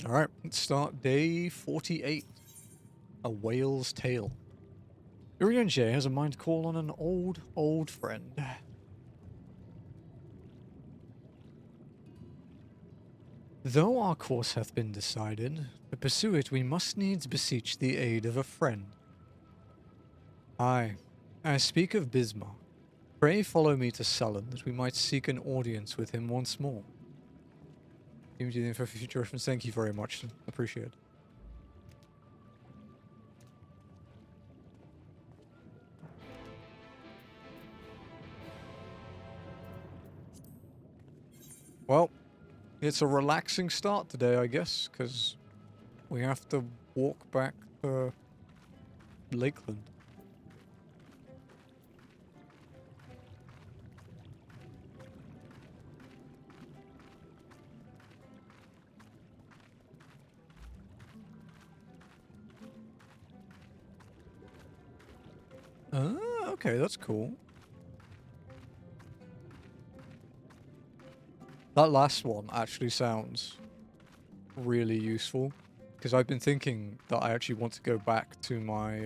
Alright, let's start day 48. A Whale's Tale. Urianger has a mind to call on an old friend. Though our course hath been decided, to pursue it we must needs beseech the aid of a friend. Aye, I speak of Bismarck. Pray follow me to Sullen, that we might seek an audience with him once more. Give you the info for future reference. Thank you very much. Appreciate it. Well, it's a relaxing start today, I guess, because we have to walk back to Lakeland. Ah, okay, that's cool. That last one actually sounds really useful, because I've been thinking that I actually want to go back to my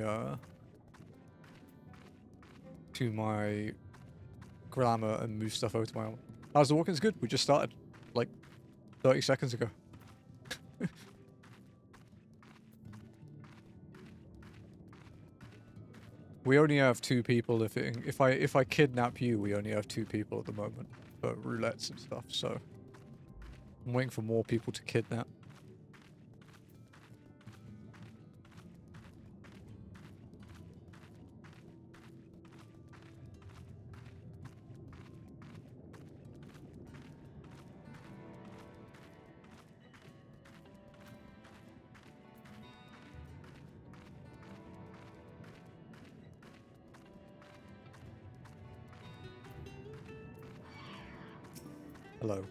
glamour and move stuff over to my own. How's the walking? It's good. We just started like 30 seconds ago. We only have 2 people. If I kidnap you, we only have 2 people at the moment for roulettes and stuff. So I'm waiting for more people to kidnap. Hello.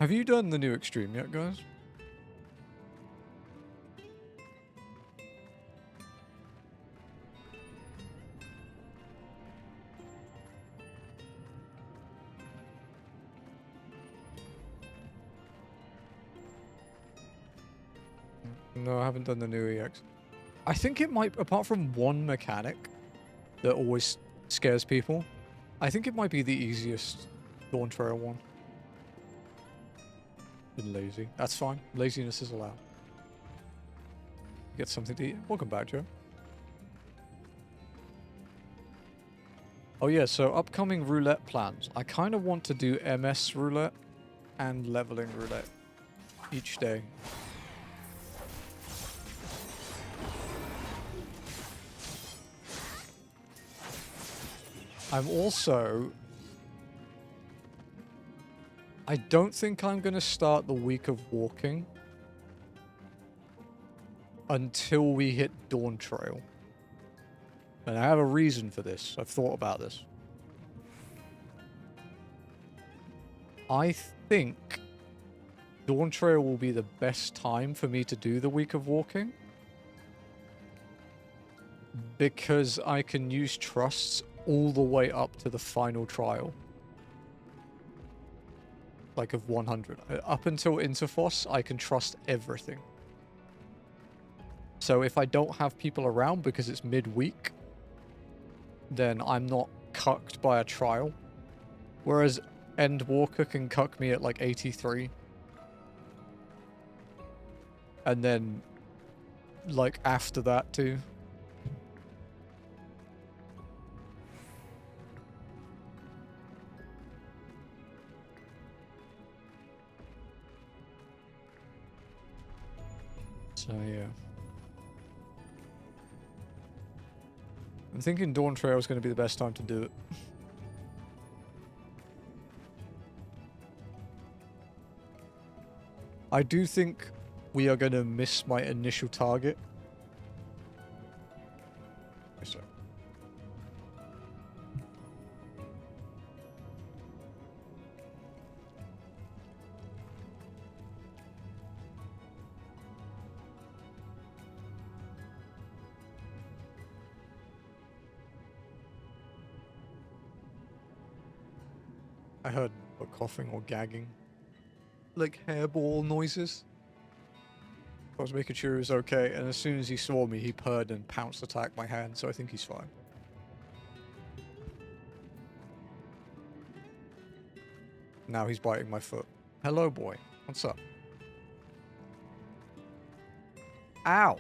Have you done the new Extreme yet, guys? No, I haven't done the new EX. I think it might, apart from one mechanic that always scares people, I think it might be the easiest Dawn Trail one. Been lazy. That's fine. Laziness is allowed. Get something to eat. Welcome back, Joe. Oh yeah, so upcoming roulette plans. I kind of want to do MS Roulette and leveling roulette each day. I'm also... I don't think I'm going to start the week of walking until we hit Dawn Trail. And I have a reason for this. I've thought about this. I think Dawn Trail will be the best time for me to do the week of walking, because I can use trusts all the way up to the final trial. Like of 100. Up until Interfos, I can trust everything. So if I don't have people around because it's midweek, then I'm not cucked by a trial. Whereas Endwalker can cuck me at like 83. And then, like, after that too. So, yeah. I'm thinking Dawn Trail is going to be the best time to do it. I do think we are going to miss my initial target. So. I heard a coughing or gagging. Like hairball noises. I was making sure he was okay, and as soon as he saw me, he purred and pounced attacked my hand, so I think he's fine. Now he's biting my foot. Hello, boy. What's up? Ow!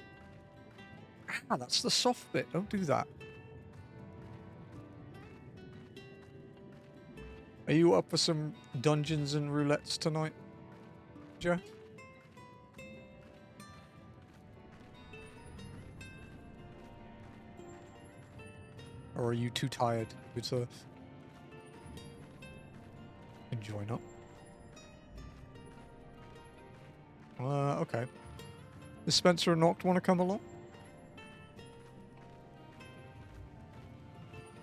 Ah, that's the soft bit. Don't do that. Are you up for some Dungeons and Roulettes tonight, Jeff? Or are you too tired to join up? Okay. Does Spencer and Noct want to come along?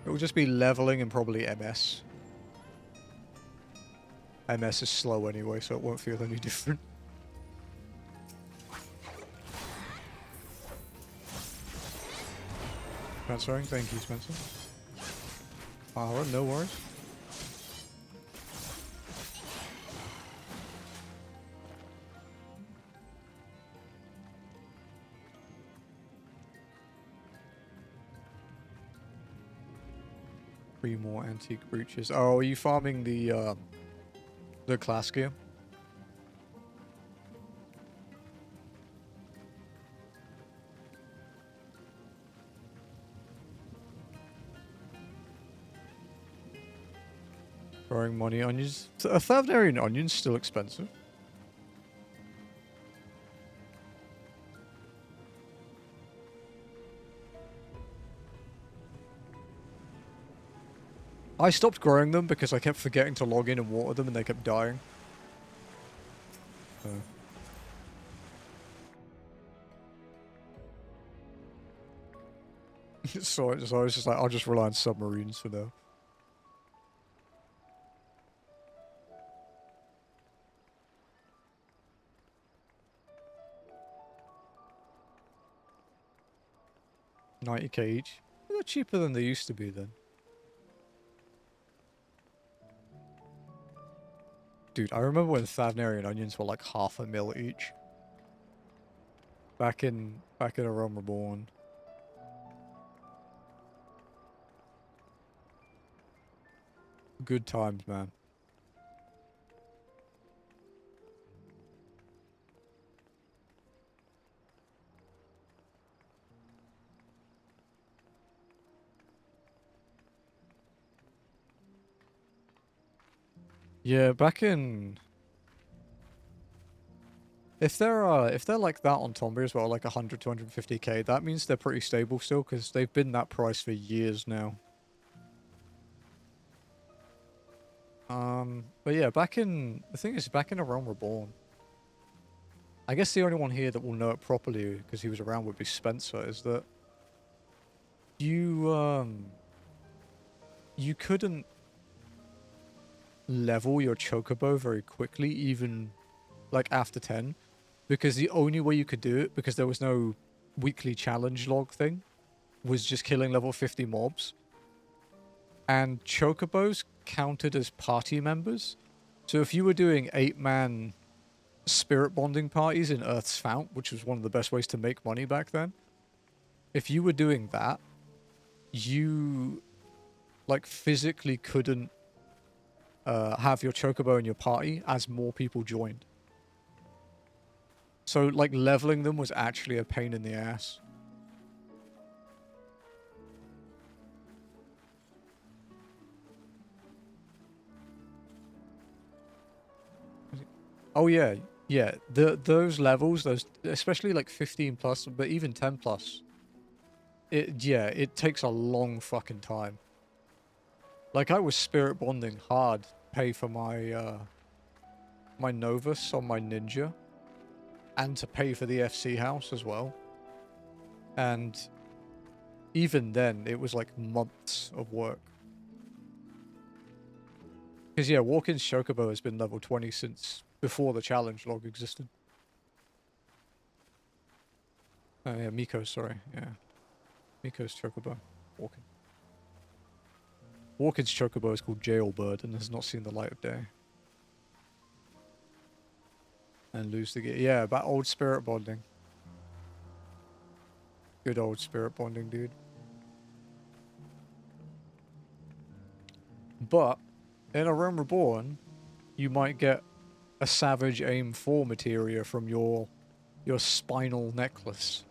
It will just be leveling and probably MS. MS is slow anyway, so it won't feel any different. Transferring, thank you, Spencer. Alright, no worries. Three more antique brooches. Oh, are you farming the class gear? Throwing money onions. A Thavnarian onion's still expensive. I stopped growing them because I kept forgetting to log in and water them and they kept dying. So I was just like, I'll just rely on submarines for now. $90k each. They're cheaper than they used to be then. Dude, I remember when Thavnarian onions were like $500,000 each. Back in A Realm Reborn. Good times, man. Yeah, back in... If they're like that on Tombi as well, like 100 to 150k, that means they're pretty stable still, because they've been that price for years now. But yeah, the thing is, back in A Realm Reborn, I guess the only one here that will know it properly, because he was around, would be Spencer, is that you couldn't level your chocobo very quickly, even like after 10, because the only way you could do it, because there was no weekly challenge log thing, was just killing level 50 mobs. And chocobos counted as party members. So if you were doing 8-man spirit bonding parties in Earth's Fount, which was one of the best ways to make money back then, if you were doing that, you like physically couldn't have your chocobo in your party as more people joined. So like leveling them was actually a pain in the ass. Oh yeah, yeah. Those levels, those especially like 15 plus, but even 10 plus. It takes a long fucking time. Like I was spirit bonding hard, pay for my my Novus on my ninja, and to pay for the FC house as well. And even then, it was like months of work. Because yeah, Walk-in's Chocobo has been level 20 since before the challenge log existed. Oh yeah, Miko's, sorry, yeah. Miko's Chocobo. Walk-in. Orchid's chocobo is called Jailbird and has not seen the light of day. And lose the gear. Yeah, about old spirit bonding. Good old spirit bonding, dude. But in A Realm Reborn, you might get a Savage Aim 4 materia from your spinal necklace.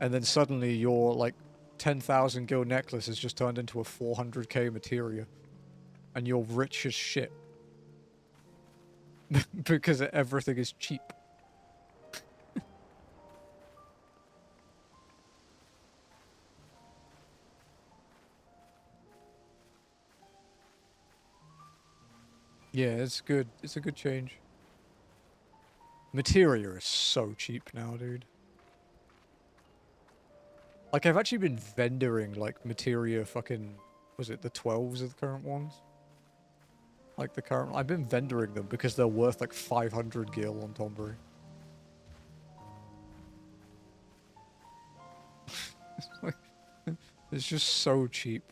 And then suddenly your, like, 10,000 gil necklace has just turned into a 400k materia. And you're rich as shit. Because everything is cheap. Yeah, it's good. It's a good change. Materia is so cheap now, dude. Like, I've actually been vendoring, like, materia fucking... Was it the 12s are the current ones? Like, the current... I've been vendoring them because they're worth, like, 500 gil on Tombury. It's like... It's just so cheap.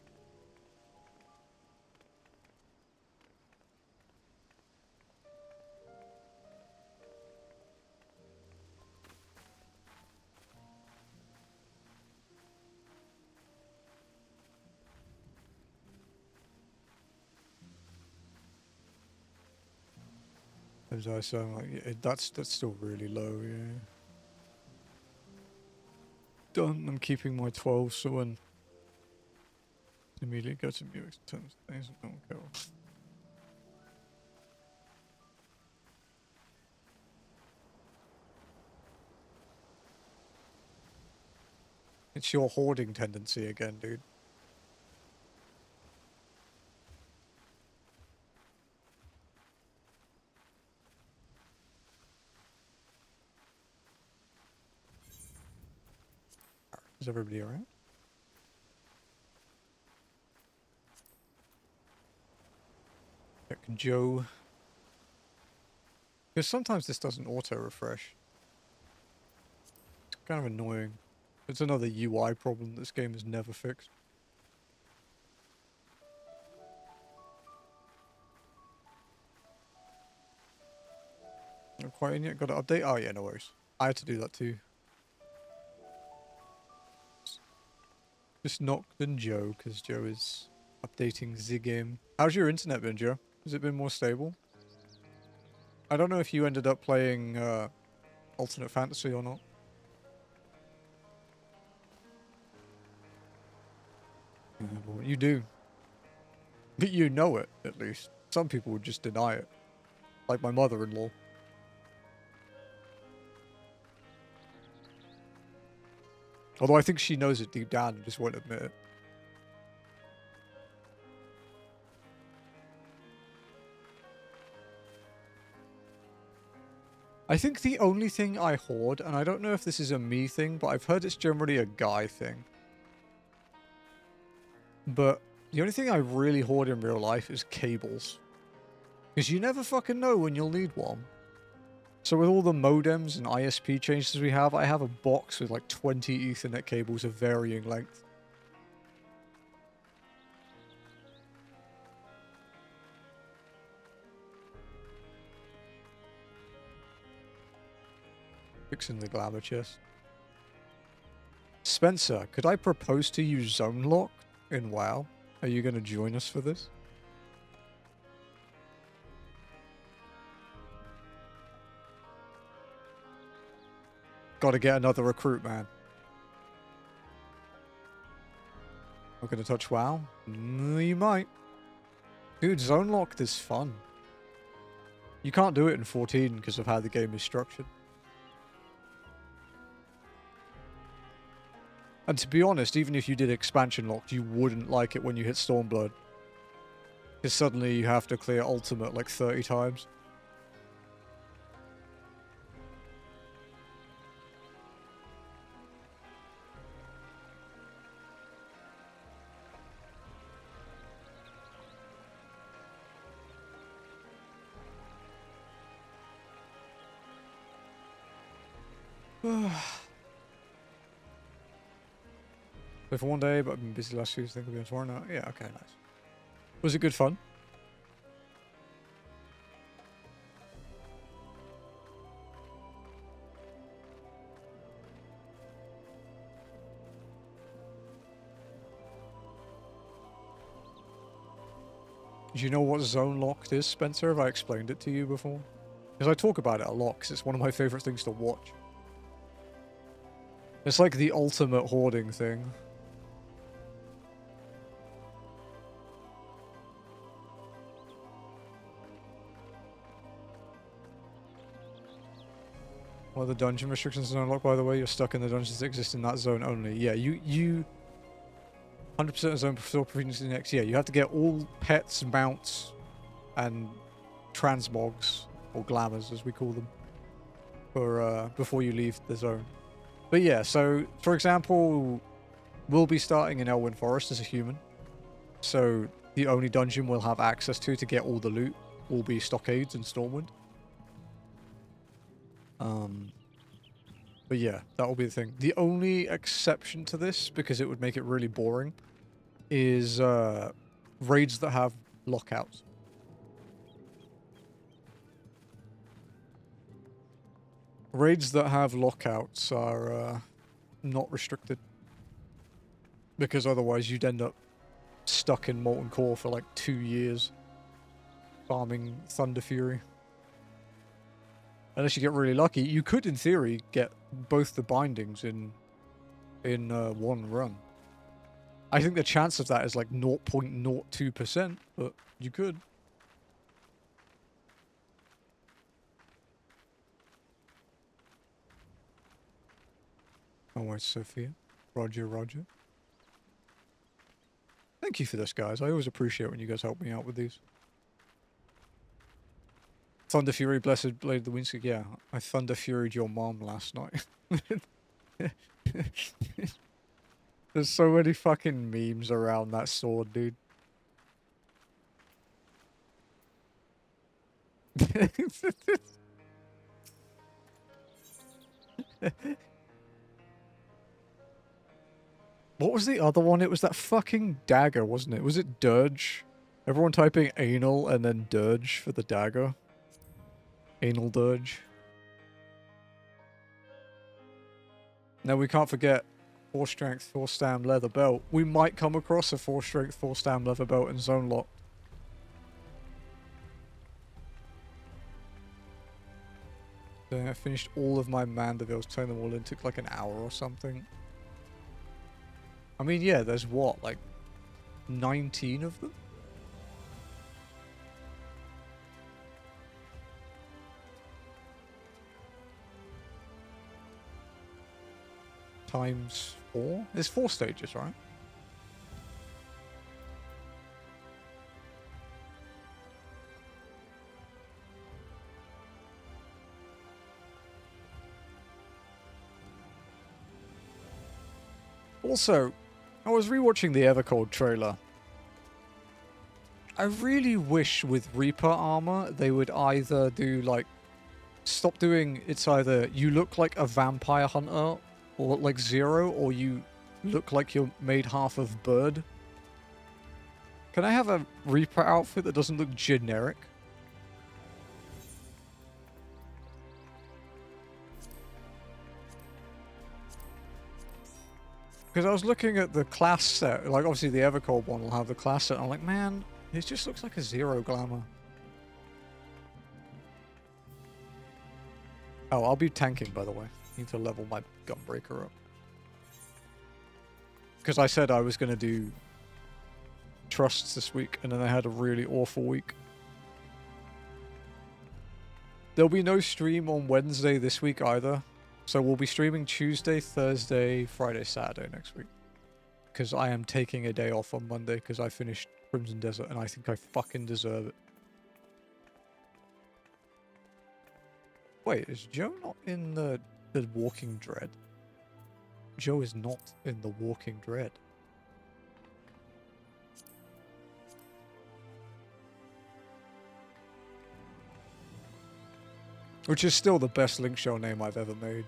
As I sound like... Yeah, that's still really low, yeah. Done. I'm keeping my 12, so when... Immediately go to Murex in terms of things and don't go. It's your hoarding tendency again, dude. Is everybody alright? Check Joe. Because sometimes this doesn't auto-refresh. It's kind of annoying. It's another UI problem this game has never fixed. Not quite in yet. Got to update? Oh yeah, no worries. I had to do that too. Just knocked on Joe, because Joe is updating the game. How's your internet been, Joe? Has it been more stable? I don't know if you ended up playing Alternate Fantasy or not. Yeah, well, you do. But you know it, at least. Some people would just deny it. Like my mother-in-law. Although I think she knows it deep down and just won't admit it. I think the only thing I hoard, and I don't know if this is a me thing, but I've heard it's generally a guy thing. But the only thing I really hoard in real life is cables. Because you never fucking know when you'll need one. So with all the modems and ISP changes we have, I have a box with like 20 Ethernet cables of varying length. Fixing the glamour chest. Spencer, could I propose to you Zone Lock in WoW? Are you going to join us for this? Gotta get another recruit, man. Not gonna touch WoW? You might. Dude, Zone Locked is fun. You can't do it in 14 because of how the game is structured. And to be honest, even if you did Expansion Locked, you wouldn't like it when you hit Stormblood. Because suddenly you have to clear Ultimate like 30 times. So for one day, but I've been busy last few, think I'll be on tomorrow now. Yeah, okay, nice. Was it good fun? Do you know what zone locked is, Spencer? Have I explained it to you before? Because I talk about it a lot, because it's one of my favorite things to watch. It's like the ultimate hoarding thing. Well, the dungeon restrictions are unlocked, by the way. You're stuck in the dungeons that exist in that zone only. Yeah, you 100% of zone still previously next. Yeah, you have to get all pets, mounts, and transmogs, or glamours as we call them, for before you leave the zone. But yeah, so for example, we'll be starting in Elwyn Forest as a human. So the only dungeon we'll have access to get all the loot will be Stockades and Stormwind. But yeah, that will be the thing. The only exception to this, because it would make it really boring, is raids that have lockouts. Raids that have lockouts are not restricted. Because otherwise you'd end up stuck in Molten Core for like 2 years. Farming Thunder Fury. Unless you get really lucky. You could, in theory, get both the bindings in one run. I think the chance of that is like 0.02%, but you could. Oh, wait, Sophia. Roger, roger. Thank you for this, guys. I always appreciate when you guys help me out with these. Thunder Fury, Blessed Blade of the Windscape. Yeah, I Thunder Furied your mom last night. There's so many fucking memes around that sword, dude. What was the other one? It was that fucking dagger, wasn't it? Was it Dirge? Everyone typing anal and then Dirge for the dagger. Anal Dirge. Now we can't forget 4 strength, 4 stam leather belt. We might come across a 4 strength, 4 stam leather belt in zone lock. So I finished all of my Mandeville's, turned them all in, took like an hour or something. I mean, yeah, there's what, like 19 of them? Times 4? There's 4 stages, right? Also, I was rewatching the Evercold trailer. I really wish with Reaper armor they would either do like stop doing it's either you look like a vampire hunter or like Zero, or you look like you're made half of bird. Can I have a Reaper outfit that doesn't look generic? Because I was looking at the class set, like obviously the Evercold one will have the class set, and I'm like, man, it just looks like a Zero glamour. Oh, I'll be tanking, by the way. Need to level my Gunbreaker up. Because I said I was going to do trusts this week, and then I had a really awful week. There'll be no stream on Wednesday this week either. So we'll be streaming Tuesday, Thursday, Friday, Saturday next week. Because I am taking a day off on Monday because I finished Crimson Desert and I think I fucking deserve it. Wait, is Joe not in the Walking Dread? Joe is not in the Walking Dread. Which is still the best Link Show name I've ever made.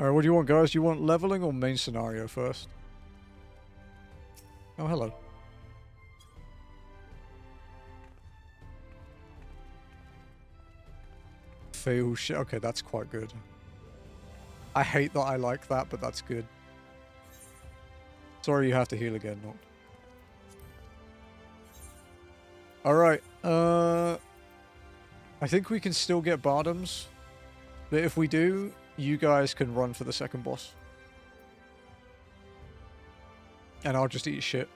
Alright, what do you want, guys? Do you want leveling or main scenario first? Oh, hello. Fail shit. Okay, that's quite good. I hate that I like that, but that's good. Sorry you have to heal again, not. Alright, I think we can still get Bardoms. But if we do, you guys can run for the second boss. And I'll just eat shit.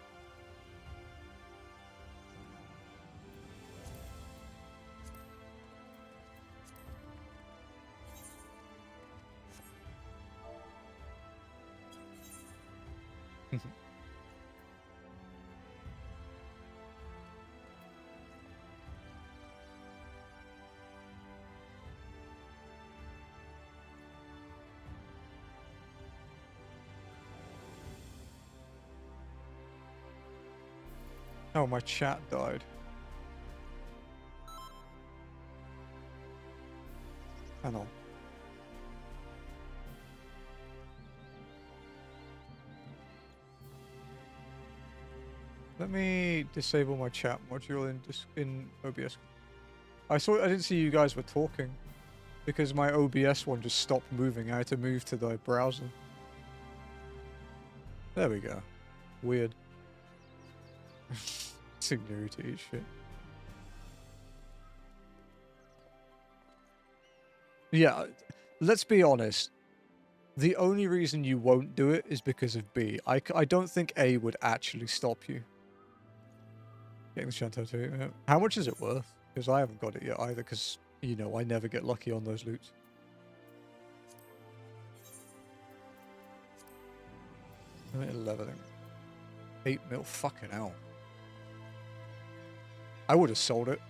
Oh, my chat died. Hang on. Let me disable my chat module in OBS. I didn't see you guys were talking because my OBS one just stopped moving. I had to move to the browser. There we go. Weird. It's ignored to eat shit. Yeah, let's be honest. The only reason you won't do it is because of B. I don't think A would actually stop you. Getting the Chanteau too. Yeah. How much is it worth? Because I haven't got it yet either, because, you know, I never get lucky on those loots. I'm at 11. 8 mil, fucking hell. I would have sold it.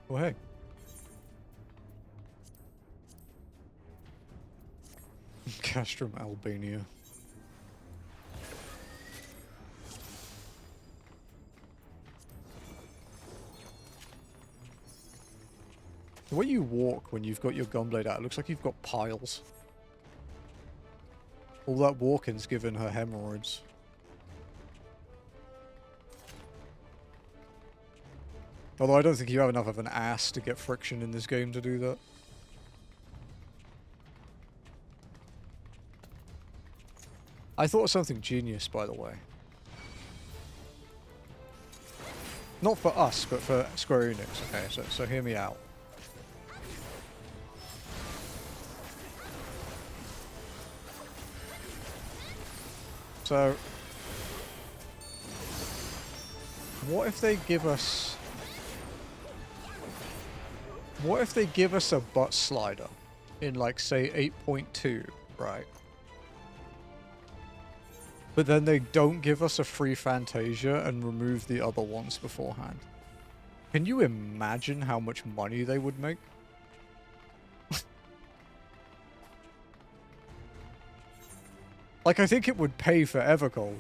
Oh, hey. Castrum, Albania. The way you walk when you've got your gunblade out, it looks like you've got piles. All that walking's given her hemorrhoids. Although I don't think you have enough of an ass to get friction in this game to do that. I thought of something genius, by the way. Not for us, but for Square Enix. Okay, so hear me out. So, what if they give us... What if they give us a butt slider in, like, say, 8.2, right? But then they don't give us a free Fantasia and remove the other ones beforehand. Can you imagine how much money they would make? Like, I think it would pay for Evergold.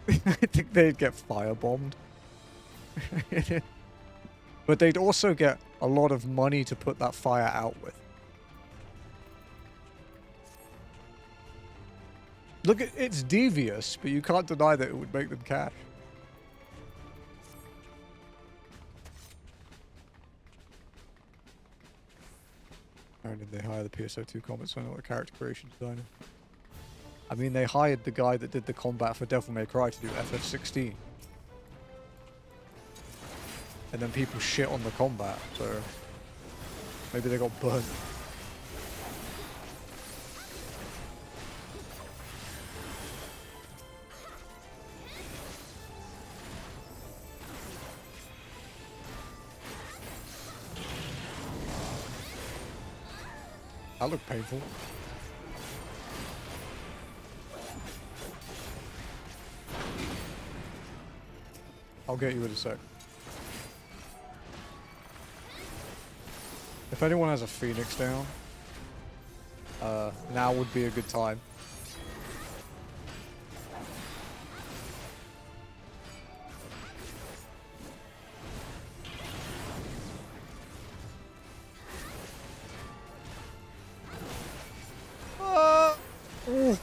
I think they'd get firebombed. But they'd also get a lot of money to put that fire out with. Look, it's devious, but you can't deny that it would make them cash. How did they hire the PSO2 combat designer or the character creation designer? I mean, they hired the guy that did the combat for Devil May Cry to do FF16. And then people shit on the combat, so maybe they got burnt. That looked painful. I'll get you in a sec. If anyone has a Phoenix down, now would be a good time.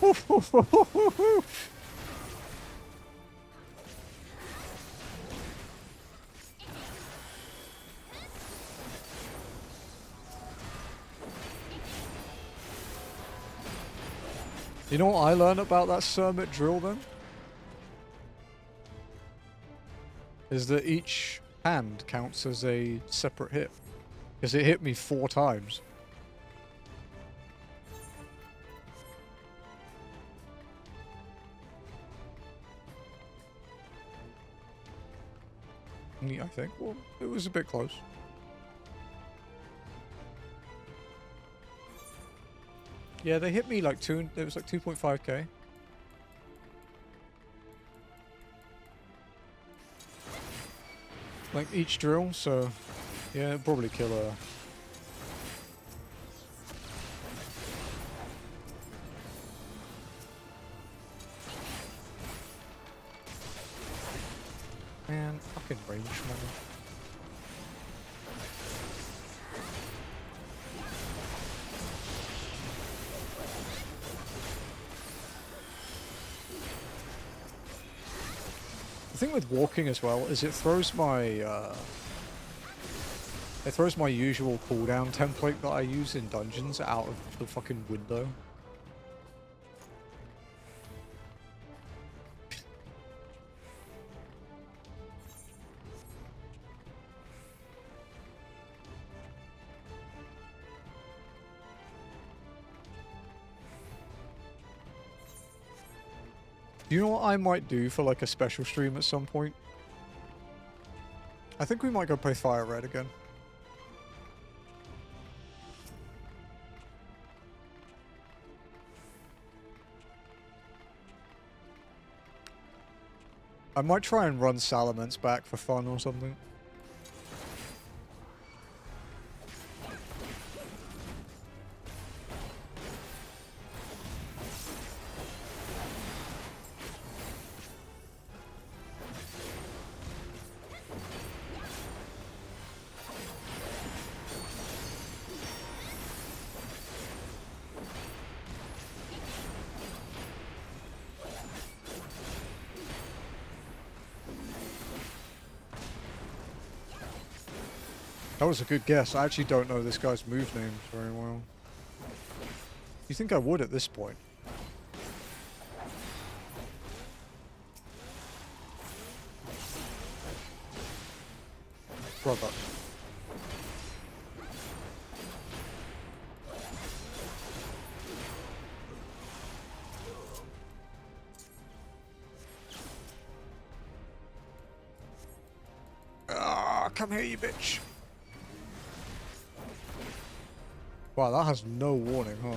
You know what I learned about that Sermit drill then? Is that each hand counts as a separate hit. Because it hit me 4 times. I think. Well, it was a bit close. Yeah, they hit me like it was like 2.5k. Like each drill, so yeah, it'd probably kill her. Man, fucking range, man. The thing with walking as well is it throws my usual cooldown template that I use in dungeons out of the fucking window. You know what I might do for like a special stream at some point? I think we might go play Fire Red again. I might try and run Salamence back for fun or something. That was a good guess. I actually don't know this guy's move names very well. You think I would at this point? Brother. Ah, come here, you bitch. Wow, that has no warning, huh?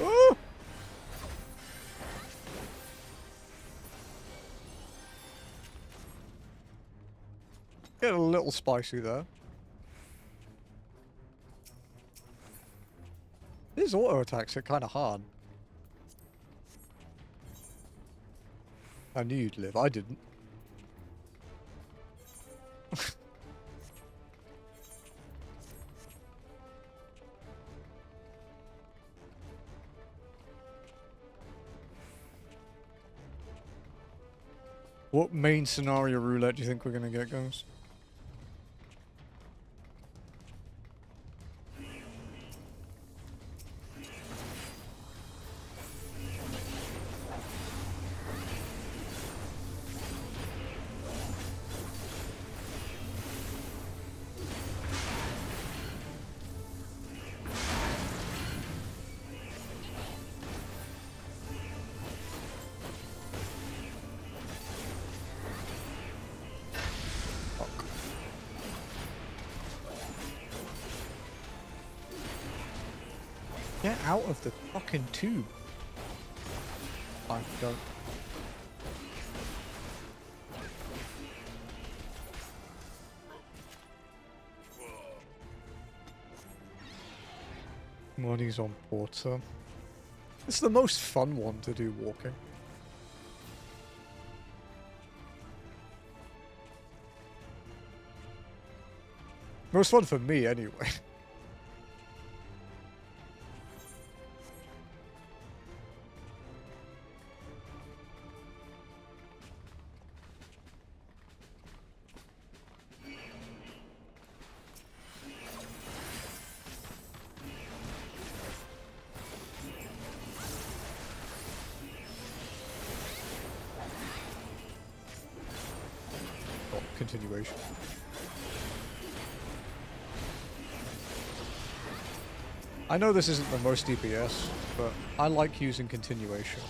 Ah! Get a little spicy there. These auto attacks are kind of hard. I knew you'd live. I didn't. What main scenario roulette do you think we're going to get, guys? Get out of the fucking tube. I don't. Money's on Porter. It's the most fun one to do walking. Most fun for me, anyway. Oh, continuation. I know this isn't the most DPS, but I like using continuation.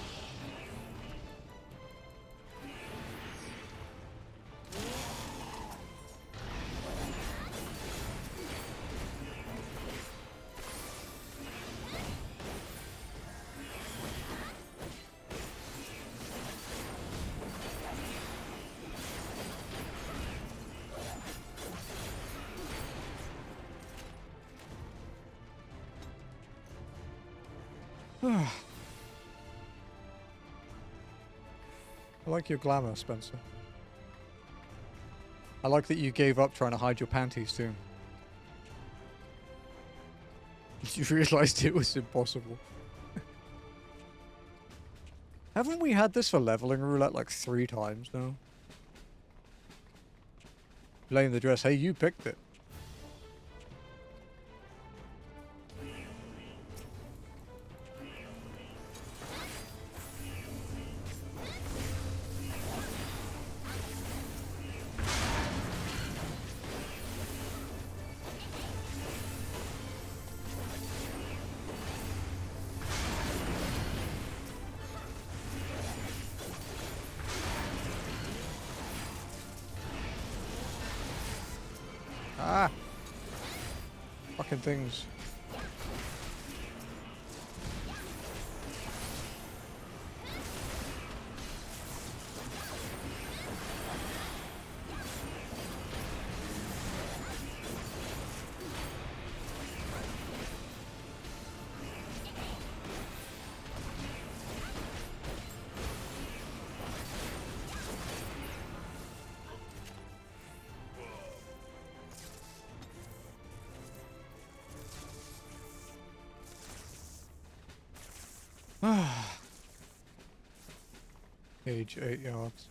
I like your glamour, Spencer. I like that you gave up trying to hide your panties, too. You realized it was impossible. Haven't we had this for leveling roulette like 3 times now? Blame the dress. Hey, you picked it. Ah! Fucking things. Age 8 yards.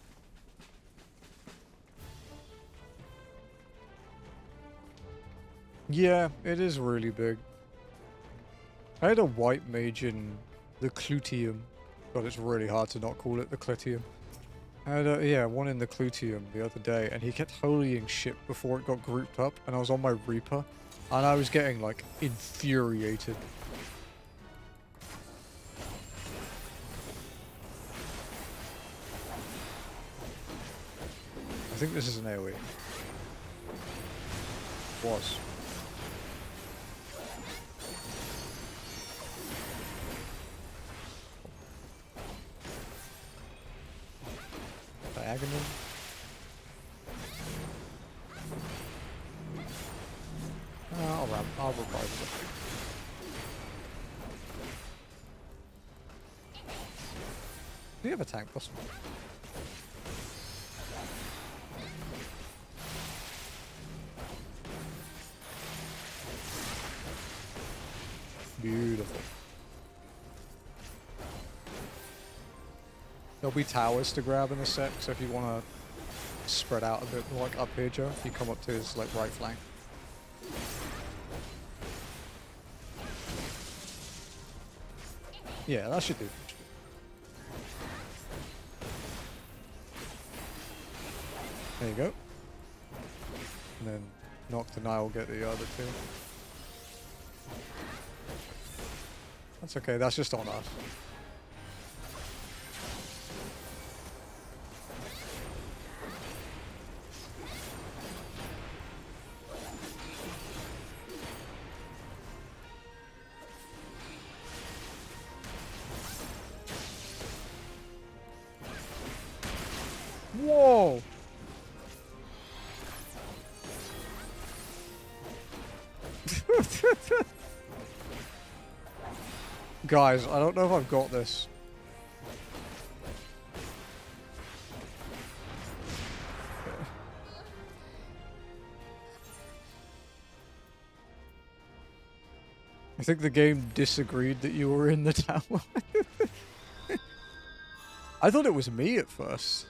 Yeah, it is really big. I had a white mage in the Clutium. God, it's really hard to not call it the Clutium. I had yeah, one in the Clutium the other day, and he kept holying shit before it got grouped up, and I was on my Reaper, and I was getting, like, infuriated. I think this is an AoE. Was. Diagonal. I'll revive it. Do you have a tank plus one? Beautiful. There'll be towers to grab in a sec, so if you want to spread out a bit, like up here, Joe, if you come up to his like right flank. Yeah, that should do. There you go. And then Noct and I will get the other 2. That's okay, that's just on us. Whoa! Guys, I don't know if I've got this. I think the game disagreed that you were in the tower. I thought it was me at first.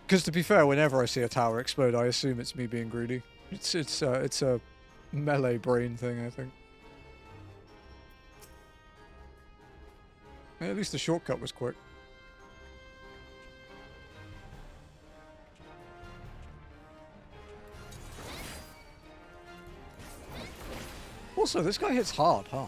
Because to be fair, whenever I see a tower explode, I assume it's me being greedy. It's a melee brain thing, I think. At least the shortcut was quick. Also, this guy hits hard, huh?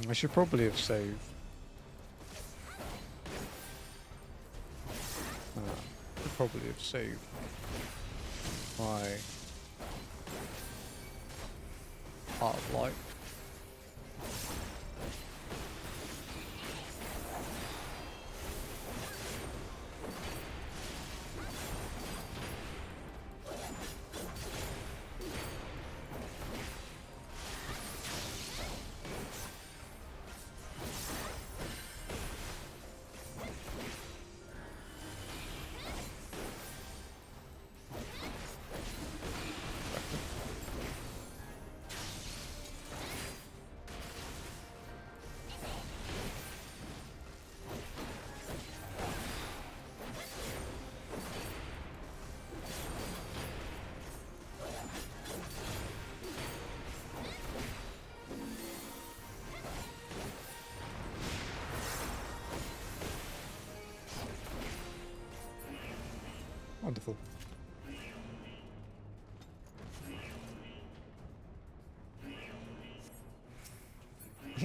I should probably have saved. Should probably have saved my Heart of Light. Wonderful.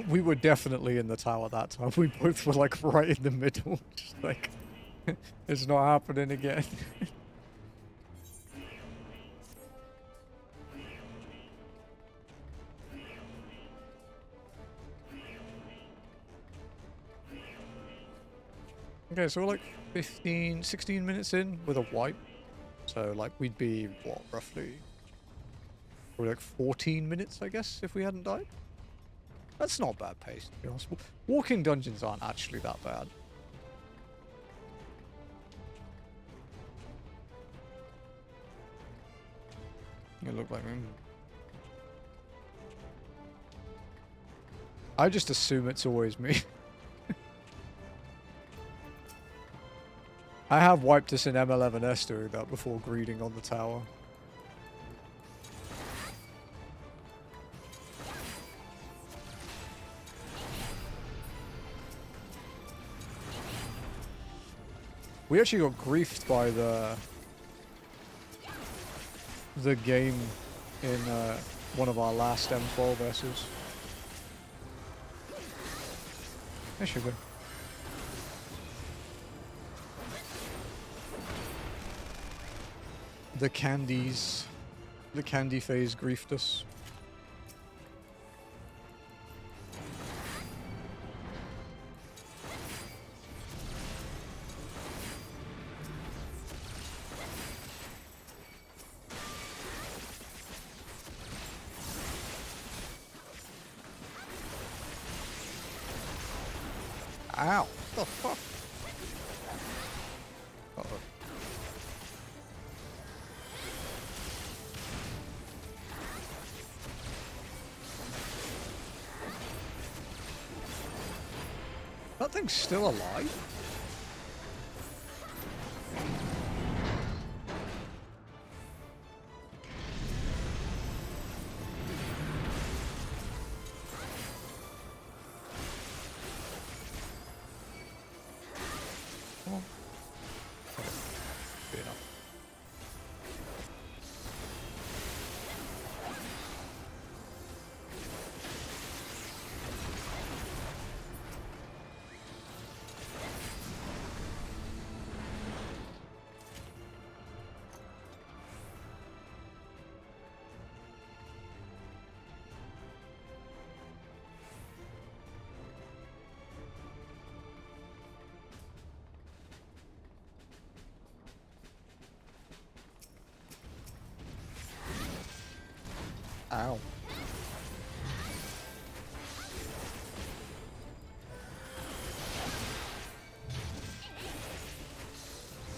We were definitely in the tower that time. We both were like right in the middle. Just like, it's not happening again. Okay, so we're like 15, 16 minutes in with a wipe. So like we'd be, what, roughly? Probably like 14 minutes, I guess, if we hadn't died. That's not bad pace, to be honest. Walking dungeons aren't actually that bad. You look like me. I just assume it's always me. I have wiped us in M11S doing that before greeting on the tower. We actually got griefed by the game in one of our last M12 S's. There should be. The candy phase griefed us. Ow! What the fuck? Uh-oh. That thing's still alive? Ow.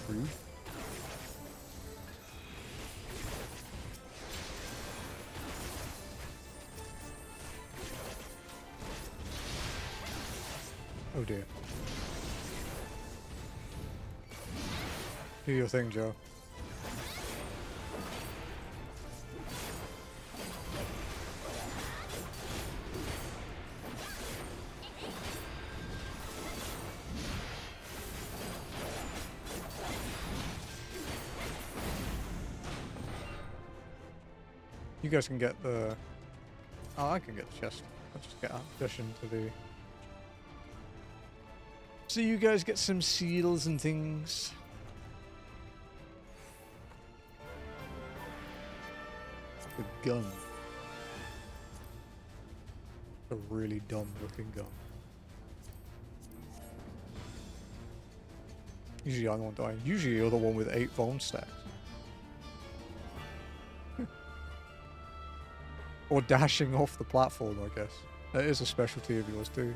Rude. Oh dear. Do your thing, Joe. You guys can get the... Oh, I can get the chest. I'll just get ambition to the... So you guys get some seals and things. The gun. A really dumb looking gun. Usually I'm the one dying. Usually you're the one with 8 vuln stacks. Or dashing off the platform, I guess. That is a specialty of yours too.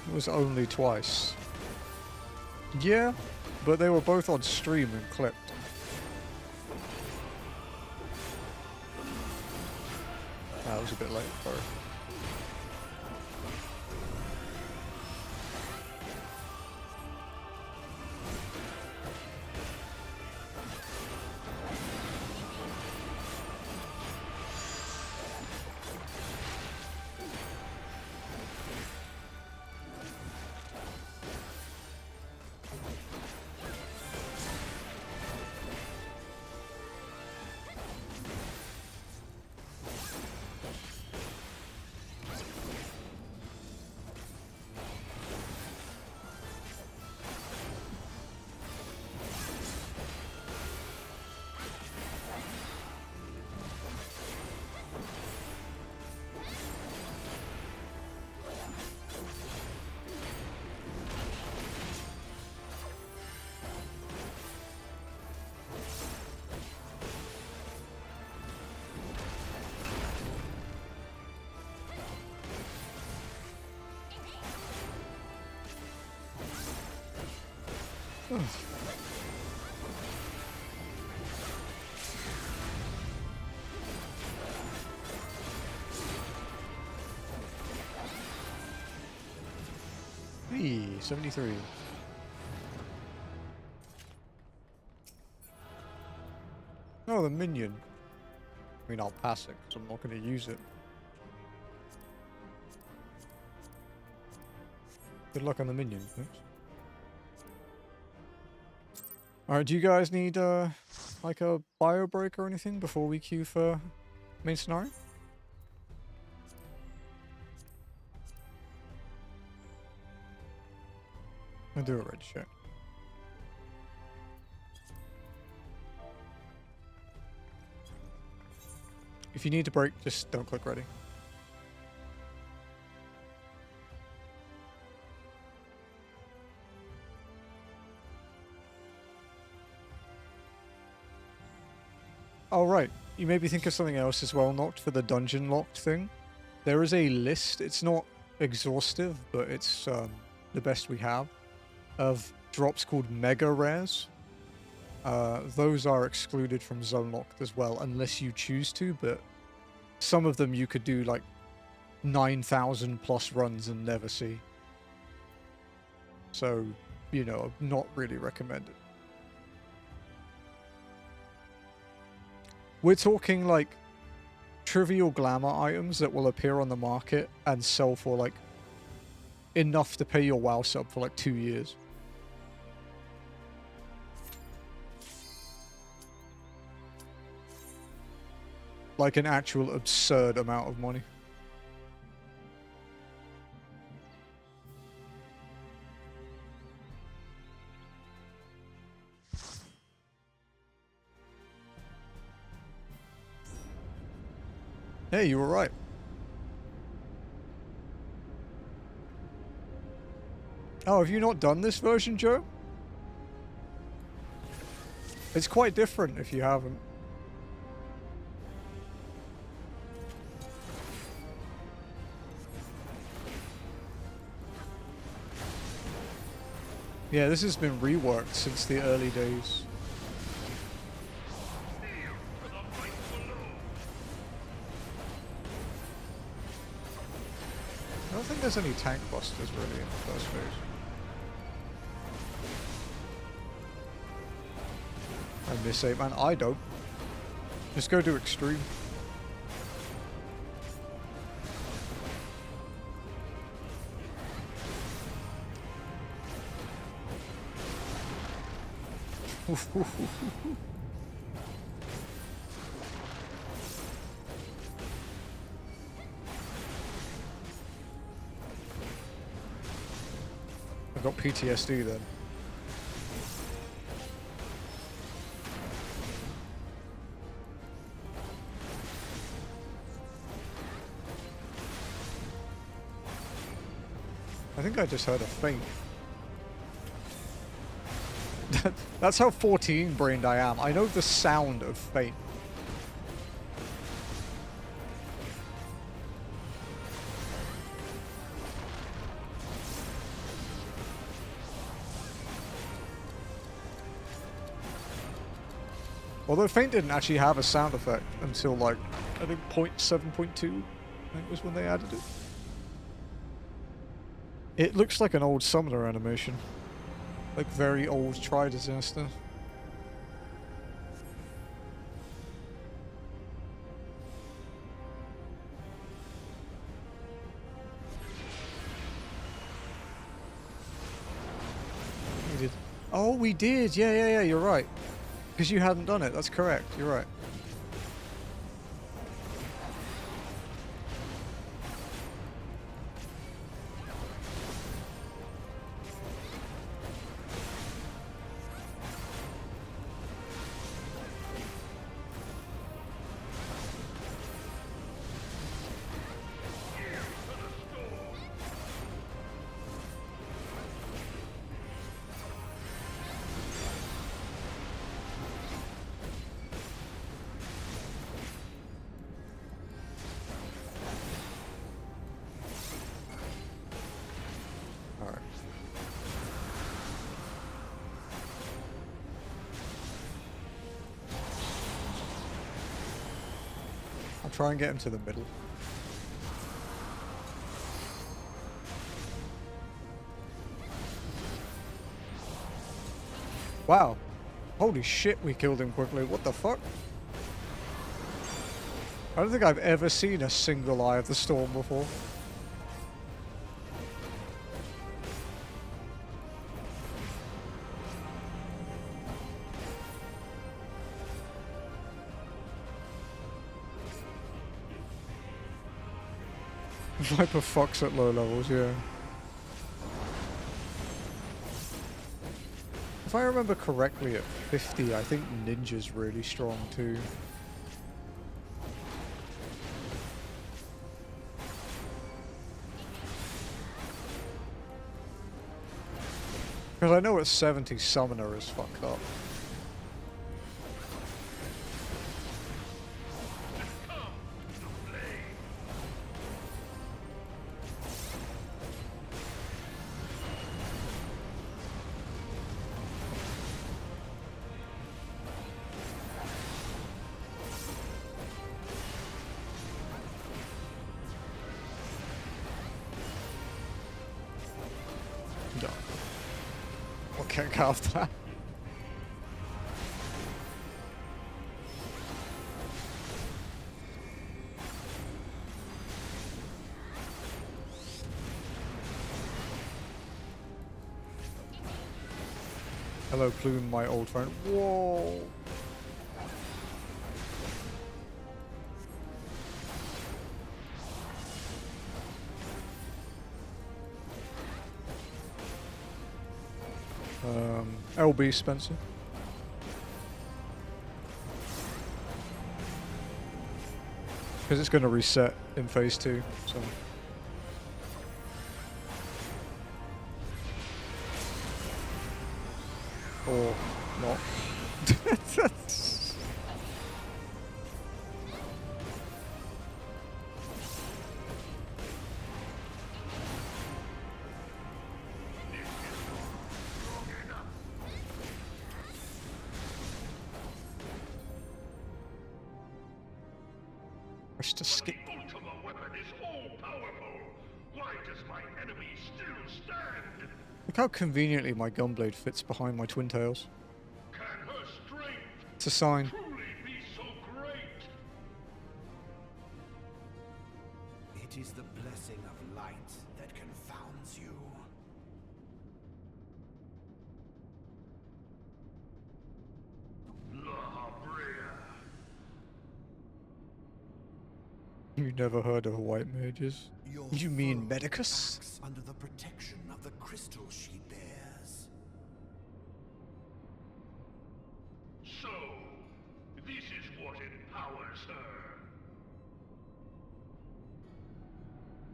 It was only twice. Yeah, but they were both on stream and clipped. That was a bit late, sorry. Hey, 73. Oh, the minion. I mean, I'll pass it because I'm not going to use it. Good luck on the minion. Thanks. Alright, do you guys need, like a bio break or anything before we queue for main scenario? I'll do it right, sure. If you need to break, just don't click ready. Oh, right. You maybe think of something else as well, Noct, for the dungeon locked thing. There is a list. It's not exhaustive, but it's the best we have, of drops called mega rares. Those are excluded from zone locked as well, unless you choose to, but some of them you could do like 9,000 plus runs and never see. So, you know, not really recommended. We're talking like trivial glamour items that will appear on the market and sell for like enough to pay your WoW sub for like 2 years. Like an actual absurd amount of money. Hey, you were right. Oh, have you not done this version, Joe? It's quite different if you haven't. Yeah, this has been reworked since the early days. I don't think there's any tank busters really in the first phase. I miss 8 man. I don't. Just go to extreme. I got PTSD then. I think I just heard a faint. That's how 14-brained I am. I know the sound of faint. Although faint didn't actually have a sound effect until like, I think 0.7.2, I think was when they added it. It looks like an old summoner animation. Like very old Tri-Disaster. We did. Oh, we did! Yeah, you're right. Because you hadn't done it, that's correct, you're right. Try and get him to the middle. Wow. Holy shit, we killed him quickly. What the fuck? I don't think I've ever seen a single Eye of the Storm before. Viper fucks at low levels, yeah. If I remember correctly, at 50, I think Ninja's really strong too. Because I know at 70, Summoner is fucked up. Can't carve that. Hello, Plume, my old friend. Whoa. LB Spencer. Because it's going to reset in phase 2, so... Or not. Press to skip. The Ultima weapon is all-powerful. Why does my enemy still stand? Look how conveniently my gunblade fits behind my twin tails. Can her strength It's a sign. truly be so great? It is the blessing of light that confounds you. La Brea. You never heard of white mages? Your You mean foe Medicus? acts under the protection of the crystal she bears. So, this is what empowers her.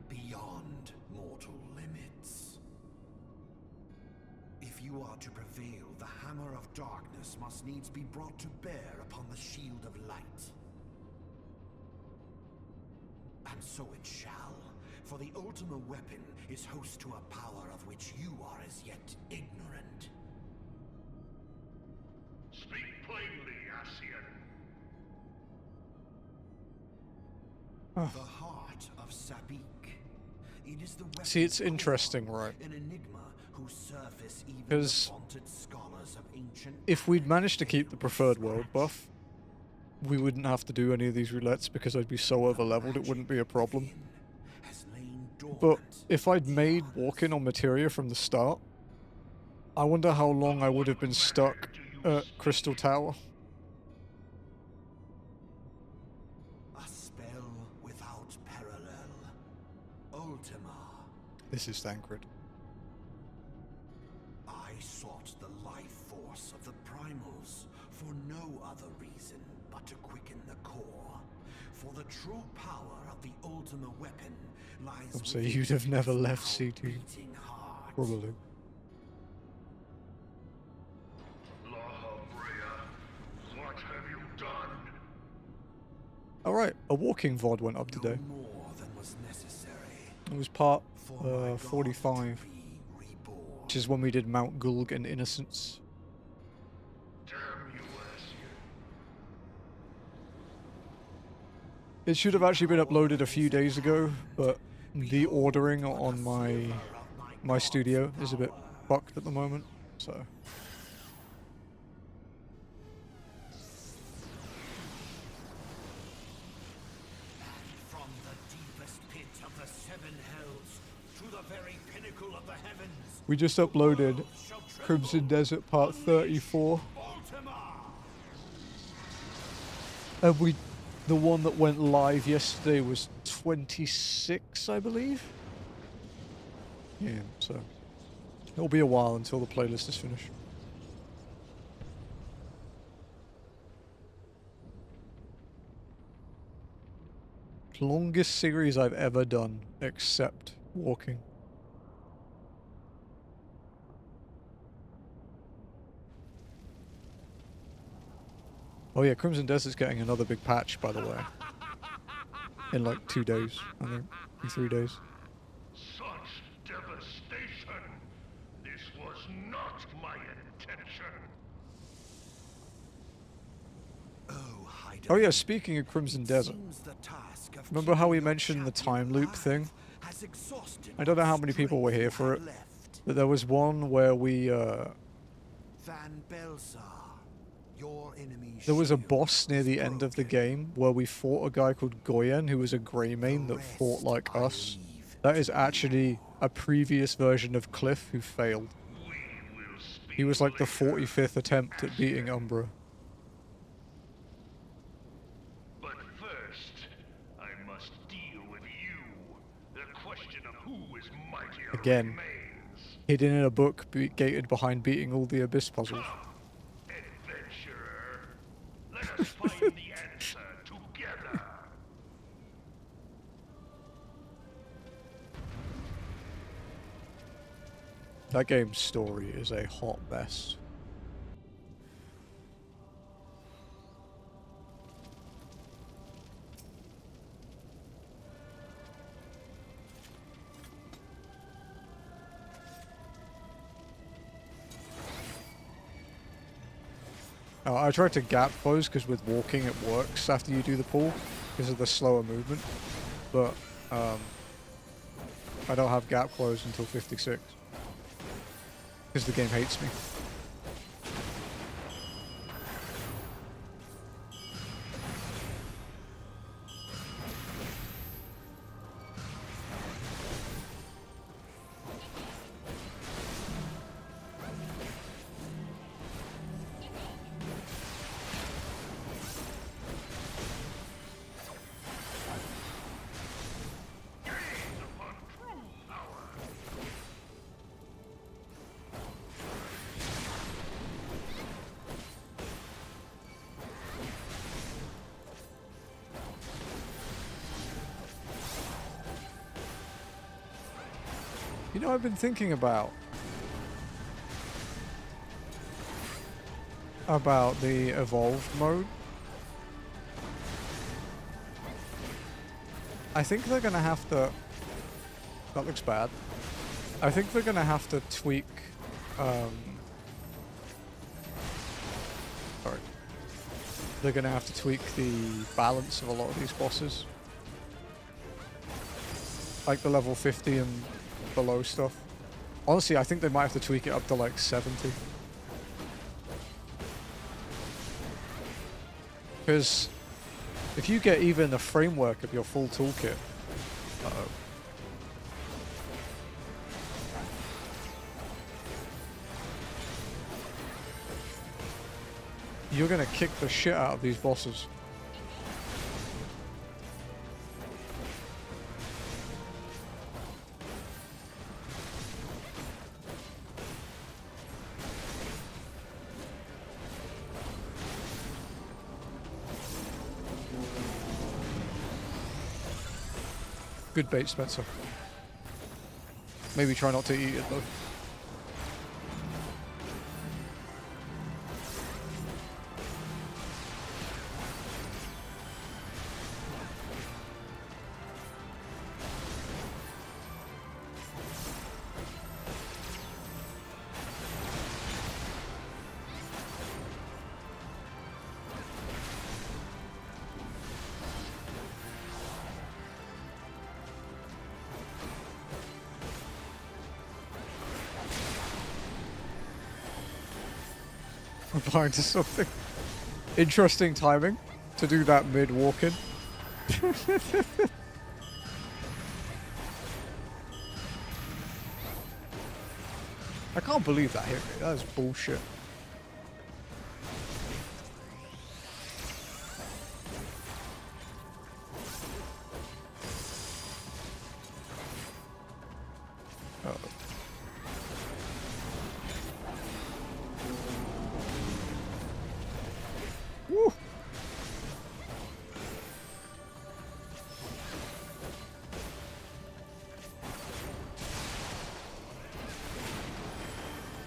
Beyond mortal limits. If you are to prevail, the hammer of darkness must needs be brought to bear upon the shield of light. And so it shall, for the Ultima weapon is host to a power of which you are as yet ignorant. Speak plainly, Ascian. The heart of Sabik. It is the weapon. See, it's interesting, right? An enigma whose surface even the 'Cause vaunted scholars of ancient if we'd managed to keep the preferred world buff, we wouldn't have to do any of these roulettes because I'd be so over-leveled it wouldn't be a problem. has lain dormant. But if I'd made walking on materia from the start, I wonder how long I would have been stuck at Crystal Tower. A spell without parallel. Ultima. This is Thancred. I sought the life force of the primals for no other reason but to quicken the core. For the true power of the Ultima weapon lies So within you'd have never its left now C2. beating heart. Probably. La Brea, what have you done? Alright, a walking VOD went up No today. more than was necessary. It was part For my God 45, to be reborn. which is when we did Mount Gulg and Innocence. Damn you, Ascian. It should have actually been uploaded a few days ago, but the ordering on my studio is a bit fucked at the moment, so... From the deepest pit of the seven hells to the very pinnacle of the heavens. We just uploaded Crimson Desert Part 34, Ultima! and the one that went live yesterday was 26, I believe? Yeah, so... It'll be a while until the playlist is finished. Longest series I've ever done, except walking. Oh yeah, Crimson Desert's getting another big patch, by the way. In like 2 days, I think. In 3 days. Such devastation! This was not my intention! Oh yeah, speaking of Crimson Desert, remember how we mentioned the time loop thing? I don't know how many people were here for it, but there was one where we, there was a boss near the end of the game where we fought a guy called Goyen who was a Greymane that fought like us. That is actually a previous version of Cliff who failed. He was like the 45th attempt at beating Umbra. But first, I must deal with you. The question of who is mightier Again. remains. Hidden in a book gated behind beating all the Abyss puzzles. Adventurer, let us find the answer together. That game's story is a hot mess. I tried to gap close because with walking it works after you do the pull because of the slower movement, but I don't have gap close until 56 because the game hates me. You know, I've been thinking about the evolved mode. I think they're gonna have to. That looks bad. I think they're gonna have to tweak. Sorry. They're gonna have to tweak the balance of a lot of these bosses, like the level 50 and below stuff. Honestly, I think they might have to tweak it up to like 70. Because if you get even a framework of your full toolkit, uh-oh. You're gonna kick the shit out of these bosses. Good bait, Spencer. Maybe try not to eat it though. I'm blind to something. Interesting timing to do that mid walk-in. I can't believe that hit me. That is bullshit.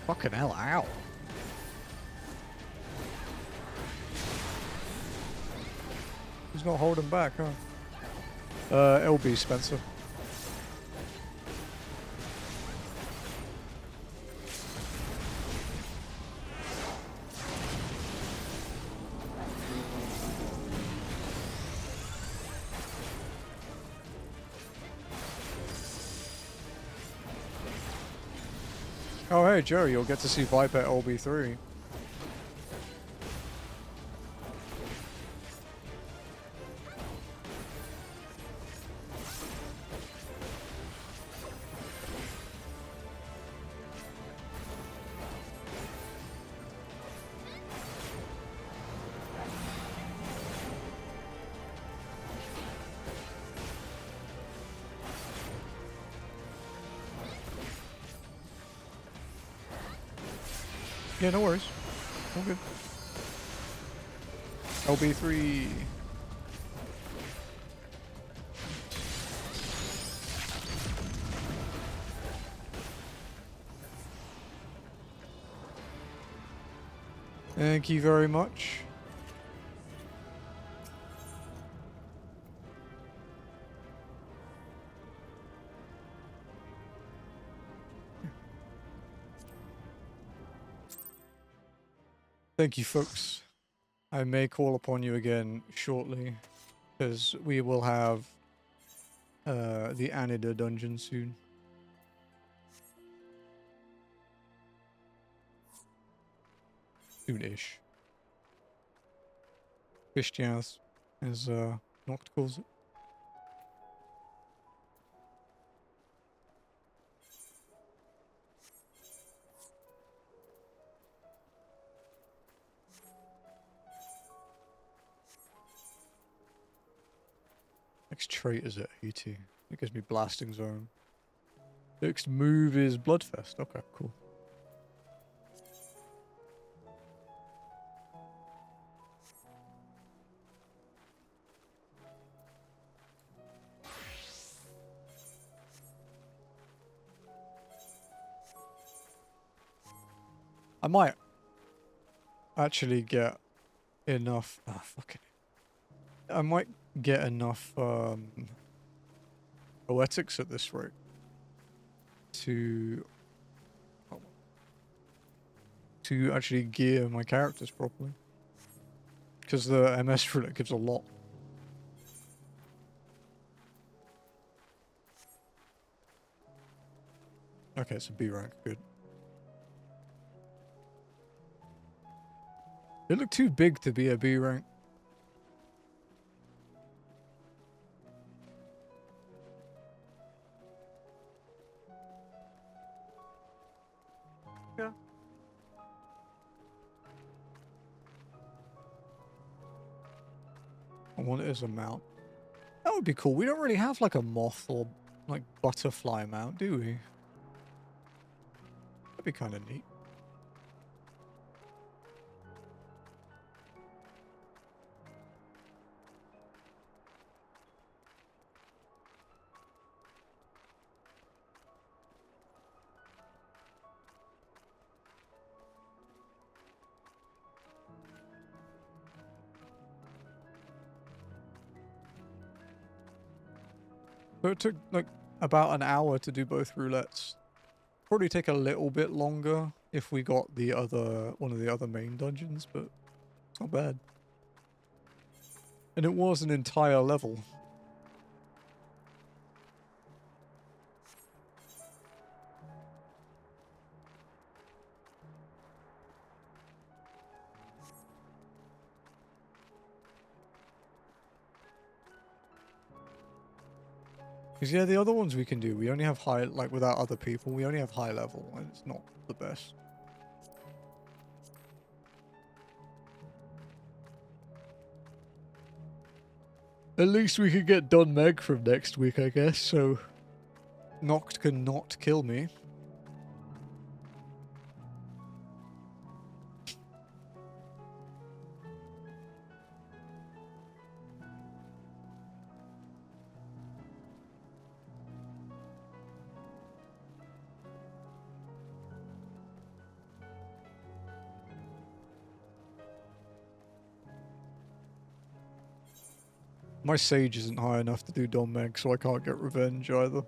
Fucking hell, ow. He's not holding back, huh? LB, Spencer. Oh hey Joey, you'll get to see Viper LB3. Yeah, no worries. All good. LB3. Thank you very much. Thank you, folks. I may call upon you again shortly, because we will have the Anyder dungeon soon. Soon-ish. Fishjaz, as Noct calls it. Next trait is at 80. It gives me blasting zone. Next move is Bloodfest. Okay, cool. I might actually get enough. Ah, fuck it. I might get enough poetics at this rate to actually gear my characters properly, because the MS Roulette gives a lot. Okay, it's a B rank. Good. They look too big to be a B rank. Yeah. I want it as a mount. That would be cool. We don't really have like a moth or like butterfly mount, do we? That'd be kind of neat. So it took like about an hour to do both roulettes. Probably take a little bit longer if we got the other one of the other main dungeons, but it's not bad. And it was an entire level. Because yeah, the other ones we can do, we only have high, like without other people, we only have high level, and it's not the best. At least we can get done Meg from next week, I guess, so Noct can not kill me. My Sage isn't high enough to do Dom Meg, so I can't get Revenge either.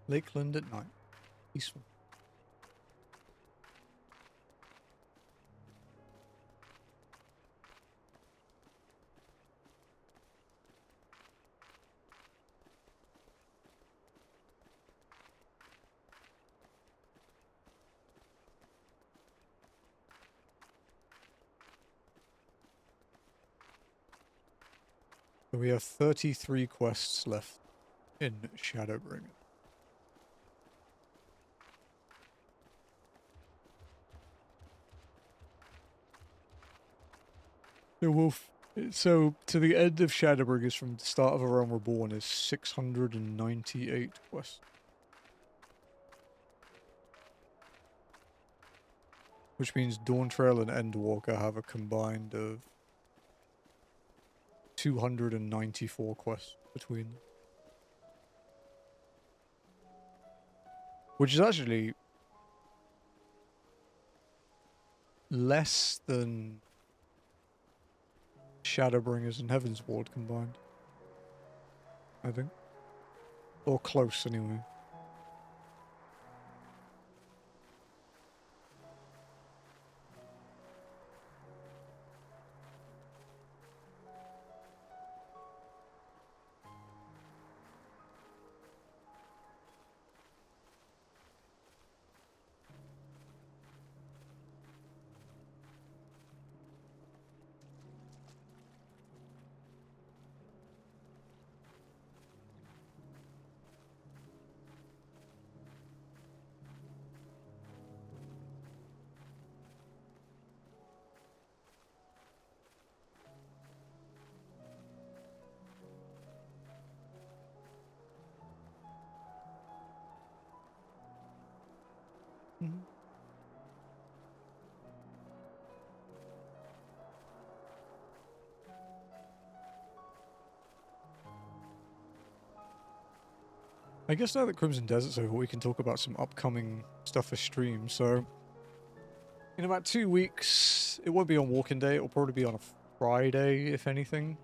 Lakeland at night. Peaceful. So we have 33 quests left in Shadowbringer. So to the end of Shadowbringers from the start of A Realm Reborn is 698 quests. Which means Dawntrail and Endwalker have a combined of 294 quests between them. Which is actually less than Shadowbringers and Heaven's Ward combined, I think. Or close, anyway. Mhm. I guess now that Crimson Desert's over, we can talk about some upcoming stuff for stream. So, in about 2 weeks, it won't be on Walking Day. It'll probably be on a Friday, if anything.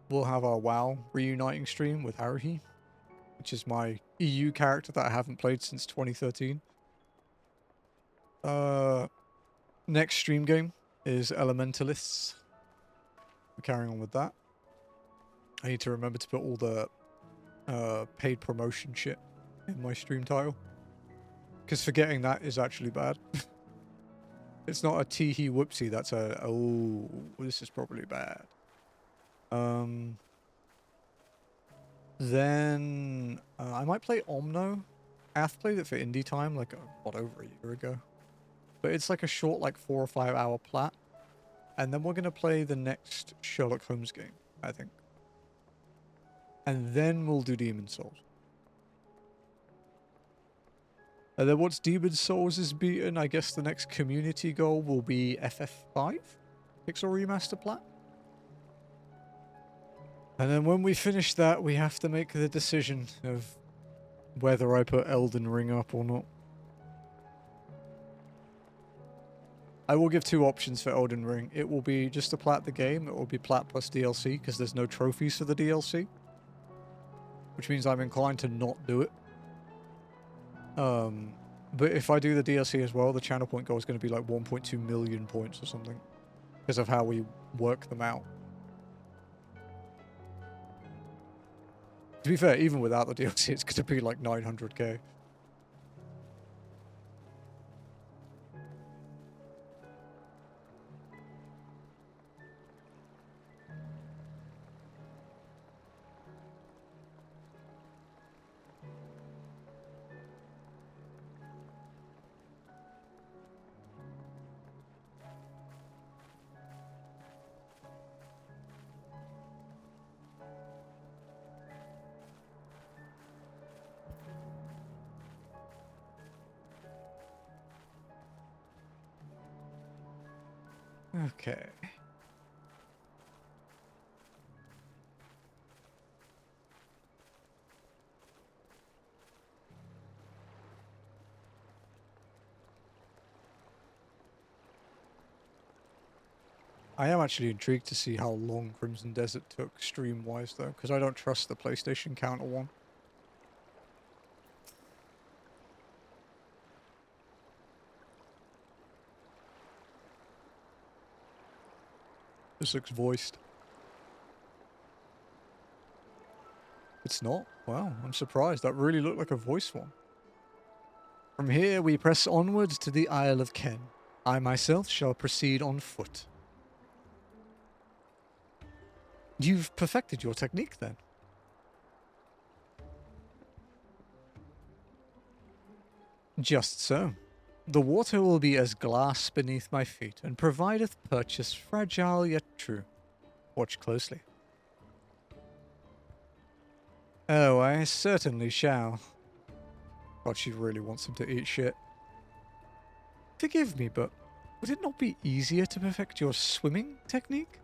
We'll have our WoW reuniting stream with Haruhi, which is my EU character that I haven't played since 2013. Next stream game is Elementalists. We're carrying on with that. I need to remember to put all the paid promotion shit in my stream title, because forgetting that is actually bad. It's not a tee-hee whoopsie, that's a, oh, this is probably bad. Then I might play Omno. Ath played it for indie time like what, over a year ago. But it's like a short, like 4 or 5 hour plat. And then we're going to play the next Sherlock Holmes game, I think. And then we'll do Demon Souls. And then once Demon Souls is beaten, I guess the next community goal will be FF5? Pixel Remaster plat? And then when we finish that, we have to make the decision of whether I put Elden Ring up or not. I will give 2 options for Elden Ring. It will be just to plat the game. It will be plat plus DLC, because there's no trophies for the DLC. Which means I'm inclined to not do it. But if I do the DLC as well, the channel point goal is going to be like 1.2 million points or something. Because of how we work them out. To be fair, even without the DLC, it's going to be like 900k. Okay. I am actually intrigued to see how long Crimson Desert took stream-wise, though, because I don't trust the PlayStation counter one. This looks voiced. It's not? Wow, I'm surprised. That really looked like a voice one. From here, we press onwards to the Isle of Ken. I myself shall proceed on foot. You've perfected your technique, then? Just so. The water will be as glass beneath my feet, and provideth purchase fragile yet true. Watch closely. Oh, I certainly shall. God, she really wants him to eat shit. Forgive me, but would it not be easier to perfect your swimming technique?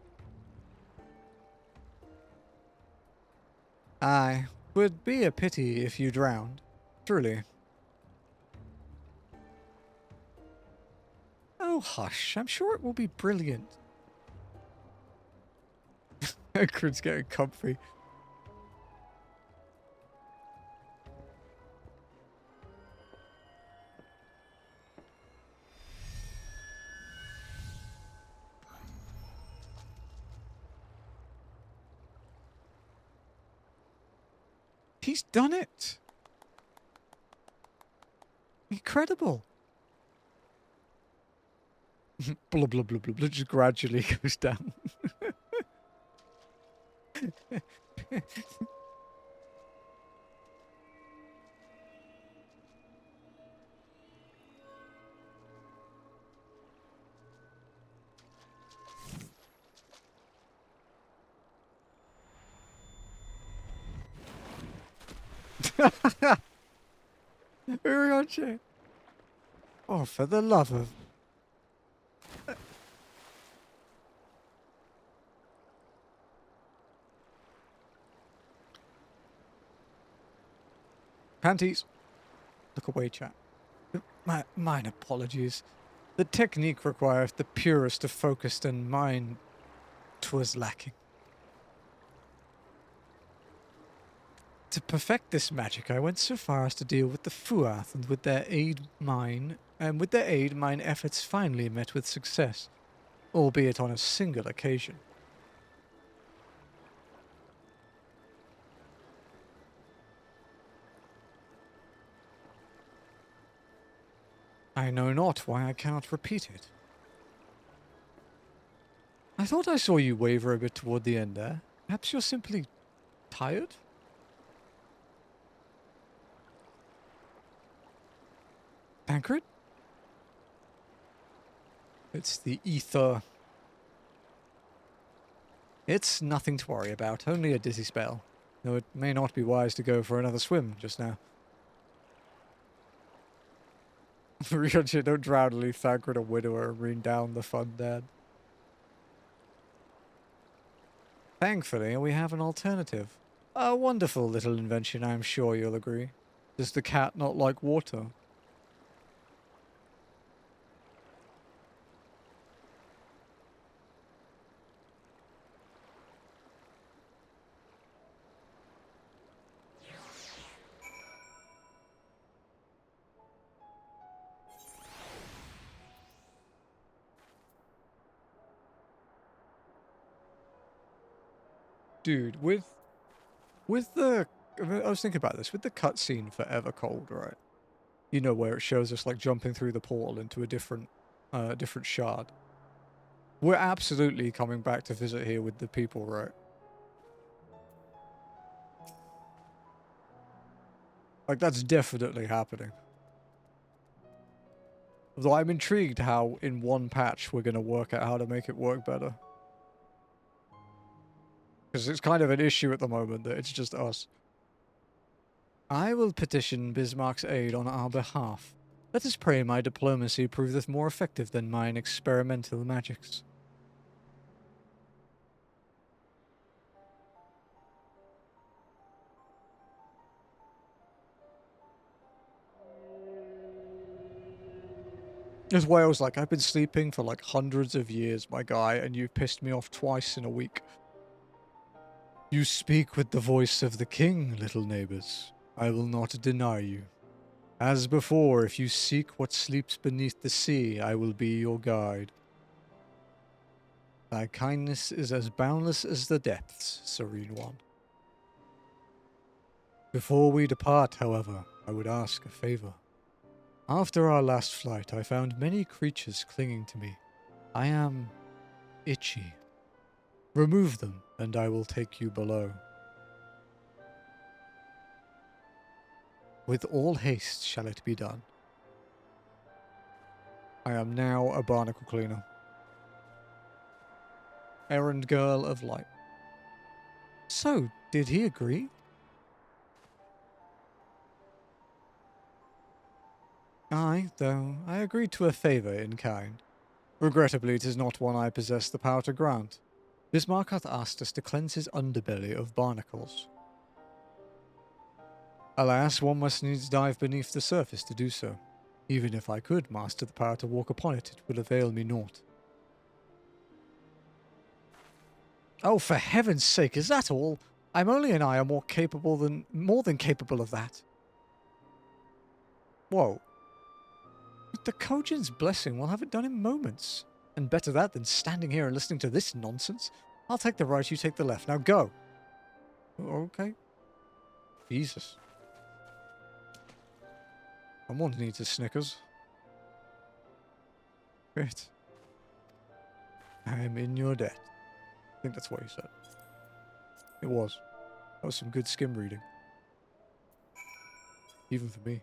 Aye, would be a pity if you drowned. Truly. Oh, hush. I'm sure it will be brilliant. Hagrid's getting comfy. He's done it! Incredible! Blah, blah, blah, blah, blah, just gradually goes down. Uriache. Oh, for the love of... Panties. Look away, chat. Mine apologies. The technique requireth the purest of focus, and mine 'twas lacking. To perfect this magic, I went so far as to deal with the Fuath, and with their aid mine efforts finally met with success, albeit on a single occasion. I know not why I cannot repeat it. I thought I saw you waver a bit toward the end there. Perhaps you're simply tired? Tancred? It's the ether. It's nothing to worry about, only a dizzy spell. Though it may not be wise to go for another swim just now. Ryoche, don't drown and leave Thancred a widower and rain down the fun, Dad. Thankfully, we have an alternative. A wonderful little invention, I am sure you'll agree. Does the cat not like water? Dude, with the... I was thinking about this. With the cutscene for Evercold, right? You know, where it shows us, like, jumping through the portal into a different shard. We're absolutely coming back to visit here with the people, right? Like, that's definitely happening. Though I'm intrigued how, in one patch, we're going to work out how to make it work better. Because it's kind of an issue at the moment that it's just us. I will petition Bismarck's aid on our behalf. Let us pray my diplomacy proveth more effective than mine experimental magics. As Wales, like, I've been sleeping for like hundreds of years, my guy, and you've pissed me off twice in a week. You speak with the voice of the king, little neighbors. I will not deny you. As before, if you seek what sleeps beneath the sea, I will be your guide. Thy kindness is as boundless as the depths, Serene One. Before we depart, however, I would ask a favor. After our last flight, I found many creatures clinging to me. I am itchy. Remove them, and I will take you below. With all haste shall it be done. I am now a barnacle cleaner. Errand girl of light. So, did he agree? Aye, though I agreed to a favour in kind. Regrettably, it is not one I possess the power to grant. Bismarck hath asked us to cleanse his underbelly of barnacles. Alas, one must needs dive beneath the surface to do so. Even if I could master the power to walk upon it, it would avail me naught. Oh, for heaven's sake, is that all? I'm only and I are more than capable of that. Whoa. With the Kojin's blessing, we'll have it done in moments. And better that than standing here and listening to this nonsense. I'll take the right, you take the left. Now go. Okay. Jesus. Someone needs a Snickers. Great. I am in your debt. I think that's what he said. It was. That was some good skim reading. Even for me.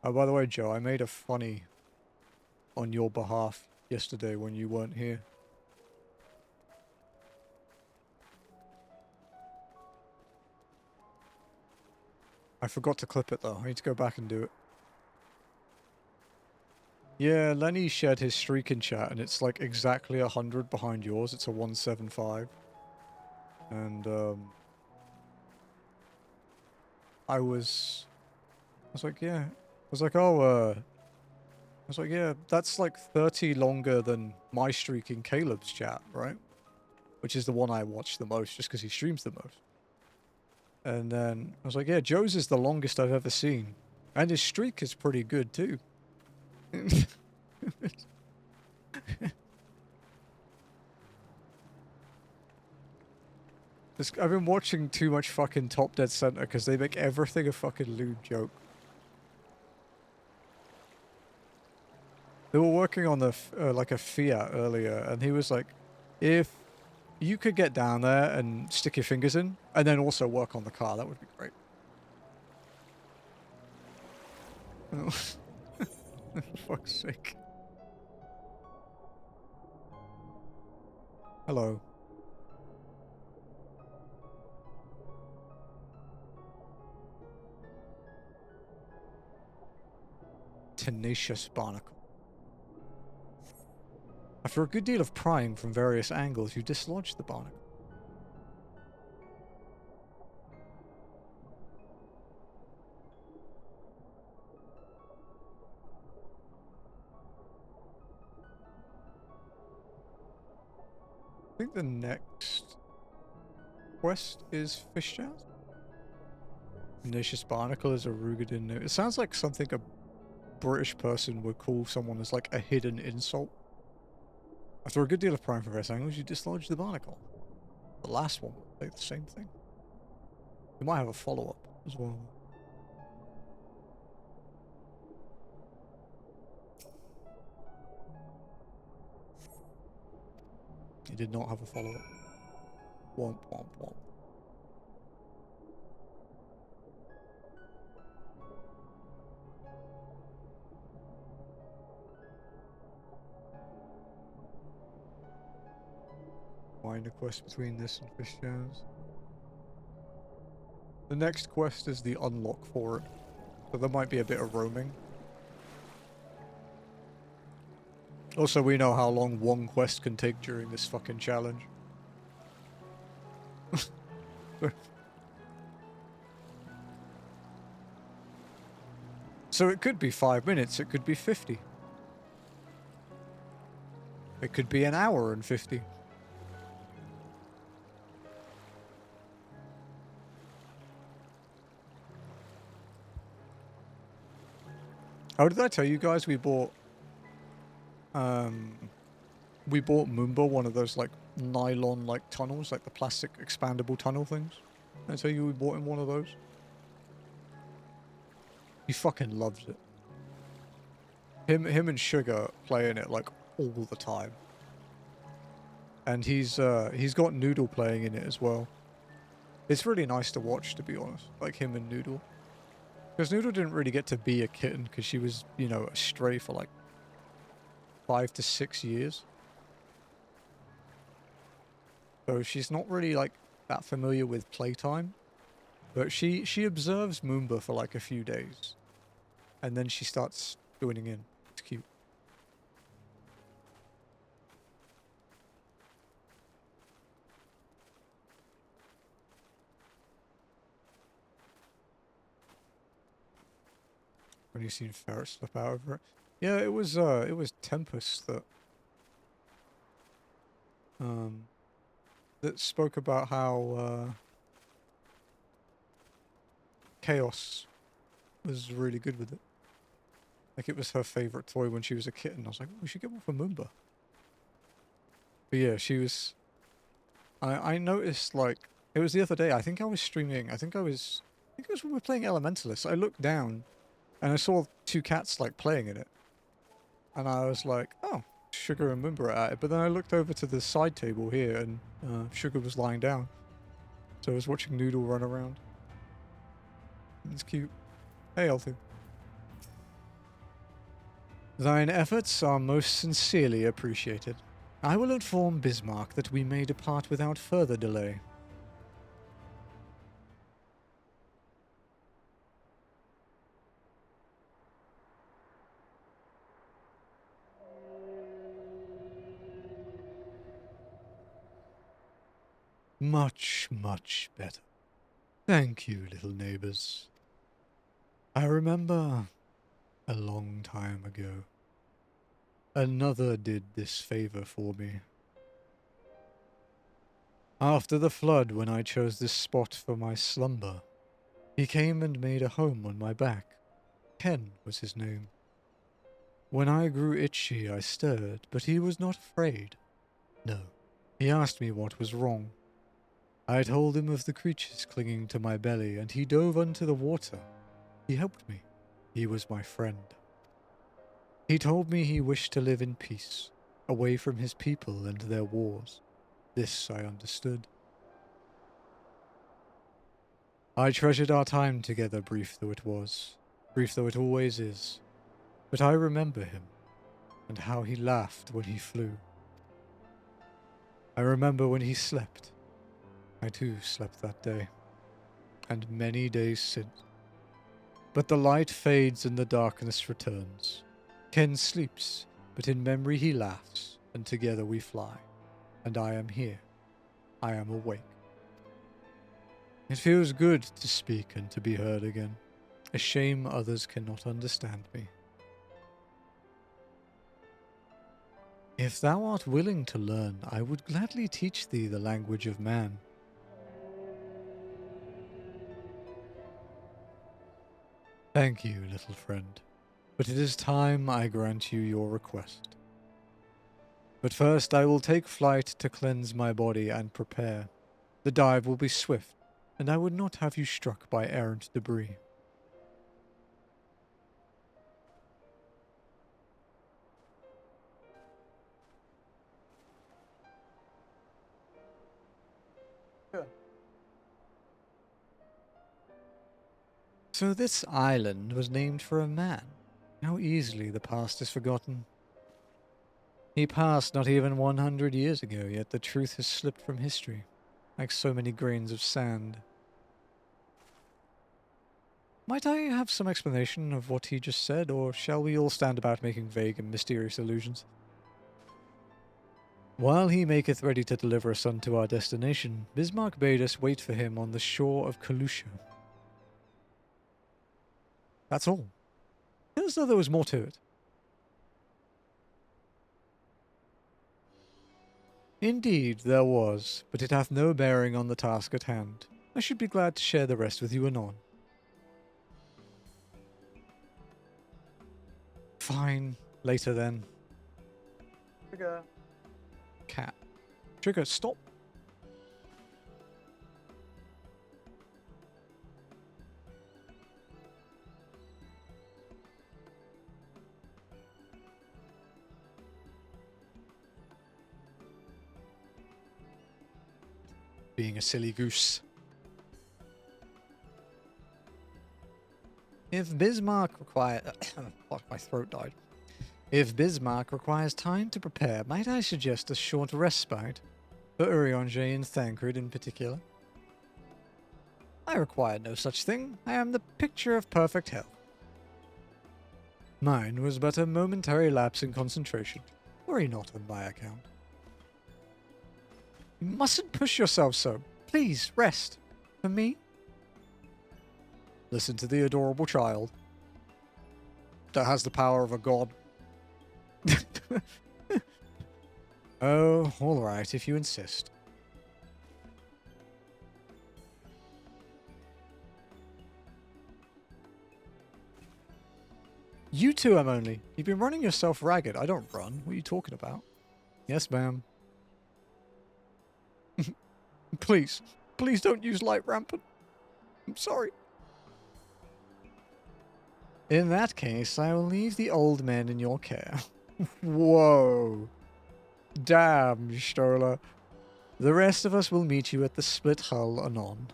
Oh, by the way, Joe, I made a funny on your behalf yesterday when you weren't here. I forgot to clip it, though. I need to go back and do it. Yeah, Lenny shared his streak in chat, and it's like exactly 100 behind yours. It's a 175. And, I was like, yeah. I was like, oh, I was like, yeah, that's like 30 longer than my streak in Caleb's chat, right? Which is the one I watch the most, just because he streams the most. And then I was like, yeah, Joe's is the longest I've ever seen. And his streak is pretty good, too. I've been watching too much fucking Top Dead Center because they make everything a fucking lewd joke. They were working on the like a Fiat earlier, and he was like, if you could get down there and stick your fingers in, and then also work on the car, that would be great. Oh. For fuck's sake. Hello. Tenacious barnacle. After a good deal of prying from various angles, you dislodge the barnacle. I think the next quest is Fish Jazz. Tenacious barnacle is a Rugadin. It sounds like something a British person would call someone as like a hidden insult. After a good deal of prying from various angles, you dislodge the barnacle. The last one will say the same thing. You might have a follow-up as well. He did not have a follow-up. Womp, womp, womp. Minor quest between this and Fish Jazz. The next quest is the unlock for it, so there might be a bit of roaming. Also, we know how long one quest can take during this fucking challenge. So it could be 5 minutes, it could be 50. It could be an hour and 50. Oh, did I tell you guys we bought Moomba, one of those like nylon like tunnels, like the plastic expandable tunnel things? Did I tell you we bought him one of those? He fucking loves it. Him and Sugar playing it like all the time. And he's got Noodle playing in it as well. It's really nice to watch, to be honest. Like him and Noodle. Because Noodle didn't really get to be a kitten because she was, you know, a stray for like 5 to 6 years. So she's not really like that familiar with playtime. But she observes Moomba for like a few days. And then she starts joining in. It's cute. When you seen Ferret slip out over it. Yeah, it was Tempest that spoke about how Chaos was really good with it. Like it was her favorite toy when she was a kitten. I was like, oh, we should get one for Moomba. But yeah, she was. I noticed like it was the other day. I think I was streaming. I think it was when we were playing Elementalist. I looked down and I saw 2 cats like playing in it, and I was like, oh, Sugar and Moomba are at it. But then I looked over to the side table here, and Sugar was lying down. So I was watching Noodle run around. It's cute. Hey, Elfie. Thine efforts are most sincerely appreciated. I will inform Bismarck that we may depart without further delay. Much, much better. Thank you, little neighbors. I remember a long time ago, another did this favor for me. After the flood, when I chose this spot for my slumber, he came and made a home on my back. Ken was his name. When I grew itchy, I stirred, but he was not afraid. No. He asked me what was wrong. I told him of the creatures clinging to my belly, and he dove into the water. He helped me. He was my friend. He told me he wished to live in peace, away from his people and their wars. This I understood. I treasured our time together, brief though it was, brief though it always is. But I remember him, and how he laughed when he flew. I remember when he slept. I too slept that day, and many days since. But the light fades and the darkness returns. Ken sleeps, but in memory he laughs, and together we fly. And I am here. I am awake. It feels good to speak and to be heard again. A shame others cannot understand me. If thou art willing to learn, I would gladly teach thee the language of man. Thank you, little friend, but it is time I grant you your request. But first I will take flight to cleanse my body and prepare. The dive will be swift, and I would not have you struck by errant debris. So this island was named for a man. How easily the past is forgotten. He passed not even 100 years ago, yet the truth has slipped from history, like so many grains of sand. Might I have some explanation of what he just said, or shall we all stand about making vague and mysterious allusions? While he maketh ready to deliver us unto our destination, Bismarck bade us wait for him on the shore of Kalusha. That's all. As though there was more to it. Indeed, there was, but it hath no bearing on the task at hand. I should be glad to share the rest with you anon. Fine. Later then. Trigger. Cat. Trigger, stop. being a silly goose. If Bismarck requires... Fuck, my throat died. If Bismarck requires time to prepare, might I suggest a short respite? For Urianger and Thancred in particular. I require no such thing. I am the picture of perfect health. Mine was but a momentary lapse in concentration. Worry not on my account. You mustn't push yourself so. Please, rest. For me? Listen to the adorable child. That has the power of a god. Oh, all right, if you insist. You two, I'm only. You've been running yourself ragged. I don't run. What are you talking about? Yes, ma'am. Please. Please don't use light rampant. I'm sorry. In that case, I will leave the old men in your care. Whoa. Damn, Stola. The rest of us will meet you at the Split Hull anon.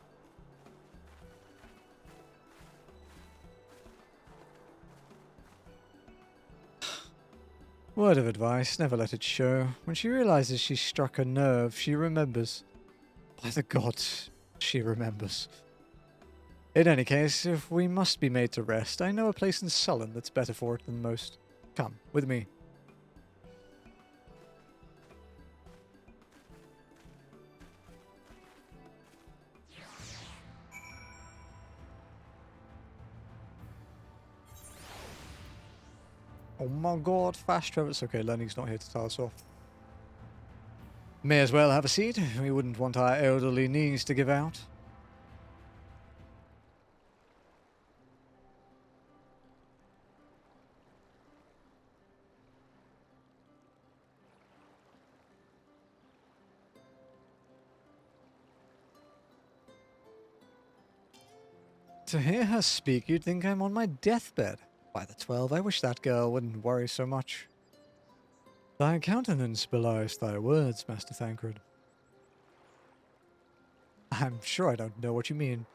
Word of advice, never let it show. When she realizes she struck a nerve, she remembers. By the gods, she remembers. In any case, if we must be made to rest, I know a place in Sullen that's better for it than most. Come, with me. Oh my god, fast travel. It's okay, Lenny's not here to tell us off. May as well have a seat. We wouldn't want our elderly knees to give out. To hear her speak, you'd think I'm on my deathbed. By the 12, I wish that girl wouldn't worry so much. Thy countenance belies thy words, Master Thancred. I'm sure I don't know what you mean.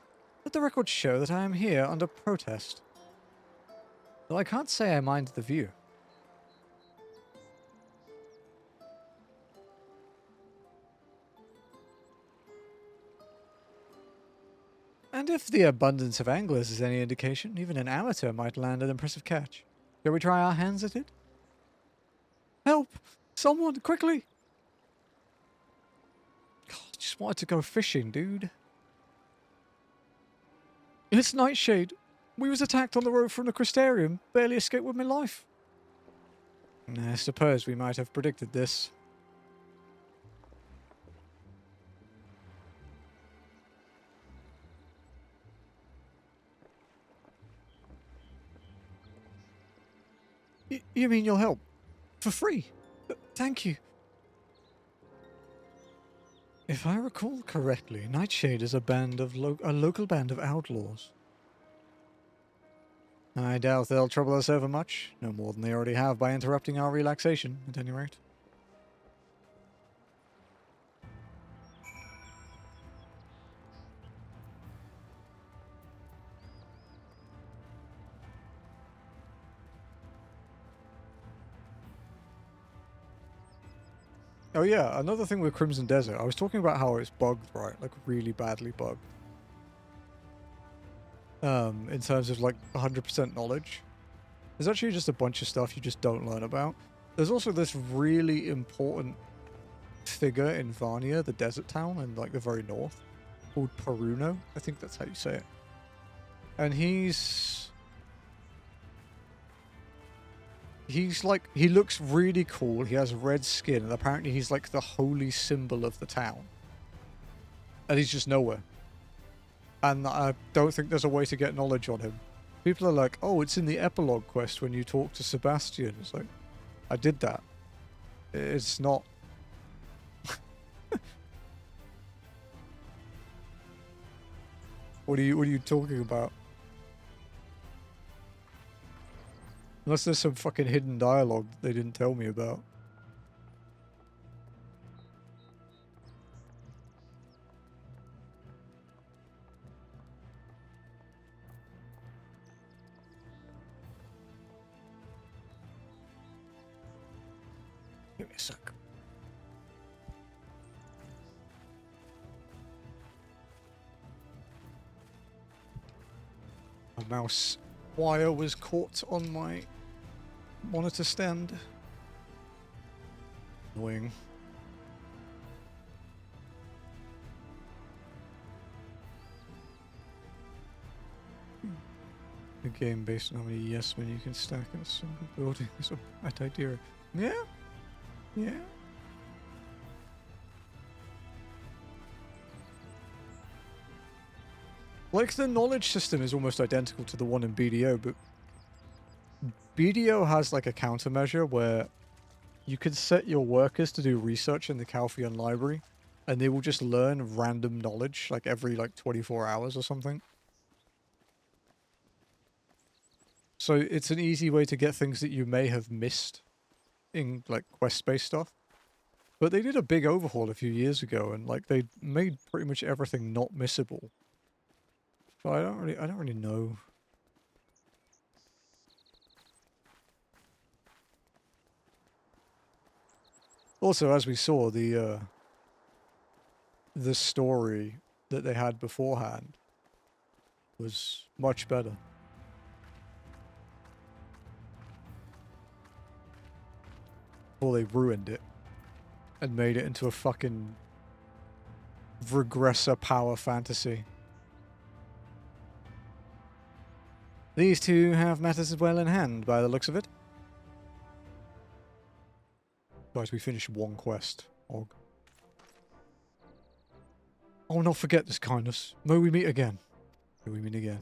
Let the records show that I am here under protest. Though I can't say I mind the view. And if the abundance of anglers is any indication, even an amateur might land an impressive catch. Shall we try our hands at it? Help! Someone, quickly! God, I just wanted to go fishing, dude. It's Nightshade. We was attacked on the road from the Crystarium. Barely escaped with my life. I suppose we might have predicted this. You mean you'll help? For free? Thank you. If I recall correctly, Nightshade is a local band of outlaws. I doubt they'll trouble us over much. No more than they already have by interrupting our relaxation, at any rate. Oh yeah, another thing with Crimson Desert, I was talking about how it's bugged, right? Like, really badly bugged. In terms of, like, 100% knowledge. There's actually just a bunch of stuff you just don't learn about. There's also this really important figure in Varnia, the desert town in, like, the very north, called Peruno. I think that's how you say it. And he's like, he looks really cool. He has red skin, and apparently he's like the holy symbol of the town. And he's just nowhere. And I don't think there's a way to get knowledge on him. People are like, oh, it's in the epilogue quest when you talk to Sebastian. It's like, I did that. It's not. What are you talking about? Unless there's some fucking hidden dialogue that they didn't tell me about. Give me a sec. My mouse wire was caught on my monitor stand. Annoying. A game based on how many yes men you can stack in a single building is a bad idea. Yeah? Yeah? Like, the knowledge system is almost identical to the one in BDO, but BDO has like a countermeasure where you can set your workers to do research in the Calpheon library, and they will just learn random knowledge like every like 24 hours or something. So it's an easy way to get things that you may have missed in like quest-based stuff. But they did a big overhaul a few years ago, and like they made pretty much everything not missable. So I don't really know. Also, as we saw, the story that they had beforehand was much better. Or they ruined it and made it into a fucking regressor power fantasy. These two have matters well in hand by the looks of it. Guys, we finished one quest. Og. Oh, not forget this kindness. May we meet again. May we meet again.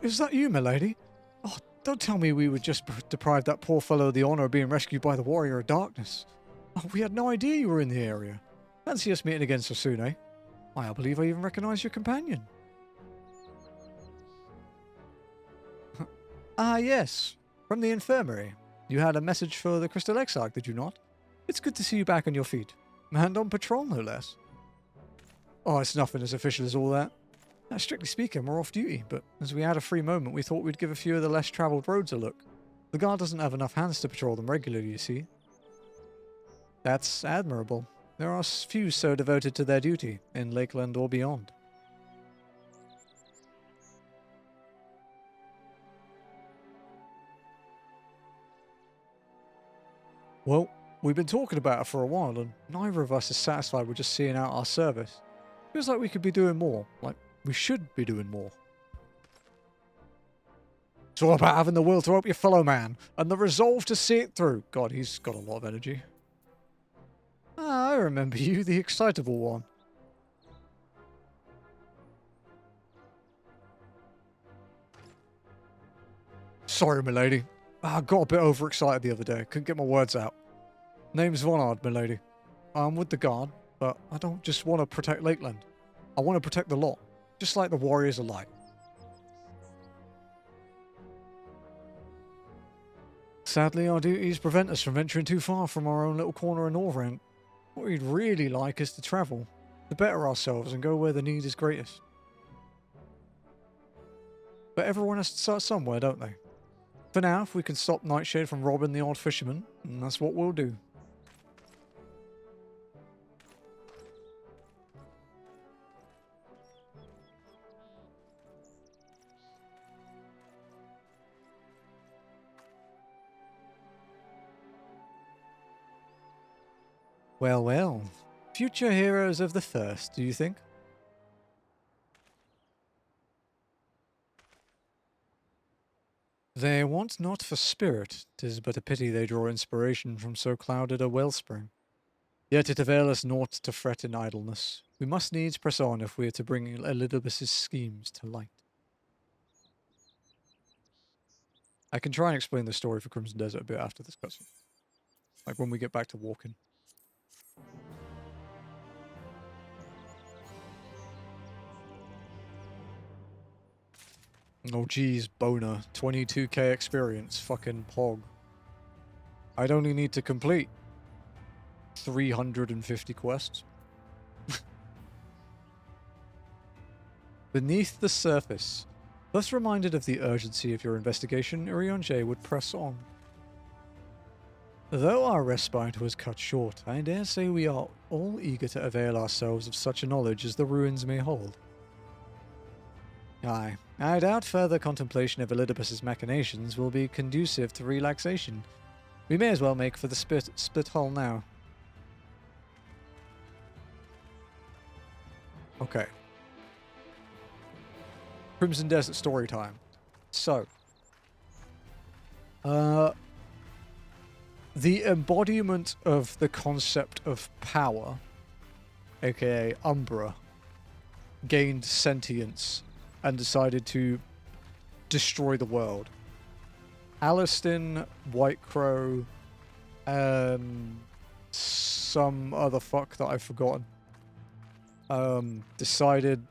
Is that you, milady? Oh, don't tell me we would just deprive that poor fellow of the honor of being rescued by the Warrior of Darkness. Oh, we had no idea you were in the area. Fancy us meeting again so soon, eh? Why, I believe I even recognize your companion. Ah, yes. From the infirmary. You had a message for the Crystal Exarch, did you not? It's good to see you back on your feet. And on patrol, no less. Oh, it's nothing as official as all that. Now, strictly speaking, we're off duty, but as we had a free moment, we thought we'd give a few of the less travelled roads a look. The guard doesn't have enough hands to patrol them regularly, you see. That's admirable. There are few so devoted to their duty, in Lakeland or beyond. Well, we've been talking about it for a while, and neither of us is satisfied with just seeing out our service. Feels like we could be doing more, like we should be doing more. It's all about having the will to help your fellow man, and the resolve to see it through. God, he's got a lot of energy. Ah, I remember you, the excitable one. Sorry, milady. I got a bit overexcited the other day. Couldn't get my words out. Name's Vonard, milady. I'm with the guard, but I don't just want to protect Lakeland. I want to protect the lot, just like the Warriors of Light. Sadly, our duties prevent us from venturing too far from our own little corner of Northrend. What we'd really like is to travel, to better ourselves and go where the need is greatest. But everyone has to start somewhere, don't they? For now, if we can stop Nightshade from robbing the odd fisherman, then that's what we'll do. Well, well. Future heroes of the first, do you think? They want not for spirit, 'tis but a pity they draw inspiration from so clouded a wellspring. Yet it avail us naught to fret in idleness. We must needs press on if we are to bring Elidibus's schemes to light. I can try and explain the story for Crimson Desert a bit after this cutscene. Like when we get back to walking. Oh geez, boner. 22k experience. Fucking pog. I'd only need to complete 350 quests. Beneath the surface. Thus reminded of the urgency of your investigation, Urianger would press on. Though our respite was cut short, I dare say we are all eager to avail ourselves of such a knowledge as the ruins may hold. Aye, I doubt further contemplation of Elidibus's machinations will be conducive to relaxation. We may as well make for the split hull now. Okay. Crimson Desert story time. So, the embodiment of the concept of power, aka Umbra, gained sentience and decided to destroy the world. Alistin, White Crow, and some other fuck that I've forgotten, decided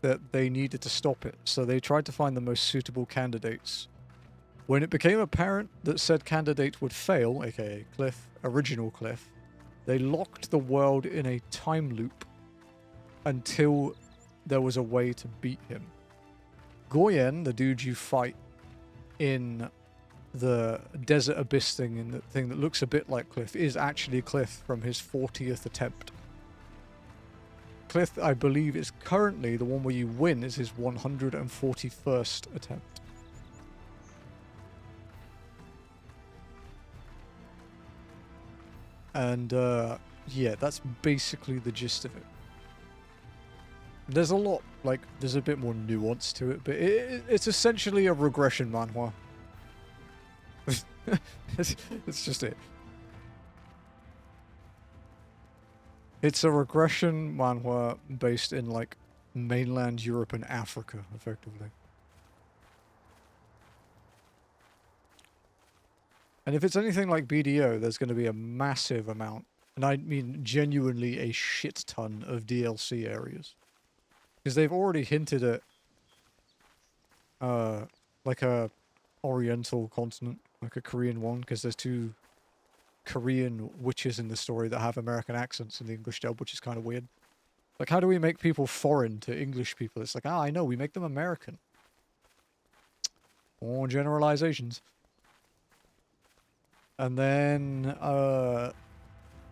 that they needed to stop it, so they tried to find the most suitable candidates. When it became apparent that said candidate would fail, aka Cliff, original Cliff, they locked the world in a time loop until there was a way to beat him. Goyen, the dude you fight in the Desert Abyss thing, and the thing that looks a bit like Cliff, is actually Cliff from his 40th attempt. Cliff, I believe, is currently the one where you win is his 141st attempt. And, yeah, that's basically the gist of it. There's a lot, like, there's a bit more nuance to it, but it's essentially a regression manhwa. It's just it. It's a regression manhwa based in, like, mainland Europe and Africa, effectively. And if it's anything like BDO, there's going to be a massive amount, and I mean genuinely a shit ton of DLC areas. Because they've already hinted at, like a oriental continent, like a Korean one, because there's 2 Korean witches in the story that have American accents in the English dub, which is kind of weird. Like, how do we make people foreign to English people? It's like, I know, we make them American. More generalizations. And then,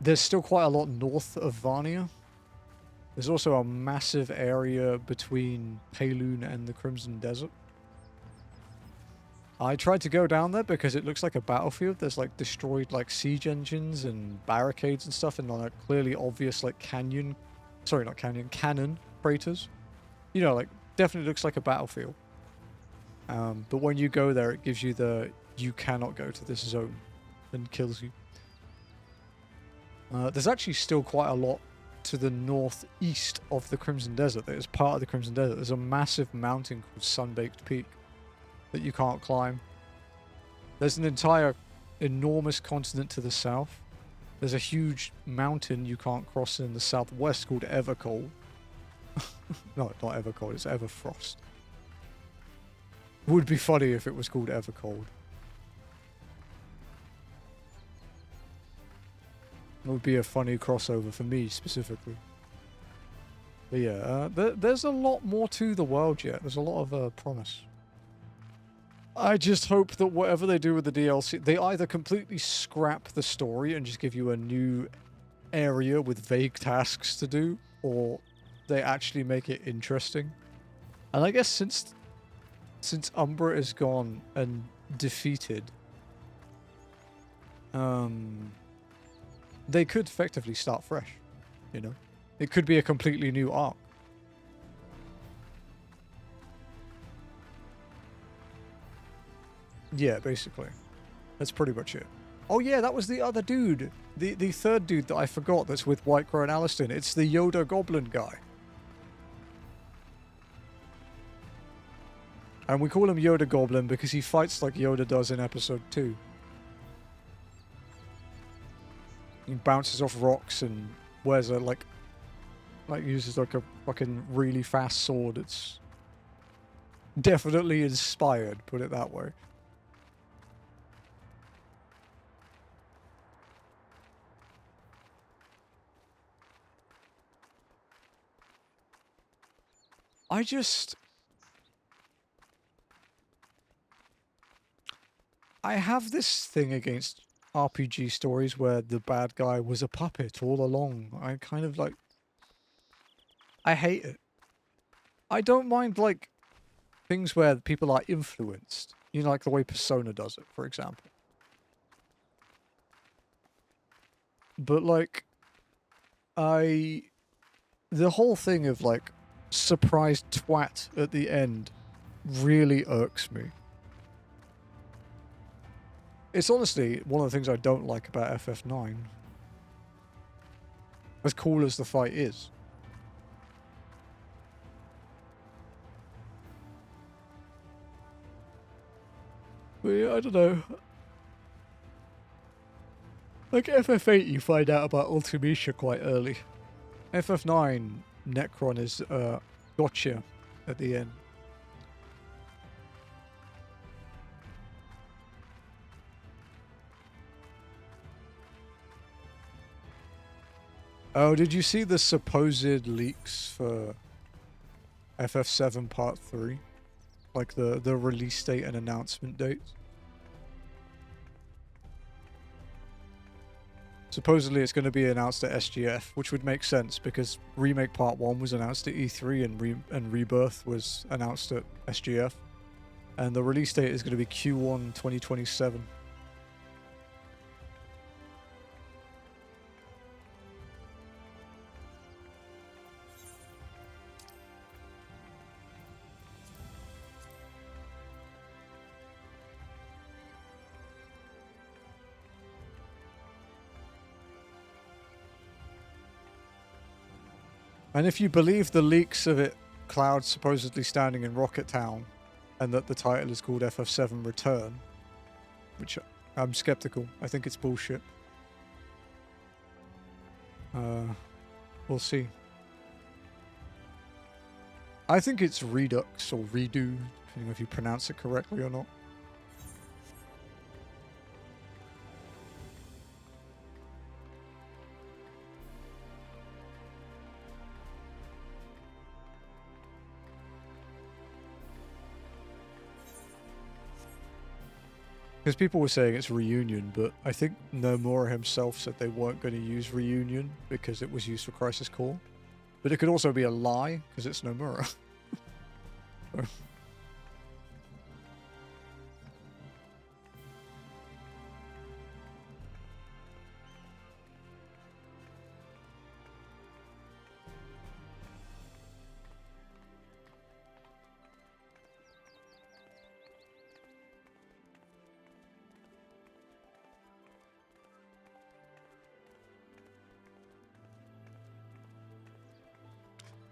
there's still quite a lot north of Varnia. There's also a massive area between Payloon and the Crimson Desert. I tried to go down there because it looks like a battlefield. There's like destroyed like siege engines and barricades and stuff, and like clearly obvious like cannon craters. You know, like definitely looks like a battlefield. But when you go there, it gives you the you cannot go to this zone and kills you. There's actually still quite a lot to the northeast of the Crimson Desert that is part of the Crimson Desert. There's a massive mountain called Sunbaked Peak that you can't climb. There's an entire enormous continent to the south. There's a huge mountain you can't cross in the southwest called Evercold. No, not Evercold, it's Everfrost. Would be funny if it was called Evercold. It would be a funny crossover for me specifically. But yeah, there's a lot more to the world yet. There's a lot of promise. I just hope that whatever they do with the DLC, they either completely scrap the story and just give you a new area with vague tasks to do, or they actually make it interesting. And I guess since Umbra is gone and defeated, they could effectively start fresh, you know? It could be a completely new arc. Yeah, basically. That's pretty much it. Oh yeah, that was the other dude. The third dude that I forgot that's with White Crow and Alistin. It's the Yoda Goblin guy. And we call him Yoda Goblin because he fights like Yoda does in episode 2. He bounces off rocks and wears a like uses like a fucking really fast sword. It's definitely inspired, put it that way. I just... I have this thing against RPG stories where the bad guy was a puppet all along. I kind of like... I hate it. I don't mind, like, things where people are influenced. You know, like the way Persona does it, for example. But, like, the whole thing of, like, surprise twat at the end really irks me. It's honestly one of the things I don't like about FF9. As cool as the fight is. But yeah, I don't know. Like FF8 you find out about Ultimecia quite early. FF9 Necron is gotcha at the end. Oh, did you see the supposed leaks for FF7 Part 3? Like the release date and announcement date? Supposedly it's going to be announced at SGF, which would make sense because Remake Part 1 was announced at E3 and Rebirth was announced at SGF. And the release date is going to be Q1 2027. And if you believe the leaks of it, Cloud supposedly standing in Rocket Town, and that the title is called FF7 Return, which I'm skeptical. I think it's bullshit. We'll see. I think it's Redux or Redo, depending on if you pronounce it correctly or not. Because people were saying it's Reunion, but I think Nomura himself said they weren't going to use Reunion because it was used for Crisis Core. But it could also be a lie, because it's Nomura. So.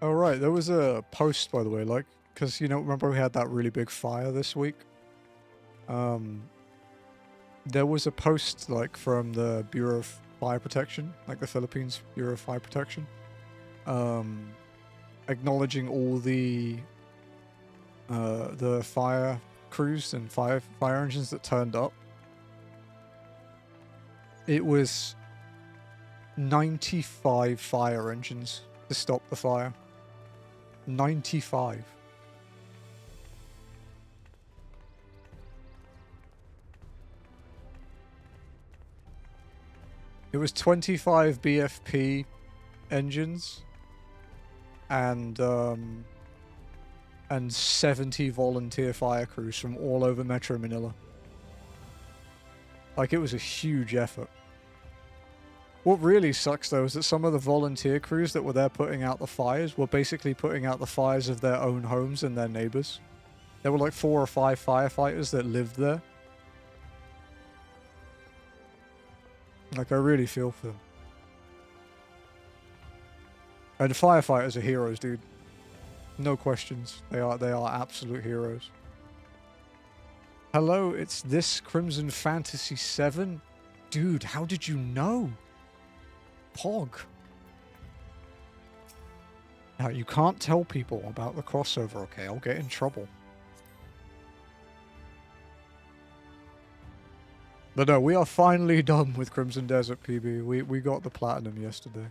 Oh, right. There was a post, by the way, like, because, you know, remember we had that really big fire this week? There was a post, like, from the Bureau of Fire Protection, like the Philippines Bureau of Fire Protection, acknowledging all the fire crews and fire engines that turned up. It was 95 fire engines to stop the fire. 95. It was 25 BFP engines and 70 volunteer fire crews from all over Metro Manila. Like, it was a huge effort. What really sucks, though, is that some of the volunteer crews that were there putting out the fires were basically putting out the fires of their own homes and their neighbors. There were like 4 or 5 firefighters that lived there. Like, I really feel for them. And firefighters are heroes, dude. No questions. They are absolute heroes. Hello, it's this Crimson Fantasy 7? Dude, how did you know? Pog. Now, you can't tell people about the crossover, okay? I'll get in trouble. But no, we are finally done with Crimson Desert, PB. We got the platinum yesterday.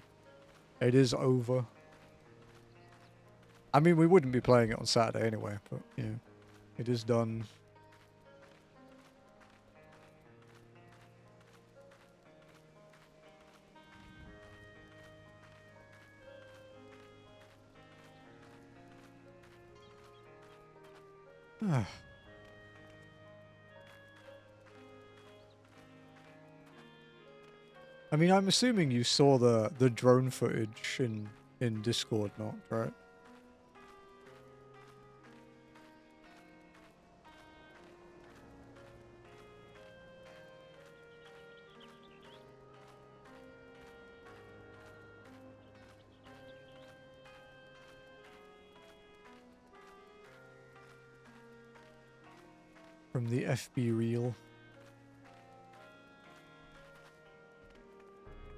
It is over. I mean, we wouldn't be playing it on Saturday anyway, but yeah, it is done. I mean, I'm assuming you saw the drone footage in Discord, not right? From the FB reel.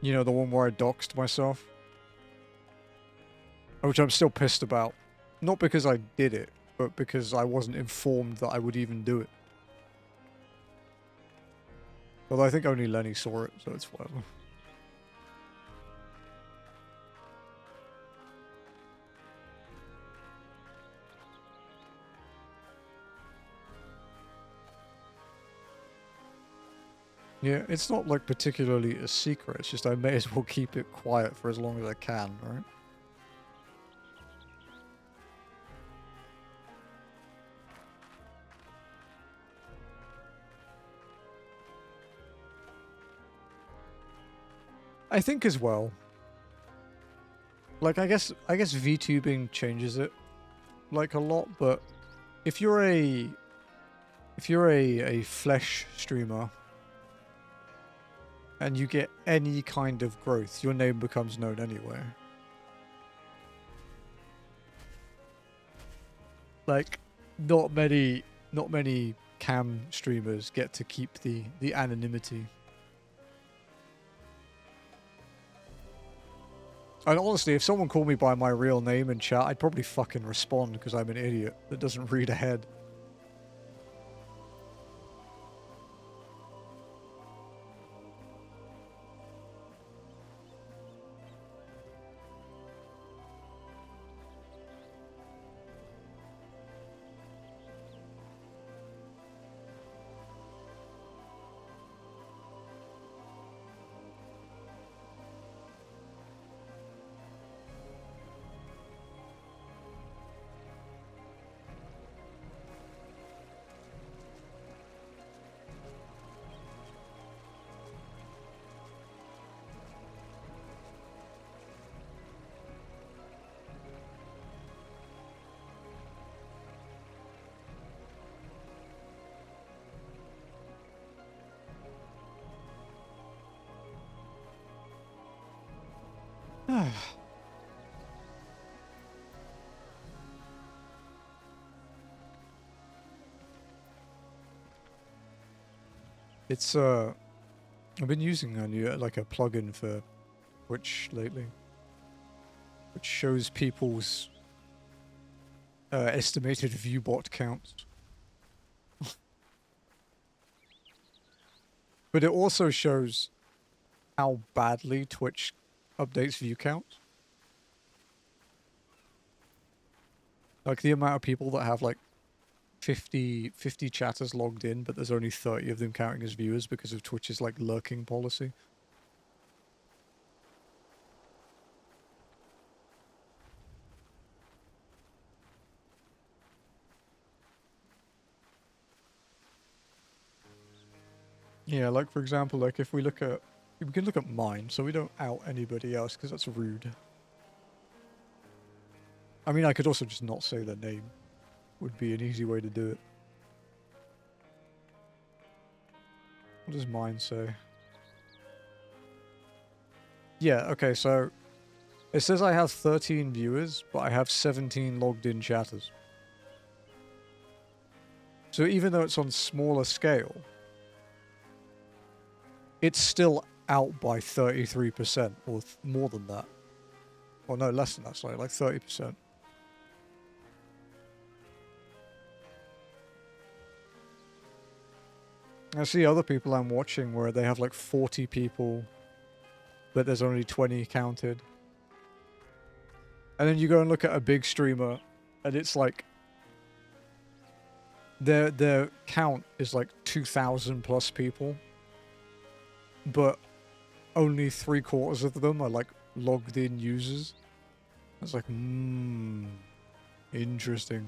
You know, the one where I doxed myself? Which I'm still pissed about. Not because I did it, but because I wasn't informed that I would even do it. Although I think only Lenny saw it, so it's whatever. Yeah, it's not like particularly a secret, it's just I may as well keep it quiet for as long as I can, right? I think as well. Like, I guess VTubing changes it, like, a lot, but if you're a flesh streamer and you get any kind of growth, your name becomes known anyway. Like, not many cam streamers get to keep the anonymity. And honestly, if someone called me by my real name in chat, I'd probably fucking respond because I'm an idiot that doesn't read ahead. It's I've been using a new like a plugin for Twitch lately, which shows people's estimated viewbot counts. But it also shows how badly Twitch updates view counts. Like the amount of people that have like 50 chatters logged in, but there's only 30 of them counting as viewers because of Twitch's like lurking policy. Yeah, like for example, like if we can look at mine, so we don't out anybody else because that's rude. I mean, I could also just not say their name. Would be an easy way to do it. What does mine say? Yeah, okay, so it says I have 13 viewers, but I have 17 logged in chatters. So even though it's on smaller scale, it's still out by 33%, or more than that. Or no, less than that, sorry, like 30%. I see other people I'm watching where they have like 40 people, but there's only 20 counted. And then you go and look at a big streamer And it's like their count is like 2,000 plus people, but only 3/4 of them are like logged in users. It's like, interesting.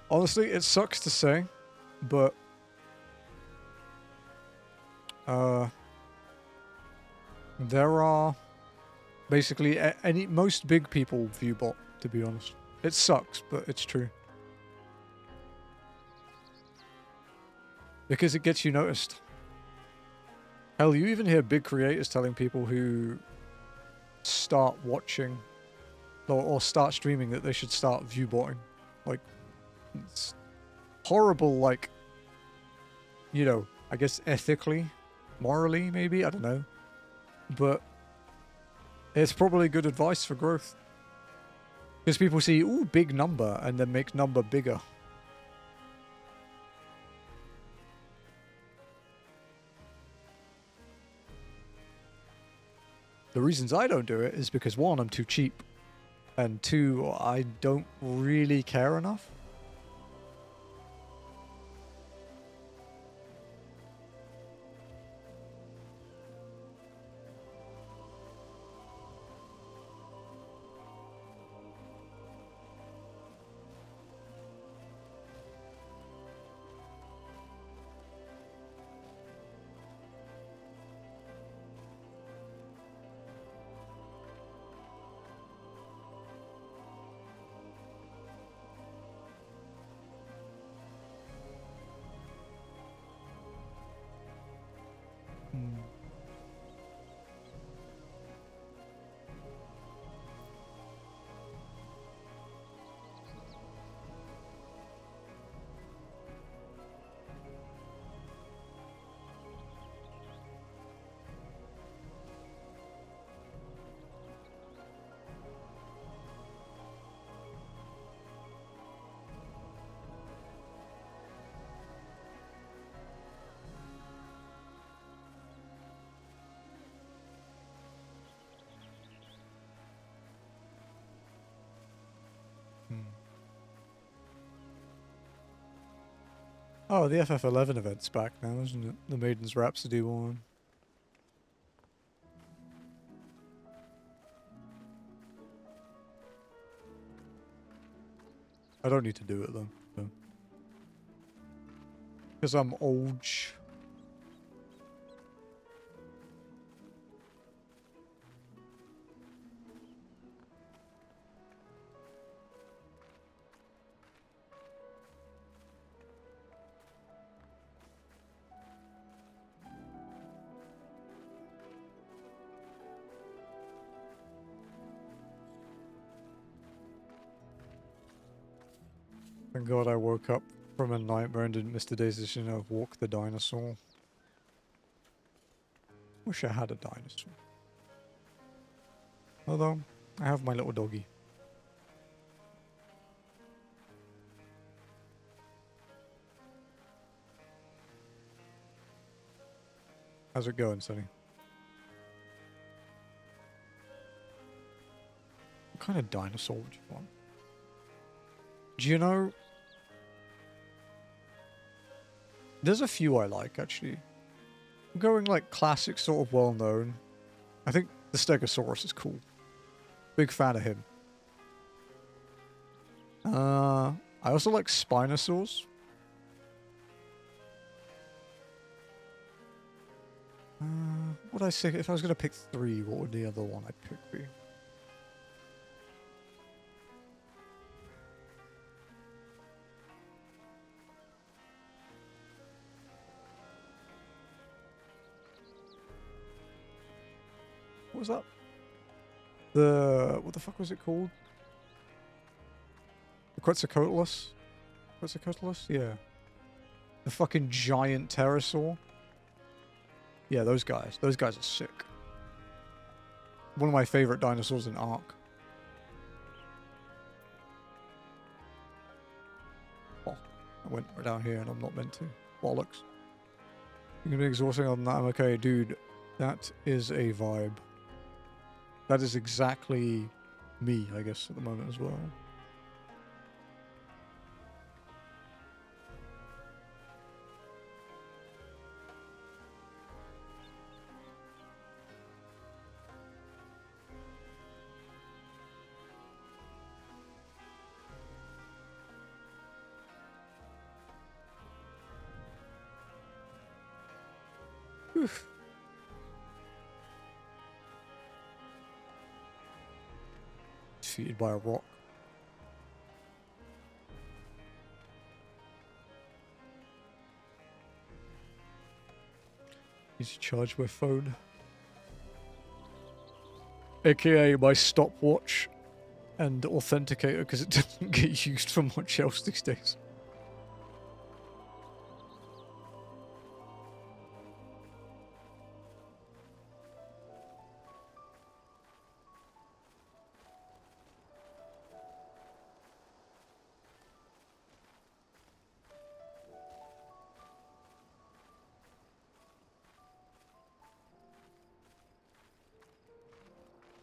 Honestly, it sucks to say, but there are basically most big people view bot, to be honest. It sucks, but it's true. Because it gets you noticed. Hell, you even hear big creators telling people who start watching or start streaming that they should start viewbotting. Like, it's horrible, like, you know, I guess ethically, morally, maybe, I don't know. But it's probably good advice for growth. Because people see, ooh, big number, and then make number bigger. The reasons I don't do it is because, one, I'm too cheap, and two, I don't really care enough. Oh, the FF11 event's back now, isn't it? The Maiden's Rhapsody one. I don't need to do it though. Because I'm old. Thank God I woke up from a nightmare and didn't miss the decision of Walk the Dinosaur. Wish I had a dinosaur. Although, I have my little doggy. How's it going, Sonny? What kind of dinosaur would you want? Do you know... There's a few I like, actually. I'm going, like, classic, sort of well-known. I think the Stegosaurus is cool. Big fan of him. I also like Spinosaurs. What would I say? If I was going to pick three, what would the other one I'd pick be? What was that? What the fuck was it called? The Quetzalcoatlus? Quetzalcoatlus? Yeah. The fucking giant pterosaur? Yeah, those guys. Those guys are sick. One of my favorite dinosaurs in Ark. Oh, I went right down here and I'm not meant to. Bollocks. You're gonna be exhausting on that. I'm okay, dude. That is a vibe. That is exactly me, I guess, at the moment as well. Oof. Defeated by a rock. Need to charge my phone. AKA my stopwatch and authenticator, because it doesn't get used for much else these days.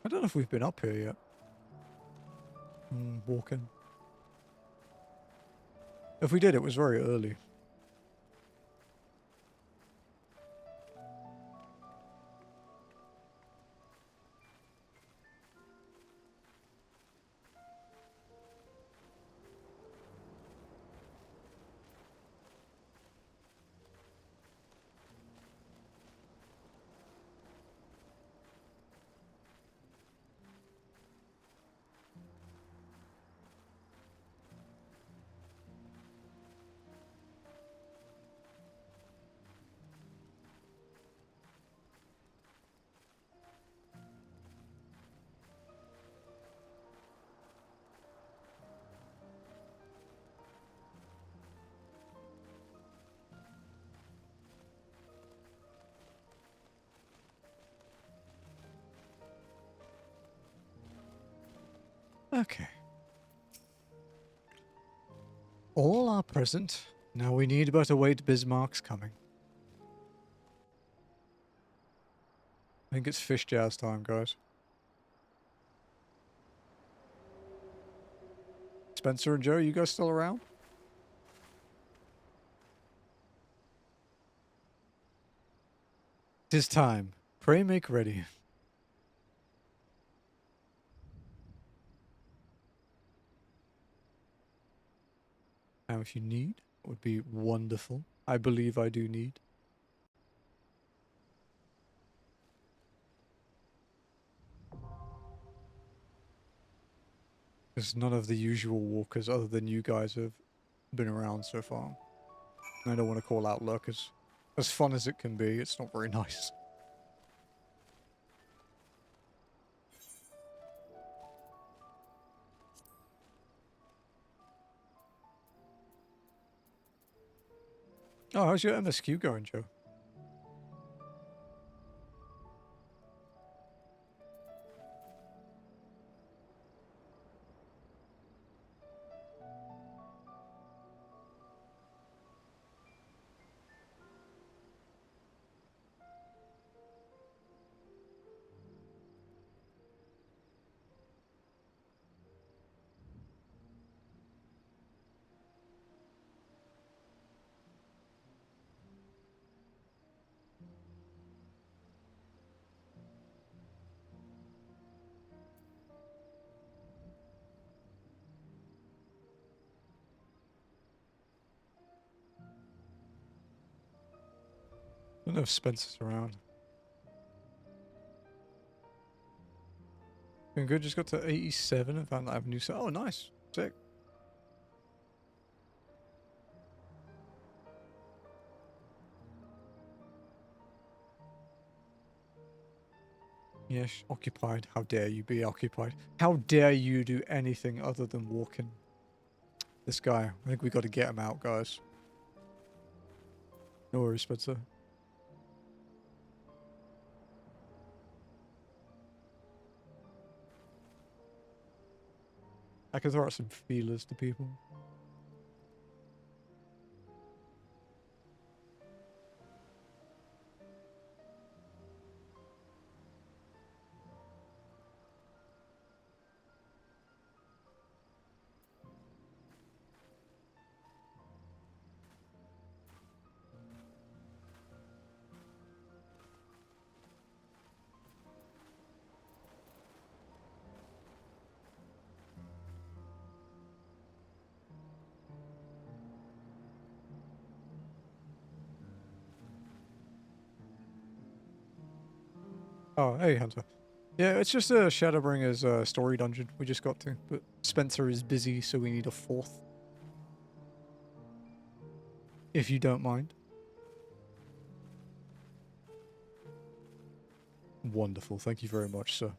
I don't know if we've been up here yet. Walking. If we did, it was very early. Okay. All are present. Now we need but await Bismarck's coming. I think it's fish jazz time, guys. Spencer and Joe, you guys still around? Tis time. Pray make ready. Now if you need, it would be wonderful. I believe I do need. Because none of the usual walkers other than you guys have been around so far. I don't want to call out lurkers. As fun as it can be, it's not very nice. Oh, how's your MSQ going, Joe? I don't know if Spencer's around. Been good, just got to 87 and found that avenue. So, oh, nice. Sick. Yes, occupied. How dare you be occupied? How dare you do anything other than walking? This guy. I think we got to get him out, guys. No worries, Spencer. I can throw out some feelers to people. Oh, hey, Hunter. Yeah, it's just a Shadowbringers story dungeon we just got to, but Spencer is busy, so we need a fourth. If you don't mind. Wonderful, thank you very much, sir.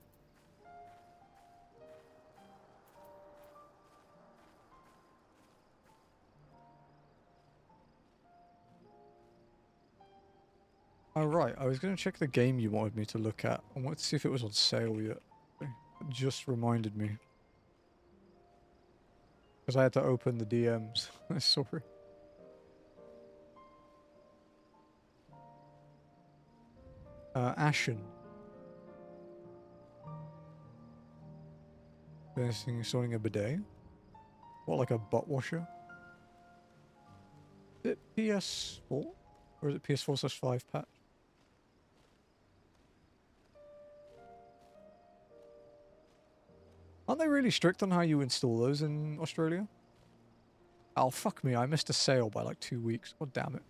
Alright, I was going to check the game you wanted me to look at. I wanted to see if it was on sale yet. It just reminded me. Because I had to open the DMs. Sorry. Ashen. Installing a bidet? What, like a butt washer? Is it PS4? Or is it PS4/5 patch? Aren't they really strict on how you install those in Australia? Oh, fuck me, I missed a sale by like 2 weeks. God damn it.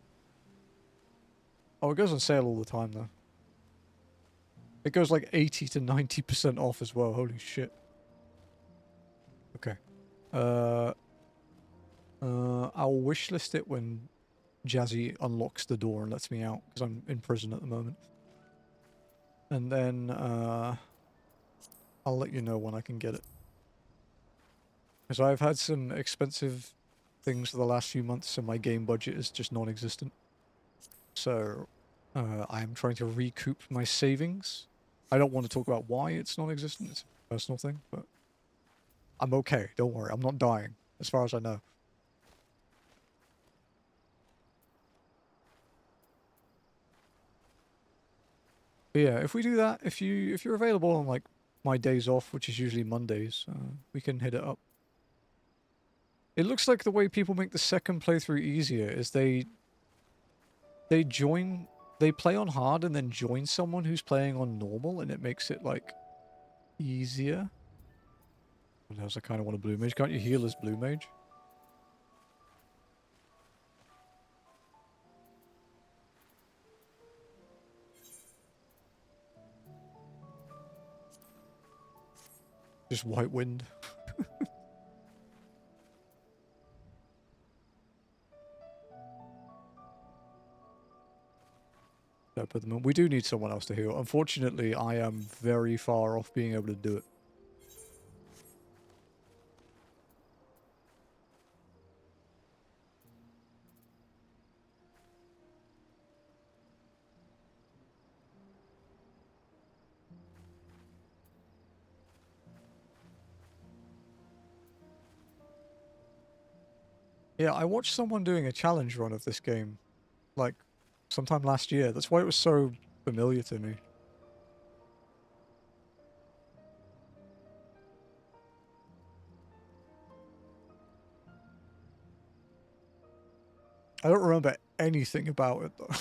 Oh, it goes on sale all the time, though. It goes like 80 to 90% off as well. Holy shit. Okay. I'll wishlist it when Jazzy unlocks the door and lets me out, because I'm in prison at the moment. And then, I'll let you know when I can get it. Because I've had some expensive things for the last few months, and my game budget is just non-existent. So, I'm trying to recoup my savings. I don't want to talk about why it's non-existent, it's a personal thing, but I'm okay, don't worry, I'm not dying, as far as I know. But yeah, if we do that, if you're available on like my days off, which is usually Mondays, we can hit it up. It looks like the way people make the second playthrough easier is they play on hard and then join someone who's playing on normal, and it makes it like easier. What else? I kind of want a blue mage. Can't you heal as blue mage? Just white wind. No, put them in. We do need someone else to heal. Unfortunately, I am very far off being able to do it. Yeah, I watched someone doing a challenge run of this game, like, sometime last year. That's why it was so familiar to me. I don't remember anything about it, though.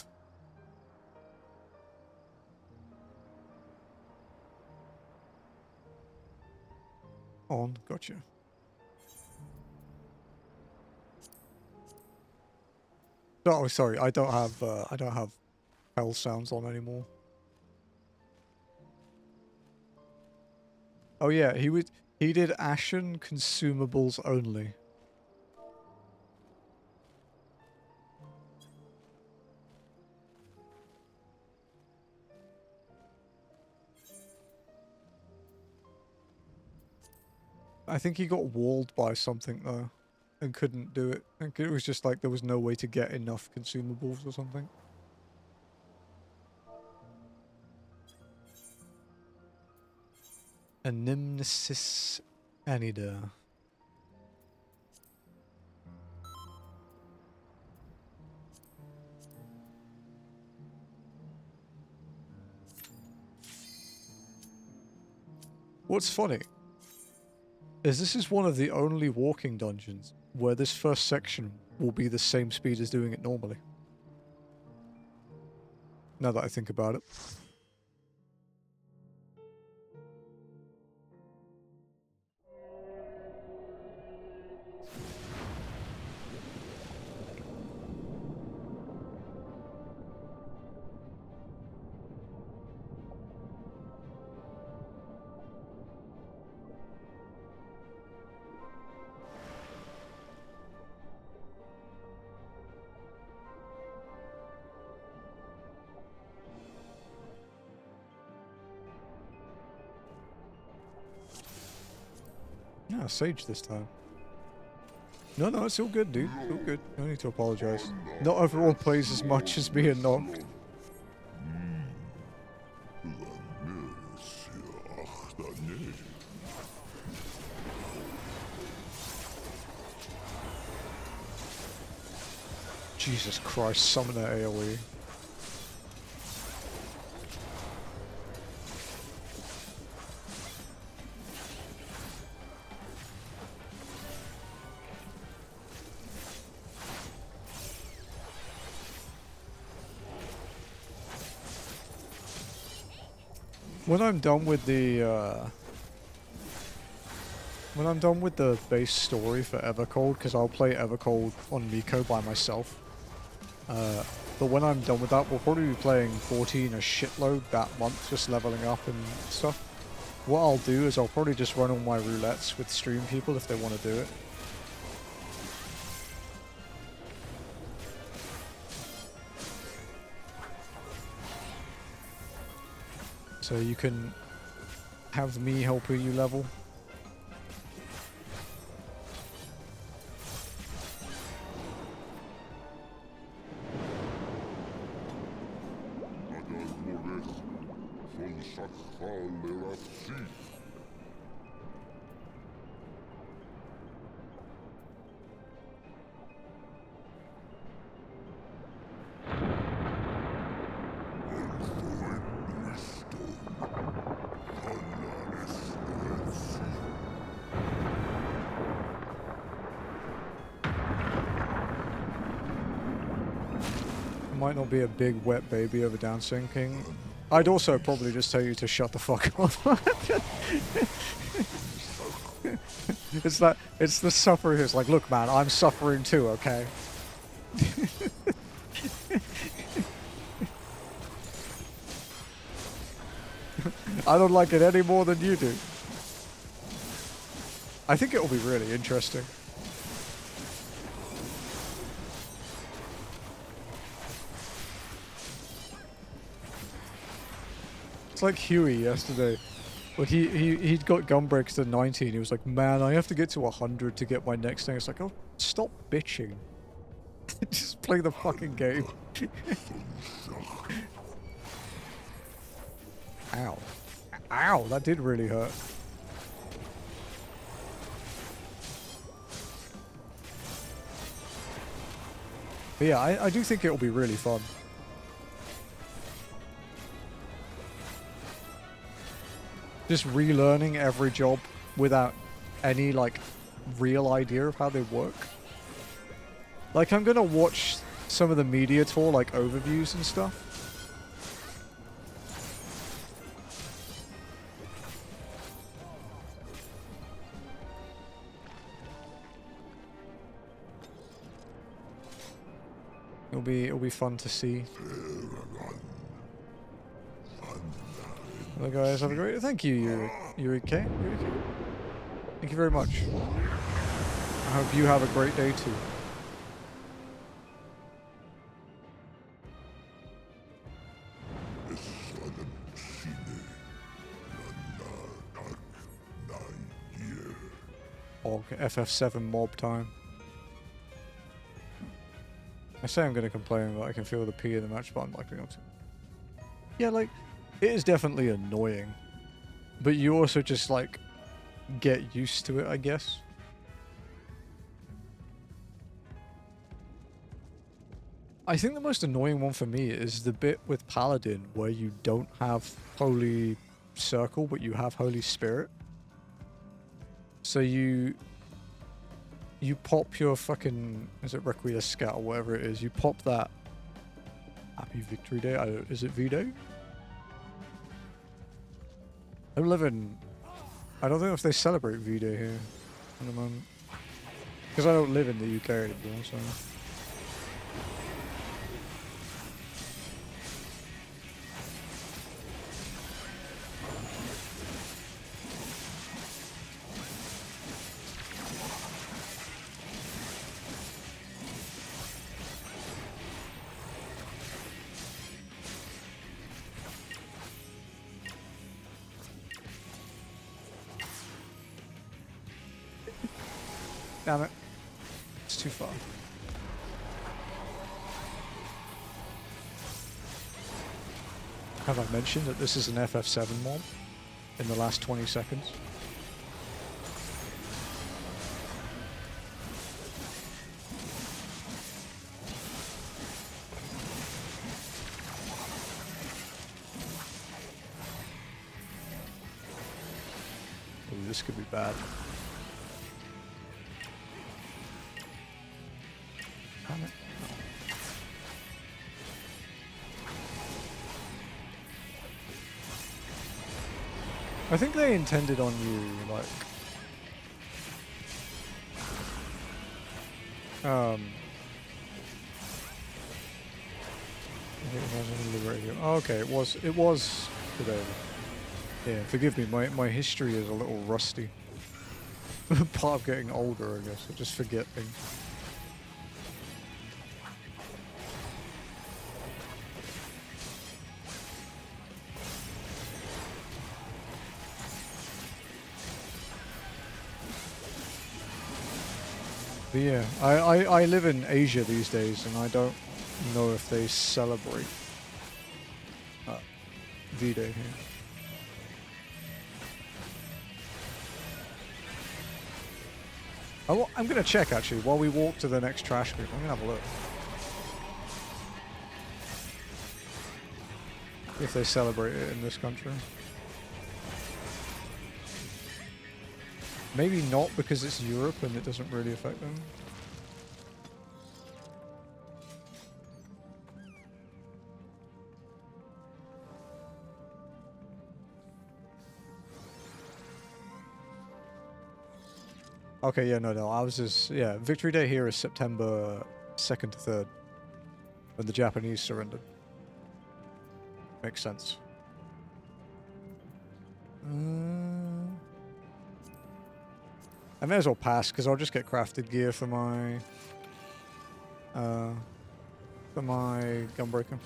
On, gotcha. Oh, sorry, I don't have hell sounds on anymore. Oh yeah, he did Ashen consumables only. I think he got walled by something though, and couldn't do it. I think it was just like there was no way to get enough consumables or something. Anemnesis Anyder. What's funny is this is one of the only walking dungeons where this first section will be the same speed as doing it normally. Now that I think about it. sage this time. No, no, it's all good, dude. It's all good. No need to apologize. Not everyone plays as much as me and Noct. Jesus Christ, summon that AoE. When I'm done with the base story for Evercold, because I'll play Evercold on Miko by myself. But when I'm done with that, we'll probably be playing 14 a shitload that month, just leveling up and stuff. What I'll do is I'll probably just run all my roulettes with stream people if they want to do it. So you can have me help you level. Might not be a big wet baby over down sinking. I'd also probably just tell you to shut the fuck up. It's the sufferer who's like, look man, I'm suffering too, okay? I don't like it any more than you do. I think it'll be really interesting. It's like Huey yesterday. Like he'd got gunbreaks to 90 and he was like, man, I have to get to 100 to get my next thing. It's like, oh, stop bitching. Just play the fucking game. Ow. Ow, that did really hurt. But yeah, I do think it'll be really fun. Just relearning every job without any, like, real idea of how they work. Like, I'm gonna watch some of the media tour, like, overviews and stuff. It'll be fun to see. Well, guys, have a great. Thank you, Yurike. Thank you very much. I hope you have a great day too. Oh, FF7 mob time. I say I'm going to complain, but I can feel the P in the match, but I'm likely not to. Yeah, like, it is definitely annoying. But you also just, like, get used to it, I guess. I think the most annoying one for me is the bit with Paladin where you don't have Holy Circle, but you have Holy Spirit. So you pop your fucking, is it Requiem Scout or whatever it is, you pop that. Happy Victory Day, is it V-Day? I'm living, I don't know if they celebrate V-Day here at the moment. Because I don't live in the UK anymore, so. Damn it. It's too far. Have I mentioned that this is an FF7 mob in the last 20 seconds? Ooh, this could be bad. Damn it. I think they intended on you, like... I think it was liberate you. Oh, okay, it was today. Yeah, forgive me, my history is a little rusty. Part of getting older, I guess. I just forget things. But yeah, I live in Asia these days, and I don't know if they celebrate V-Day here. I'm gonna check actually while we walk to the next trash group. I'm gonna have a look if they celebrate it in this country. Maybe not because it's Europe and it doesn't really affect them. Okay, yeah, no, ours is, yeah, Victory Day here is September 2nd to 3rd, when the Japanese surrendered. Makes sense. I may as well pass, because I'll just get crafted gear for my gunbreaker.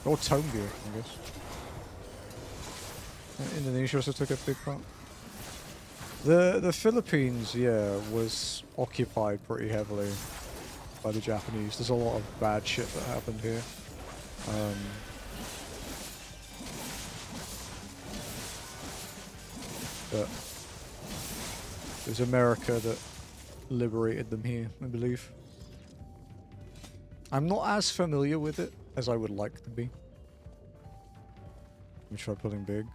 Or tome gear, I guess. Indonesia also took a big part. The Philippines, yeah, was occupied pretty heavily by the Japanese. There's a lot of bad shit that happened here. But it was America that liberated them here, I believe. I'm not as familiar with it as I would like to be. Let me try pulling big.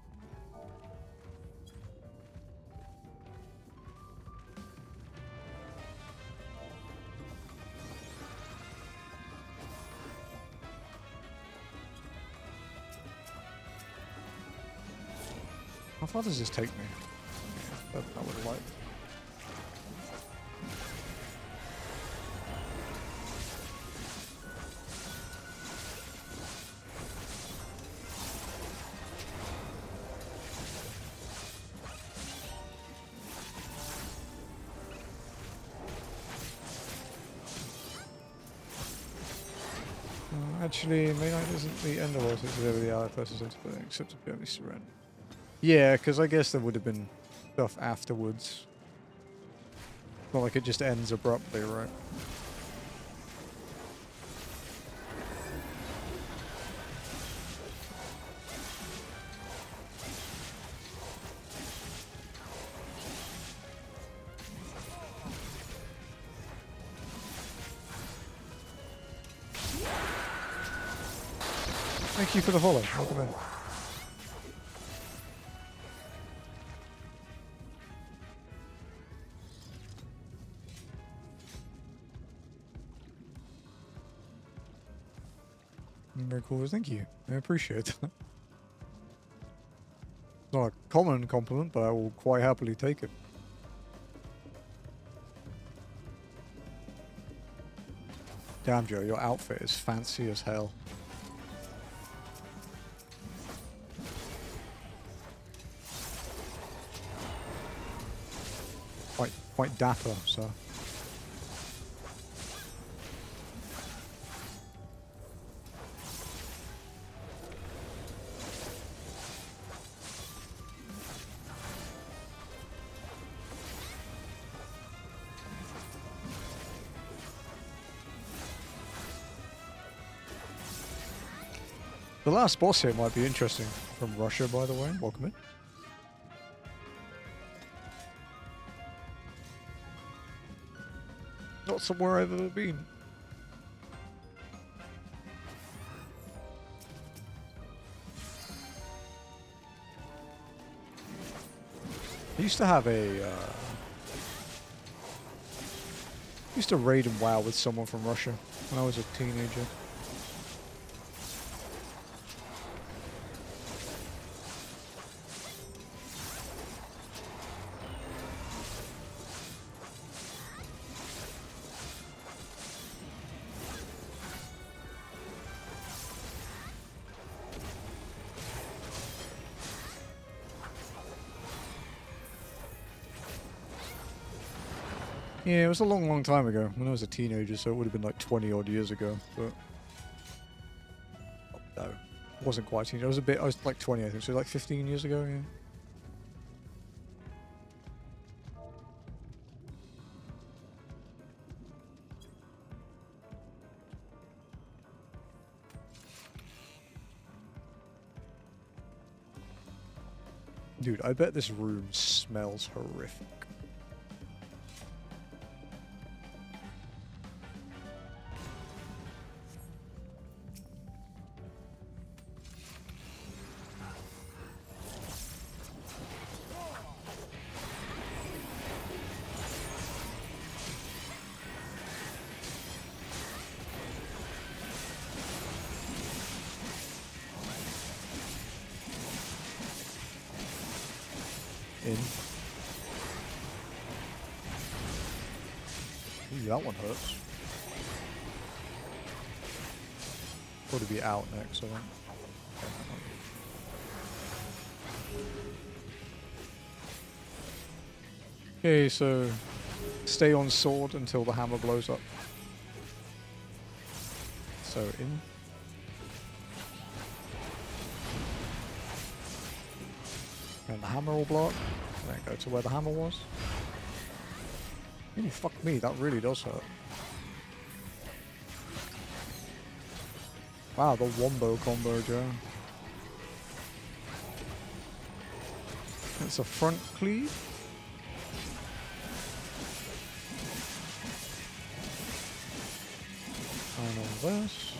How far does this take me? Yeah, I would have liked. Actually, Midnight isn't the end of all since whatever the Allied forces into playing, except to Germany surrender. Yeah, because I guess there would have been stuff afterwards. Not like it just ends abruptly, right? Thank you for the follow. Welcome in. Very cool. Thank you. I appreciate that. Not a common compliment, but I will quite happily take it. Damn, Joe, your outfit is fancy as hell. Quite dapper, so. The last boss here might be interesting. From Russia, by the way. Welcome in. Not somewhere I've ever been. I used to have a, used to raid and WoW with someone from Russia when I was a teenager. Yeah, it was a long, long time ago when I was a teenager, so it would have been like 20 odd years ago, but oh, no, it wasn't quite a teenager. I was like 20, I think, so like 15 years ago, yeah. Dude, I bet this room smells horrific. In. Ooh, that one hurts. Probably be out next, I think. Okay, so stay on sword until the hammer blows up. So in. And the hammer will blow up. Then go to where the hammer was. Ooh, fuck me, that really does hurt. Wow, the wombo combo, Joe. It's a front cleave. And all this.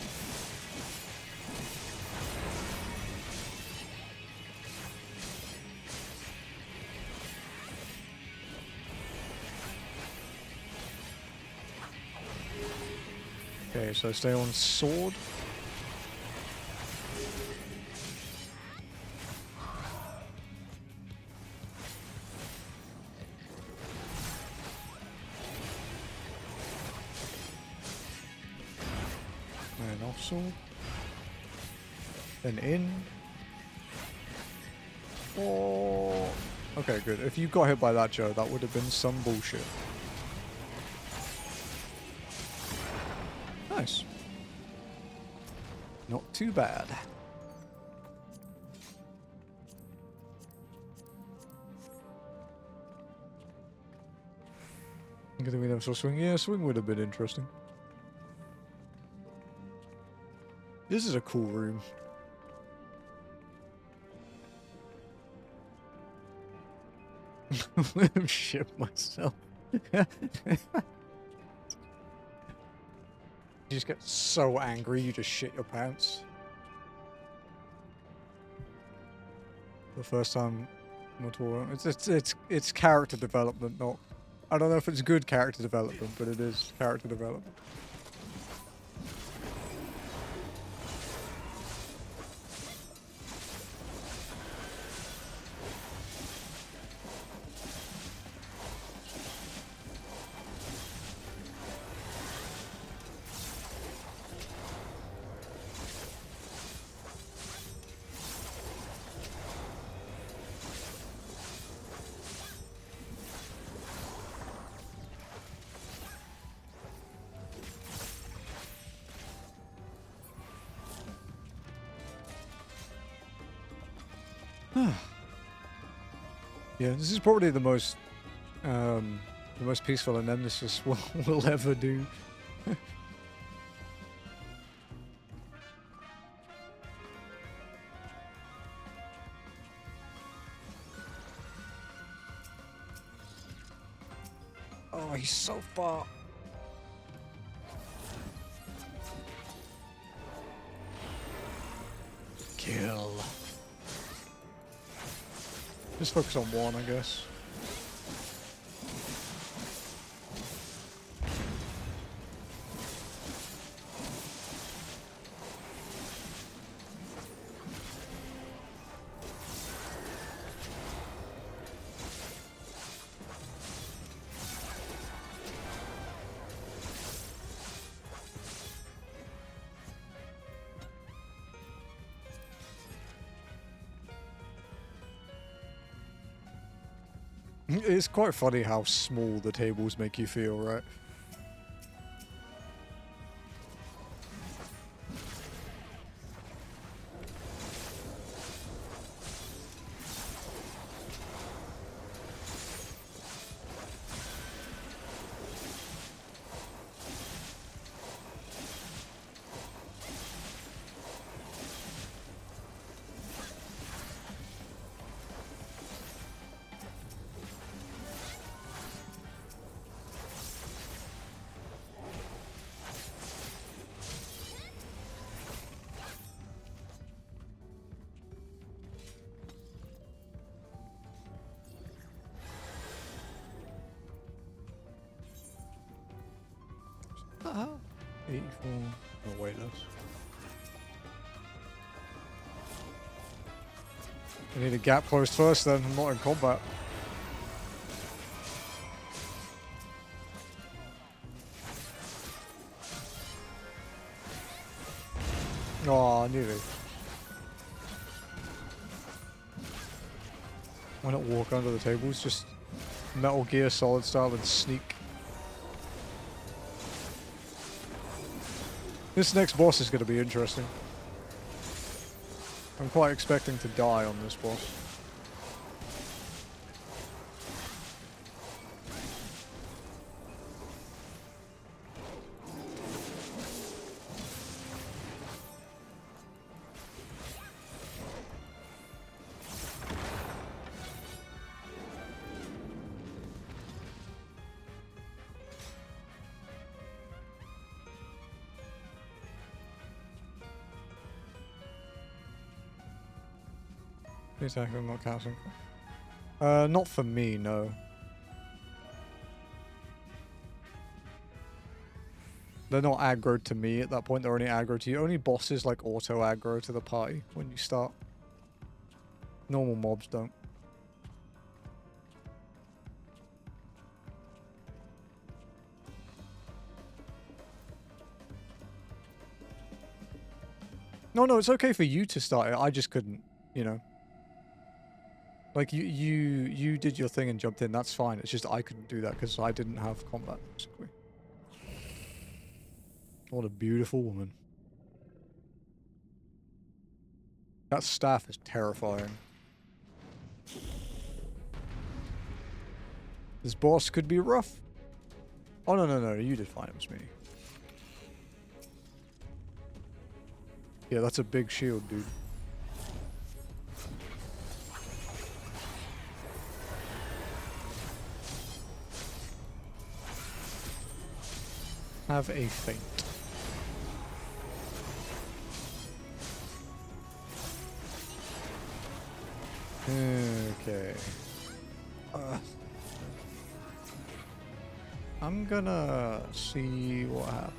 Okay, so stay on sword. And off sword. Then in. Oh. Okay, good. If you got hit by that, Joe, that would have been some bullshit. Nice. Not too bad. I think we never saw swing. Yeah, swing would have been interesting. This is a cool room. I'm shit myself. You just get so angry, you just shit your pants. The first time, it's character development, not. I don't know if it's good character development, but it is character development. Yeah, this is probably the most peaceful Anemnesis will ever do. Oh, he's so far. Kill. Just focus on one, I guess. It's quite funny how small the tables make you feel, right? Uh-huh. 84. Oh, wait, less. I need a gap closed first, then. I'm not in combat. Oh, nearly. Why not walk under the tables? Just Metal Gear Solid style and sneak. This next boss is going to be interesting. I'm quite expecting to die on this boss. Exactly, I'm not counting. Not for me, no. They're not aggroed to me at that point, they're only aggroed to you. Only bosses like auto aggro to the party when you start. Normal mobs don't. No, it's okay for you to start it, I just couldn't, you know. Like, you did your thing and jumped in, that's fine. It's just I couldn't do that because I didn't have combat, basically. What a beautiful woman. That staff is terrifying. This boss could be rough. Oh, no, you did fine, it was me. Yeah, that's a big shield, dude. Have a feint. Okay. I'm gonna see what happens.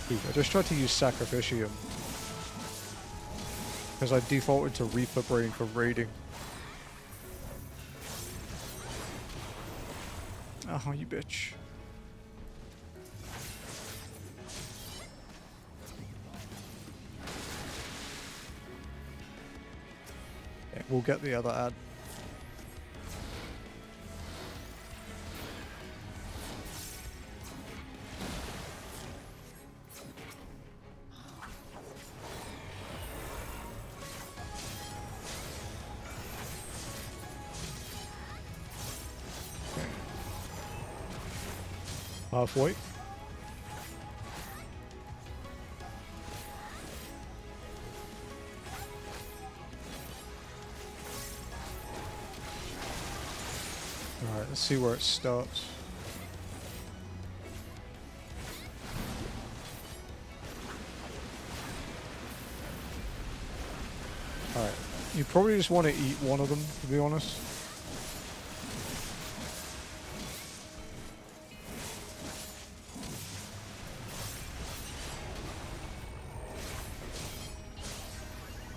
I just tried to use Sacrificium because I defaulted to Reaper Brain for raiding. Oh, you bitch. Yeah, we'll get the other ad. Halfway. Alright, let's see where it starts. Alright, you probably just want to eat one of them, to be honest.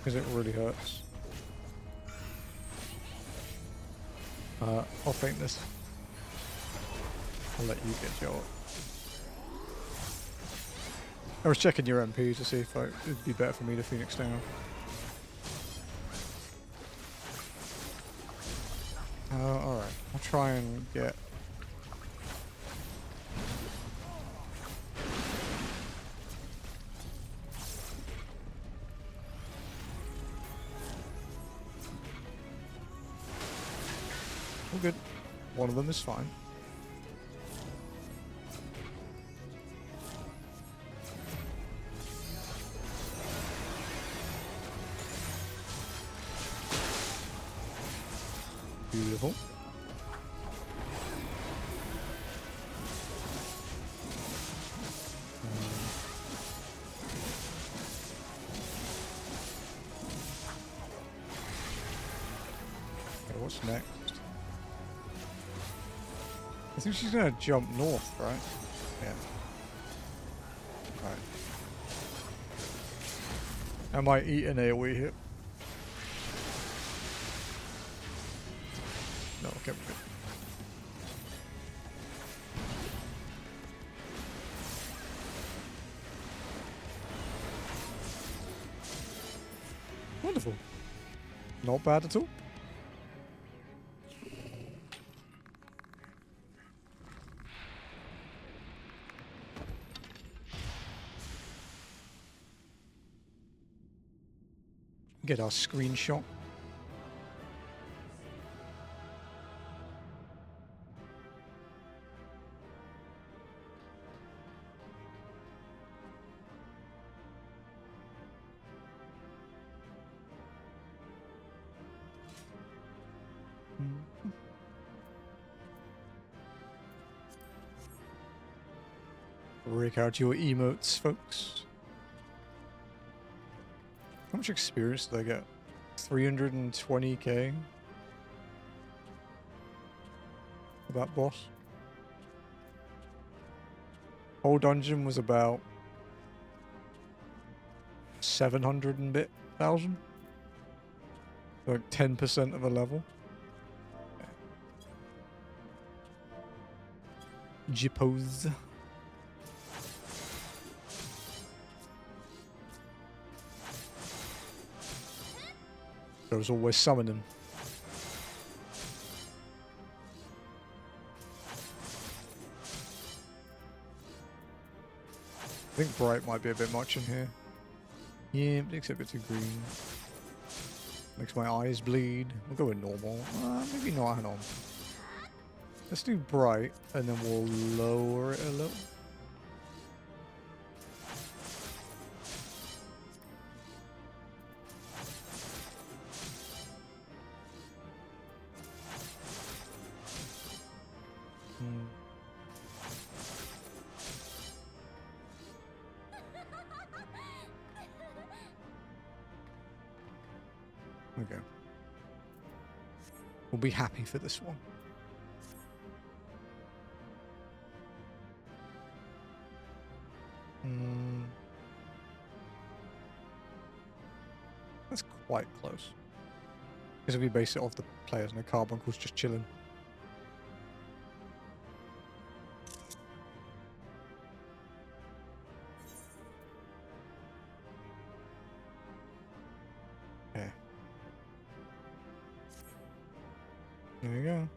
Because it really hurts. I'll faint this. I'll let you get your... I was checking your MP to see if it'd be better for me to Phoenix down. Alright. I'll try and get... All good. One of them is fine. Beautiful. Okay, what's next? I think she's gonna jump north, right? Yeah. Right. I might eat an AoE hit. No, okay, we're good. Wonderful. Not bad at all. Get our screenshot. Break out your emotes, folks. How much experience did I get? 320k? For that boss. Whole dungeon was about 700 and bit thousand. Like 10% of a level. Jippos. There was always summoning. I think bright might be a bit much in here. Yeah, except a bit too green. Makes my eyes bleed. We'll go with normal. Maybe not, hang on. Let's do bright, and then we'll lower it a little. Okay. We'll be happy for this one. That's quite close. Because if we base it off the players, no Carbuncle's just chilling. Okay. There you go.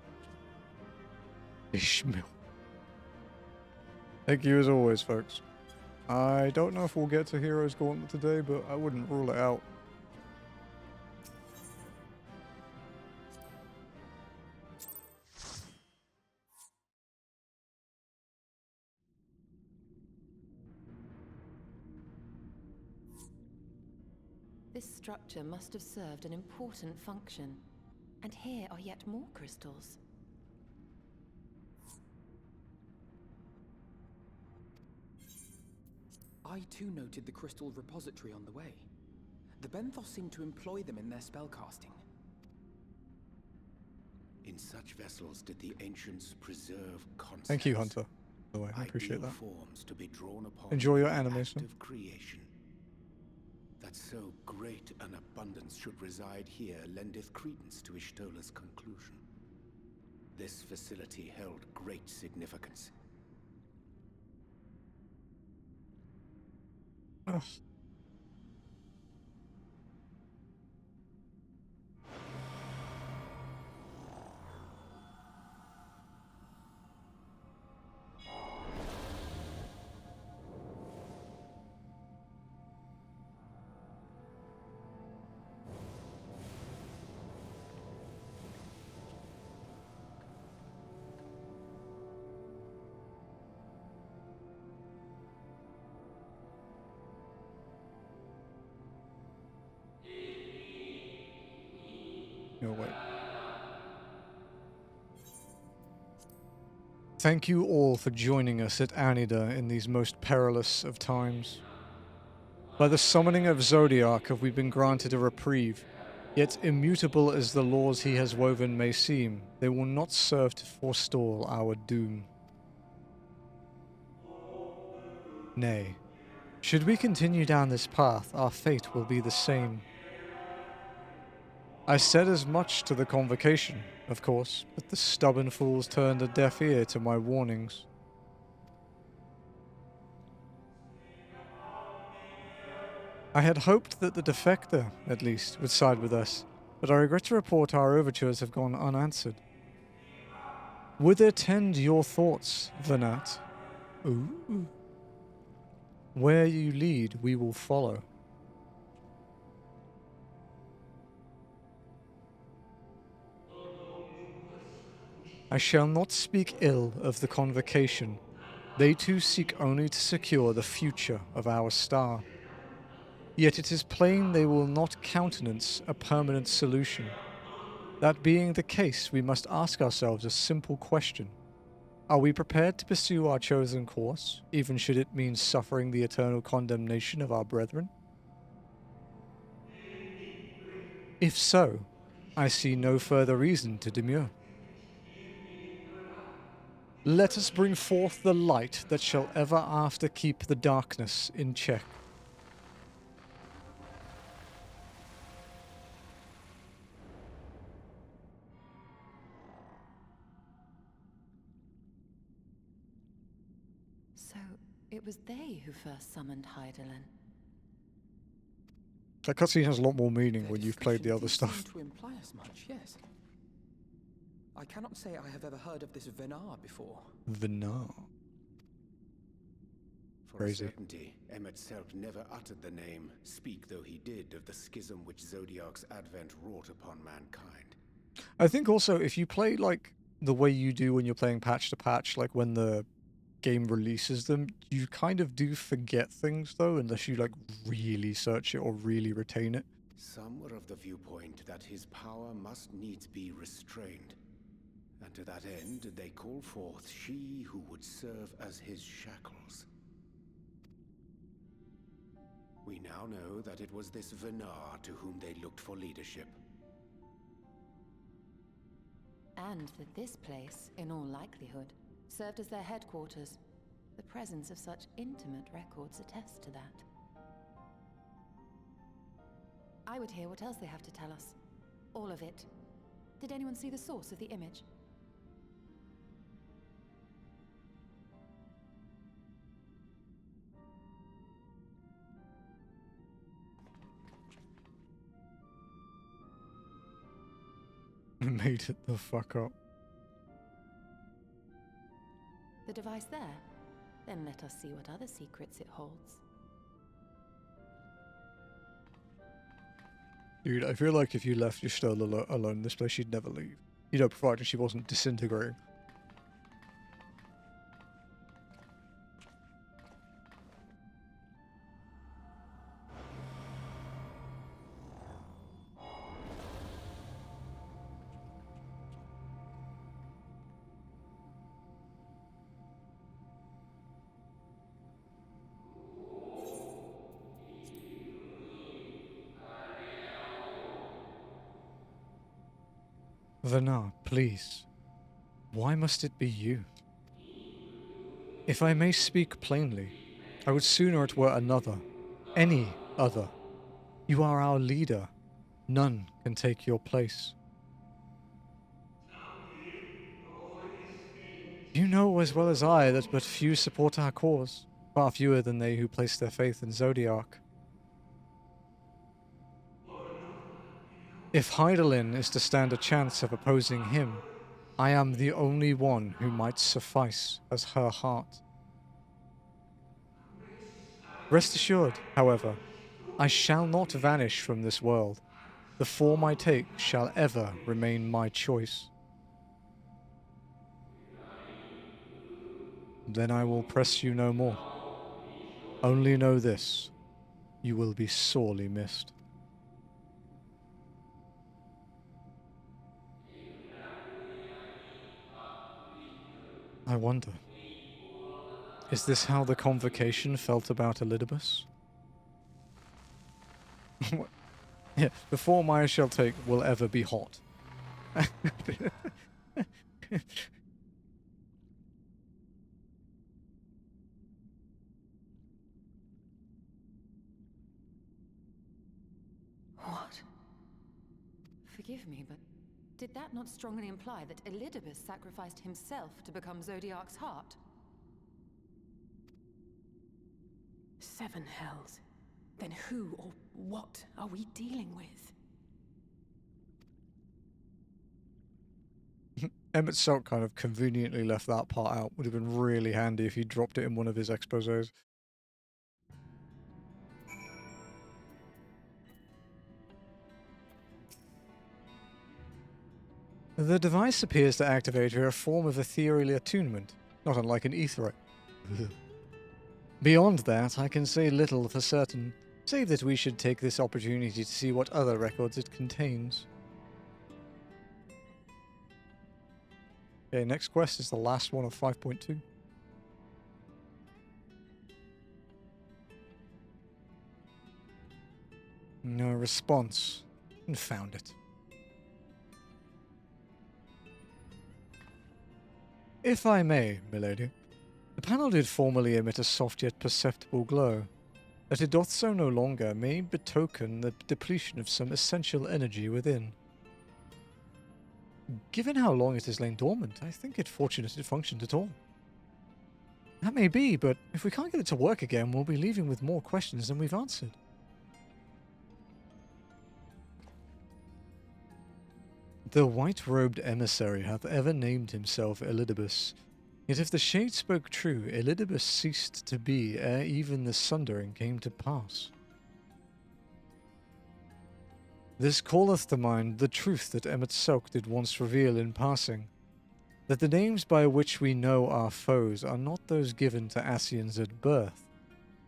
Ishmael. Thank you as always, folks. I don't know if we'll get to Heroes Gauntlet today, but I wouldn't rule it out. This structure must have served an important function. And here are yet more crystals. I too noted the crystal repository on the way. The Benthos seem to employ them in their spellcasting. In such vessels did the ancients preserve concepts. Thank you, Hunter. By the way, I appreciate Ideal that. forms to be drawn upon Enjoy your in the animation. act of creation. That so great an abundance should reside here lendeth credence to Ishtola's conclusion. This facility held great significance. Ugh. No, wait. Thank you all for joining us at Anyder in these most perilous of times. By the summoning of Zodiac have we been granted a reprieve, yet immutable as the laws he has woven may seem, they will not serve to forestall our doom. Nay, should we continue down this path, our fate will be the same. I said as much to the convocation, of course, but the stubborn fools turned a deaf ear to my warnings. I had hoped that the defector, at least, would side with us, but I regret to report our overtures have gone unanswered. Whither tend your thoughts, Venat? Ooh. Where you lead, we will follow. I shall not speak ill of the convocation. They too seek only to secure the future of our star. Yet it is plain they will not countenance a permanent solution. That being the case, we must ask ourselves a simple question. Are we prepared to pursue our chosen course, even should it mean suffering the eternal condemnation of our brethren? If so, I see no further reason to demur. Let us bring forth the light that shall ever after keep the darkness in check. So, it was they who first summoned Hydaelyn. That cutscene has a lot more meaning Their when you've played the discussion other did stuff. seem to imply as much, yes. I cannot say I have ever heard of this Venar before. Venar. For Crazy. a certainty, EmmetSelt never uttered the name, speak though he did of the schism which Zodiac's advent wrought upon mankind. I think also if you play like the way you do when you're playing patch to patch, like when the game releases them, you kind of do forget things though, unless you like really search it or really retain it. Some were of the viewpoint that his power must needs be restrained, and to that end did they call forth she who would serve as his shackles. We now know that it was this Venar to whom they looked for leadership. And that this place, in all likelihood, served as their headquarters. The presence of such intimate records attests to that. I would hear what else they have to tell us. All of it. Did anyone see the source of the image? Made it the fuck up. The device there? Then let us see what other secrets it holds. Dude, I feel like if you left Y'shtola alone in this place, she'd never leave. You know, provided she wasn't disintegrating. Venar, please. Why must it be you? If I may speak plainly, I would sooner it were another. Any other. You are our leader. None can take your place. You know as well as I that but few support our cause, far fewer than they who place their faith in Zodiac. If Hydaelyn is to stand a chance of opposing him, I am the only one who might suffice as her heart. Rest assured, however, I shall not vanish from this world. The form I take shall ever remain my choice. Then I will press you no more. Only know this, you will be sorely missed. I wonder, is this how the convocation felt about Elidibus? Yeah, the form I shall take will ever be hot. What? Forgive me, but did that not strongly imply that Elidibus sacrificed himself to become Zodiac's heart? 7 hells. Then who or what are we dealing with? Emmett Silk kind of conveniently left that part out. Would have been really handy if he dropped it in one of his exposés. The device appears to activate a form of ethereal attunement, not unlike an aetherite. Beyond that, I can say little for certain, save that we should take this opportunity to see what other records it contains. Okay, next quest is the last one of 5.2. No response. Confound it. If I may, milady, the panel did formerly emit a soft yet perceptible glow. That it doth so no longer may betoken the depletion of some essential energy within. Given how long it has lain dormant, I think it fortunate it functioned at all. That may be, but if we can't get it to work again, we'll be leaving with more questions than we've answered. The white-robed emissary hath ever named himself Elidibus. Yet if the shade spoke true, Elidibus ceased to be ere even the sundering came to pass. This calleth to mind the truth that Emmett Selk did once reveal in passing, that the names by which we know our foes are not those given to Asians at birth.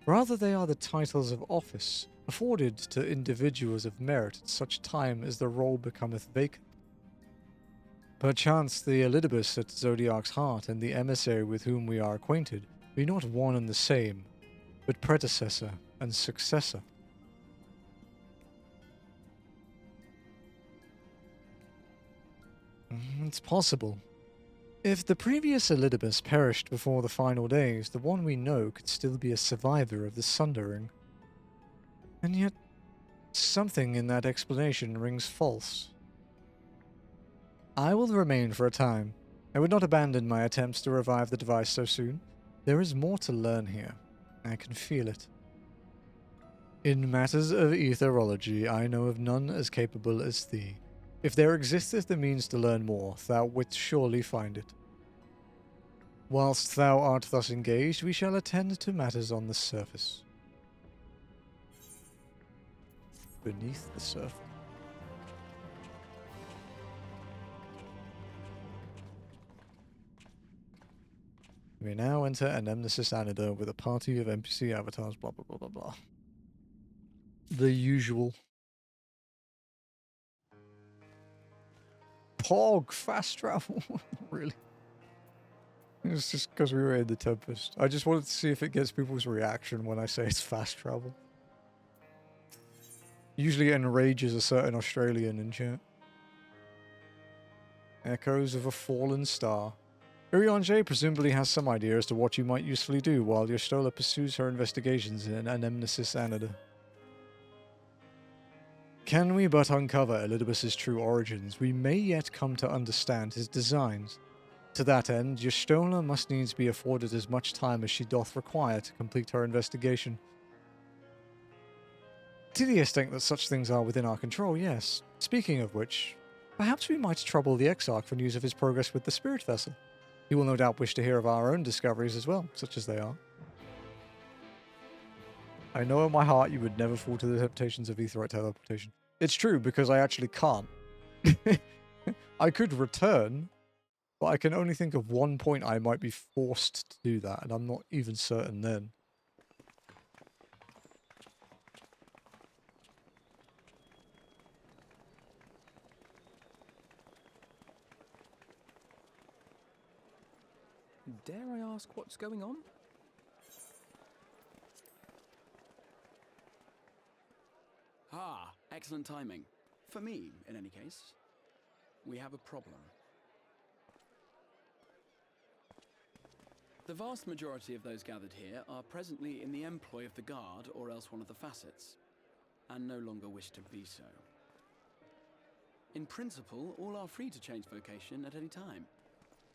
Rather they are the titles of office afforded to individuals of merit at such time as the role becometh vacant. Perchance the Elidibus at Zodiac's heart and the emissary with whom we are acquainted be not one and the same, but predecessor and successor. It's possible. If the previous Elidibus perished before the final days, the one we know could still be a survivor of the Sundering. And yet, something in that explanation rings false. I will remain for a time. I would not abandon my attempts to revive the device so soon. There is more to learn here. I can feel it. In matters of etherology, I know of none as capable as thee. If there existeth the means to learn more, thou wilt surely find it. Whilst thou art thus engaged, we shall attend to matters on the surface. Beneath the surface. We now enter Anemnesis Anyder with a party of NPC avatars, blah blah blah blah blah. The usual. Pog, fast travel. Really? It's just because we were in the Tempest. I just wanted to see if it gets people's reaction when I say it's fast travel. Usually it enrages a certain Australian in chat. Echoes of a fallen star. Urianger presumably has some idea as to what you might usefully do while Y'shtola pursues her investigations in Anemnesis Anyder. Can we but uncover Elidibus's true origins, we may yet come to understand his designs. To that end, Y'shtola must needs be afforded as much time as she doth require to complete her investigation. To the extent that such things are within our control, yes. Speaking of which, perhaps we might trouble the Exarch for news of his progress with the spirit vessel. He will no doubt wish to hear of our own discoveries as well, such as they are. I know in my heart you would never fall to the temptations of aetheryte teleportation. It's true, because I actually can't. I could return, but I can only think of one point I might be forced to do that, and I'm not even certain then. Dare I ask what's going on? Ah, excellent timing. For me, in any case. We have a problem. The vast majority of those gathered here are presently in the employ of the Guard or else one of the facets, and no longer wish to be so. In principle, all are free to change vocation at any time,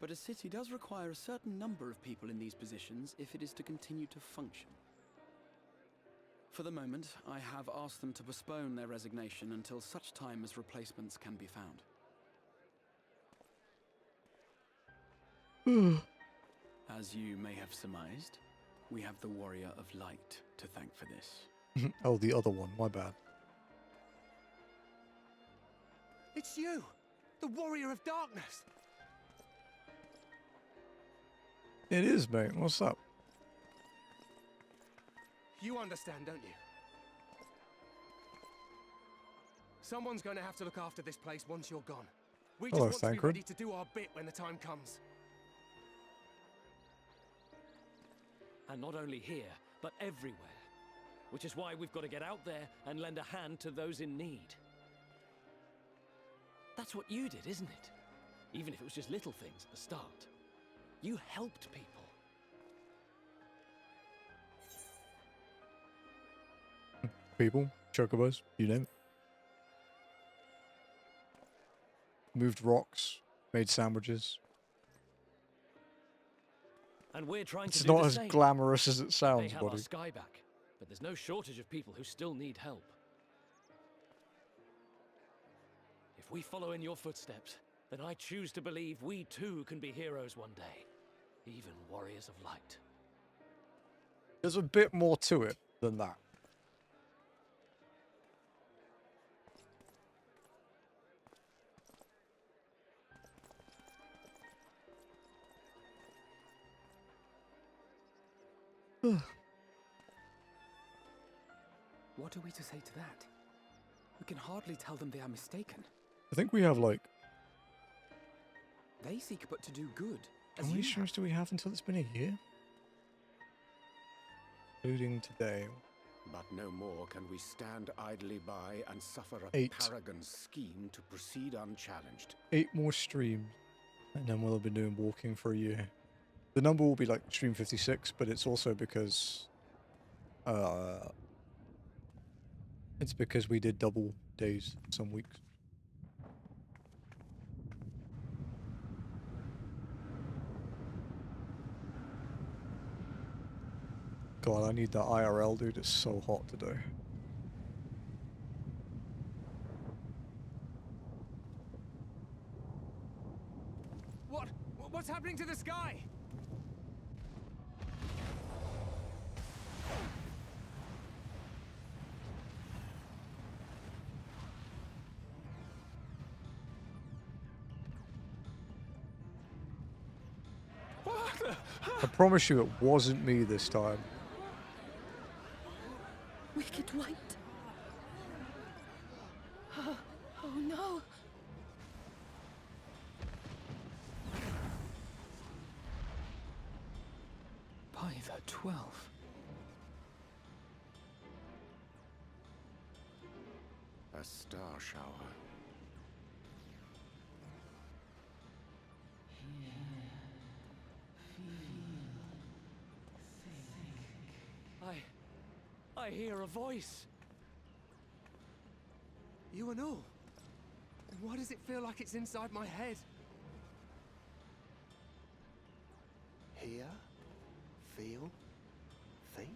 but a city does require a certain number of people in these positions if it is to continue to function. For the moment, I have asked them to postpone their resignation until such time as replacements can be found. As you may have surmised, we have the Warrior of Light to thank for this. Oh, the other one, my bad. It's you! The Warrior of Darkness! It is, mate. What's up? You understand, don't you? Someone's going to have to look after this place once you're gone. We just want to be ready to do our bit when the time comes. And not only here, but everywhere. Which is why we've got to get out there and lend a hand to those in need. That's what you did, isn't it? Even if it was just little things at the start. You helped people. People, chocobos, you name it. Moved rocks, made sandwiches. And we're trying to It's do not the as same. glamorous as it They sounds, have our buddy. sky back, but there's no shortage of people who still need help. If we follow in your footsteps, then I choose to believe we too can be heroes one day. Even warriors of light. There's a bit more to it than that. What are we to say to that? We can hardly tell them they are mistaken. I think we have like... They seek but to do good. How many streams do we have until it's been a year? Including today. But no more can we stand idly by and suffer a 8. paragon's scheme to proceed unchallenged. 8 more streams. And then we'll have been doing walking for a year. The number will be like stream 56, but it's also because... it's because we did double days some weeks. God, I need that IRL, dude. It's so hot today. What's happening to the sky? I promise you it wasn't me this time. Wicked White. Oh no. By the 12. A star shower. I hear a voice. You and all? And why does it feel like it's inside my head? Hear? Feel? Think?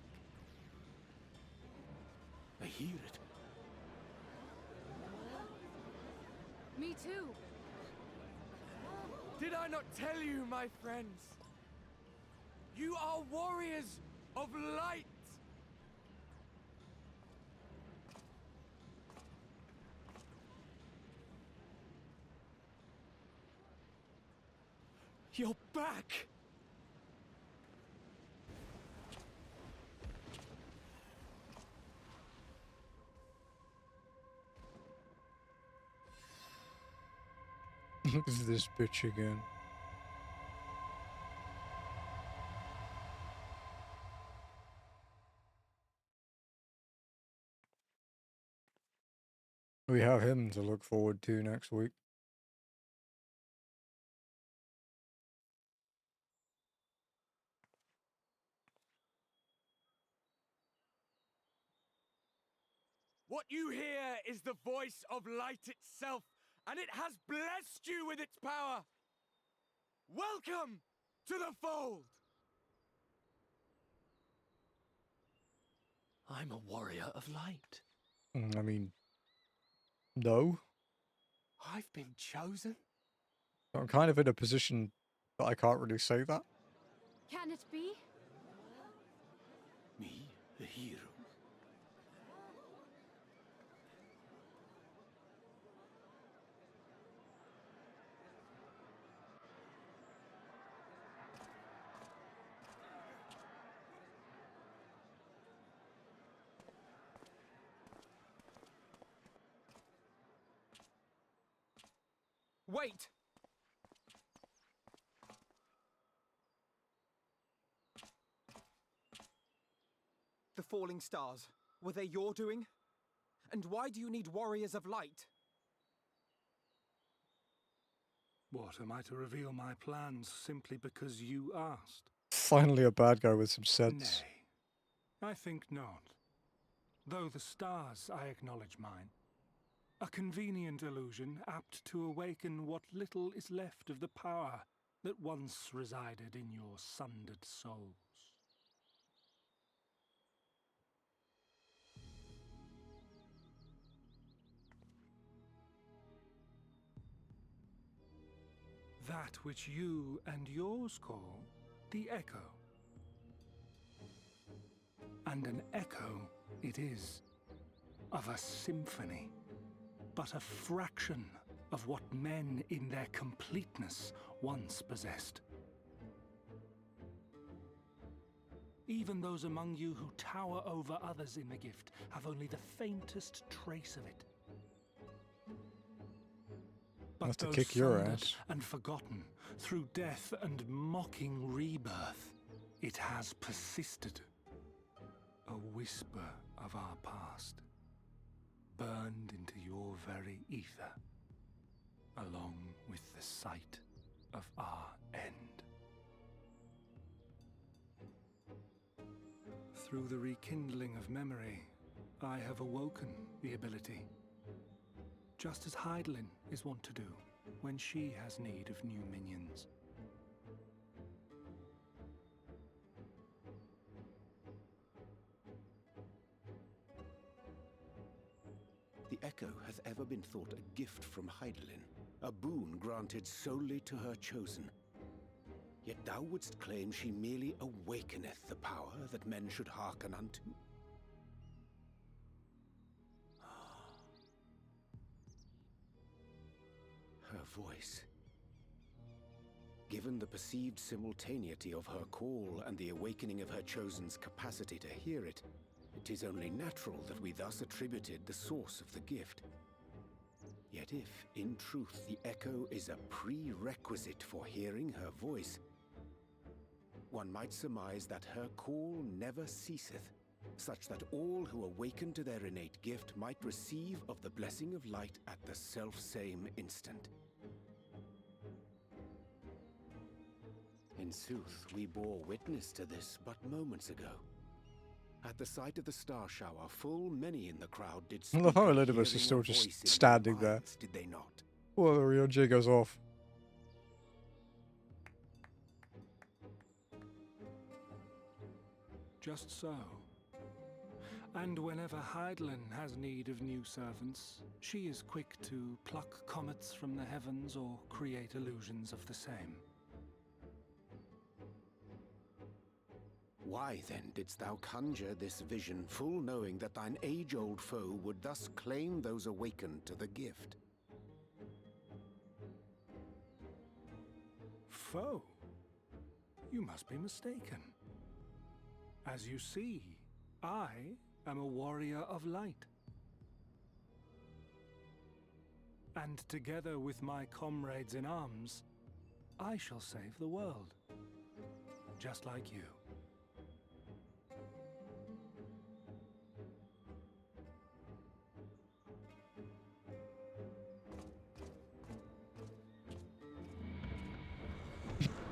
I hear it. Me too. Did I not tell you, my friends? You are warriors of light! You're back! Look at this bitch again. We have him to look forward to next week. What you hear is the voice of light itself, and it has blessed you with its power. Welcome to the fold! I'm a warrior of light. I mean, no. I've been chosen? I'm kind of in a position that I can't really say that. Can it be? Me, a hero. Wait! The falling stars, were they your doing? And why do you need warriors of light? What, am I to reveal my plans simply because you asked? Finally a bad guy with some sense. Nay, I think not. Though the stars, I acknowledge mine. A convenient illusion apt to awaken what little is left of the power that once resided in your sundered souls. That which you and yours call the echo. And an echo it is, of a symphony, but a fraction of what men in their completeness once possessed. Even those among you who tower over others in the gift have only the faintest trace of it. But to kick your ass. And forgotten through death and mocking rebirth, it has persisted. A whisper of our past, burned into your very ether, along with the sight of our end. Through the rekindling of memory, I have awoken the ability, just as Hydaelyn is wont to do when she has need of new minions. The echo hath ever been thought a gift from Hydaelyn, a boon granted solely to her chosen. Yet thou wouldst claim she merely awakeneth the power that men should hearken unto? Her voice. Given the perceived simultaneity of her call and the awakening of her chosen's capacity to hear it, it is only natural that we thus attributed the source of the gift. Yet if, in truth, the echo is a prerequisite for hearing her voice, one might surmise that her call never ceaseth, such that all who awaken to their innate gift might receive of the blessing of light at the self-same instant. In sooth, we bore witness to this but moments ago. At the sight of the star shower, full many in the crowd did I speak love how of Elizabeth is hearing still a just voice in their standing there. minds, did they not? Well, the real J goes off. Just so. And whenever Hydaelyn has need of new servants, she is quick to pluck comets from the heavens or create illusions of the same. Why then didst thou conjure this vision, full knowing that thine age-old foe would thus claim those awakened to the gift? Foe? You must be mistaken. As you see, I am a warrior of light. And together with my comrades in arms, I shall save the world. Just like you.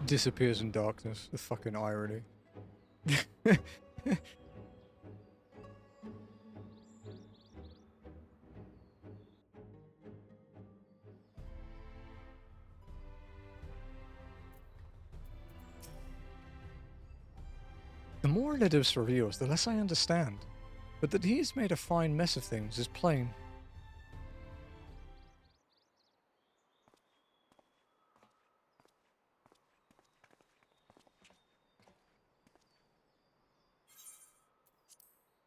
Disappears in darkness. The fucking irony. The more Elidibus reveals, the less I understand. But that he has made a fine mess of things is plain.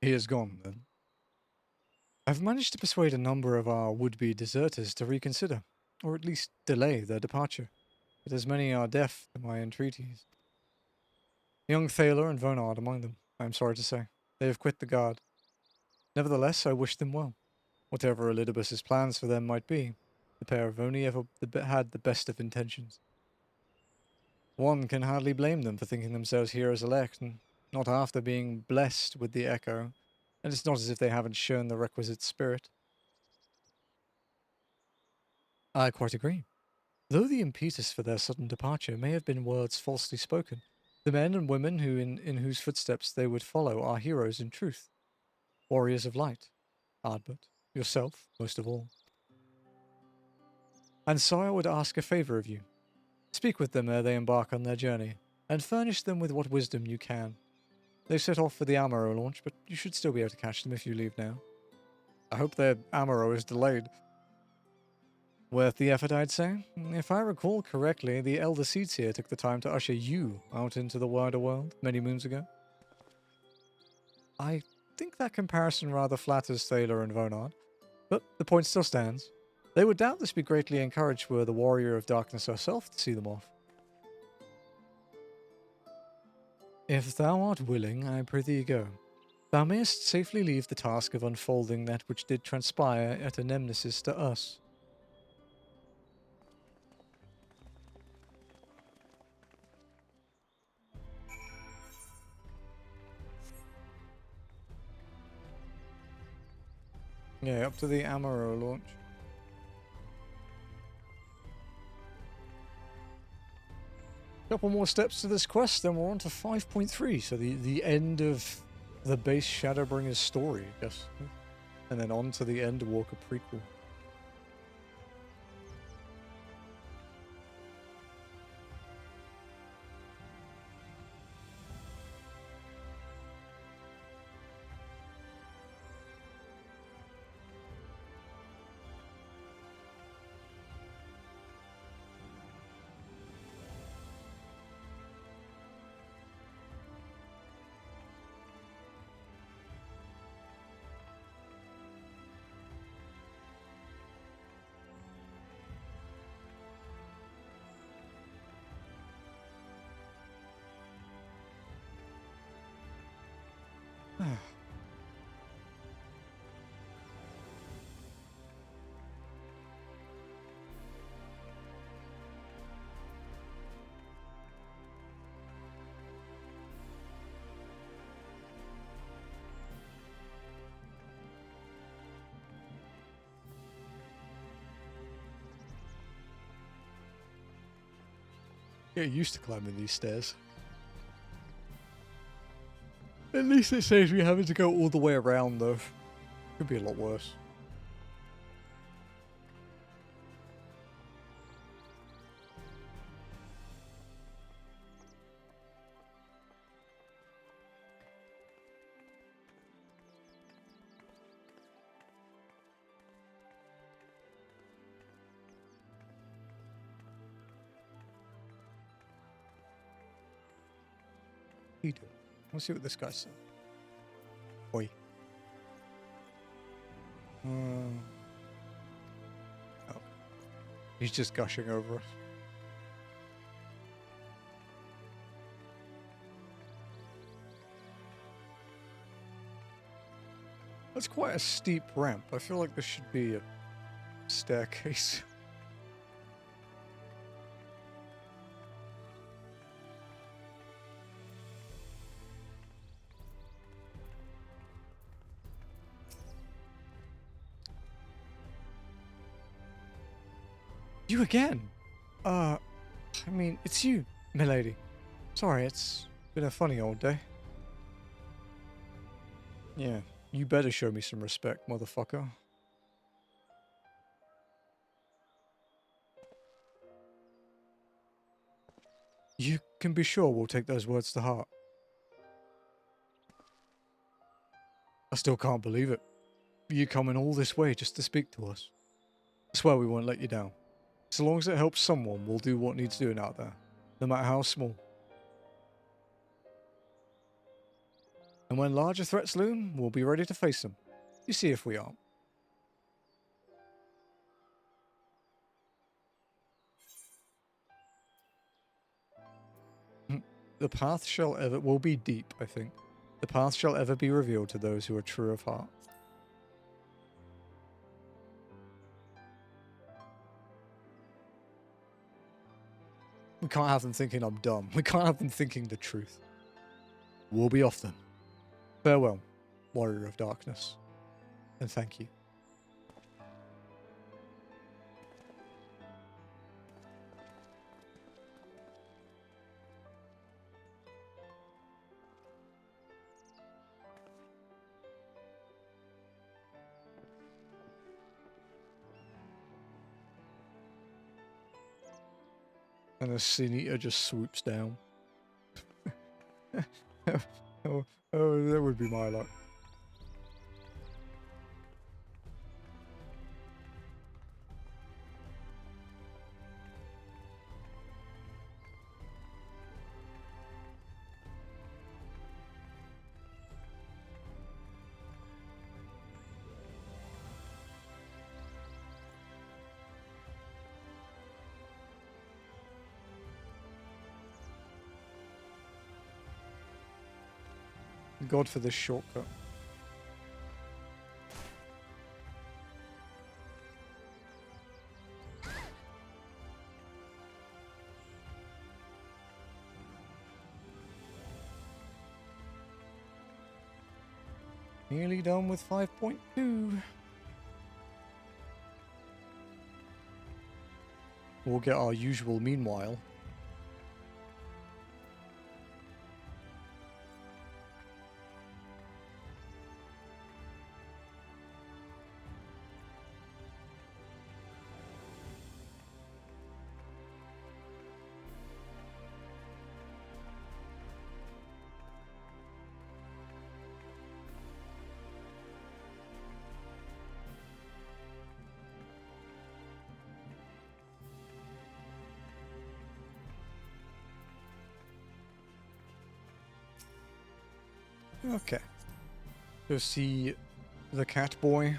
He is gone, then. I've managed to persuade a number of our would-be deserters to reconsider, or at least delay their departure, but as many are deaf to my entreaties. Young Thaler and Vonard among them, I am sorry to say. They have quit the guard. Nevertheless, I wish them well. Whatever Elidibus's plans for them might be, the pair have only ever had the best of intentions. One can hardly blame them for thinking themselves heroes elect, and not after being blessed with the echo, and it's not as if they haven't shown the requisite spirit. I quite agree. Though the impetus for their sudden departure may have been words falsely spoken, the men and women in whose footsteps they would follow are heroes in truth. Warriors of light. Ardbert. Yourself, most of all. And so I would ask a favour of you. Speak with them ere they embark on their journey, and furnish them with what wisdom you can. They set off for the Amaro launch, but you should still be able to catch them if you leave now. I hope their Amaro is delayed. Worth the effort, I'd say. If I recall correctly, the Elder Seeds here took the time to usher you out into the wider world many moons ago. I think that comparison rather flatters Thaler and Vonard, but the point still stands. They would doubtless be greatly encouraged were the Warrior of Darkness herself to see them off. If thou art willing, I prithee go. Thou mayest safely leave the task of unfolding that which did transpire at Anemnesis to us. Yeah, up to the Amaro launch. Couple more steps to this quest, then we're on to 5.3, so the end of the base Shadowbringers story, I guess. And then on to the Endwalker prequel. Get used to climbing these stairs. At least it saves me having to go all the way around, though. Could be a lot worse. You do. Let's see what this guy said. Oi. Oh. He's just gushing over us. That's quite a steep ramp. I feel like there should be a staircase. You again? I mean, it's you, milady. Sorry, it's been a funny old day. Yeah, you better show me some respect, motherfucker. You can be sure we'll take those words to heart. I still can't believe it. You coming all this way just to speak to us. I swear we won't let you down. So long as it helps someone, we'll do what needs doing out there, no matter how small. And when larger threats loom, we'll be ready to face them. You see if we aren't. The path will be deep, I think. The path shall ever be revealed to those who are true of heart. We can't have them thinking I'm dumb. We can't have them thinking the truth. We'll be off then. Farewell, warrior of darkness. And thank you. And the Anyder just swoops down. oh, that would be my luck. God for this shortcut. Nearly done with 5.2. We'll get our usual meanwhile. Okay. Go see the cat boy.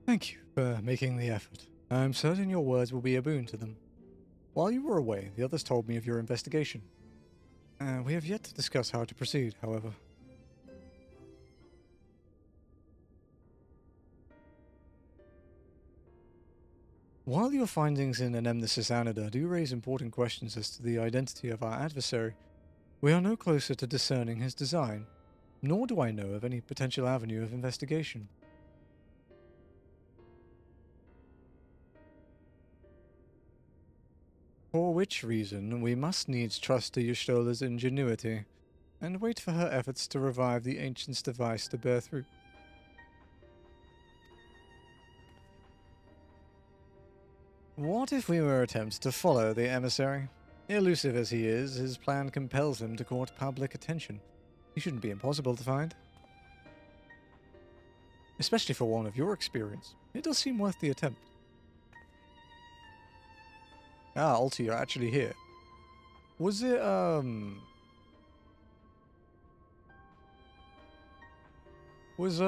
Thank you for making the effort. I'm certain your words will be a boon to them. While you were away, the others told me of your investigation. We have yet to discuss how to proceed, however. While your findings in Anemnesis Anyder do raise important questions as to the identity of our adversary, we are no closer to discerning his design, nor do I know of any potential avenue of investigation. For which reason, we must needs trust to Yshtola's ingenuity, and wait for her efforts to revive the Ancient's device to bear fruit. What if we were attempted to follow the emissary? Elusive as he is, his plan compels him to court public attention. He shouldn't be impossible to find. Especially for one of your experience. It does seem worth the attempt. Ah, Alti, you're actually here. Was it, Was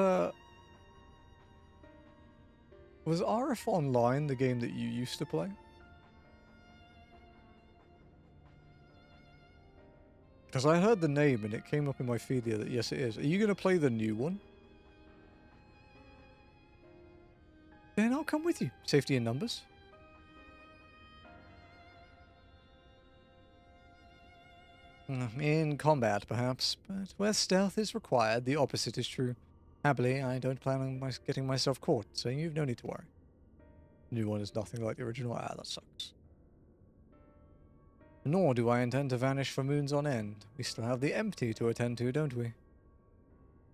RF Online the game that you used to play? Because I heard the name and it came up in my feed here that yes it is. Are you going to play the new one? Then I'll come with you. Safety in numbers. In combat, perhaps, but where stealth is required, the opposite is true. Happily, I don't plan on getting myself caught, so you've no need to worry. The new one is nothing like the original. Ah, that sucks. Nor do I intend to vanish for moons on end. We still have the empty to attend to, don't we?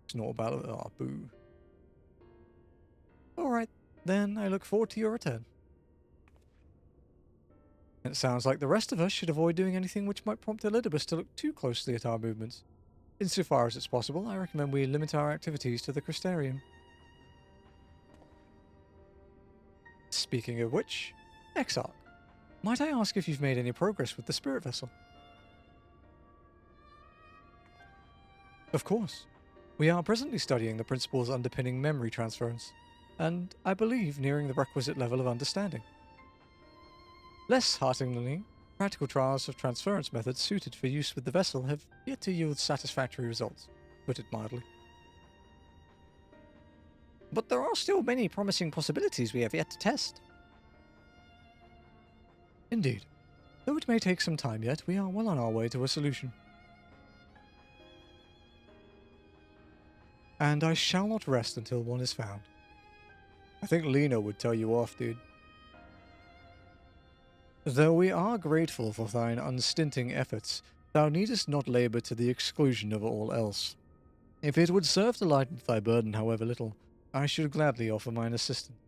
It's not about it. Oh, boo. Alright, then I look forward to your return. It sounds like the rest of us should avoid doing anything which might prompt Elidibus to look too closely at our movements. Insofar as it's possible, I recommend we limit our activities to the Crystarium. Speaking of which, Exarch, might I ask if you've made any progress with the spirit vessel? Of course. We are presently studying the principles underpinning memory transference, and I believe nearing the requisite level of understanding. Less hearteningly, practical trials of transference methods suited for use with the vessel have yet to yield satisfactory results, to put it mildly. But there are still many promising possibilities we have yet to test. Indeed. Though it may take some time yet, we are well on our way to a solution. And I shall not rest until one is found. I think Lena would tell you off, dude. Though we are grateful for thine unstinting efforts, thou needest not labour to the exclusion of all else. If it would serve to lighten thy burden however little, I should gladly offer mine assistance.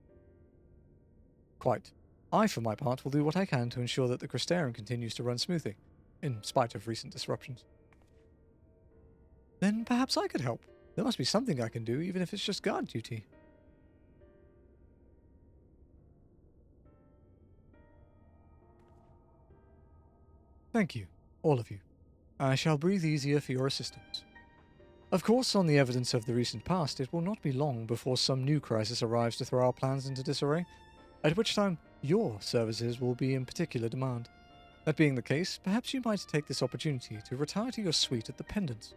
Quite. I, for my part, will do what I can to ensure that the Crystarium continues to run smoothly, in spite of recent disruptions. Then perhaps I could help. There must be something I can do, even if it's just guard duty. Thank you, all of you. I shall breathe easier for your assistance. Of course, on the evidence of the recent past, it will not be long before some new crisis arrives to throw our plans into disarray, at which time your services will be in particular demand. That being the case, perhaps you might take this opportunity to retire to your suite at the Pendant.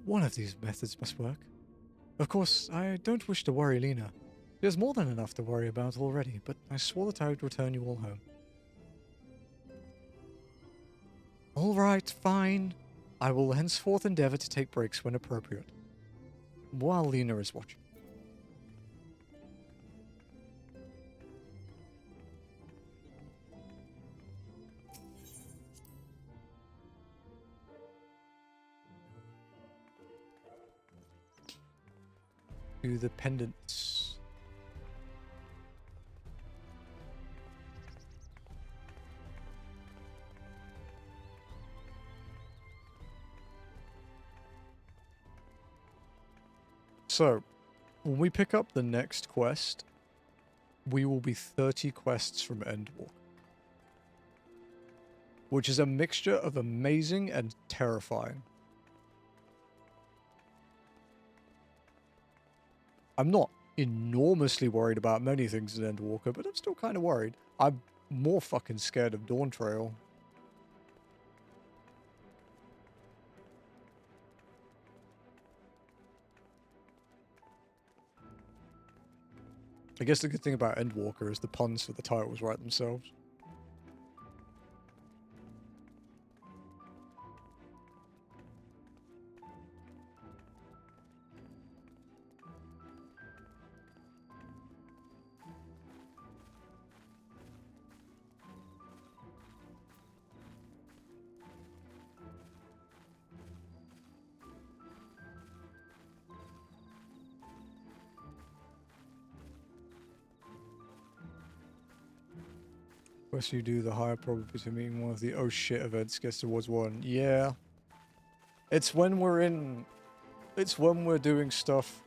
One of these methods must work. Of course, I don't wish to worry Lena. She has more than enough to worry about already, but I swore that I would return you all home. All right, fine. I will henceforth endeavour to take breaks when appropriate, while Lena is watching. To the pendants. So, when we pick up the next quest, we will be 30 quests from Endwalk, which is a mixture of amazing and terrifying. I'm not enormously worried about many things in Endwalker, but I'm still kind of worried. I'm more fucking scared of Dawn Trail. I guess the good thing about Endwalker is the puns for the titles write themselves. Quest you do, the higher probability of meeting one of the oh shit events gets towards one. Yeah. It's when we're in... It's when we're doing stuff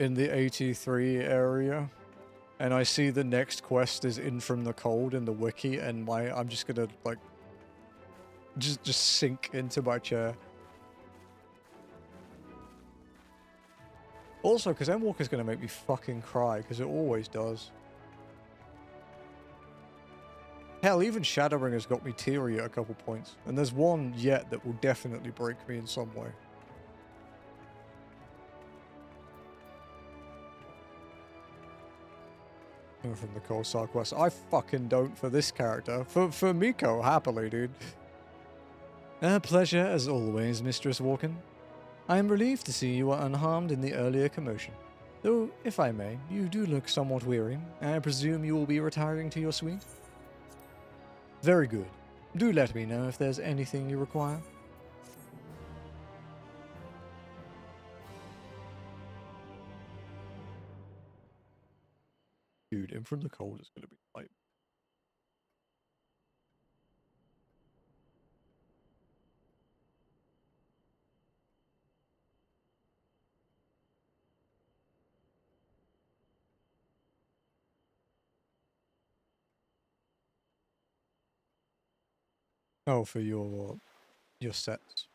in the 83 area, and I see the next quest is in from the cold in the wiki, and I'm just gonna, like... Just sink into my chair. Also, because Endwalker's gonna make me fucking cry, because it always does. Hell, even Shadowbringer's got me teary at a couple points. And there's one yet that will definitely break me in some way. From the Cold Star quest. I fucking don't for this character. For Miko, happily, dude. A pleasure as always, Mistress Walken. I am relieved to see you are unharmed in the earlier commotion. Though, if I may, you do look somewhat weary. I presume you will be retiring to your suite? Very good. Do let me know if there's anything you require. Dude, in from the cold is going to be like... Oh, for your sets.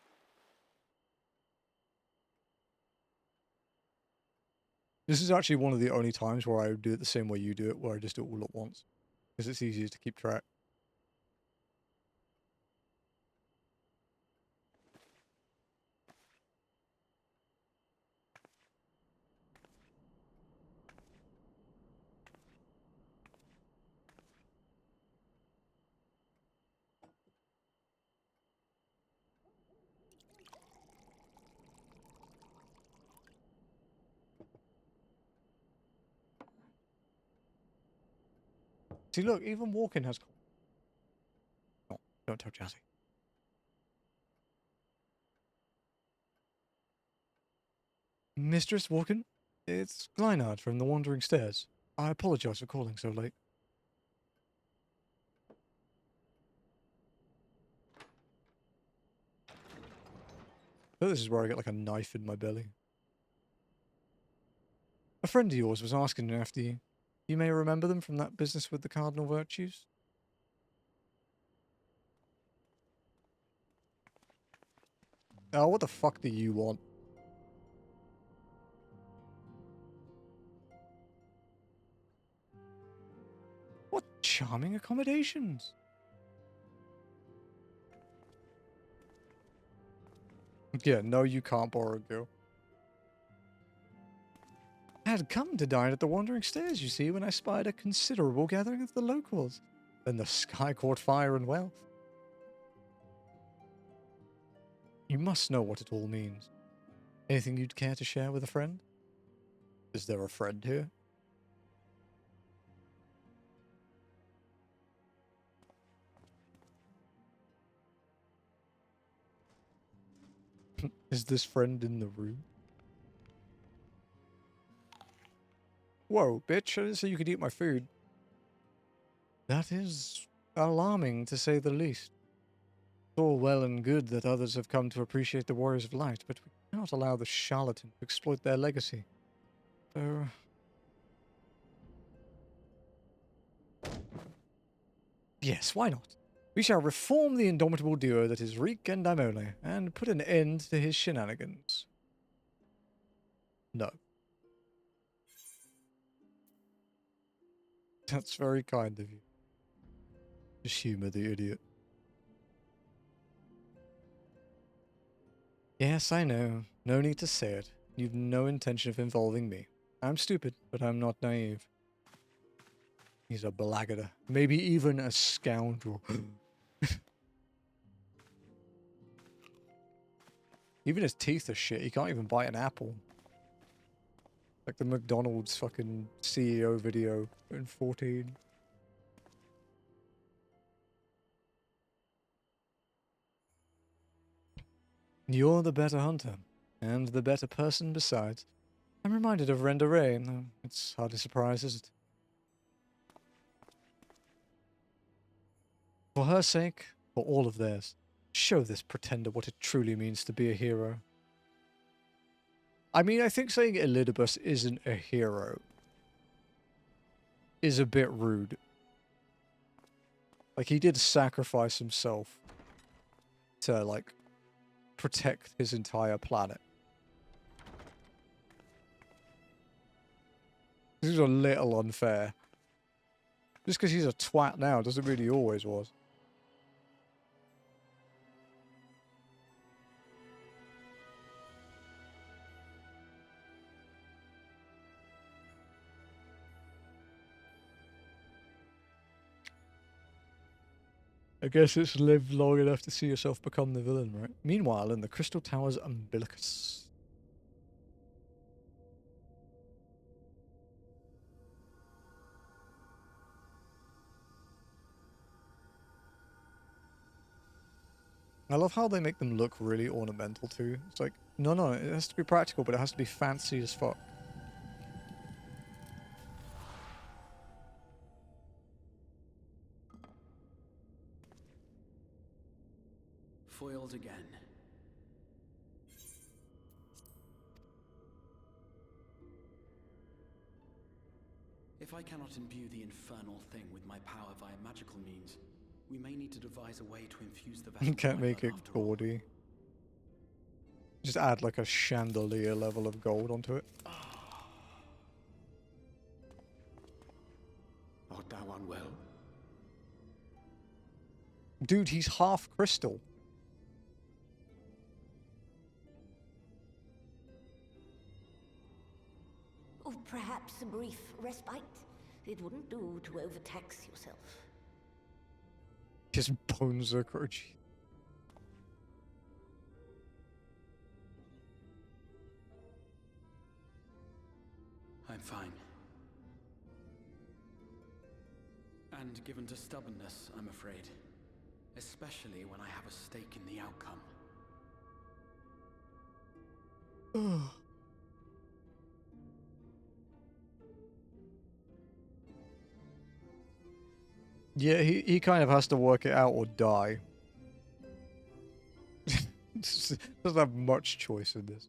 This is actually one of the only times where I do it the same way you do it, where I just do it all at once. Because it's easier to keep track. See, look, even walking has... Oh, don't tell Jazzy. Mistress Walken? It's Glynard from the Wandering Stairs. I apologize for calling so late. Oh, this is where I get like a knife in my belly. A friend of yours was asking after you. You may remember them from that business with the cardinal virtues? Oh, what the fuck do you want? What charming accommodations! Yeah, no, you can't borrow a girl. I had come to dine at the Wandering Stairs, you see, when I spied a considerable gathering of the locals. Then the sky caught fire and wealth. You must know what it all means. Anything you'd care to share with a friend? Is there a friend here? Is this friend in the room? Whoa, bitch, I didn't say you could eat my food. That is alarming, to say the least. It's all well and good that others have come to appreciate the Warriors of Light, but we cannot allow the charlatan to exploit their legacy. So... yes, why not? We shall reform the indomitable duo that is Reek and Daimole, and put an end to his shenanigans. No. That's very kind of you. Just humor the idiot. Yes, I know. No need to say it. You've no intention of involving me. I'm stupid, but I'm not naive. He's a blackguard. Maybe even a scoundrel. Even his teeth are shit. He can't even bite an apple. Like the McDonald's fucking CEO video in 14. You're the better hunter, and the better person besides. I'm reminded of Renderay. It's hardly surprised, is it? For her sake, for all of theirs, show this pretender what it truly means to be a hero. I mean, I think saying Elidibus isn't a hero is a bit rude. Like, he did sacrifice himself to, like, protect his entire planet. This is a little unfair. Just because he's a twat now doesn't mean he always was. I guess it's lived long enough to see yourself become the villain, right? Meanwhile, in the Crystal Tower's umbilicus. I love how they make them look really ornamental too. It's like, no, it has to be practical, but it has to be fancy as fuck. Foiled again. If I cannot imbue the infernal thing with my power via magical means, we may need to devise a way to infuse the vessel. You can't make it gaudy. Just add like a chandelier level of gold onto it. Art thou unwell? Dude, he's half crystal. Or perhaps a brief respite. It wouldn't do to overtax yourself. His bones are crunchy. I'm fine. And given to stubbornness, I'm afraid. Especially when I have a stake in the outcome. Yeah, he kind of has to work it out or die. Doesn't have much choice in this.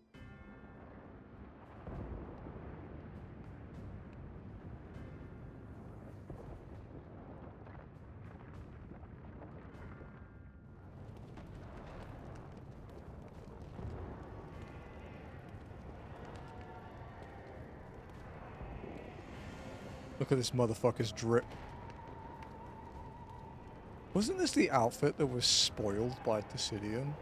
Look at this motherfucker's drip. Wasn't this the outfit that was spoiled by Decidian?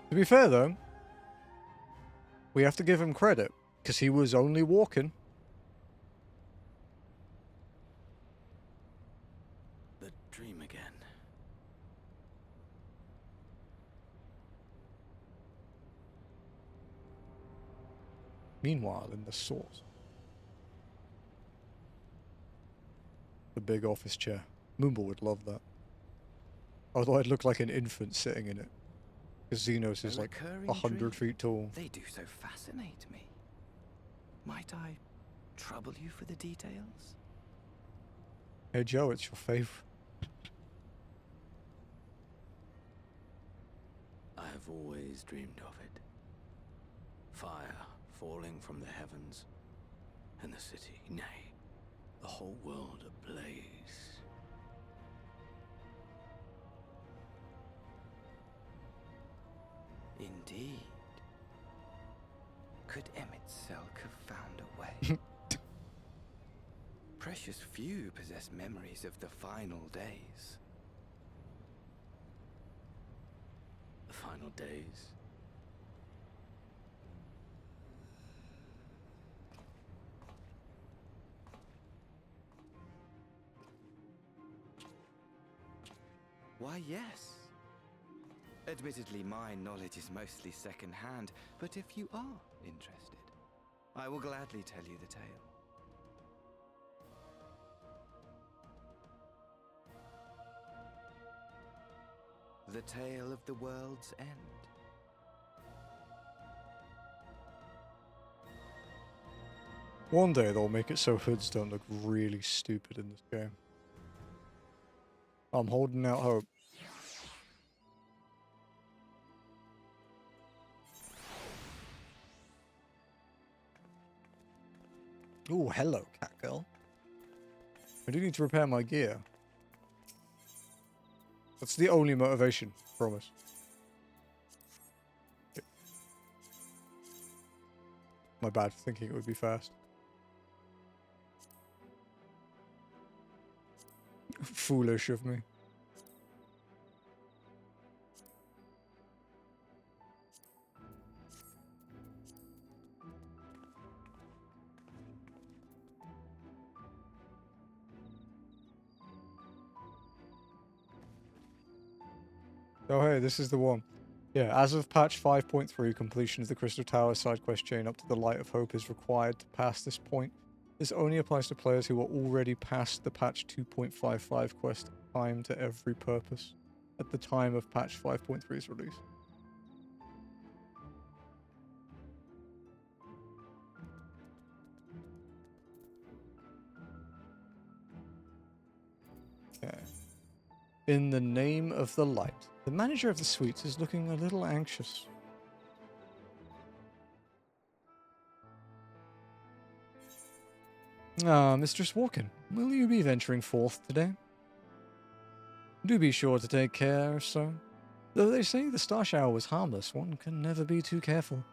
To be fair though, we have to give him credit, because he was only walking. The dream again. Meanwhile, in the source. The big office chair. Moomble would love that. Although I'd look like an infant sitting in it. Because Xenos is like 100 feet tall. They do so fascinate me. Might I trouble you for the details? Hey Joe, it's your favorite. I have always dreamed of it. Fire falling from the heavens, and the city, nay, the whole world ablaze. Indeed. Could Emmett Selk have found a way? Precious few possess memories of the final days. The final days? Why, yes. Admittedly, my knowledge is mostly second-hand, but if you are interested... I will gladly tell you the tale. The tale of the world's end. One day they'll make it so hoods don't look really stupid in this game. I'm holding out hope. Ooh, hello, cat girl. I do need to repair my gear. That's the only motivation, promise. Okay. My bad for thinking it would be fast. Foolish of me. Oh hey, this is the one. Yeah, as of patch 5.3, completion of the Crystal Tower side quest chain up to the Light of Hope is required to pass this point. This only applies to players who are already past the patch 2.55 quest time to every purpose at the time of patch 5.3's release. Okay. In the name of the light. The manager of the suites is looking a little anxious. Ah, Mistress Walken, will you be venturing forth today? Do be sure to take care, sir. Though they say the star shower was harmless, one can never be too careful.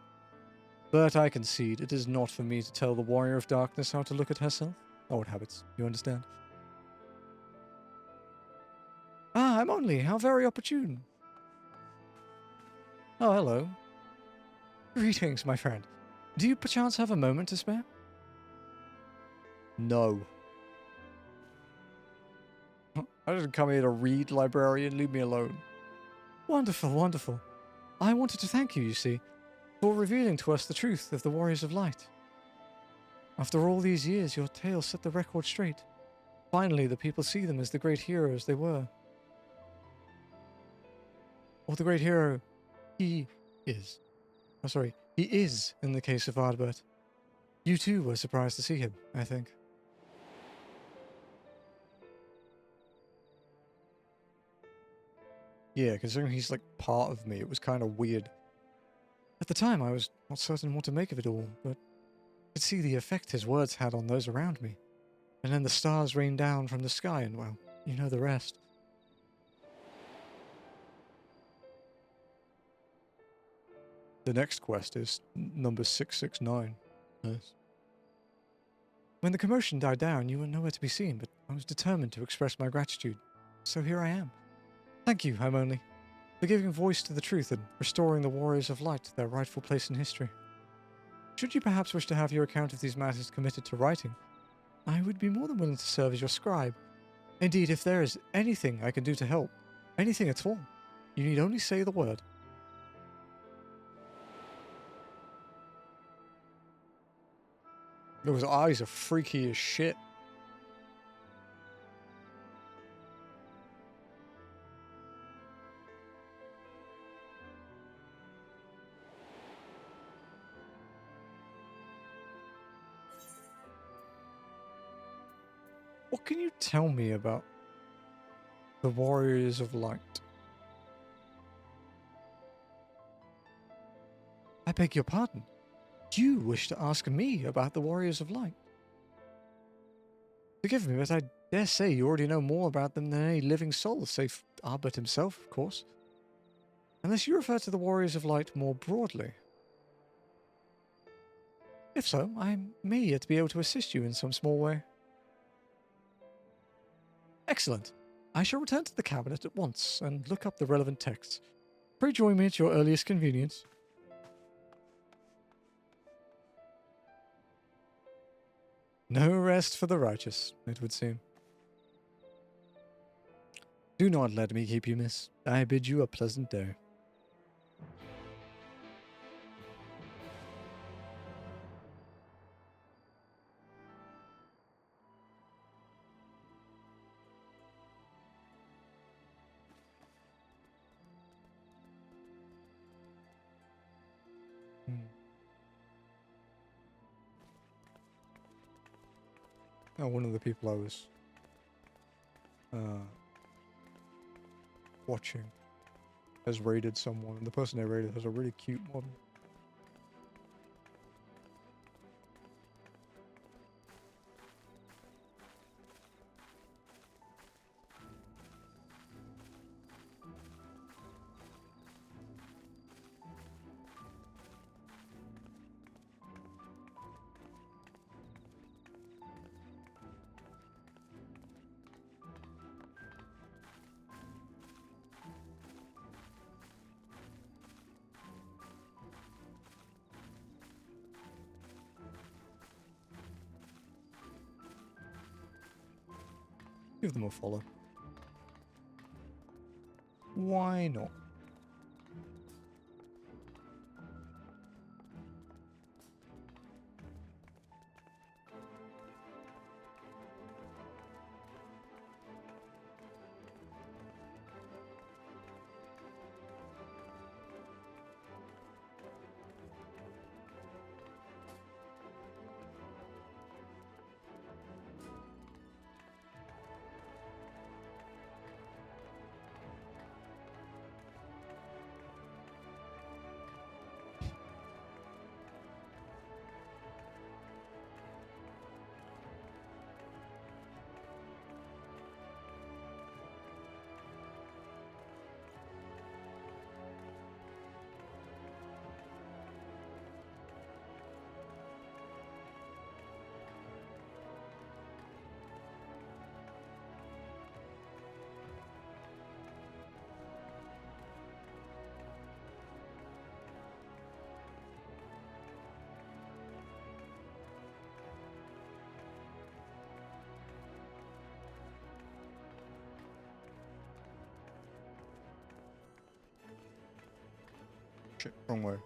But I concede it is not for me to tell the Warrior of Darkness how to look at herself. Old habits, you understand? Ah, I'm only. How very opportune. Oh, hello. Greetings, my friend. Do you perchance have a moment to spare? No. I didn't come here to read, librarian. Leave me alone. Wonderful, wonderful. I wanted to thank you, you see, for revealing to us the truth of the Warriors of Light. After all these years, your tale set the record straight. Finally, the people see them as the great heroes they were. Or the great hero he is. Oh, sorry. He is in the case of Ardbert. You too were surprised to see him, I think. Yeah, considering he's like part of me, it was kind of weird. At the time, I was not certain what to make of it all, but I could see the effect his words had on those around me. And then the stars rained down from the sky, and well, you know the rest. The next quest is number 669. Nice. When the commotion died down, you were nowhere to be seen, but I was determined to express my gratitude. So here I am. Thank you, Hermione, for giving voice to the truth and restoring the Warriors of Light to their rightful place in history. Should you perhaps wish to have your account of these matters committed to writing, I would be more than willing to serve as your scribe. Indeed, if there is anything I can do to help, anything at all, you need only say the word. Those eyes are freaky as shit. What can you tell me about the Warriors of Light? I beg your pardon. You wish to ask me about the Warriors of Light? Forgive me, but I dare say you already know more about them than any living soul, save Ardbert himself, of course. Unless you refer to the Warriors of Light more broadly. If so, I may yet be able to assist you in some small way. Excellent. I shall return to the cabinet at once and look up the relevant texts. Pray join me at your earliest convenience. No rest for the righteous, it would seem. Do not let me keep you, miss. I bid you a pleasant day. Oh, one of the people I was watching has raided someone, and the person they raided has a really cute model. Give them a follow. Why not? Shit, wrong way.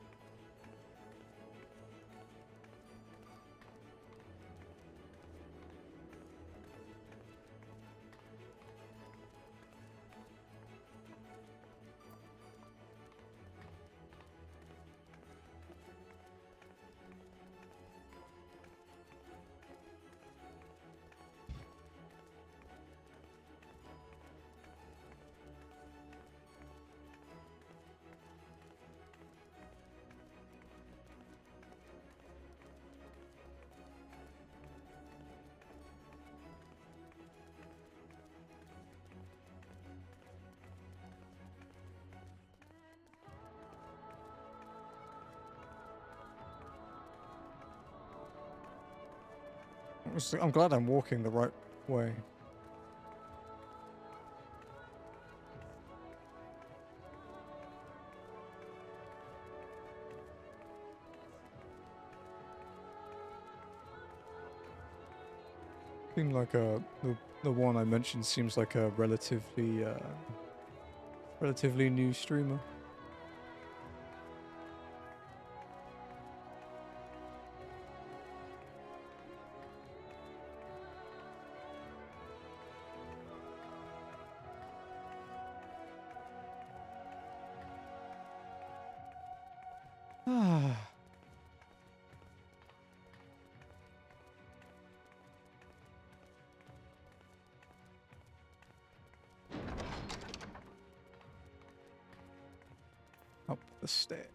I'm glad I'm walking the right way. Seemed like the one I mentioned seems like a relatively new streamer. Up the stairs.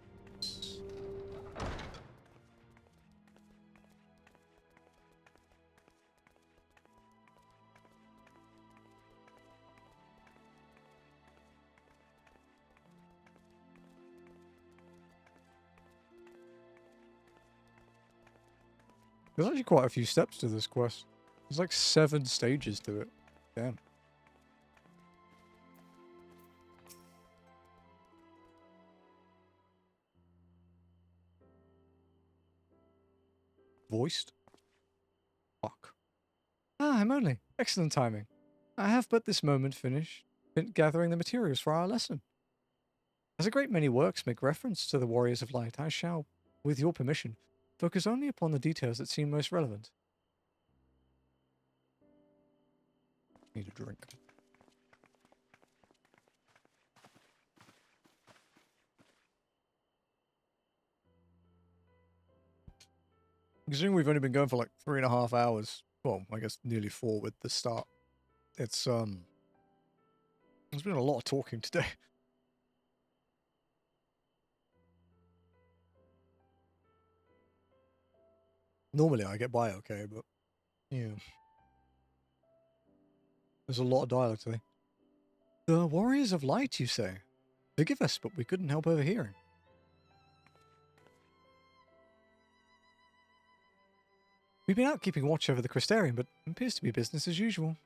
There's actually quite a few steps to this quest. There's like 7 stages to it. Damn. Voiced? Fuck. Ah, I'm only. Excellent timing. I have but this moment finished gathering the materials for our lesson. As a great many works make reference to the Warriors of Light, I shall, with your permission, focus only upon the details that seem most relevant. Need a drink. Considering we've only been going for like 3.5 hours, Well, I guess nearly 4 with the start. It's there's been a lot of talking today. Normally I get by okay, but yeah. There's a lot of dialogue today. The Warriors of Light, you say? Forgive us, but we couldn't help overhearing. We've been out keeping watch over the Crystarium, but it appears to be business as usual.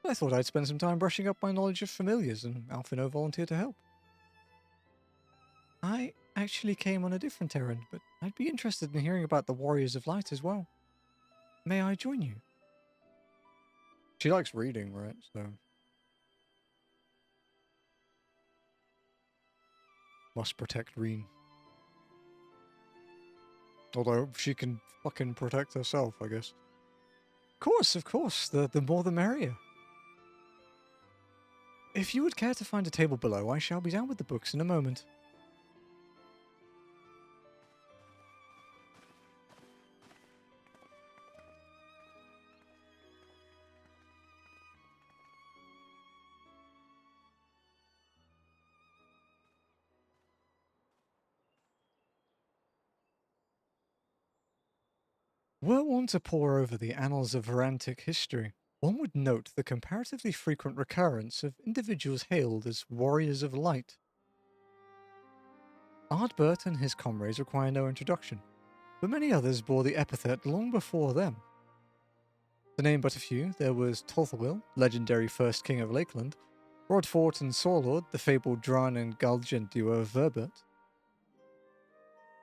I thought I'd spend some time brushing up my knowledge of familiars, and Alphino volunteered to help. I actually came on a different errand, but I'd be interested in hearing about the Warriors of Light as well. May I join you? She likes reading, right? So must protect Reen. Although she can fucking protect herself, I guess. Of course. The more the merrier. If you would care to find a table below, I shall be down with the books in a moment. Were one to pore over the annals of Varantic history, one would note the comparatively frequent recurrence of individuals hailed as Warriors of Light. Ardbert and his comrades require no introduction, but many others bore the epithet long before them. To name but a few, there was Tolthawil, legendary first king of Lakeland, Rodfort and Sorlord, the fabled Dran and Galgent duo of Verbert.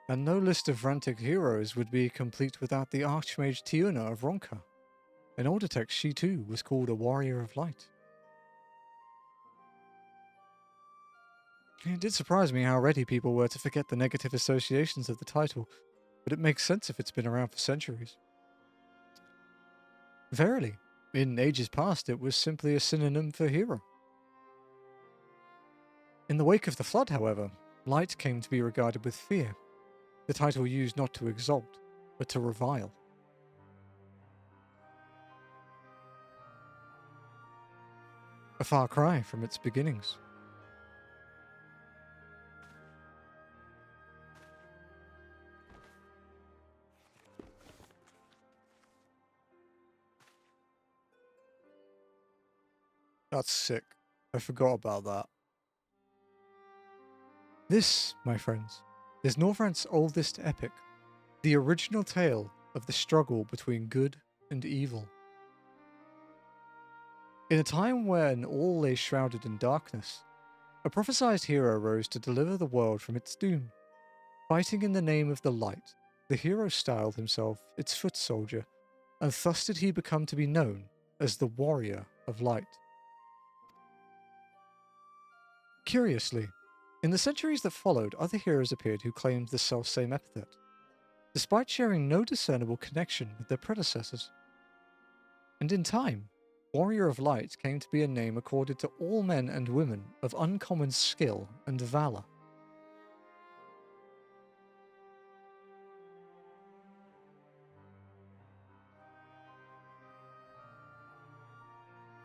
And no list of Varantic heroes would be complete without the Archmage Tiuna of Ronka. In older texts, she too was called a Warrior of Light. It did surprise me how ready people were to forget the negative associations of the title, but it makes sense if it's been around for centuries. Verily, in ages past it was simply a synonym for hero. In the wake of the Flood, however, light came to be regarded with fear, the title used not to exalt, but to revile. A far cry from its beginnings. That's sick. I forgot about that. This, my friends, is Northrant's oldest epic, the original tale of the struggle between good and evil. In a time when all lay shrouded in darkness, a prophesied hero rose to deliver the world from its doom. Fighting in the name of the light, the hero styled himself its foot soldier, and thus did he become to be known as the Warrior of Light. Curiously, in the centuries that followed, other heroes appeared who claimed the selfsame epithet, despite sharing no discernible connection with their predecessors. And in time, Warrior of Light came to be a name accorded to all men and women of uncommon skill and valor.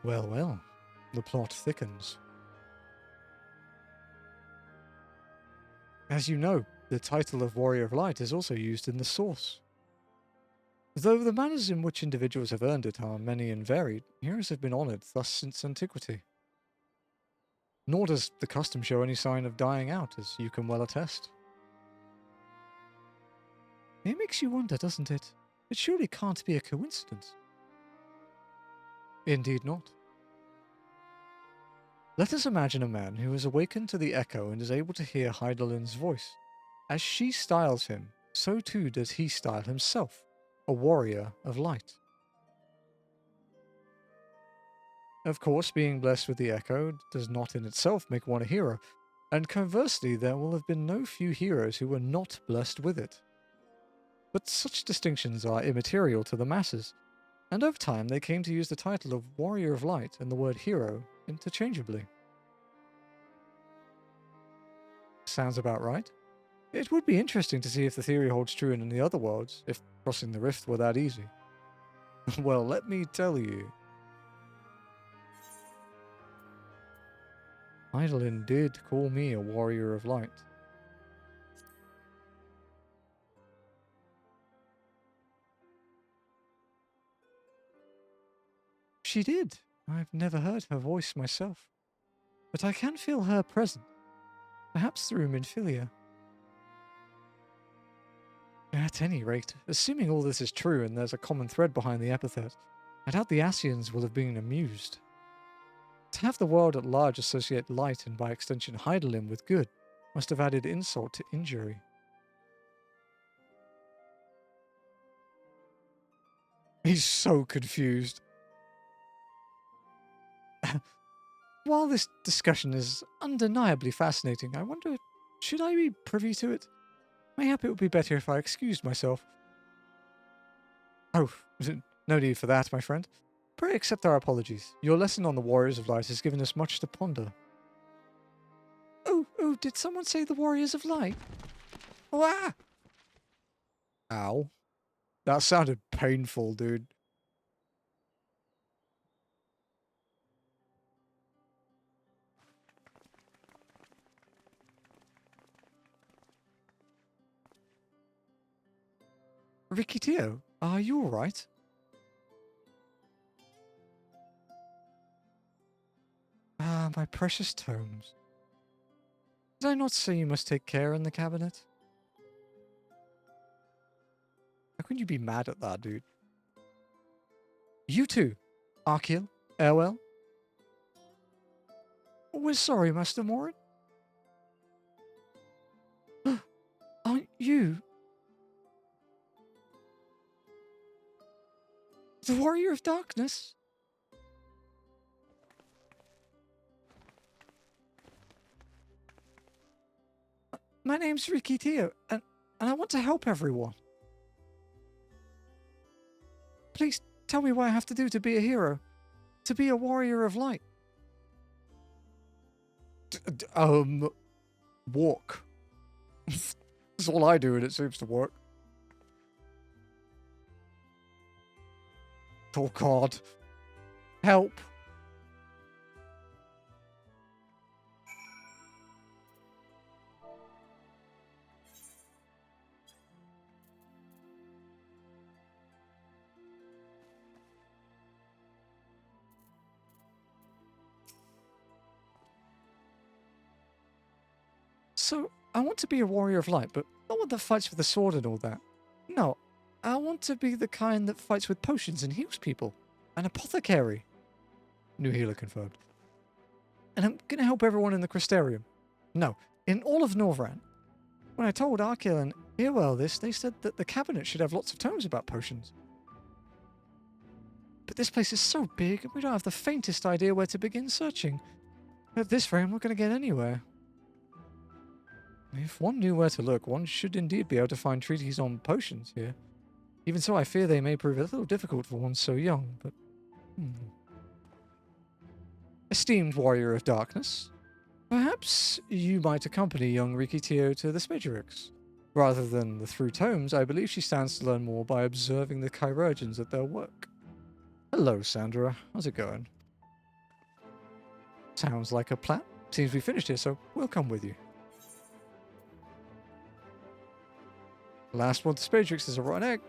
Well, the plot thickens. As you know, the title of Warrior of Light is also used in the source. Though the manners in which individuals have earned it are many and varied, heroes have been honoured thus since antiquity. Nor does the custom show any sign of dying out, as you can well attest. It makes you wonder, doesn't it? It surely can't be a coincidence. Indeed not. Let us imagine a man who has awakened to the echo and is able to hear Hydaelyn's voice. As she styles him, so too does he style himself, a warrior of light. Of course, being blessed with the echo does not in itself make one a hero, and conversely there will have been no few heroes who were not blessed with it. But such distinctions are immaterial to the masses, and over time they came to use the title of Warrior of Light and the word hero interchangeably. Sounds about right. It would be interesting to see if the theory holds true in the other worlds, if crossing the rift were that easy. Well, let me tell you. Hydaelyn did call me a warrior of light. She did. I've never heard her voice myself. But I can feel her presence. Perhaps through Minfilia. At any rate, assuming all this is true and there's a common thread behind the epithet, I doubt the Ascians will have been amused. To have the world at large associate light and by extension Hydaelyn with good must have added insult to injury. He's so confused. While this discussion is undeniably fascinating, I wonder, should I be privy to it? Mayhap it would be better if I excused myself. Oh, no need for that, my friend. Pray accept our apologies. Your lesson on the Warriors of Light has given us much to ponder. Oh, did someone say the Warriors of Light? Oh, ah! Ow. That sounded painful, dude. Ricky Tio, are you alright? Ah, my precious tomes. Did I not say you must take care in the cabinet? How can you be mad at that, dude? You too, Arkiel, Erwell. We're sorry, Master Morin. Aren't you the Warrior of Darkness? My name's Ricky Tio, and I want to help everyone. Please tell me what I have to do to be a hero, to be a warrior of light. Walk. That's all I do, and it seems to work. Oh God. Help. So, I want to be a warrior of light, but not one that fights with a sword and all that. No, I want to be the kind that fights with potions and heals people. An apothecary. New healer confirmed. And I'm going to help everyone in the Crystarium. No, in all of Norvran. When I told Arkiel and Earwell this, they said that the cabinet should have lots of tomes about potions. But this place is so big, and we don't have the faintest idea where to begin searching. At this rate, I'm not going to get anywhere. If one knew where to look, one should indeed be able to find treatises on potions here. Even so, I fear they may prove a little difficult for one so young, but... Esteemed Warrior of Darkness, perhaps you might accompany young Riki Tio to the Spedrix. Rather than the through tomes, I believe she stands to learn more by observing the chirurgeons at their work. Hello, Sandra. How's it going? Sounds like a plan. Seems we finished here, so we'll come with you. Last one to Spedrix is a rotten egg.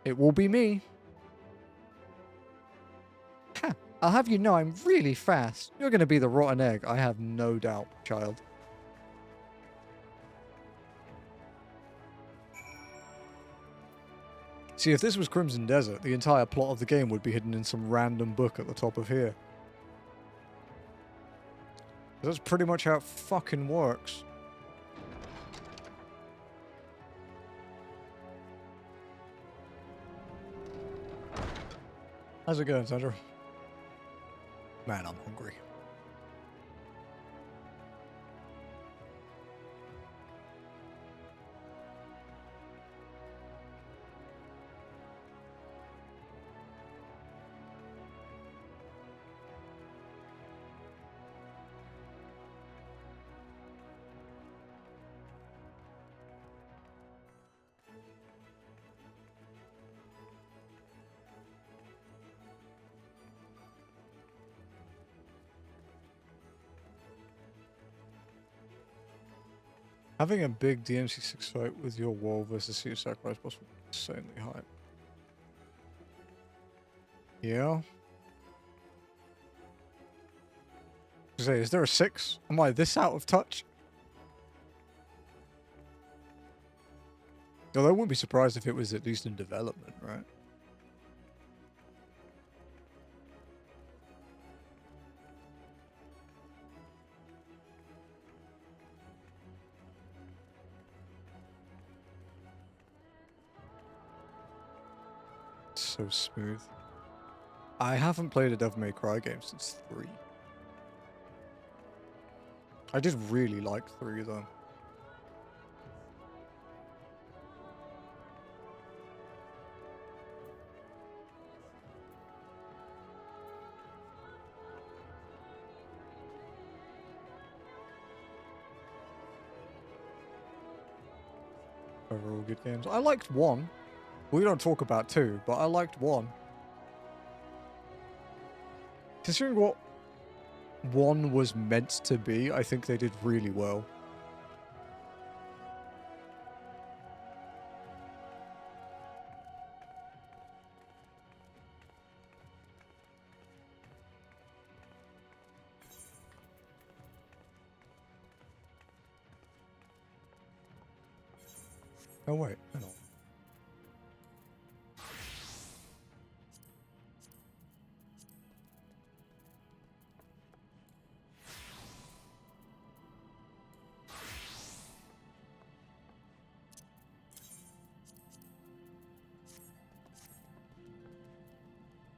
It will be me. Ha! I'll have you know I'm really fast. You're going to be the rotten egg, I have no doubt, child. See, if this was Crimson Desert, the entire plot of the game would be hidden in some random book at the top of here. That's pretty much how it fucking works. How's it going, Sandra? Man, I'm hungry. Having a big DMC6 fight with your wall versus your sacrifice boss would be insanely high. Yeah. Say, is there a 6? Am I this out of touch? Although I wouldn't be surprised if it was at least in development, right? So smooth. I haven't played a Devil May Cry game since 3. I did really like 3 though. Overall good games. I liked 1. We don't talk about 2, but I liked 1. Considering what 1 was meant to be, I think they did really well. Oh wait, hang on.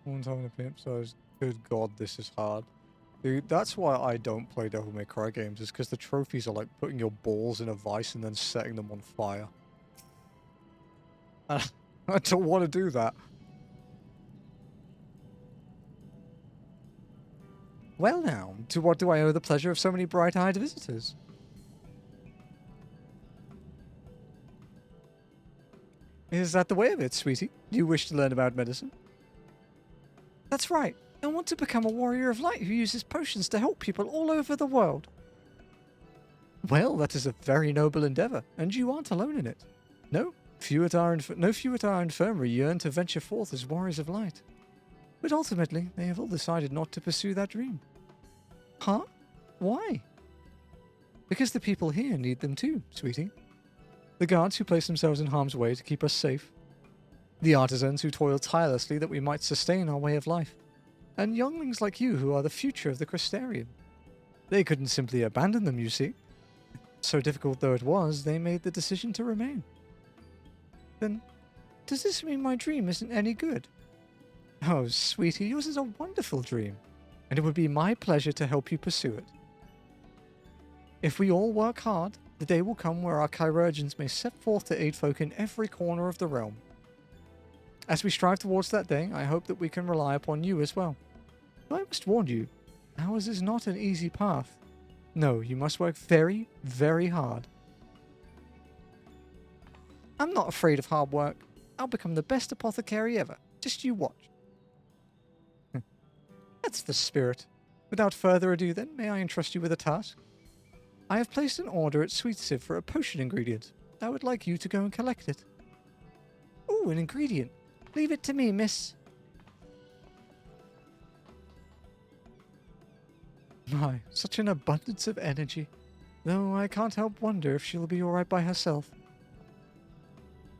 One's having a pimp size. Good god, this is hard. Dude, that's why I don't play Devil May Cry games, is because the trophies are like putting your balls in a vice and then setting them on fire. I don't want to do that. Well now, to what do I owe the pleasure of so many bright-eyed visitors? Is that the way of it, sweetie? Do you wish to learn about medicine? That's right. I want to become a warrior of light who uses potions to help people all over the world. Well, that is a very noble endeavor, and you aren't alone in it. No few at our infirmary yearn to venture forth as warriors of light. But ultimately, they have all decided not to pursue that dream. Huh? Why? Because the people here need them too, sweetie. The guards who place themselves in harm's way to keep us safe. The artisans who toil tirelessly that we might sustain our way of life. And younglings like you who are the future of the Crystarium. They couldn't simply abandon them, you see. So difficult though it was, they made the decision to remain. Then, does this mean my dream isn't any good? Oh, sweetie, yours is a wonderful dream, and it would be my pleasure to help you pursue it. If we all work hard, the day will come where our chirurgeons may set forth to aid folk in every corner of the realm. As we strive towards that day, I hope that we can rely upon you as well. But I must warn you, ours is not an easy path. No, you must work very, very hard. I'm not afraid of hard work. I'll become the best apothecary ever. Just you watch. That's the spirit. Without further ado then, may I entrust you with a task? I have placed an order at XIV for a potion ingredient. I would like you to go and collect it. Ooh, an ingredient. Leave it to me, miss. My, such an abundance of energy. Though I can't help wonder if she'll be alright by herself.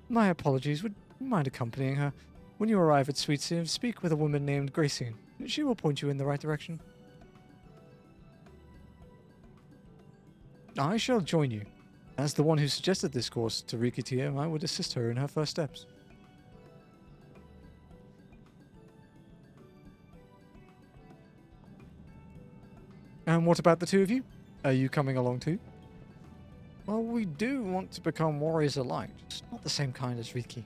My apologies. Would you mind accompanying her? When you arrive at XIV, speak with a woman named Gracine. She will point you in the right direction. I shall join you. As the one who suggested this course to Nirethia, I would assist her in her first steps. And what about the two of you? Are you coming along too? Well, we do want to become warriors alike, just not the same kind as Riki.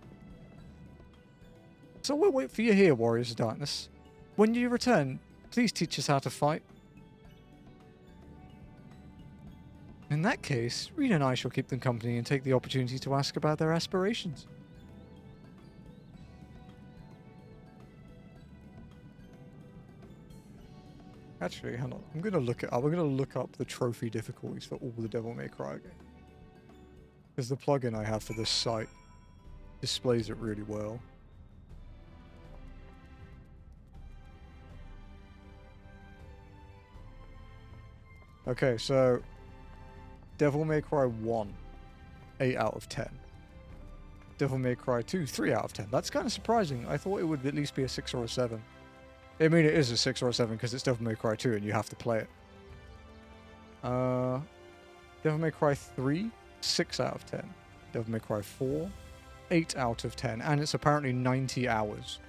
So we'll wait for you here, Warriors of Darkness. When you return, please teach us how to fight. In that case, Rena and I shall keep them company and take the opportunity to ask about their aspirations. Actually, hang on. I'm going to look it up. We're going to look up the trophy difficulties for all the Devil May Cry games. Because the plugin I have for this site displays it really well. Okay, so Devil May Cry 1, 8 out of 10. Devil May Cry 2, 3 out of 10. That's kind of surprising. I thought it would at least be a 6 or a 7. I mean, it is a 6 or a 7 because it's Devil May Cry 2 and you have to play it. Devil May Cry 3, 6 out of 10. Devil May Cry 4, 8 out of 10. And it's apparently 90 hours.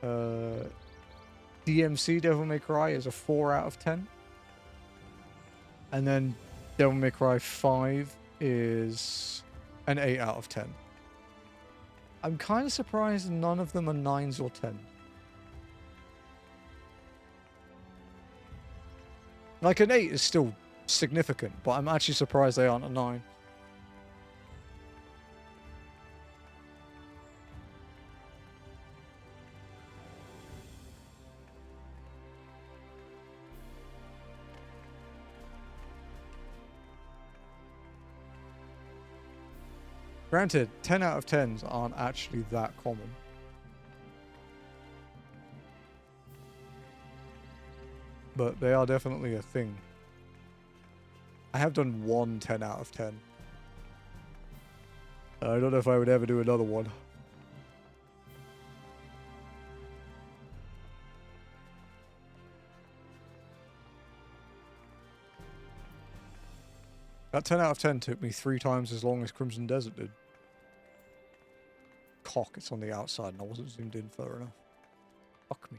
DMC Devil May Cry is a 4 out of 10. And then Devil May Cry 5 is an 8 out of 10. I'm kind of surprised none of them are 9s or 10s. Like, an 8 is still significant, but I'm actually surprised they aren't a 9. Granted, 10 out of 10s aren't actually that common. But they are definitely a thing. I have done one 10 out of 10. I don't know if I would ever do another one. That 10 out of 10 took me 3 times as long as Crimson Desert did. Cock, it's on the outside and I wasn't zoomed in far enough. Fuck me.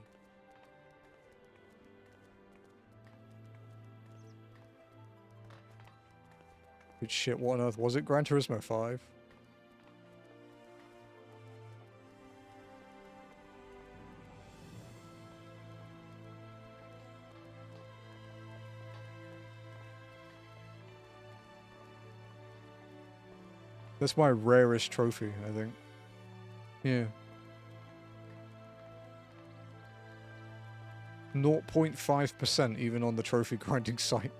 Good shit, what on earth was it? Gran Turismo 5? That's my rarest trophy, I think. Yeah. 0.5% even on the trophy grinding site.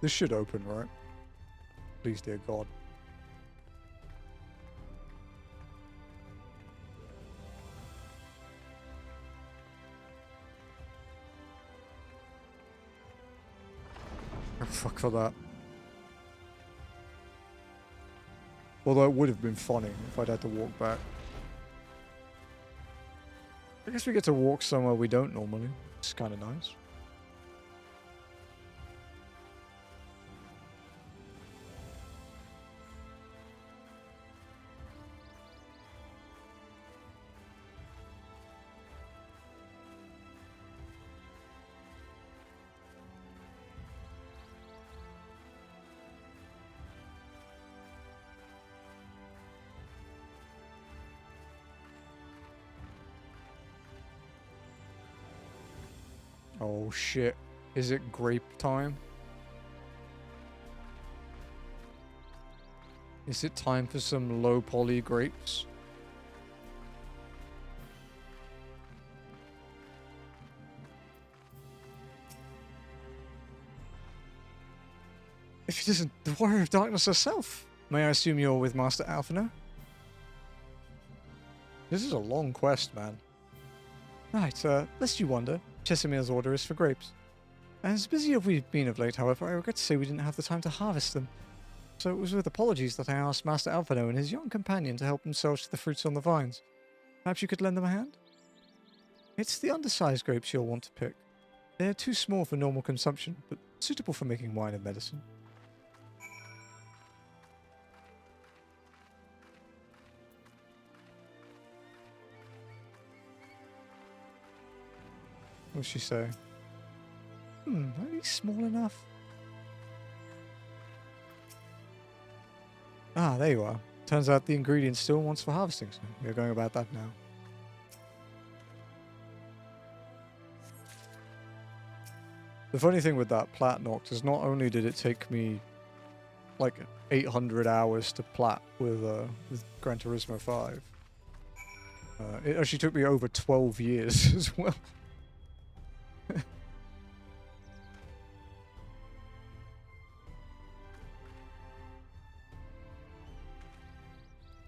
This should open, right? Please, dear God. Oh, fuck for that. Although it would have been funny if I'd had to walk back. I guess we get to walk somewhere we don't normally. It's kind of nice. Oh shit. Is it grape time? Is it time for some low poly grapes? If it isn't the Warrior of Darkness herself, may I assume you're with Master Alphino? This is a long quest, man. Right, lest you wonder, Chesemir's order is for grapes. As busy as we've been of late, however, I regret to say we didn't have the time to harvest them. So it was with apologies that I asked Master Alphino and his young companion to help themselves to the fruits on the vines. Perhaps you could lend them a hand? It's the undersized grapes you'll want to pick. They're too small for normal consumption, but suitable for making wine and medicine. What's she say? Are these small enough? Ah, there you are. Turns out the ingredient still wants for harvesting, so we're going about that now. The funny thing with that Plat Noct is not only did it take me like 800 hours to plat with Gran Turismo 5. It actually took me over 12 years as well.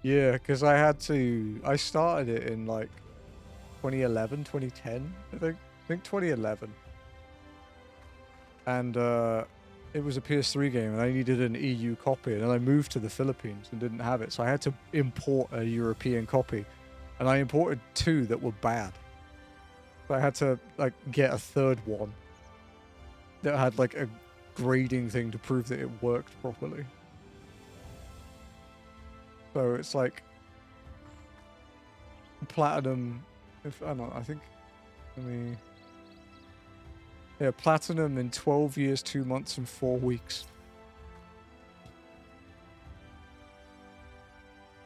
Yeah, because I started it in like 2011, 2010, I think 2011. And it was a PS3 game, and I needed an EU copy, and then I moved to the Philippines and didn't have it, so I had to import a European copy, and I imported 2 that were bad. So I had to like get a 3rd one that had like a grading thing to prove that it worked properly. So it's like platinum. If I don't know, I think. Yeah, platinum in 12 years, 2 months, and 4 weeks.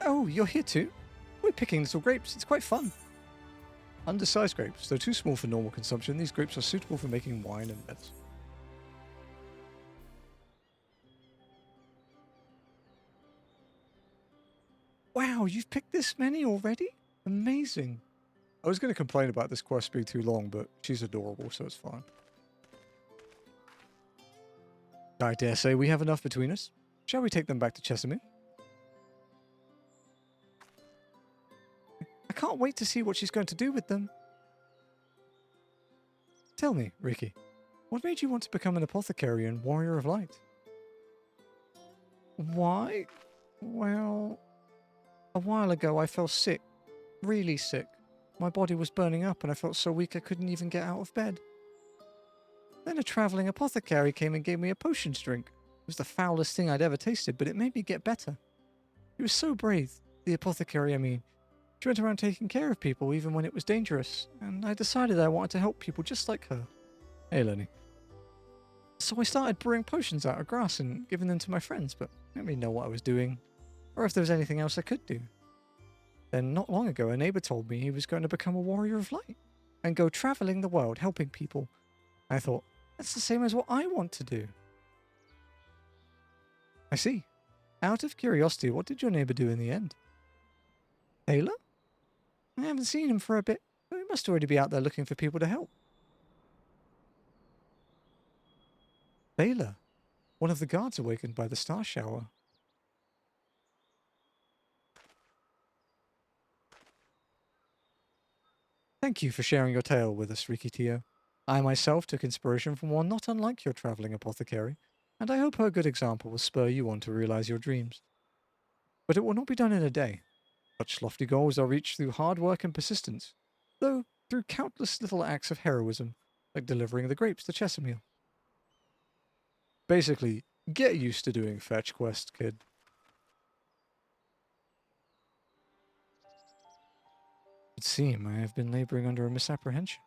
Oh, you're here too? We're picking little grapes. It's quite fun. Undersized grapes. Though too small for normal consumption, these grapes are suitable for making wine and medicine. Wow, you've picked this many already? Amazing. I was going to complain about this quest being too long, but she's adorable, so it's fine. I dare say we have enough between us. Shall we take them back to Chesamere? I can't wait to see what she's going to do with them. Tell me, Ricky, what made you want to become an apothecary and warrior of light? Why? Well, a while ago I fell sick. Really sick. My body was burning up and I felt so weak I couldn't even get out of bed. Then a travelling apothecary came and gave me a potion to drink. It was the foulest thing I'd ever tasted, but it made me get better. He was so brave, the apothecary I mean. She went around taking care of people even when it was dangerous, and I decided I wanted to help people just like her. Hey, Lenny. So I started brewing potions out of grass and giving them to my friends, but I didn't really know what I was doing, or if there was anything else I could do. Then not long ago, a neighbour told me he was going to become a warrior of light and go travelling the world helping people. I thought, that's the same as what I want to do. I see. Out of curiosity, what did your neighbour do in the end? Taylor? I haven't seen him for a bit, but he must already be out there looking for people to help. Taylor, one of the guards awakened by the star shower. Thank you for sharing your tale with us, Riki Tio. I myself took inspiration from one not unlike your travelling apothecary, and I hope her good example will spur you on to realize your dreams. But it will not be done in a day. Such lofty goals are reached through hard work and persistence, though through countless little acts of heroism, like delivering the grapes to Chesamere. Basically, get used to doing fetch quests, kid. It would seem I have been labouring under a misapprehension.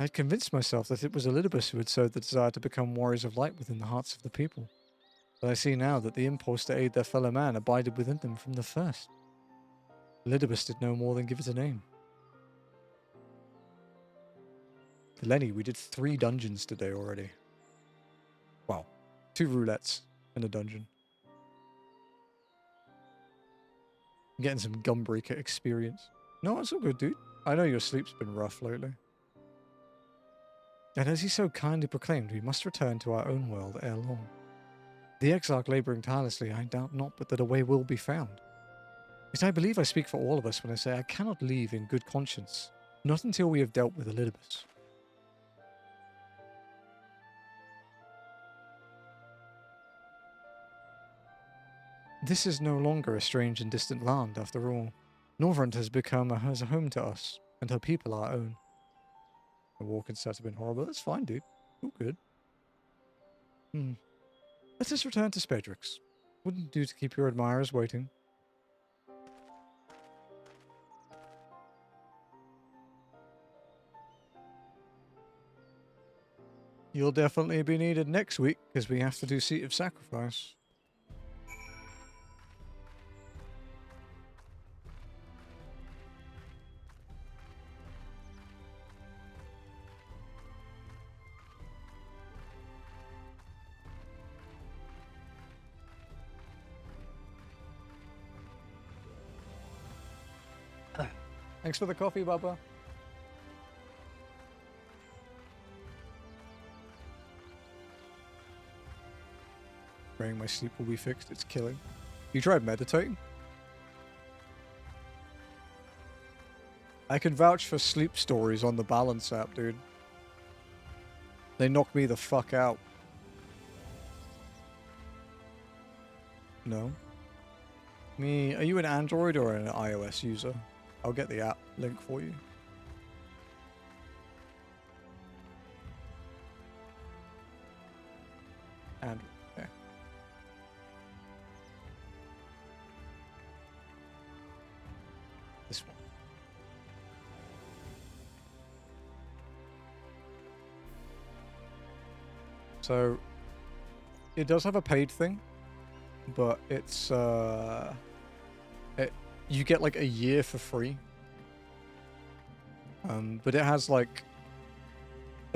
I had convinced myself that it was Elidibus who had sowed the desire to become warriors of light within the hearts of the people. But I see now that the impulse to aid their fellow man abided within them from the first. Elidibus did no more than give it a name. Lenny, we did 3 dungeons today already. Wow. 2 roulettes and a dungeon. Getting some Gunbreaker experience. No, it's all good, dude. I know your sleep's been rough lately. And as he so kindly proclaimed, we must return to our own world ere long. The Exarch labouring tirelessly, I doubt not but that a way will be found. Yet I believe I speak for all of us when I say I cannot leave in good conscience, not until we have dealt with Elidibus. This is no longer a strange and distant land, after all. Norvrent has become a home to us, and her people our own. The walk and set have been horrible. That's fine, dude. All good. Let us return to Spedrix. Wouldn't do to keep your admirers waiting. You'll definitely be needed next week, because we have to do Seat of Sacrifice. Thanks for the coffee, Bubba. Praying my sleep will be fixed. It's killing. You tried meditating? I can vouch for sleep stories on the Balance app, dude. They knock me the fuck out. No? Me, are you an Android or an iOS user? I'll get the app link for you. Android, okay. This one. So, it does have a paid thing, but it's, you get like a year for free. But it has like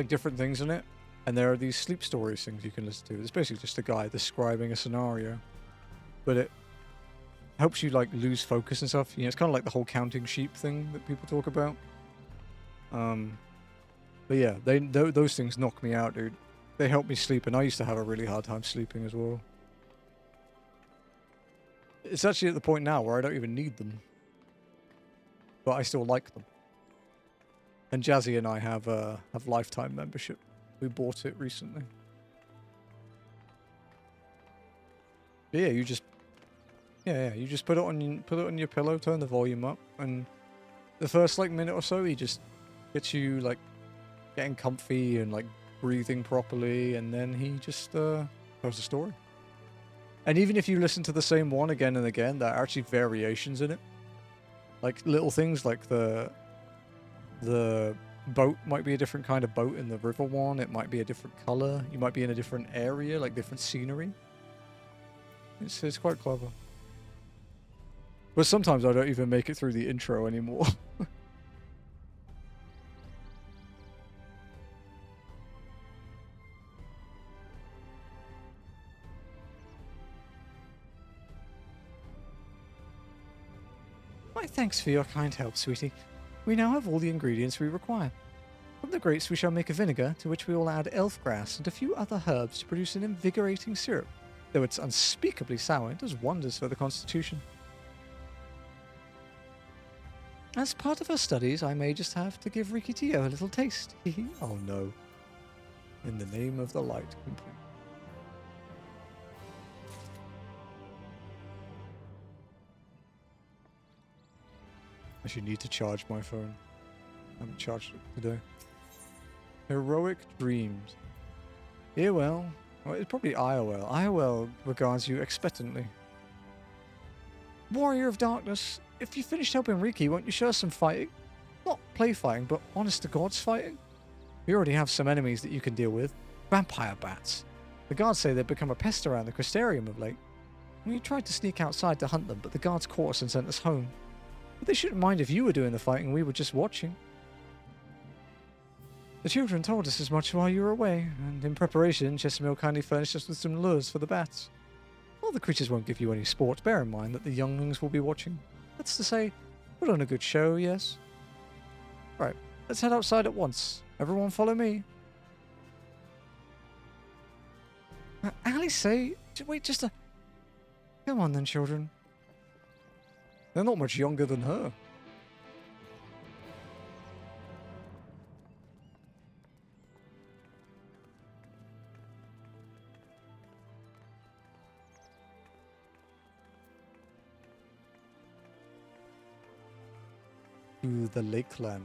different things in it, and there are these sleep stories things you can listen to. It's basically just a guy describing a scenario, but it helps you like lose focus and stuff. You know, it's kind of like the whole counting sheep thing that people talk about. But yeah, those things knock me out, dude. They help me sleep, and I used to have a really hard time sleeping as well. It's actually at the point now where I don't even need them, but I still like them. And Jazzy and I have lifetime membership. We bought it recently. But yeah, you just you just put it on your pillow, turn the volume up, and the first like minute or so, he just gets you like getting comfy and like breathing properly, and then he just tells a story. And even if you listen to the same one again and again, there are actually variations in it. Like little things like the boat might be a different kind of boat in the river one. It might be a different color. You might be in a different area, like different scenery. It's quite clever. But sometimes I don't even make it through the intro anymore. My thanks for your kind help, sweetie. We now have all the ingredients we require. From the grapes we shall make a vinegar, to which we will add elf grass and a few other herbs to produce an invigorating syrup. Though it's unspeakably sour, it does wonders for the constitution. As part of her studies, I may just have to give Rikitio a little taste. Oh no. In the name of the light, complete. I should need to charge my phone. I haven't charged it today. Heroic dreams. Yeah, well, it's probably IOL. IOL regards you expectantly. Warrior of Darkness, if you finished helping Riki, won't you show us some fighting? Not play fighting, but honest to God's fighting? We already have some enemies that you can deal with. Vampire bats. The guards say they've become a pest around the Crystarium of late. We tried to sneak outside to hunt them, but the guards caught us and sent us home. But they shouldn't mind if you were doing the fighting, we were just watching. The children told us as much while you were away, and in preparation, Chestermill kindly furnished us with some lures for the bats. While the creatures won't give you any sport, bear in mind that the younglings will be watching. That's to say, put on a good show, yes? Right, let's head outside at once. Everyone follow me. Alice say, wait just a... Come on then, children. They're not much younger than her. To the Lakeland.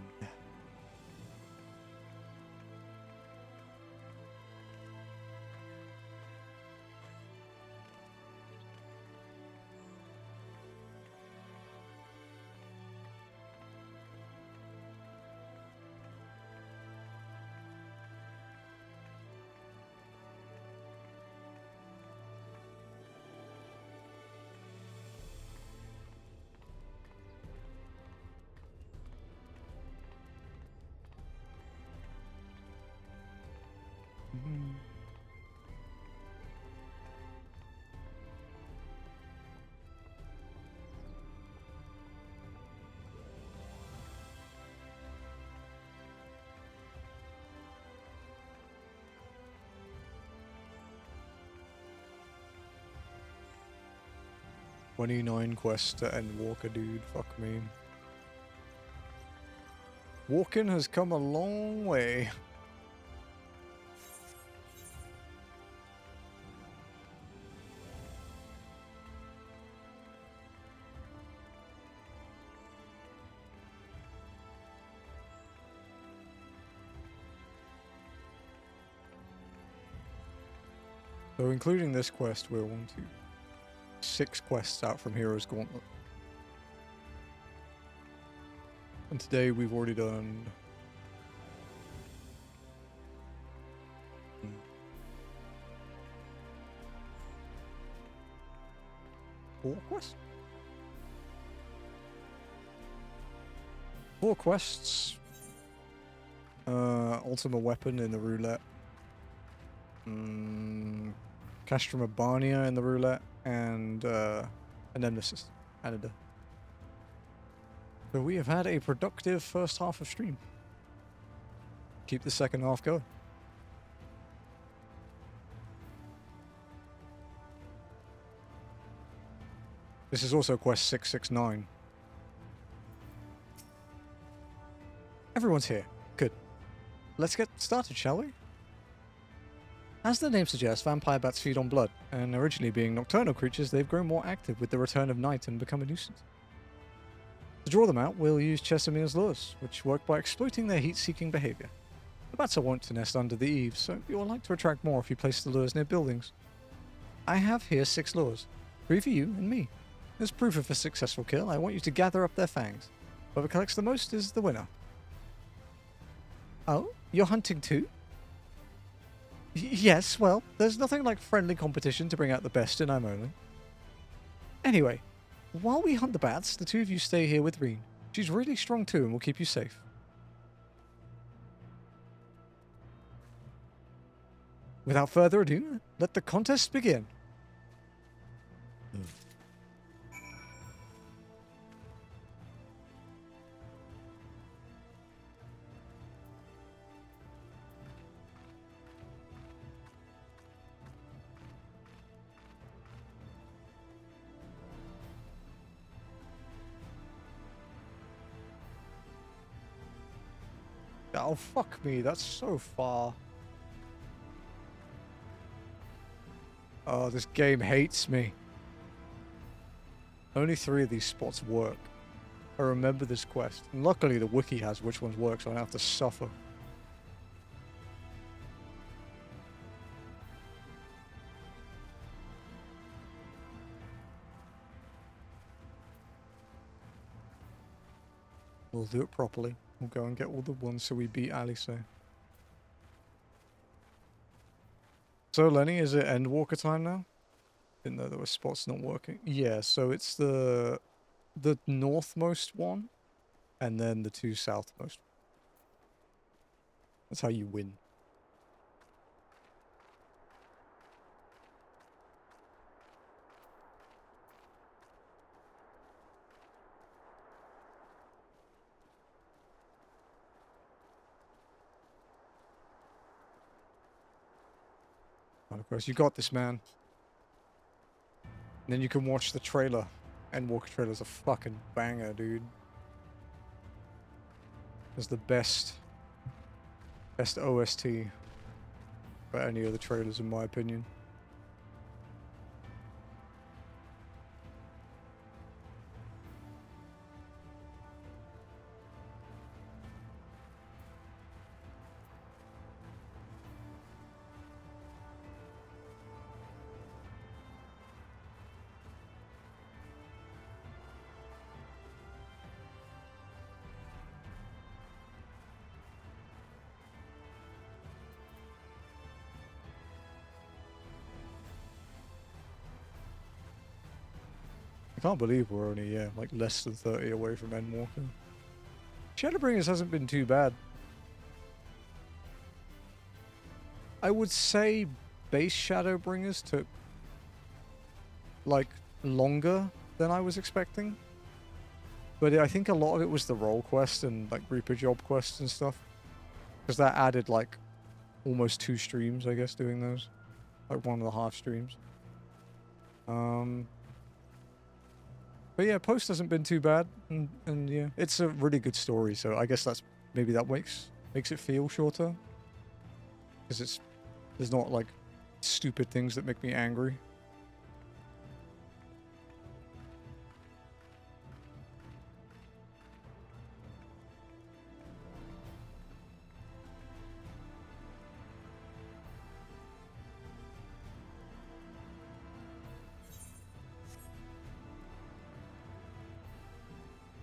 29 quests to end Walker, dude. Fuck me. Walking has come a long way. So including this quest, we're 6 quests out from Hero's Gauntlet. And today we've already done... 4 quests? 4 quests. Ultimate Weapon in the Roulette. Castrum Urbania in the Roulette, and Anemnesis, Anyder. So we have had a productive first half of stream. Keep the second half going. This is also quest 669. Everyone's here. Good. Let's get started, shall we? As the name suggests, vampire bats feed on blood, and originally being nocturnal creatures, they've grown more active with the return of night and become a nuisance. To draw them out, we'll use Chesemir's lures, which work by exploiting their heat-seeking behavior. The bats are wont to nest under the eaves, so you'll like to attract more if you place the lures near buildings. I have here 6 lures, 3 for you and me. As proof of a successful kill, I want you to gather up their fangs. Whoever collects the most is the winner. Oh, you're hunting too? Yes, well, there's nothing like friendly competition to bring out the best in I'm only. Anyway, while we hunt the bats, the 2 of you stay here with Reen. She's really strong too and will keep you safe. Without further ado, let the contest begin. Oh, fuck me, that's so far. Oh, this game hates me. Only 3 of these spots work. I remember this quest. And luckily the wiki has which ones work, so I don't have to suffer. We'll do it properly. We'll go and get all the ones so we beat Alice. So Lenny, is it Endwalker time now? Didn't know there were spots not working. Yeah, so it's the northmost one, and then the 2 southmost. That's how you win. And of course, you got this, man. And then you can watch the trailer. Endwalker trailer's a fucking banger, dude. It's the best OST for any of the trailers, in my opinion. I can't believe we're only, like less than 30 away from Endwalker. Shadowbringers hasn't been too bad. I would say base Shadowbringers took, like, longer than I was expecting. But I think a lot of it was the role quest and, like, Reaper job quests and stuff. Because that added, like, almost 2 streams, I guess, doing those. Like, 1.5 streams. But yeah, post hasn't been too bad, and yeah, it's a really good story. So I guess that's maybe that makes it feel shorter, because there's not like stupid things that make me angry.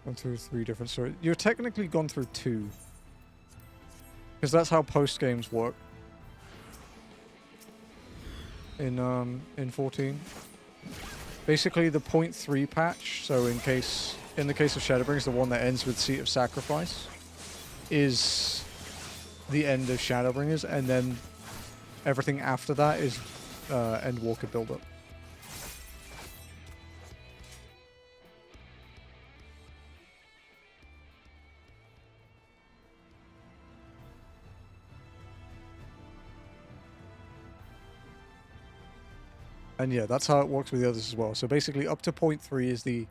Gone through 3 different stories. You're technically gone through 2. Because that's how post games work. In 14. Basically the 0.3 patch, so in the case of Shadowbringers, the one that ends with Seat of Sacrifice, is the end of Shadowbringers, and then everything after that is Endwalker build-up. And yeah, that's how it works with the others as well. So basically up to 0.3 is the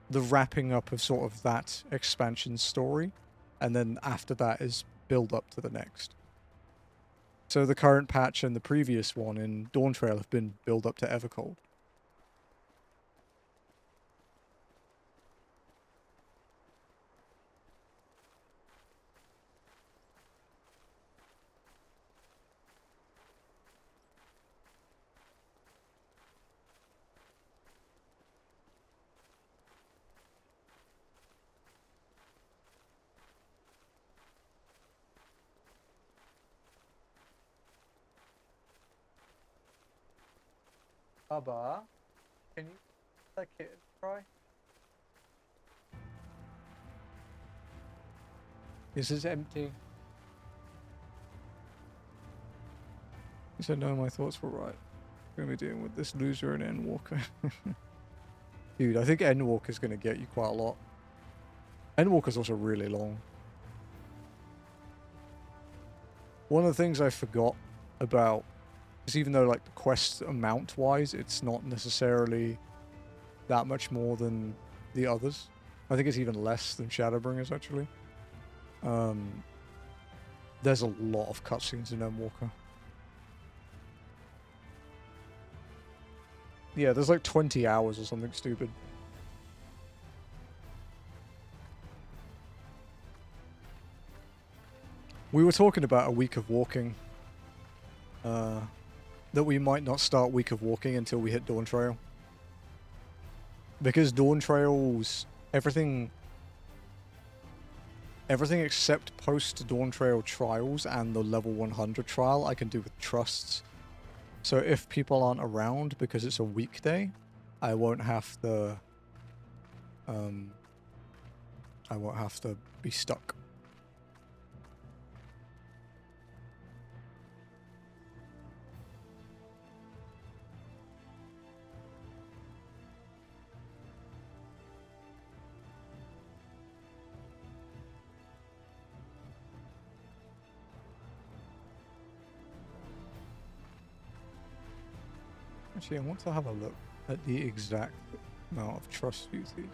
wrapping up of sort of that expansion story, and then after that is build up to the next. So the current patch and the previous one in Dawn Trail have been build up to Evercold. Baba, can you let that kitten try? This is empty. He said, no, my thoughts were right. I'm going to be dealing with this loser and Endwalker. Dude, I think Endwalker's going to get you quite a lot. Endwalker's also really long. One of the things I forgot about is, even though like the quest amount wise, it's not necessarily that much more than the others. I think it's even less than Shadowbringers actually. There's a lot of cutscenes in Endwalker. Yeah, there's like 20 hours or something stupid. We were talking about a week of walking. That we might not start week of walking until we hit Dawn Trail. Because Dawn Trail's everything except post Dawn Trail trials and the level 100 trial I can do with trusts. So if people aren't around because it's a weekday, I won't have to be stuck. Actually, I want to have a look at the exact amount of trust duties.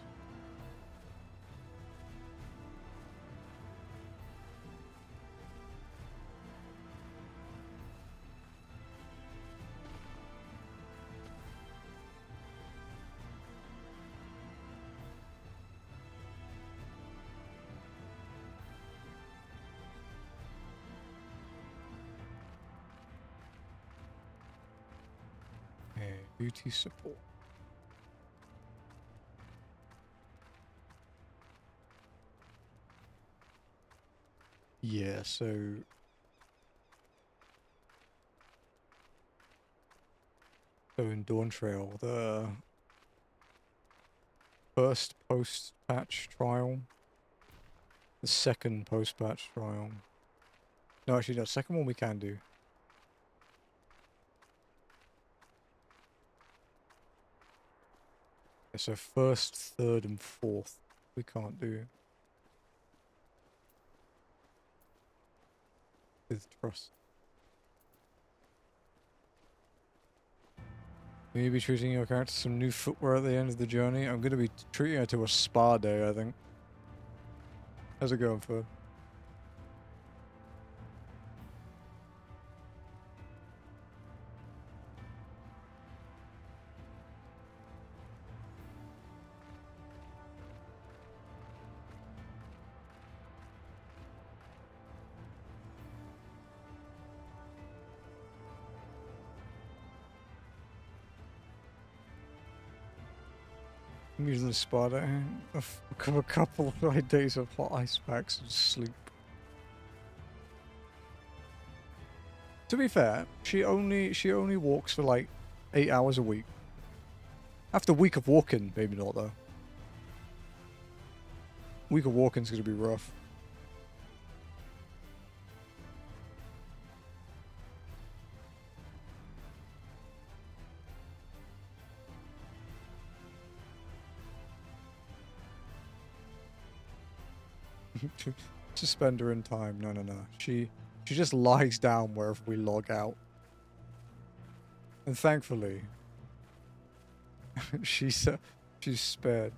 Duty support. Yeah, so in Dawn Trail, the first post-patch trial, the second post-patch trial. No, actually, no, second one we can do. So first, third, and fourth we can't do with trust. Will you be treating your character to some new footwear at the end of the journey? I'm going to be treating her to a spa day, I think. How's it going, Ferd? I'm using the spa day. A couple of days of hot ice packs and sleep. To be fair, she only walks for like 8 hours a week. After a week of walking, maybe not though. Week of walking's gonna be rough. Suspend her in time. No. She just lies down wherever we log out. And thankfully, she's spared.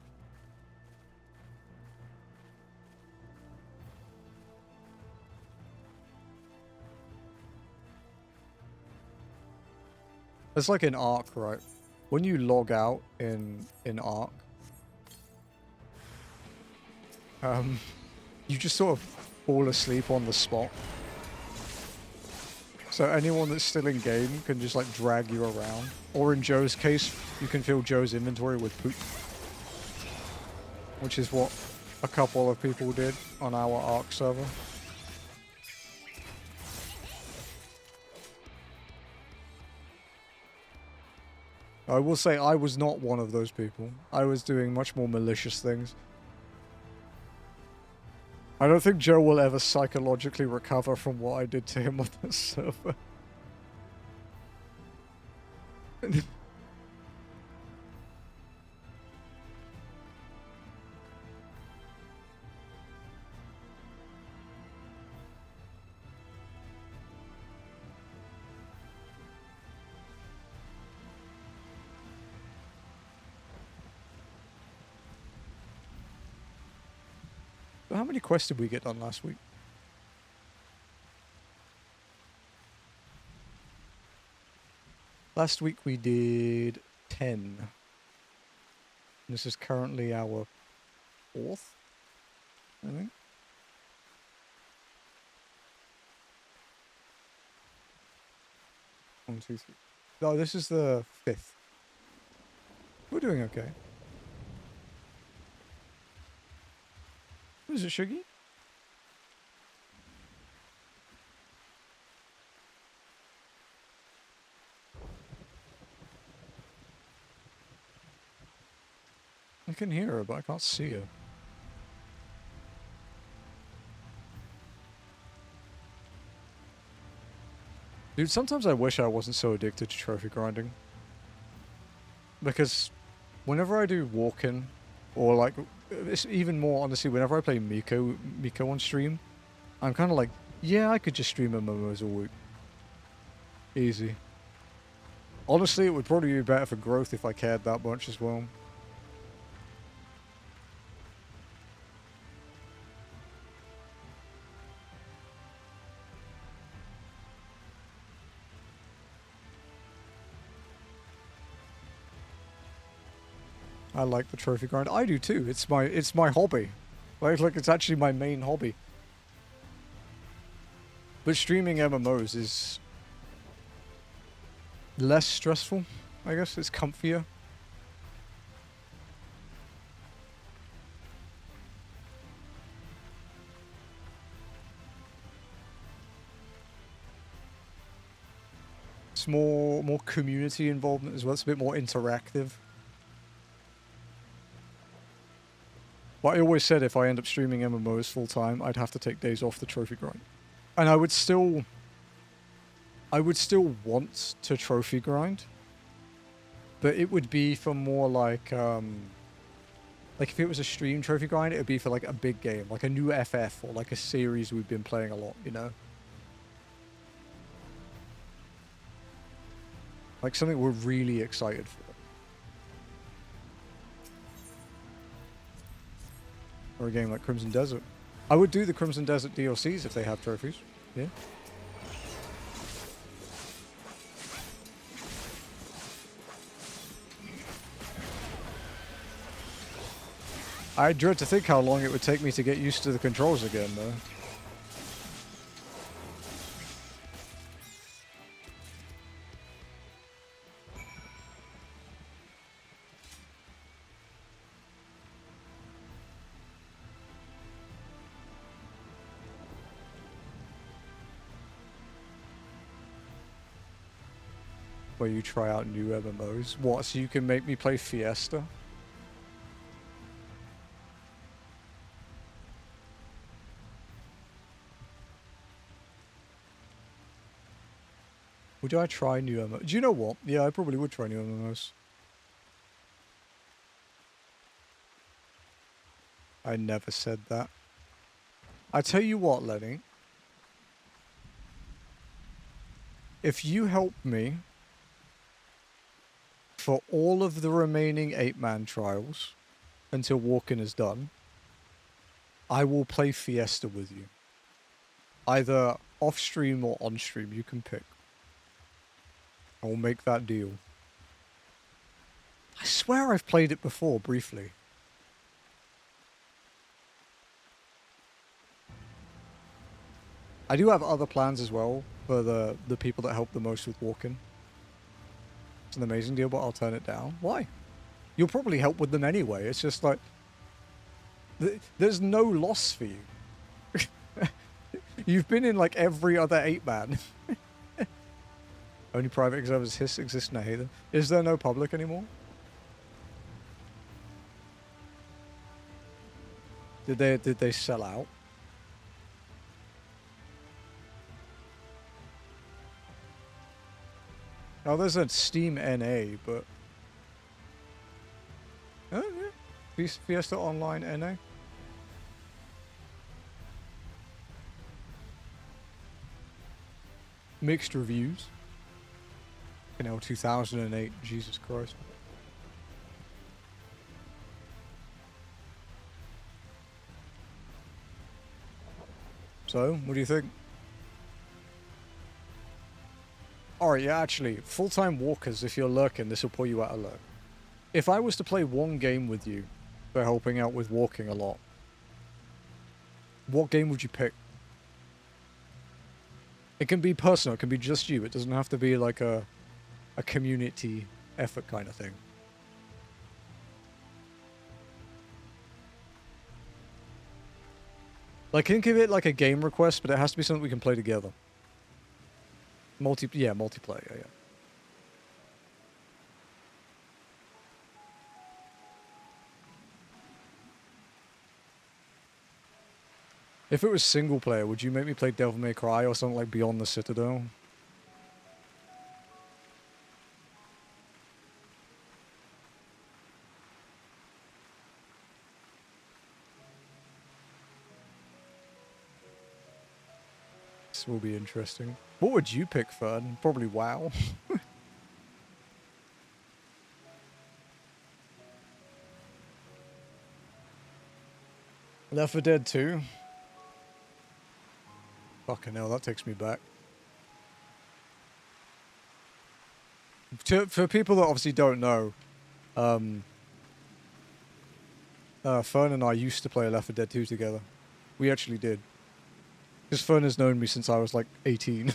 It's like in Ark, right? When you log out in Ark, you just sort of fall asleep on the spot. So anyone that's still in game can just like drag you around. Or in Joe's case, you can fill Joe's inventory with poop. Which is what a couple of people did on our Ark server. I will say I was not one of those people. I was doing much more malicious things. I don't think Joe will ever psychologically recover from what I did to him on that server. How many quests did we get done last week? Last week we did 10. This is currently our 4th, I think. One, two, three. No, this is the 5th. We're doing okay. Is it Shuggy? I can hear her, but I can't see her. Dude, sometimes I wish I wasn't so addicted to trophy grinding. Because whenever I do walk-in, or like, it's even more honestly, whenever I play Miko on stream, I'm kind of like, yeah, I could just stream MMOs all week. Easy. Honestly, it would probably be better for growth if I cared that much as well. I like the trophy grind. I do too. It's my hobby. Like it's actually my main hobby. But streaming MMOs is less stressful, I guess. It's comfier. It's more community involvement as well. It's a bit more interactive. But I always said if I end up streaming MMOs full time, I'd have to take days off the trophy grind. And I would still want to trophy grind, but it would be for more like if it was a stream trophy grind, it would be for like a big game, like a new FF or like a series we've been playing a lot, you know? Like something we're really excited for. Or a game like Crimson Desert. I would do the Crimson Desert DLCs if they have trophies. Yeah. I dread to think how long it would take me to get used to the controls again, though. Where you try out new MMOs. What, so you can make me play Fiesta? Would I try new MMOs? Do you know what? Yeah, I probably would try new MMOs. I never said that. I tell you what, Lenny. If you help me for all of the remaining 8-man trials until Walking is done, I will play Fiesta with you. Either off-stream or on-stream, you can pick. I will make that deal. I swear I've played it before, briefly. I do have other plans as well for the people that help the most with Walking. It's an amazing deal, but I'll turn it down. Why? You'll probably help with them anyway. It's just like... there's no loss for you. You've been in like every other 8-man. Only private servers exist and I hate them. Is there no public anymore? Did they sell out? Oh, there's a Steam NA, but... Oh, yeah. Fiesta Online NA. Mixed reviews. You know, 2008. Jesus Christ. So, what do you think? Alright, yeah, actually, full-time walkers, if you're lurking, this will pull you out of lurk. If I was to play one game with you for helping out with walking a lot, what game would you pick? It can be personal, it can be just you. It doesn't have to be like a community effort kind of thing. Like, think of it like a game request, but it has to be something we can play together. Multiplayer, yeah. If it was single player, would you make me play Devil May Cry or something like Beyond the Citadel? This will be interesting. What would you pick, Fern? Probably WoW. Left 4 Dead 2. Fucking hell, that takes me back. For people that obviously don't know, Fern and I used to play Left 4 Dead 2 together. We actually did. Because Fern has known me since I was like 18.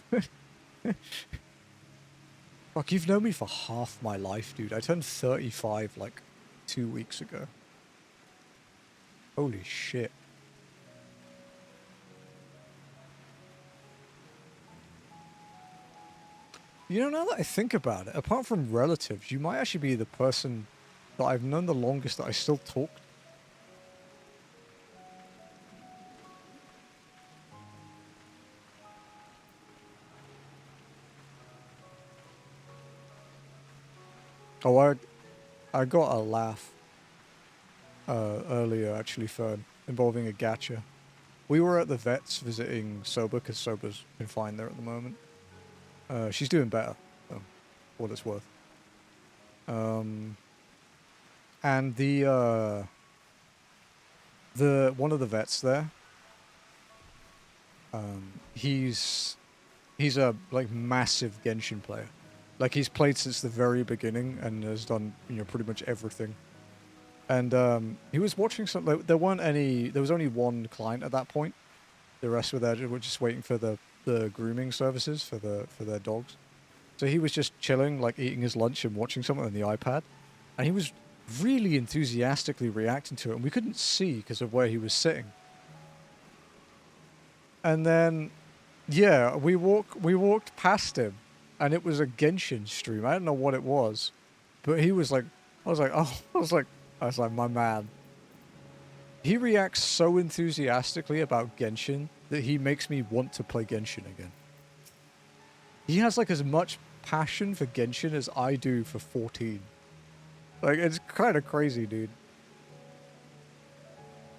Fuck, you've known me for half my life, dude. I turned 35 like 2 weeks ago. Holy shit. You know, now that I think about it, apart from relatives, you might actually be the person that I've known the longest that I still talk to. Oh, I got a laugh earlier, actually, Fern, involving a gacha. We were at the vets visiting Soba, because Soba's confined there at the moment. She's doing better, though. what it's worth. And the one of the vets there, he's a like massive Genshin player. Like he's played since the very beginning and has done, you know, pretty much everything. And he was watching something. There was only one client at that point. The rest were there, were just waiting for the grooming services for their dogs. So he was just chilling, like eating his lunch and watching something on the iPad, and he was really enthusiastically reacting to it, and we couldn't see because of where he was sitting. And then, yeah, we walked past him, and it was a Genshin stream. I don't know what it was, but he was like, I was like, my man. He reacts so enthusiastically about Genshin that he makes me want to play Genshin again. He has like as much passion for Genshin as I do for 14. Like, it's kind of crazy, dude.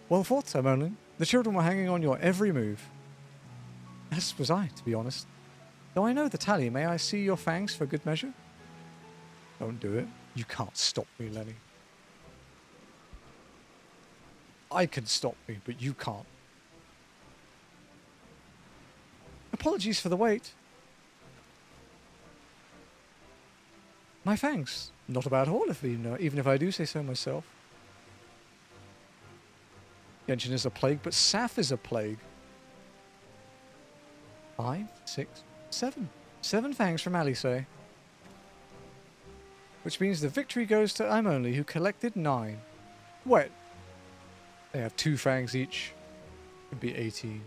Well, fourth time only. The children were hanging on your every move. As was I, to be honest. Though I know the tally, may I see your fangs for good measure? Don't do it. You can't stop me, Lenny. I can stop me, but you can't. Apologies for the wait. My thanks. Not a bad haul, even if I do say so myself. Genshin is a plague, but Saf is a plague. 5, 6, 7. 7 fangs from Alice. Which means the victory goes to I'm Only, who collected 9. Wait. They have 2 fangs each. It'd be 18.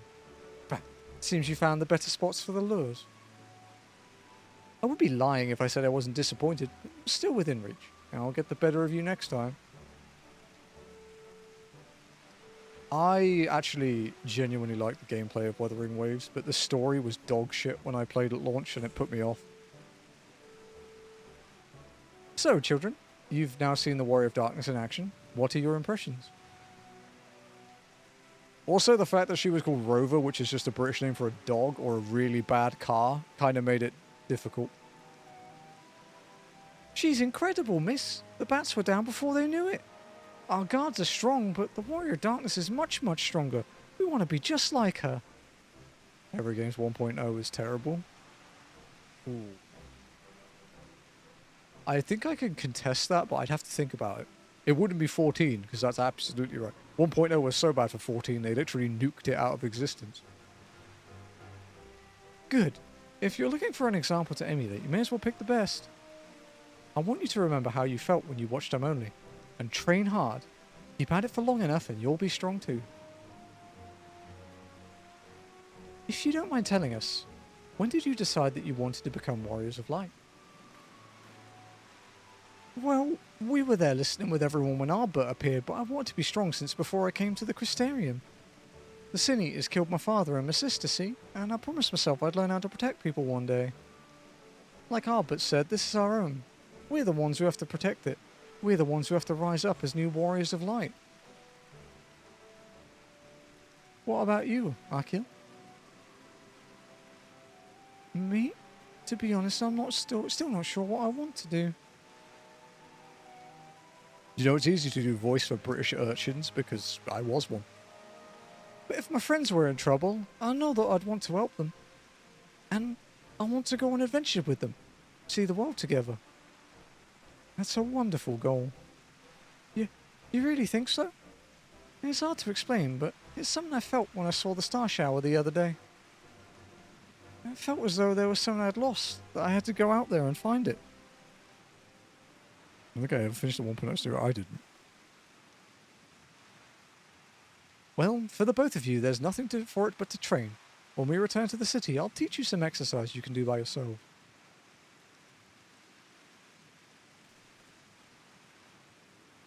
But it seems you found the better spots for the lures. I would be lying if I said I wasn't disappointed. Still within reach. And I'll get the better of you next time. I actually genuinely liked the gameplay of Wuthering Waves, but the story was dog shit when I played at launch and it put me off. So, children, you've now seen the Warrior of Darkness in action. What are your impressions? Also, the fact that she was called Rover, which is just a British name for a dog or a really bad car, kind of made it difficult. She's incredible, miss. The bats were down before they knew it. Our guards are strong, but the Warrior of Darkness is much, much stronger. We want to be just like her. Every Games 1.0 is terrible. Ooh. I think I can contest that, but I'd have to think about it. It wouldn't be 14, because that's absolutely right. 1.0 was so bad for 14, they literally nuked it out of existence. Good. If you're looking for an example to emulate, you may as well pick the best. I want you to remember how you felt when you watched I'm Only, and train hard. Keep at it for long enough and you'll be strong too. If you don't mind telling us, when did you decide that you wanted to become Warriors of Light? Well, we were there listening with everyone when Arbut appeared, but I wanted to be strong since before I came to the Crystarium. The Sin Eaters killed my father and my sister, see? And I promised myself I'd learn how to protect people one day. Like Arbut said, this is our own. We're the ones who have to protect it. We're the ones who have to rise up as new Warriors of Light. What about you, Akil? Me? To be honest, I'm still not sure what I want to do. You know, it's easy to do voice for British urchins, because I was one. But if my friends were in trouble, I know that I'd want to help them. And I want to go on adventure with them. See the world together. That's a wonderful goal. You really think so? It's hard to explain, but it's something I felt when I saw the star shower the other day. It felt as though there was something I'd lost, that I had to go out there and find it. I think I ever finished the 1.0 story. I didn't. Well, for the both of you, there's nothing for it but to train. When we return to the city, I'll teach you some exercise you can do by yourself.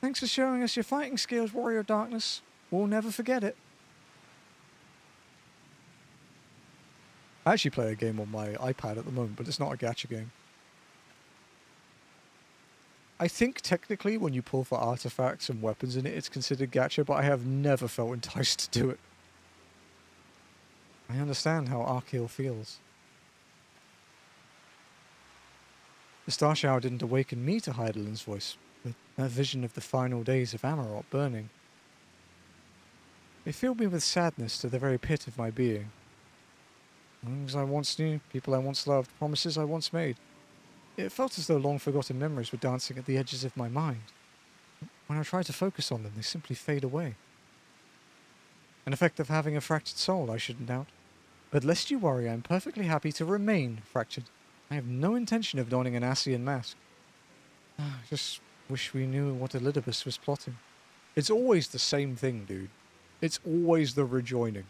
Thanks for showing us your fighting skills, Warrior of Darkness. We'll never forget it. I actually play a game on my iPad at the moment, but it's not a gacha game. I think technically when you pull for artifacts and weapons in it, it's considered gacha, but I have never felt enticed to do it. I understand how Arkil feels. The star shower didn't awaken me to Heidelин's voice, but that vision of the final days of Amarok burning. It filled me with sadness to the very pit of my being. Things I once knew, people I once loved, promises I once made. It felt as though long-forgotten memories were dancing at the edges of my mind. When I try to focus on them, they simply fade away. An effect of having a fractured soul, I shouldn't doubt. But lest you worry, I am perfectly happy to remain fractured. I have no intention of donning an Ascian mask. I just wish we knew what Elidibus was plotting. It's always the same thing, dude. It's always the rejoining.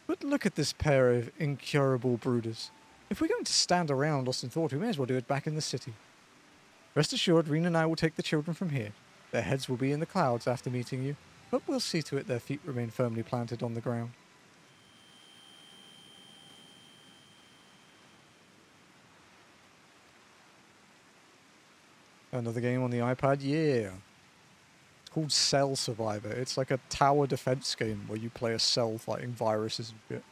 But look at this pair of incurable brooders. If we're going to stand around lost in thought, we may as well do it back in the city. Rest assured, Reen and I will take the children from here. Their heads will be in the clouds after meeting you, but we'll see to it their feet remain firmly planted on the ground. Another game on the iPad? Yeah. It's called Cell Survivor. It's like a tower defense game where you play a cell fighting viruses and shit.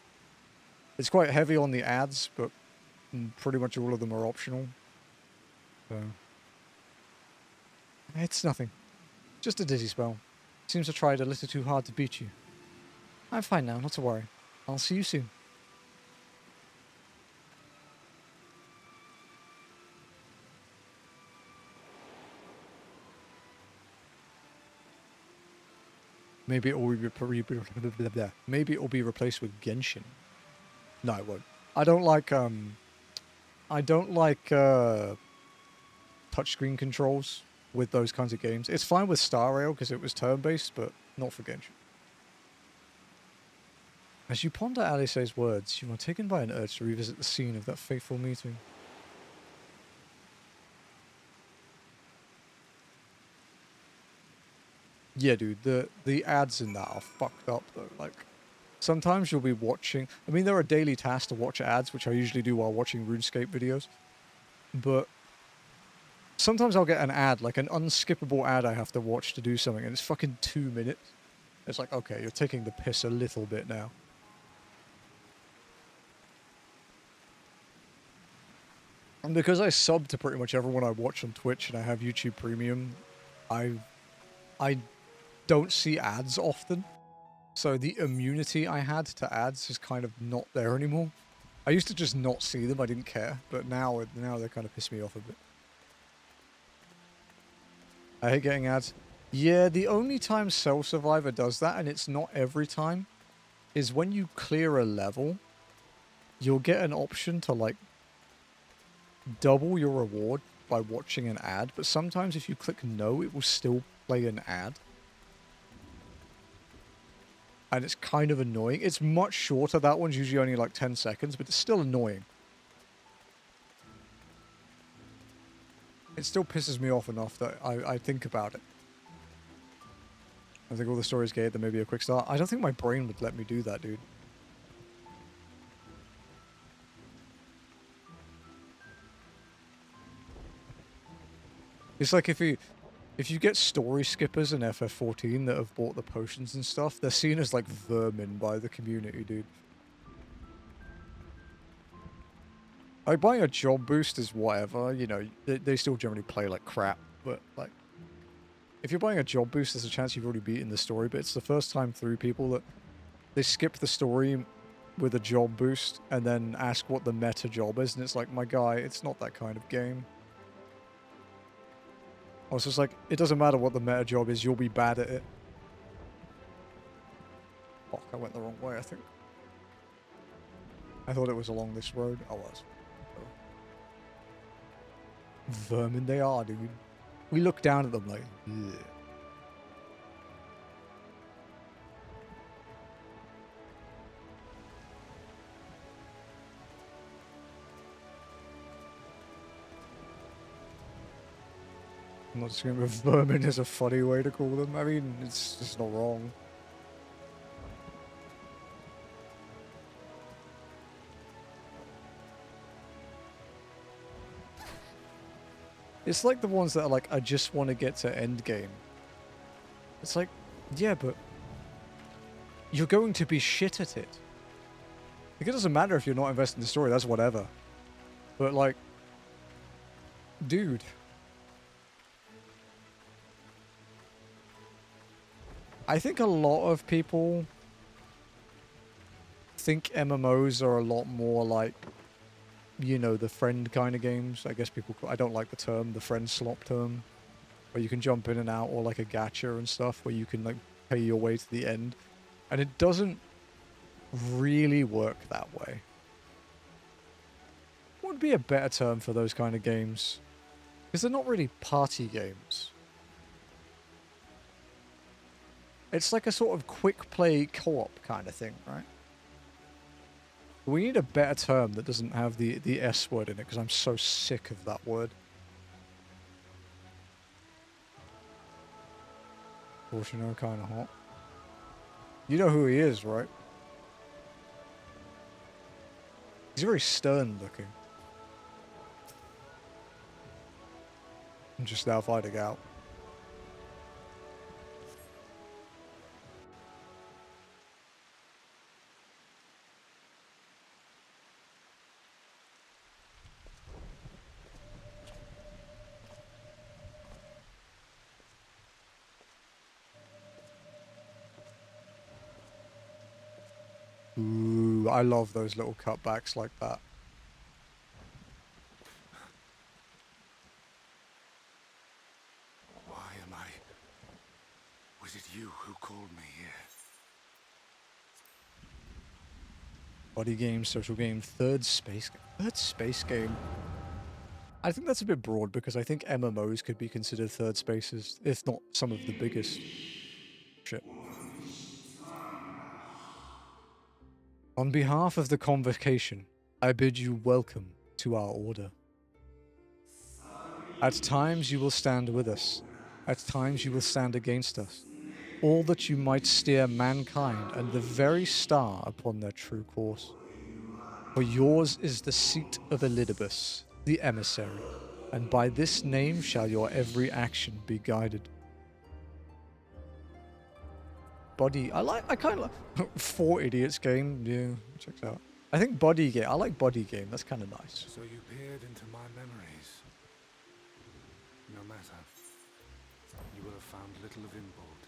It's quite heavy on the ads, but pretty much all of them are optional. So it's nothing. Just a dizzy spell. Seems I tried a little too hard to beat you. I'm fine now, not to worry. I'll see you soon. Maybe it will maybe it will be replaced with Genshin. No, it won't. I don't like touchscreen controls with those kinds of games. It's fine with Star Rail because it was turn-based, but not for Genshin. As you ponder Alice's words, you are taken by an urge to revisit the scene of that fateful meeting. Yeah, dude, the ads in that are fucked up, though. Like, sometimes you'll be watching... I mean, there are daily tasks to watch ads, which I usually do while watching RuneScape videos. But sometimes I'll get an ad, like an unskippable ad I have to watch to do something, and it's fucking 2 minutes. It's like, okay, you're taking the piss a little bit now. And because I sub to pretty much everyone I watch on Twitch and I have YouTube Premium, I don't see ads often. So the immunity I had to ads is kind of not there anymore. I used to just not see them, I didn't care, but now they kind of piss me off a bit. I hate getting ads. Yeah, the only time Cell Survivor does that, and it's not every time, is when you clear a level, you'll get an option to, like, double your reward by watching an ad, but sometimes if you click no, it will still play an ad. And it's kind of annoying. It's much shorter. That one's usually only like 10 seconds, but it's still annoying. It still pisses me off enough that I think about it. I think all the stories gave there may be a quick start. I don't think my brain would let me do that, dude. It's like if you get story skippers in FF14 that have bought the potions and stuff, they're seen as like vermin by the community, dude. Like, buying a job boost is whatever, you know, they still generally play like crap, but like, if you're buying a job boost, there's a chance you've already beaten the story, but it's the first time through people that they skip the story with a job boost and then ask what the meta job is, and it's like, my guy, it's not that kind of game. Also, it's like, it doesn't matter what the meta job is, you'll be bad at it. Fuck, I went the wrong way, I think. I thought it was along this road. I was. Oh. Vermin they are, dude. We look down at them like, ugh. I'm not disagreeing with vermin is a funny way to call them. I mean, it's just not wrong. It's like the ones that are like, I just want to get to endgame. It's like, yeah, but you're going to be shit at it. Like, it doesn't matter if you're not invested in the story, that's whatever. But like, Dude. I think a lot of people think MMOs are a lot more like, you know, the friend kind of games. I guess people I don't like the term, the friend slop term, where you can jump in and out, or like a gacha and stuff, where you can like pay your way to the end. And it doesn't really work that way. What would be a better term for those kind of games? Because they're not really party games. It's like a sort of quick play co-op kind of thing, right? We need a better term that doesn't have the S word in it, because I'm so sick of that word. Fortuno kind of hot. You know who he is, right? He's very stern looking. I'm just now finding out. Ooh, I love those little cutbacks like that. Why am I... Was it you who called me here? Body game, social game, third space game. I think that's a bit broad, because I think MMOs could be considered third spaces, if not some of the biggest. Shit. On behalf of the Convocation, I bid you welcome to our order. At times you will stand with us. At times you will stand against us. All that you might steer mankind and the very star upon their true course. For yours is the seat of Elidibus, the emissary, and by this name shall your every action be guided. Body, I kind of like 4 Idiots game, yeah, checks out. I think body game, I like body game, that's kind of nice. So you peered into my memories. No matter. You will have found little of import.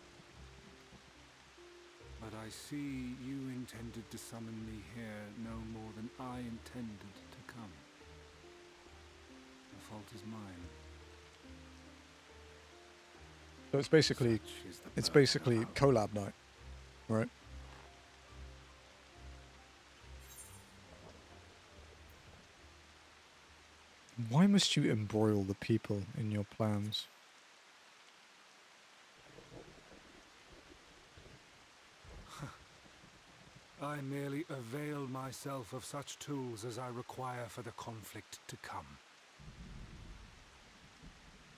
But I see you intended to summon me here no more than I intended to come. The fault is mine. So it's basically collab night, right? Why must you embroil the people in your plans? I merely avail myself of such tools as I require for the conflict to come.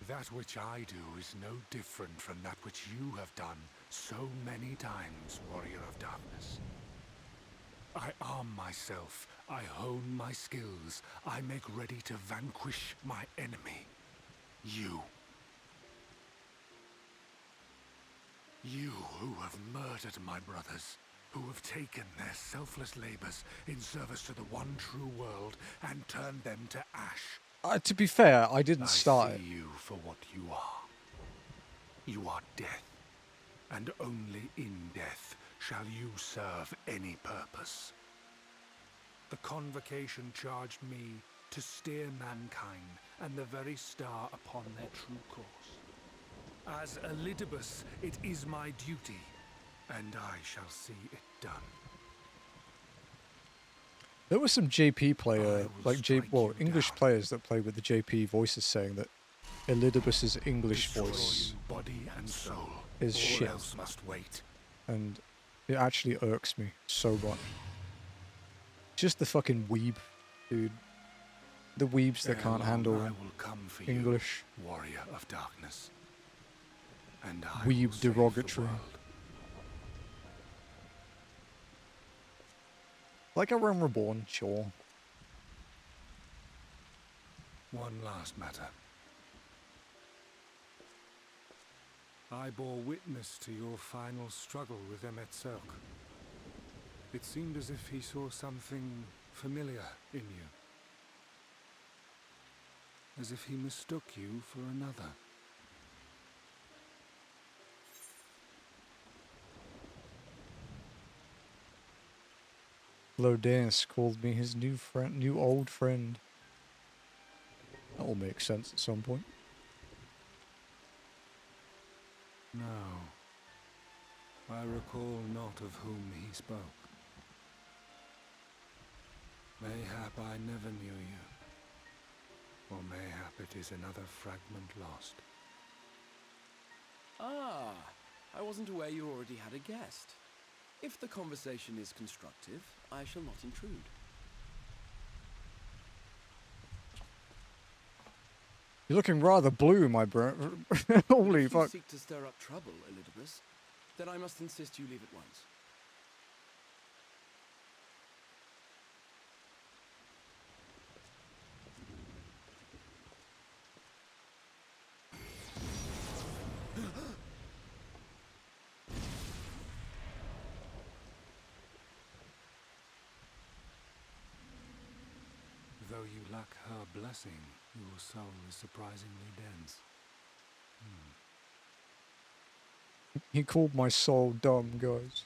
That which I do is no different from that which you have done so many times, Warrior of Darkness. I arm myself, I hone my skills, I make ready to vanquish my enemy. You. You who have murdered my brothers, who have taken their selfless labors in service to the one true world and turned them to ash. To be fair, I didn't start it. I see you for what you are. You are death, and only in death shall you serve any purpose. The Convocation charged me to steer mankind and the very star upon their true course. As Elidibus, it is my duty, and I shall see it done. There was some JP player, like English players that play with the JP voices saying that Elidibus's English voice body and soul. is shit. Else must wait. And it actually irks me so much. Just the fucking weeb, dude. The weebs that can't handle I will come for English. You, Warrior of Darkness. And I Weeb will save the derogatory. world. Like a Realm Reborn, sure. One last matter. I bore witness to your final struggle with MS Roulettes. It seemed as if he saw something familiar in you. as if he mistook you for another. Lodance called me his new old friend. That will make sense at some point. No, I recall not of whom he spoke. Mayhap I never knew you, or mayhap it is another fragment lost. Ah, I wasn't aware you already had a guest. If the conversation is constructive, I shall not intrude. You're looking rather blue, my bro. Holy fuck. If you seek to stir up trouble, Elizabeth, then I must insist you leave at once. Though you lack her blessing, your soul is surprisingly dense. He called my soul dumb, guys.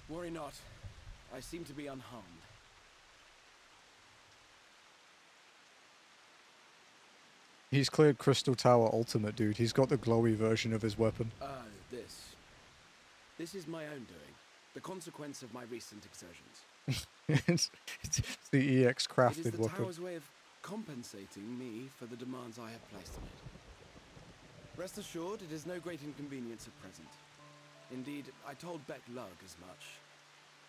Worry not. I seem to be unharmed. He's cleared Crystal Tower Ultimate, dude. He's got the glowy version of his weapon. This is my own doing. The consequence of my recent exertions. it's the EX crafted It is the weapon. tower's way of compensating me for the demands I have placed on it. Rest assured, it is no great inconvenience at present. Indeed, I told Beck Lug as much,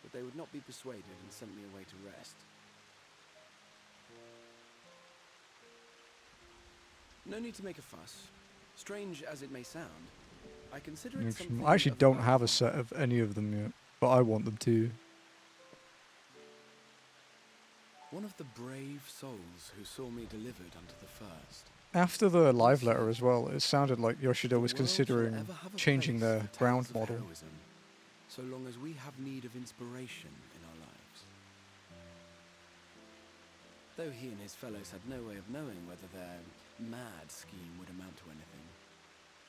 but they would not be persuaded and sent me away to rest. No need to make a fuss. Strange as it may sound, I consider it something I actually of don't a- have a set of any of them yet, but I want them to. One of the brave souls who saw me delivered unto the first. After the live letter as well, it sounded like Yoshida was The world shall considering ever have a changing place their for tales ground of model. heroism, so long as we have need of inspiration in our lives. Though he and his fellows had no way of knowing whether their mad scheme would amount to anything,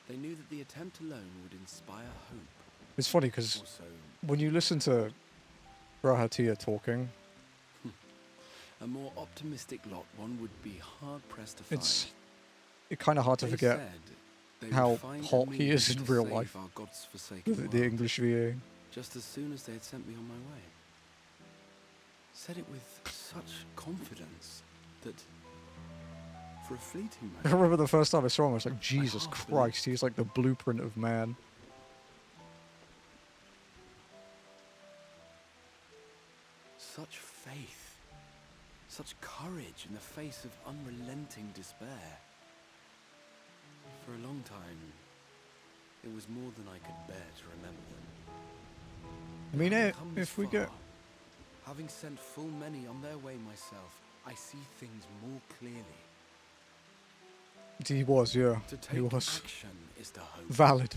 they knew that the attempt alone would inspire hope. It's funny because when you listen to Rahatia talking, A more optimistic lot one would be hard-pressed to find. it's kind of hard to They forget said they would how find a hot he means is in to real save life. our God's forsaken The world, English VA. just as soon as they had sent me on my way. Said it with such confidence that, for a fleeting I moment, remember the first time I saw him, I was like, Jesus half Christ, he's like the blueprint of man. such faith, such courage in the face of unrelenting despair. For a long time, it was more than I could bear to remember them. I mean, Having come this if we get... far, having sent full many on their way myself, I see things more clearly. He was, yeah. To He take was. action is to hope. Valid.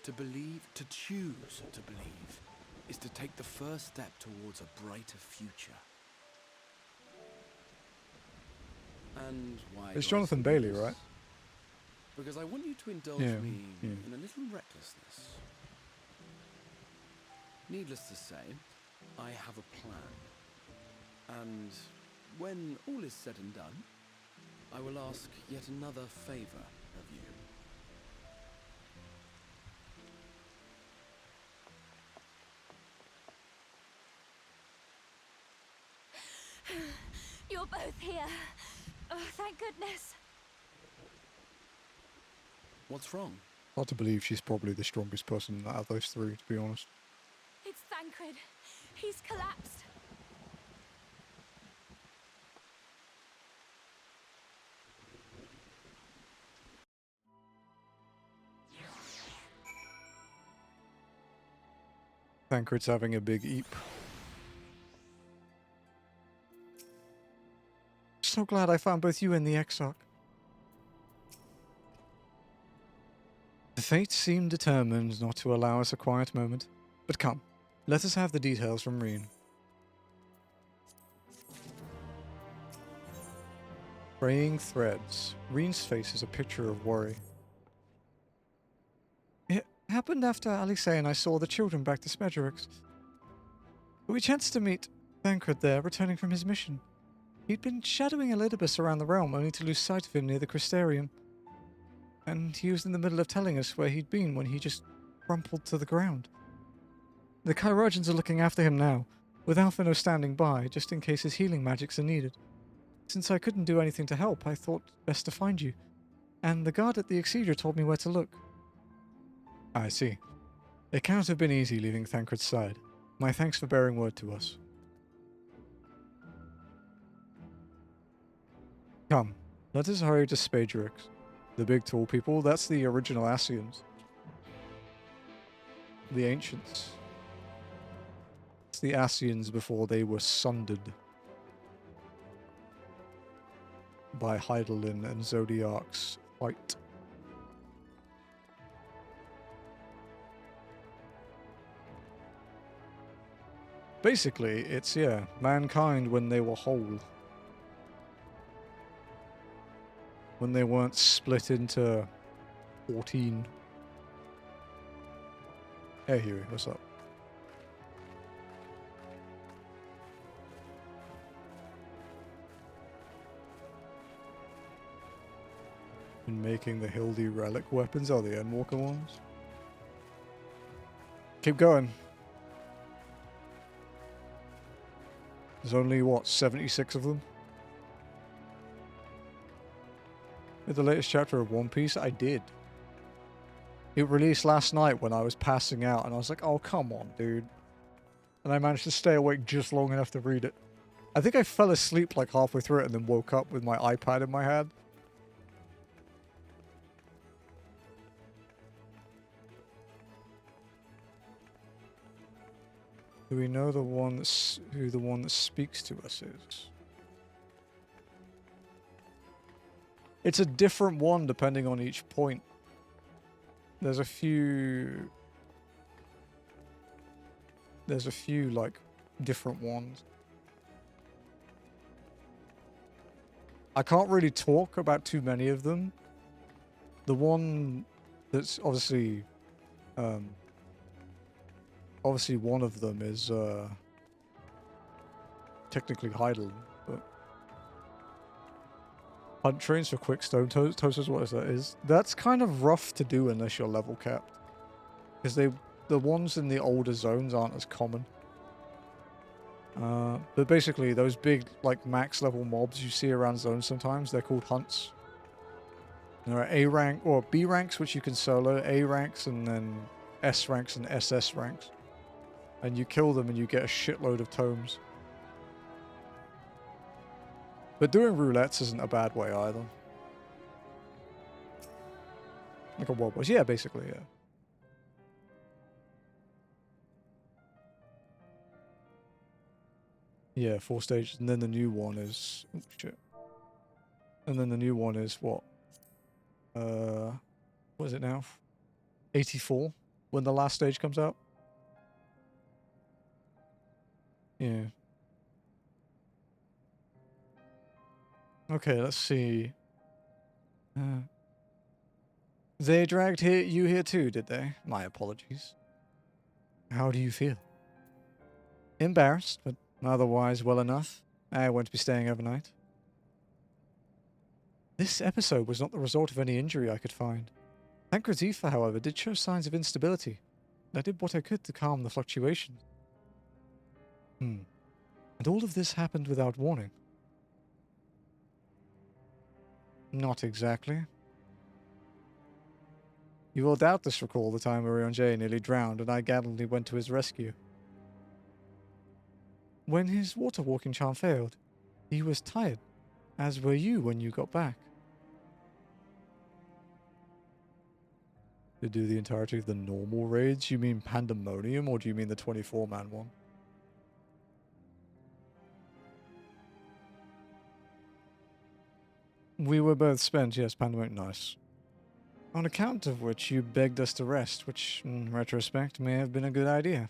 To believe, to choose to believe, is to take the first step towards a brighter future. And why It's do I Jonathan say Bailey, this? right? Because I want you to indulge Yeah, me yeah. in a little recklessness. Needless to say, I have a plan. And when all is said and done, I will ask yet another favor of you. You're both here. Oh, thank goodness. What's wrong? Hard to believe she's probably the strongest person out of those three, to be honest. It's Thancred. He's collapsed. Thancred's having a big eep. So glad I found both you and the Exarch. The fates seem determined not to allow us a quiet moment. But come, Let us have the details from Reen. Fraying threads. Reen's face is a picture of worry. It happened after Alice and I saw the children back to Smedgerix. We chanced to meet Thancred there, returning from his mission. He'd been shadowing Elidibus around the realm, only to lose sight of him near the Crystarium. And he was in the middle of telling us where he'd been when he just crumpled to the ground. The Chirurgeons are looking after him now, with Alphino standing by, just in case his healing magics are needed. Since I couldn't do anything to help, I thought best to find you. And the guard at the XIV told me where to look. I see. It cannot have been easy leaving Thancred's side. My thanks for bearing word to us. Come, let us hurry to Spadrix. The big tall people, that's the original Ascians. The Ancients. It's the Ascians before they were sundered by Hydaelyn and Zodiark's fight. Basically, it's, yeah, mankind when they were whole. When they weren't split into 14. Hey Huey, what's up? And making the Hildy relic weapons are the Endwalker ones. Keep going. There's only, what, 76 of them? With the latest chapter of One Piece, I did. It released last night when I was passing out, and I was like, oh, come on, dude. And I managed to stay awake just long enough to read it. I think I fell asleep like halfway through it and then woke up with my iPad in my hand. Do we know who the one that speaks to us is? It's a different one depending on each point. There's a few like different ones. I can't really talk about too many of them. The one that's obviously one of them is technically Hydaelyn, but hunt trains for quick stone toasters, what is that? That's kind of rough to do unless you're level capped, because the ones in the older zones aren't as common. But basically those big like max level mobs you see around zones sometimes, they're called hunts. There are A rank or B ranks which you can solo, A ranks, and then S ranks and SS ranks. And you kill them and you get a shitload of tomes. But doing roulettes isn't a bad way either. Like a world boss. Yeah, basically, yeah. Yeah, 4 stages. And then the new one is... Oh, shit. And then the new one is what? What is it now? 84? When the last stage comes out? Yeah. Okay, let's see. They dragged you here too, did they? My apologies. How do you feel? Embarrassed, but otherwise well enough. I won't be staying overnight. This episode was not the result of any injury I could find. Thancred's ether, however, did show signs of instability. I did what I could to calm the fluctuations. And all of this happened without warning. Not exactly. You will doubtless recall the time Orion J nearly drowned and I gallantly went to his rescue. When his water-walking charm failed, he was tired, as were you when you got back. To do the entirety of the normal raids? You mean Pandemonium, or do you mean the 24-man one? We were both spent, yes, Pandemonium, nice. On account of which you begged us to rest, which, in retrospect, may have been a good idea.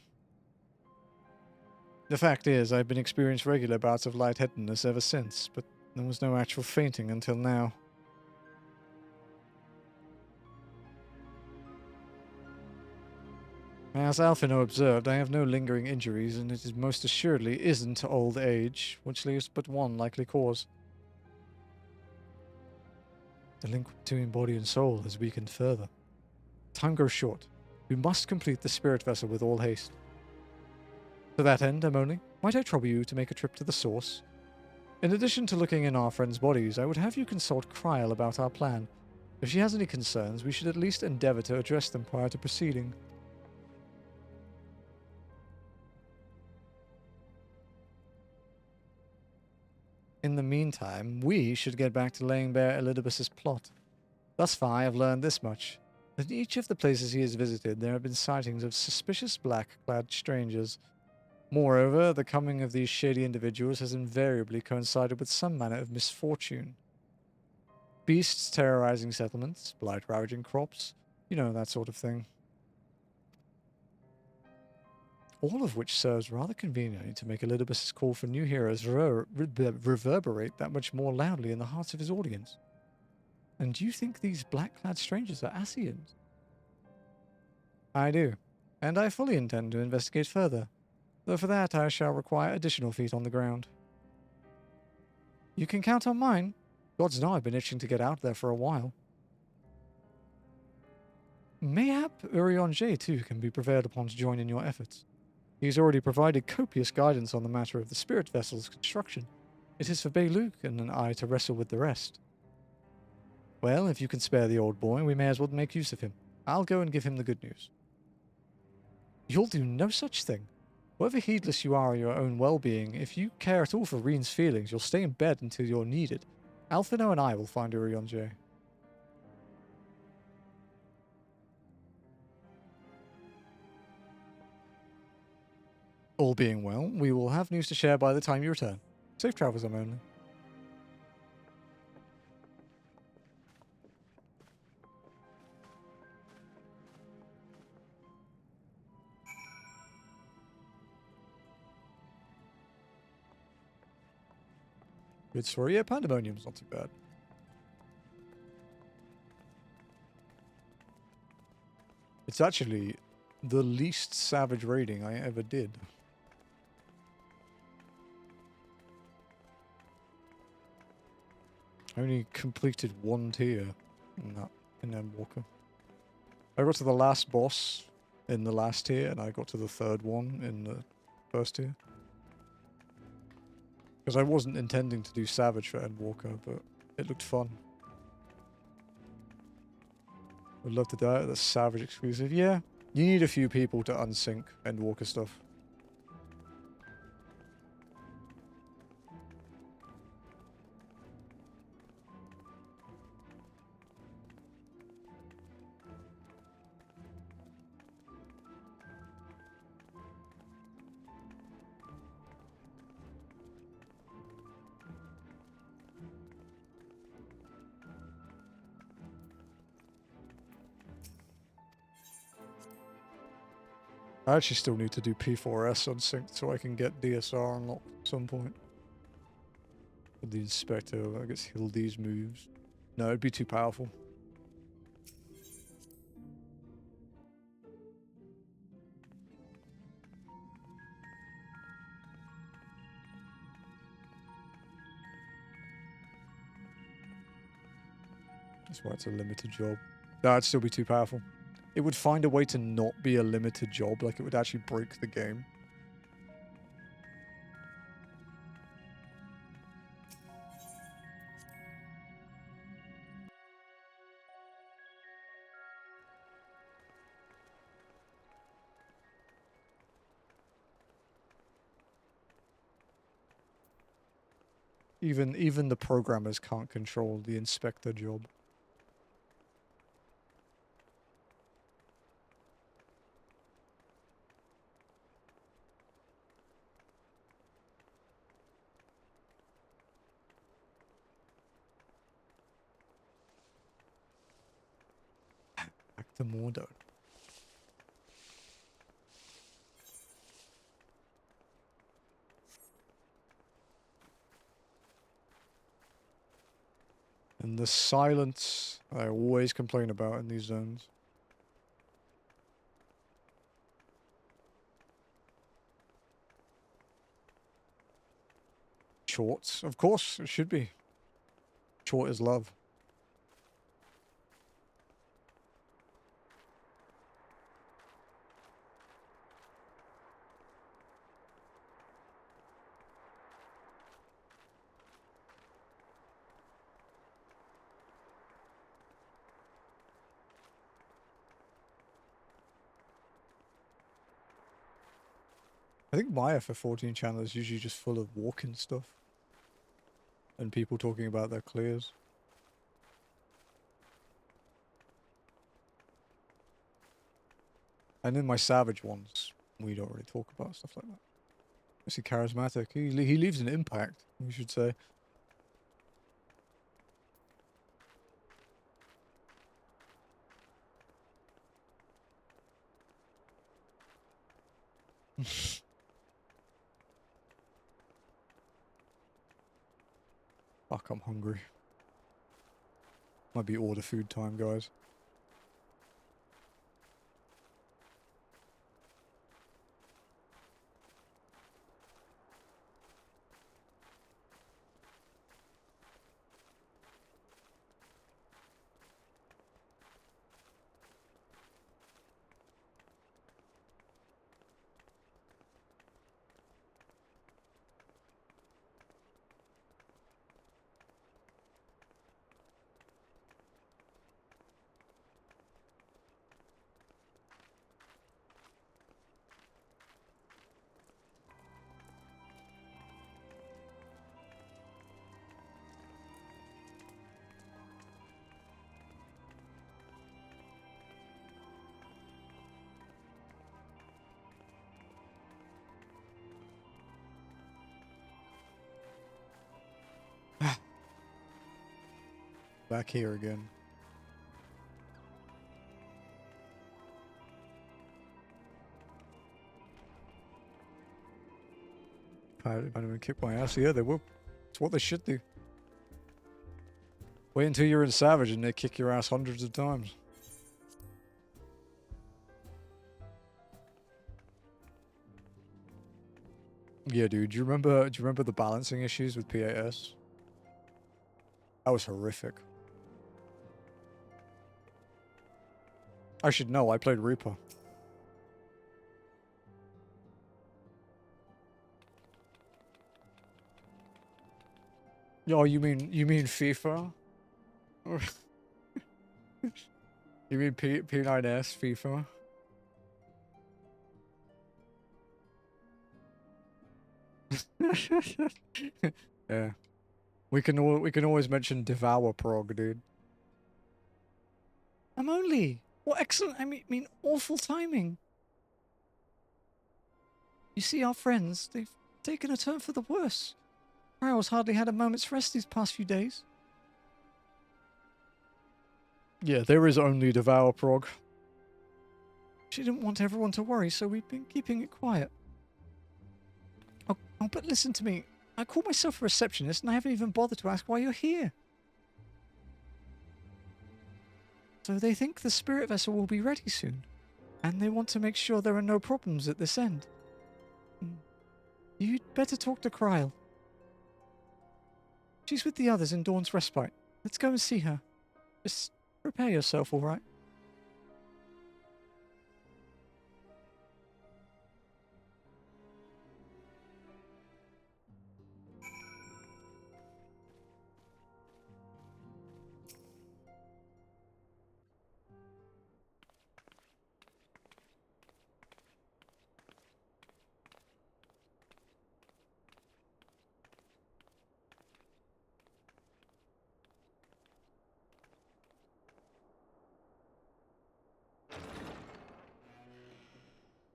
The fact is, I've been experiencing regular bouts of lightheadedness ever since, but there was no actual fainting until now. As Alphino observed, I have no lingering injuries, and it is most assuredly isn't old age, which leaves but one likely cause. The link between body and soul has weakened further. Time grows short. We must complete the spirit vessel with all haste. To that end, Amoni, might I trouble you to make a trip to the source? In addition to looking in our friends' bodies, I would have you consult Kryl about our plan. If she has any concerns, we should at least endeavor to address them prior to proceeding. In the meantime, we should get back to laying bare Elidibus's plot. Thus far, I have learned this much. That in each of the places he has visited, there have been sightings of suspicious black-clad strangers. Moreover, the coming of these shady individuals has invariably coincided with some manner of misfortune. Beasts terrorizing settlements, blight ravaging crops, you know, that sort of thing. All of which serves rather conveniently to make Elidibus's call for new heroes reverberate that much more loudly in the hearts of his audience. And do you think these black-clad strangers are Ascians? I do, and I fully intend to investigate further, though for that I shall require additional feet on the ground. You can count on mine. Gods know I've been itching to get out there for a while. Mayhap Urianger too can be prevailed upon to join in your efforts. He has already provided copious guidance on the matter of the spirit vessel's construction. It is for Beiluk and I to wrestle with the rest. Well, if you can spare the old boy, we may as well make use of him. I'll go and give him the good news. You'll do no such thing. However heedless you are of your own well-being, if you care at all for Reen's feelings, you'll stay in bed until you're needed. Alphino and I will find Urianger. All being well, we will have news to share by the time you return. Safe travels, I'm only. Good story. Yeah, Pandemonium's not too bad. It's actually the least savage raiding I ever did. I only completed one tier in Endwalker. I got to the last boss in the last tier, and I got to the third one in the first tier. Because I wasn't intending to do Savage for Endwalker, but it looked fun. Would love to do it. That's Savage exclusive. Yeah, you need a few people to unsync Endwalker stuff. I actually still need to do P4S unsynced so I can get DSR unlocked at some point. With the Inspector, I guess heal these moves. No, it'd be too powerful. That's why it's a limited job. That'd still be too powerful. It would find a way to not be a limited job, like it would actually break the game. Even the programmers can't control the Inspector job. Back to Mordor. And the silence I always complain about in these zones. Shorts, of course, it should be. Short is love. I think my FF14 channel is usually just full of walking stuff. And people talking about their clears. And in my Savage ones, we don't really talk about stuff like that. Is he charismatic? He leaves an impact, we should say. Fuck, I'm hungry. Might be order food time, guys. Back here again. Might have kick my ass. Yeah, they will. It's what they should do. Wait until you're in Savage and they kick your ass hundreds of times. Yeah, dude. Do you remember the balancing issues with PAS? That was horrific. I should know. I played Reaper. Oh, you mean FIFA? You mean P9S FIFA? Yeah. We can always mention Devour Prog, dude. I'm only. What excellent, I mean awful timing. You see our friends, they've taken a turn for the worse. Ryle's hardly had a moment's rest these past few days. Yeah, there is only Devour Prog. She didn't want everyone to worry, so we've been keeping it quiet. Oh, but listen to me. I call myself a receptionist and I haven't even bothered to ask why you're here. So they think the spirit vessel will be ready soon, and they want to make sure there are no problems at this end. You'd better talk to Kryle. She's with the others in Dawn's Respite. Let's go and see her. Just prepare yourself, all right?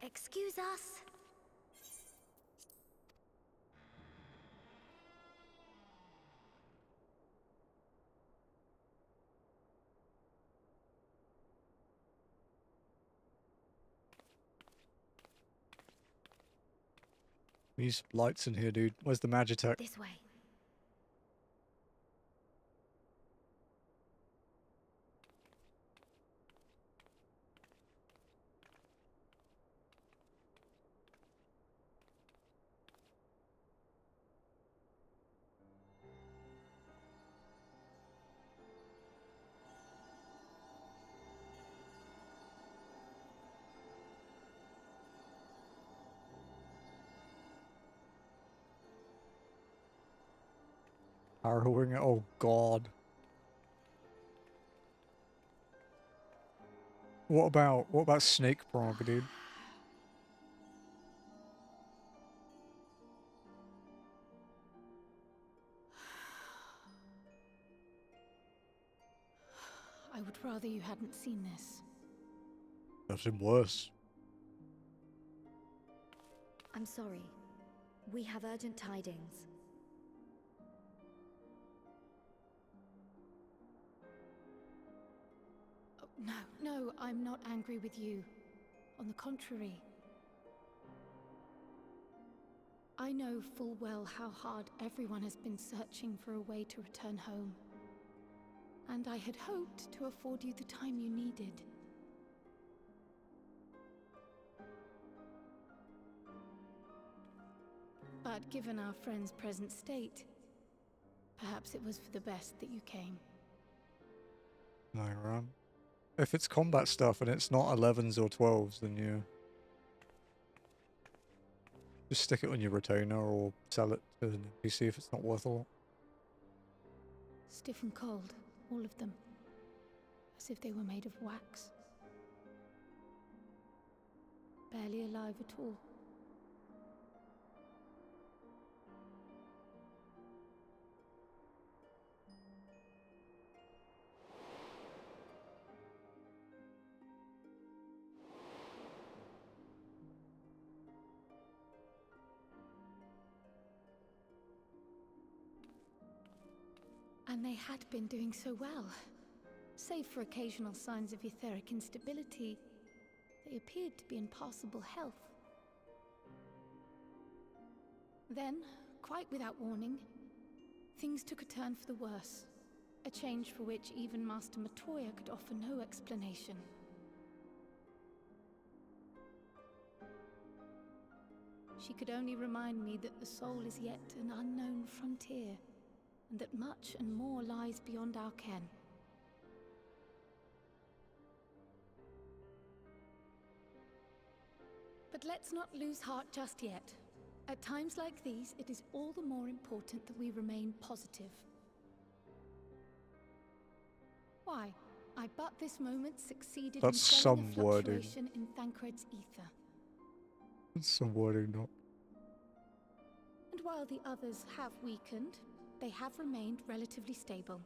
Excuse us. These lights in here, dude. Where's the Magitech? This way. harrowing. Oh god. What about snake prog, dude? I would rather you hadn't seen this. That's even worse. I'm sorry. We have urgent tidings. Oh, no, I'm not angry with you. On the contrary. I know full well how hard everyone has been searching for a way to return home. And I had hoped to afford you the time you needed. But given our friend's present state, perhaps it was for the best that you came. No, Ram. If it's combat stuff and it's not 11s or 12s, then yeah. Just stick it on your retainer or sell it to an NPC if it's not worth a lot. Stiff and cold, all of them. As if they were made of wax. Barely alive at all. And they had been doing so well. Save for occasional signs of etheric instability, they appeared to be in passable health. Then, quite without warning, things took a turn for the worse. A change for which even Master Matoya could offer no explanation. She could only remind me that the soul is yet an unknown frontier, and that much and more lies beyond our ken. But let's not lose heart just yet. At times like these, it is all the more important that we remain positive. Why? I but this moment succeeded That's in some quelling the wording. fluctuation in Thancred's ether. That's some wording, not. And while the others have weakened, they have remained relatively stable.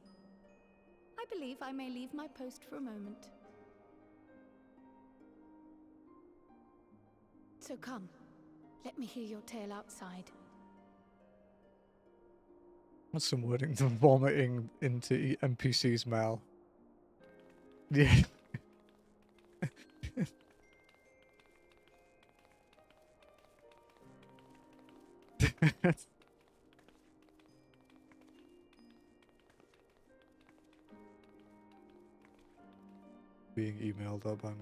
I believe I may leave my post for a moment. So come, let me hear your tale outside. That's some wording. The vomiting into NPC's mouth. Yeah. Being emailed up, I know.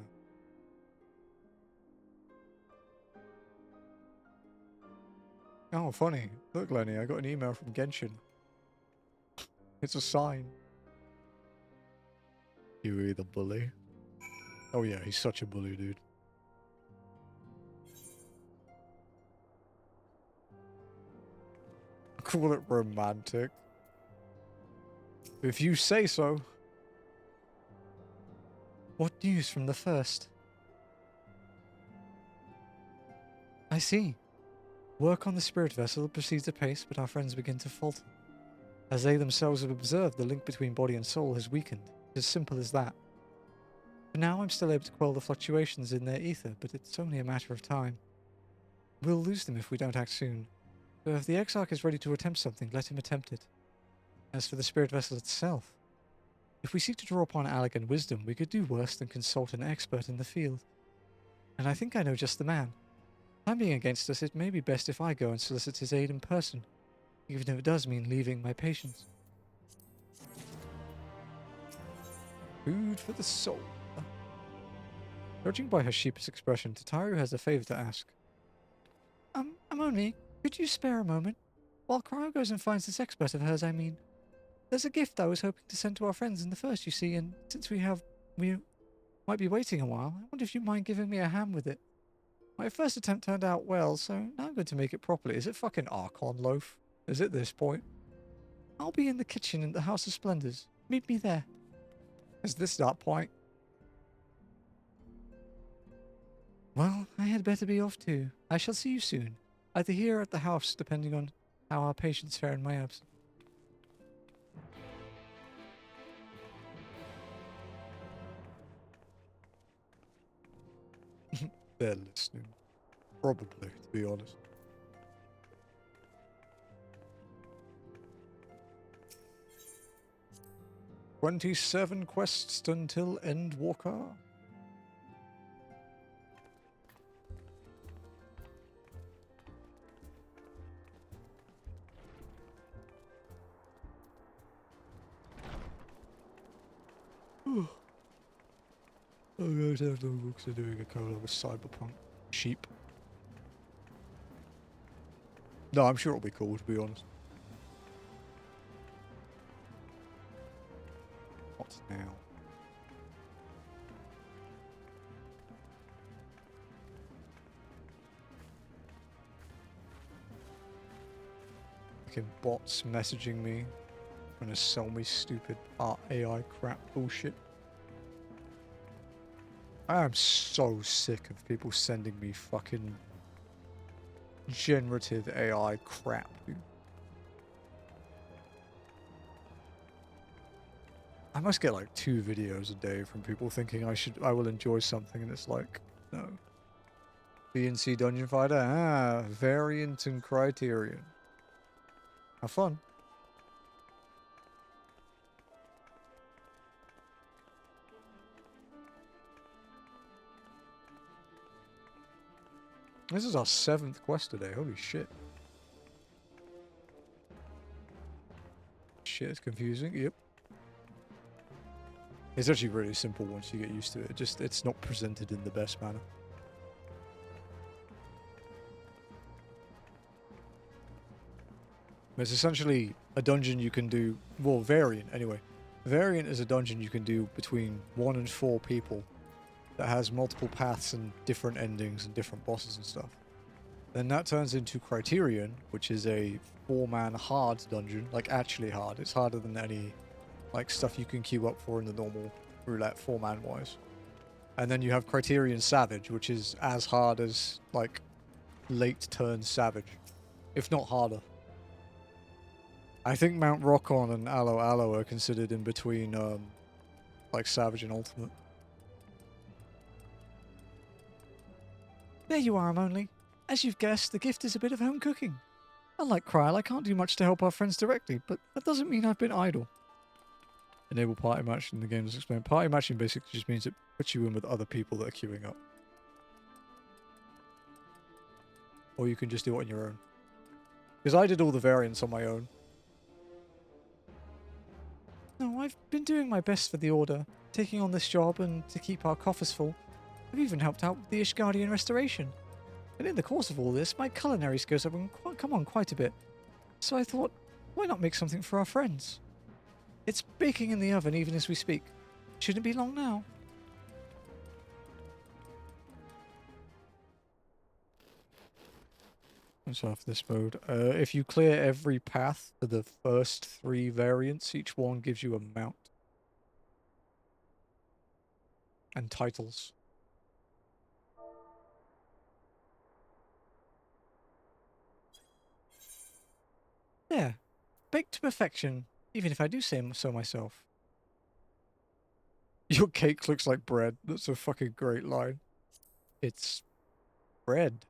Oh, funny. Look, Lenny, I got an email from Genshin. It's a sign. Yui the bully. Oh yeah, he's such a bully, dude. Call it romantic. If you say so. What news from the first? I see. Work on the spirit vessel proceeds apace, but our friends begin to falter. As they themselves have observed, the link between body and soul has weakened. It's as simple as that. For now, I'm still able to quell the fluctuations in their ether, but it's only a matter of time. We'll lose them if we don't act soon. So if the Exarch is ready to attempt something, let him attempt it. As for the spirit vessel itself, if we seek to draw upon Allegan wisdom, we could do worse than consult an expert in the field. And I think I know just the man. Time being against us, it may be best if I go and solicit his aid in person, even if it does mean leaving my patients. Food for the soul. Judging by her sheepish expression, Tataru has a favor to ask. Amoni, could you spare a moment? While Cryo goes and finds this expert of hers, I mean. There's a gift I was hoping to send to our friends in the first, you see, and since we might be waiting a while, I wonder if you mind giving me a hand with it. My first attempt turned out well, so now I'm going to make it properly. Is it fucking Archon loaf? Is it this point? I'll be in the kitchen in the House of Splendors. Meet me there. Is this that point? Well, I had better be off too. I shall see you soon. Either here or at the house, depending on how our patients fare in my absence. They're listening. Probably, to be honest. "27 quests until Endwalker." Oh, guys, have no books are doing a collab with Cyberpunk. Sheep. No, I'm sure it'll be cool, to be honest. What's now? Fucking bots messaging me, trying to sell me stupid AI crap bullshit. I am so sick of people sending me fucking generative AI crap, dude. I must get like 2 videos a day from people thinking I will enjoy something, and it's like, no. BNC Dungeon Fighter? Ah, variant and criterion. Have fun. This is our 7th quest today, holy shit. Shit, it's confusing, yep. It's actually really simple once you get used to it, it's not presented in the best manner. It's essentially a dungeon you can do, well, variant anyway. Variant is a dungeon you can do between 1 and 4 people that has multiple paths and different endings and different bosses and stuff. Then that turns into Criterion, which is a 4-man hard dungeon, like actually hard. It's harder than any like stuff you can queue up for in the normal roulette 4-man wise. And then you have Criterion Savage, which is as hard as like late turn Savage, if not harder. I think Mount Rockon and Aloe Aloe are considered in between like Savage and Ultimate. There you are, Amonley. As you've guessed, the gift is a bit of home cooking. Unlike Kryl, I can't do much to help our friends directly, but that doesn't mean I've been idle. Enable party matching in the game, does explain. Party matching basically just means it puts you in with other people that are queuing up. Or you can just do it on your own. Because I did all the variants on my own. No, I've been doing my best for the Order, taking on this job and to keep our coffers full. I've even helped out with the Ishgardian restoration. And in the course of all this, my culinary skills have come on quite a bit. So I thought, why not make something for our friends? It's baking in the oven even as we speak. Shouldn't be long now. Let's off this mode. If you clear every path for the first 3 variants, each one gives you a mount. And titles. There. Baked to perfection, even if I do say so myself. Your cake looks like bread. That's a fucking great line. It's bread.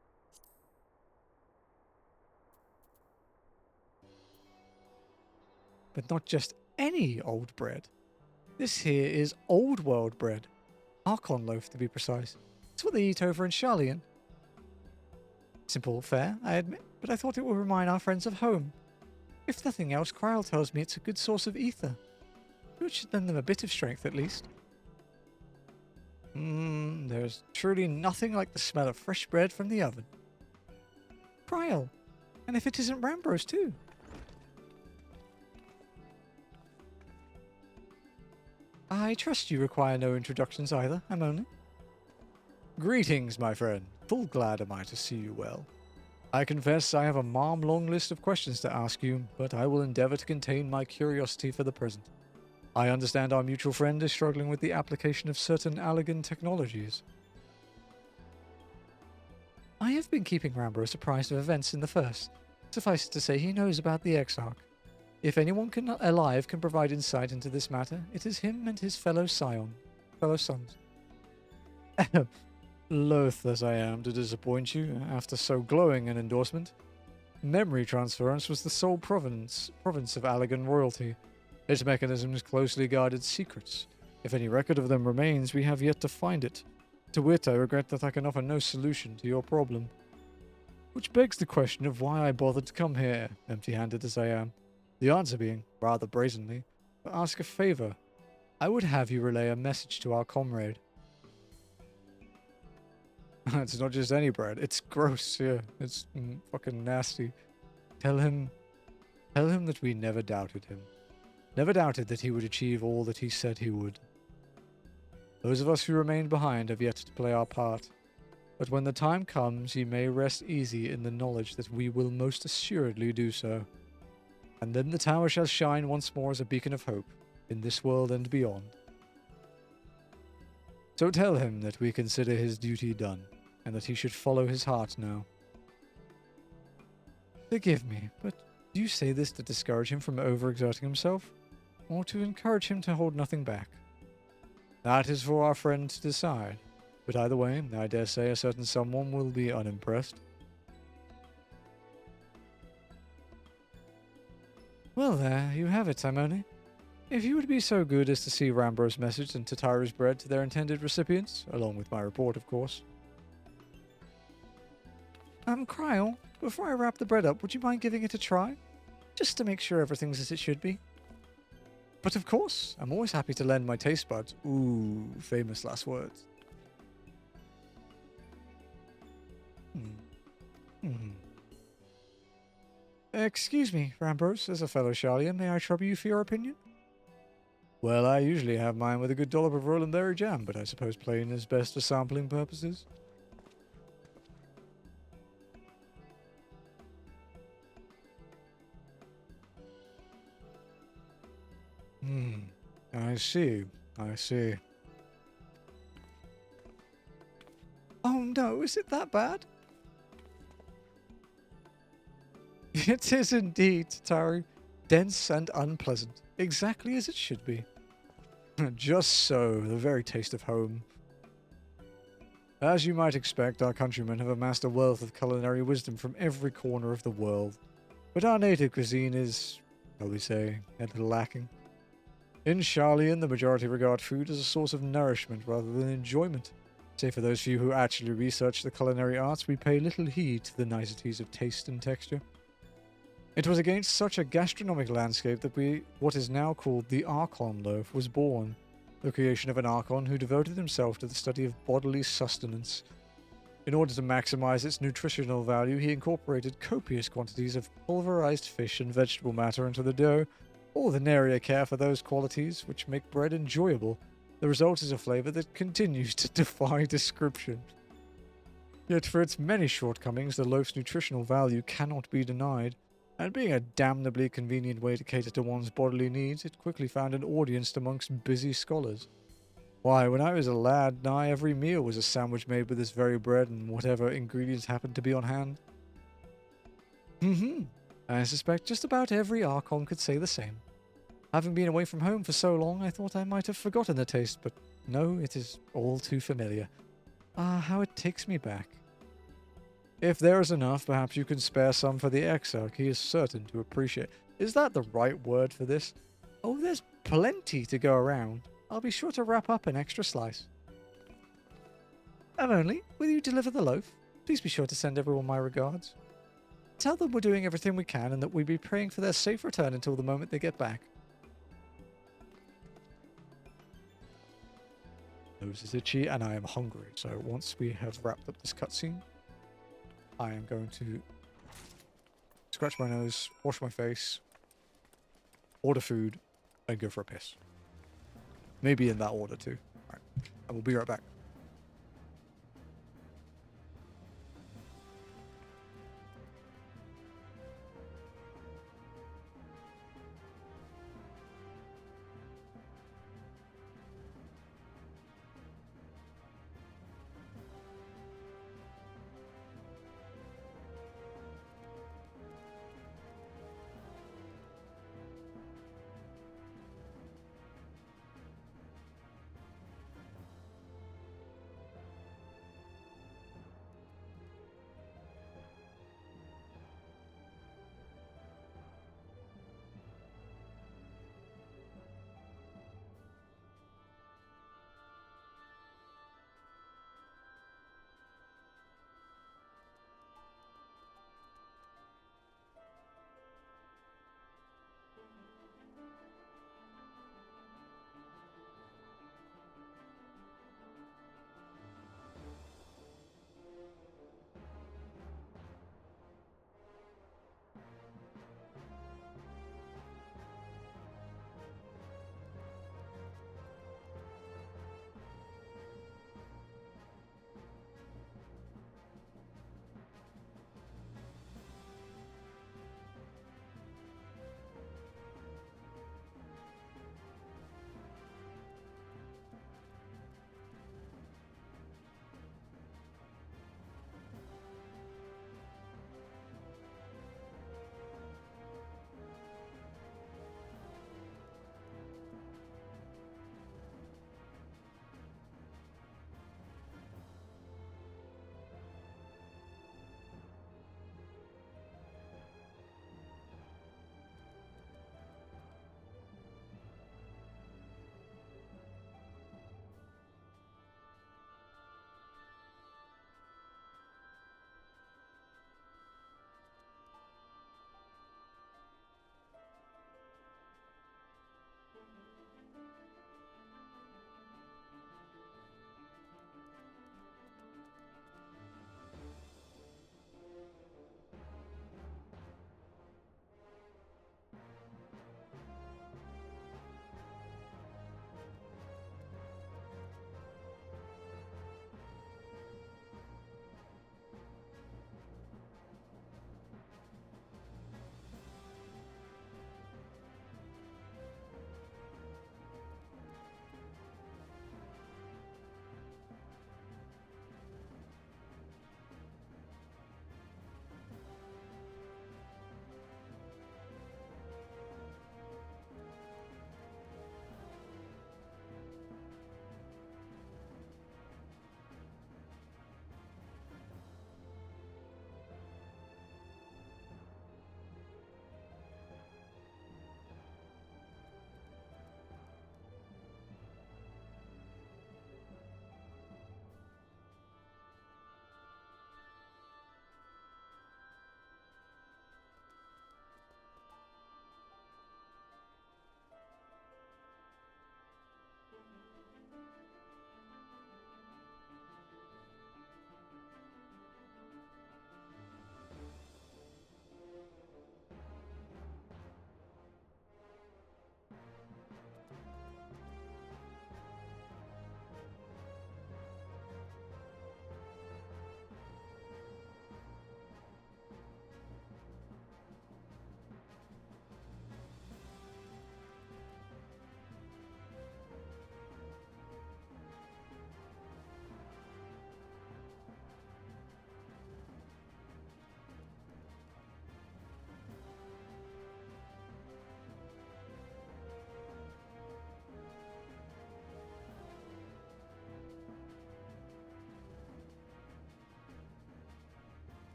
But not just any old bread. This here is old world bread. Archon loaf, to be precise. It's what they eat over in Sharlayan. Simple fare, I admit, but I thought it would remind our friends of home. If nothing else, Kryl tells me it's a good source of ether. It should lend them a bit of strength, at least. There's truly nothing like the smell of fresh bread from the oven. Kryl, and if it isn't Rambros too. I trust you require no introductions either, Amonley. Greetings, my friend. Full glad am I to see you well. I confess I have a long list of questions to ask you, but I will endeavor to contain my curiosity for the present. I understand our mutual friend is struggling with the application of certain Allegan technologies. I have been keeping Rambros apprised of events in the First. Suffice it to say he knows about the Exarch. If anyone alive can provide insight into this matter, it is him and his fellow sons. Loath as I am to disappoint you after so glowing an endorsement, memory transference was the sole province of Allegan royalty. Its mechanisms closely guarded secrets. If any record of them remains, we have yet to find it. To wit, I regret that I can offer no solution to your problem. Which begs the question of why I bothered to come here, empty-handed as I am. The answer being, rather brazenly, to ask a favor. I would have you relay a message to our comrade. It's not just any bread, it's gross, yeah. It's fucking nasty. Tell him that we never doubted him. Never doubted that he would achieve all that he said he would. Those of us who remain behind have yet to play our part. But when the time comes, he may rest easy in the knowledge that we will most assuredly do so. And then the tower shall shine once more as a beacon of hope, in this world and beyond. So tell him that we consider his duty done, and that he should follow his heart now. Forgive me, but do you say this to discourage him from overexerting himself, or to encourage him to hold nothing back? That is for our friend to decide, but either way, I dare say a certain someone will be unimpressed. Well there, you have it, Simone. If you would be so good as to see Rambro's message and Tatara's bread to their intended recipients, along with my report, of course. Kryl, before I wrap the bread up, would you mind giving it a try? Just to make sure everything's as it should be. But of course, I'm always happy to lend my taste buds. Ooh, famous last words. Excuse me, Rambros, as a fellow Charlian, may I trouble you for your opinion? Well, I usually have mine with a good dollop of Roland berry jam, but I suppose plain is best for sampling purposes. I see. Oh no, is it that bad? It is indeed, Tatari. Dense and unpleasant. Exactly as it should be. Just so, the very taste of home. As you might expect, our countrymen have amassed a wealth of culinary wisdom from every corner of the world. But our native cuisine is, shall we say, a little lacking. In Charlian, the majority regard food as a source of nourishment rather than enjoyment. Save for those few who actually research the culinary arts, we pay little heed to the niceties of taste and texture. It was against such a gastronomic landscape that what is now called the Archon loaf was born, the creation of an Archon who devoted himself to the study of bodily sustenance. In order to maximize its nutritional value, he incorporated copious quantities of pulverized fish and vegetable matter into the dough. All the narier care for those qualities which make bread enjoyable. The result is a flavor that continues to defy description. Yet for its many shortcomings, the loaf's nutritional value cannot be denied, and being a damnably convenient way to cater to one's bodily needs, it quickly found an audience amongst busy scholars. Why, when I was a lad, nigh every meal was a sandwich made with this very bread and whatever ingredients happened to be on hand. I suspect just about every Archon could say the same. Having been away from home for so long, I thought I might have forgotten the taste, but no, it is all too familiar. Ah, how it takes me back. If there is enough, perhaps you can spare some for the Exarch. He is certain to appreciate. Is that the right word for this? Oh, there's plenty to go around. I'll be sure to wrap up an extra slice. Only, will you deliver the loaf? Please be sure to send everyone my regards. Tell them we're doing everything we can and that we'll be praying for their safe return until the moment they get back. Nose is itchy and I am hungry, so once we have wrapped up this cutscene, I am going to scratch my nose, wash my face, order food, and go for a piss. Maybe in that order too. Alright, I will be right back.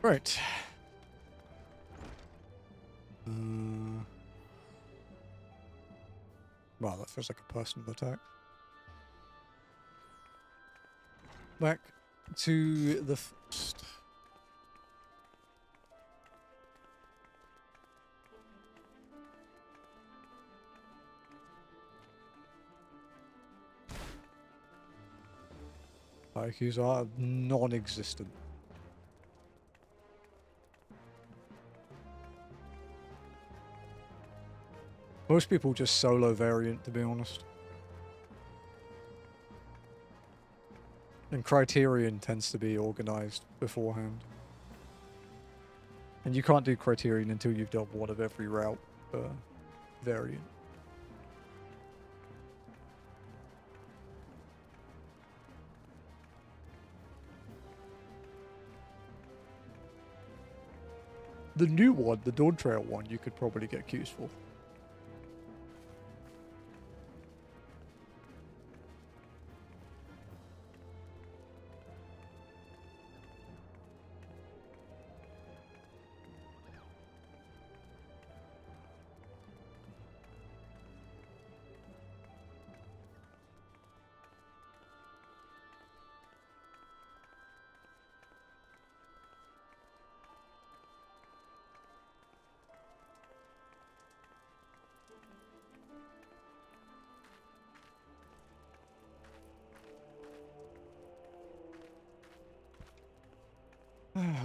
Right. Wow, that feels like a personal attack. Back to the first. IQs are non-existent. Most people just solo variant, to be honest. And Criterion tends to be organized beforehand. And you can't do Criterion until you've done one of every route variant. The new one, the Dawn Trail one, you could probably get queues for.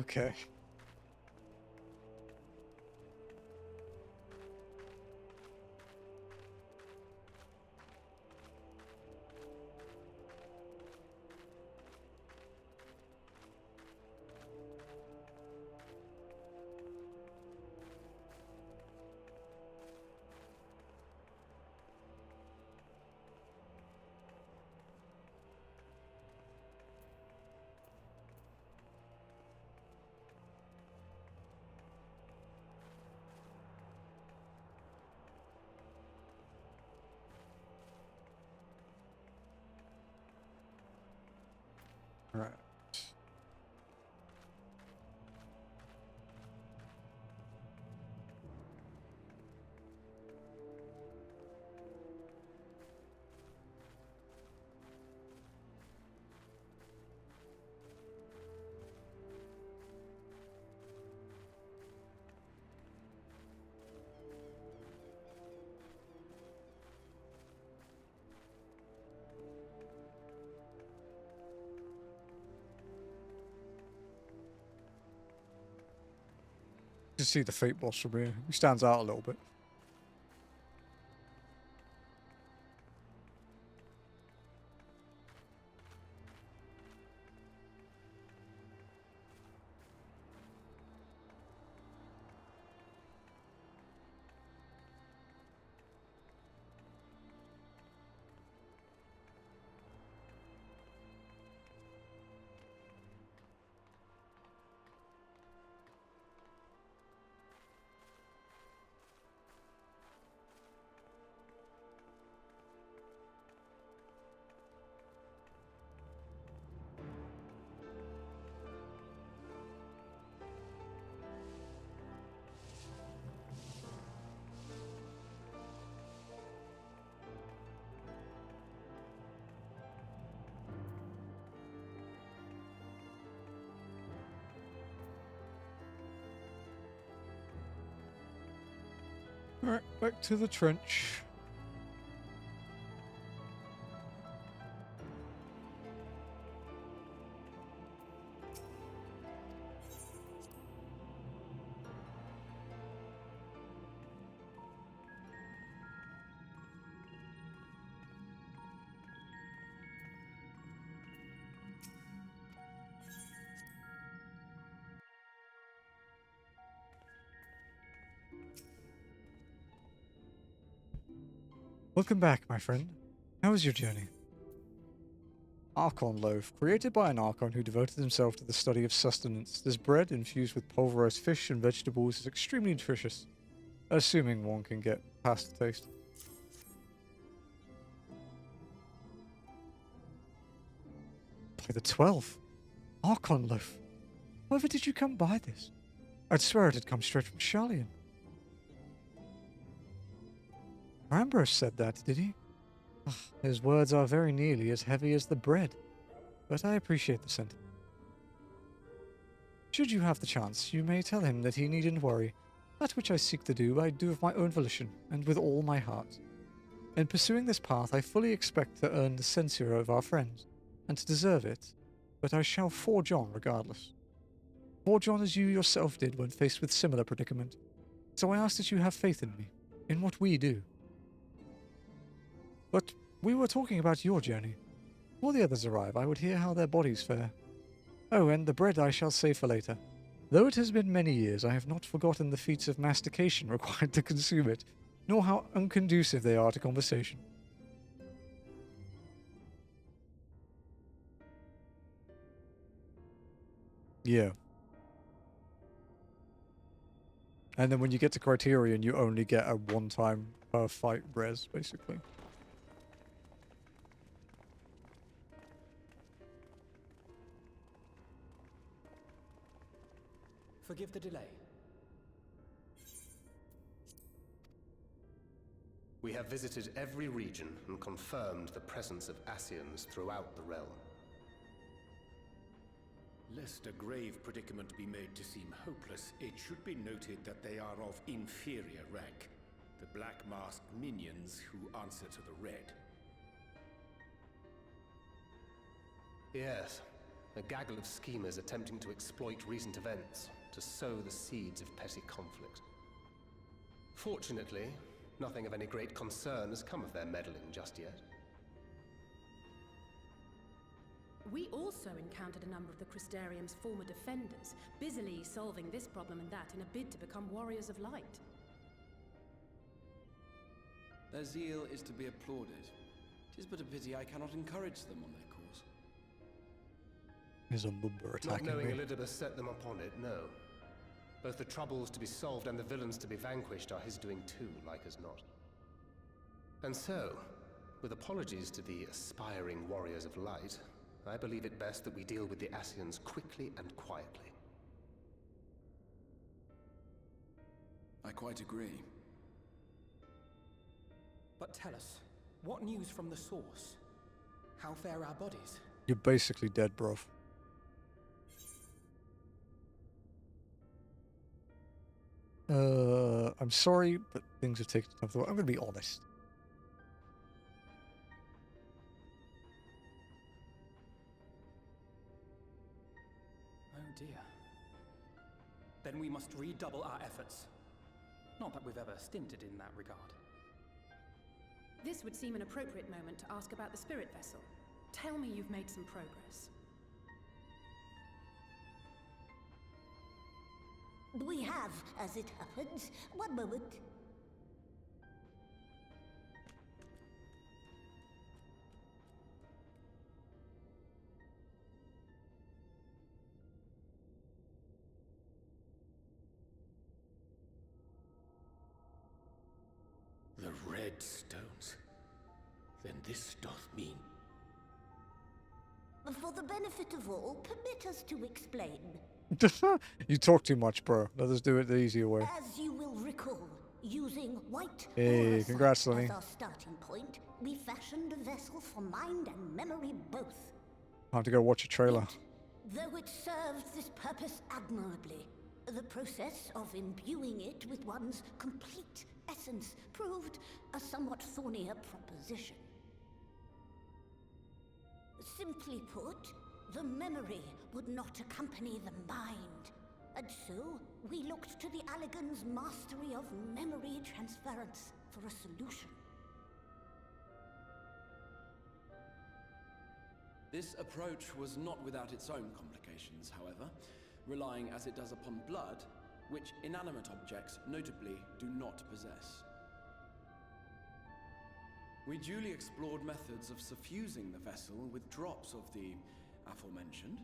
Okay. Right. You see the Fate boss from here. He stands out a little bit. Alright, back to the trench. Welcome back, my friend. How was your journey? Archon loaf. Created by an Archon who devoted himself to the study of sustenance, this bread, infused with pulverized fish and vegetables, is extremely nutritious, assuming one can get past the taste. By the 12. Archon loaf. However did you come by this? I'd swear it had come straight from Charlian. Ambrose said that, did he? His words are very nearly as heavy as the bread, but I appreciate the sentiment. Should you have the chance, you may tell him that he needn't worry. That which I seek to do, I do of my own volition, and with all my heart. In pursuing this path, I fully expect to earn the censure of our friends, and to deserve it, but I shall forge on regardless. Forge on as you yourself did when faced with similar predicament. So I ask that you have faith in me, in what we do. But we were talking about your journey. Before the others arrive, I would hear how their bodies fare. Oh, and the bread I shall save for later. Though it has been many years, I have not forgotten the feats of mastication required to consume it, nor how unconducive they are to conversation. Yeah. And then when you get to Criterion, you only get a one-time per fight res, basically. Forgive the delay. We have visited every region and confirmed the presence of Ascians throughout the realm. Lest a grave predicament be made to seem hopeless, it should be noted that they are of inferior rank. The black-masked minions who answer to the red. Yes, a gaggle of schemers attempting to exploit recent events to sow the seeds of petty conflict. Fortunately, nothing of any great concern has come of their meddling just yet. We also encountered a number of the Crystarium's former defenders, busily solving this problem and that in a bid to become warriors of light. Their zeal is to be applauded. 'Tis but a pity I cannot encourage them on their course. There's a Mumba attacking Not knowing me. Elizabeth set them upon it, no. Both the troubles to be solved and the villains to be vanquished are his doing too, like as not. And so, with apologies to the aspiring warriors of light, I believe it best that we deal with the Ascians quickly and quietly. I quite agree. But tell us, what news from the source? How fare our bodies? You're basically dead, bruv. I'm sorry, but things have taken time. I'm going to be honest. Oh dear. Then we must redouble our efforts. Not that we've ever stinted in that regard. This would seem an appropriate moment to ask about the spirit vessel. Tell me you've made some progress. We have, as it happens. One moment. The red stones. Then this doth mean... For the benefit of all, permit us to explain. You talk too much, bro. Let us do it the easier way. As you will recall, using white Hey, congrats, Lenny. as our starting point, we fashioned a vessel for mind and memory both. I have to go watch a trailer. Though it served this purpose admirably, the process of imbuing it with one's complete essence proved a somewhat thornier proposition. Simply put, the memory would not accompany the mind, and so we looked to the Allegan's mastery of memory transference for a solution. This approach was not without its own complications, however, relying as it does upon blood, which inanimate objects notably do not possess. We duly explored methods of suffusing the vessel with drops of the aforementioned.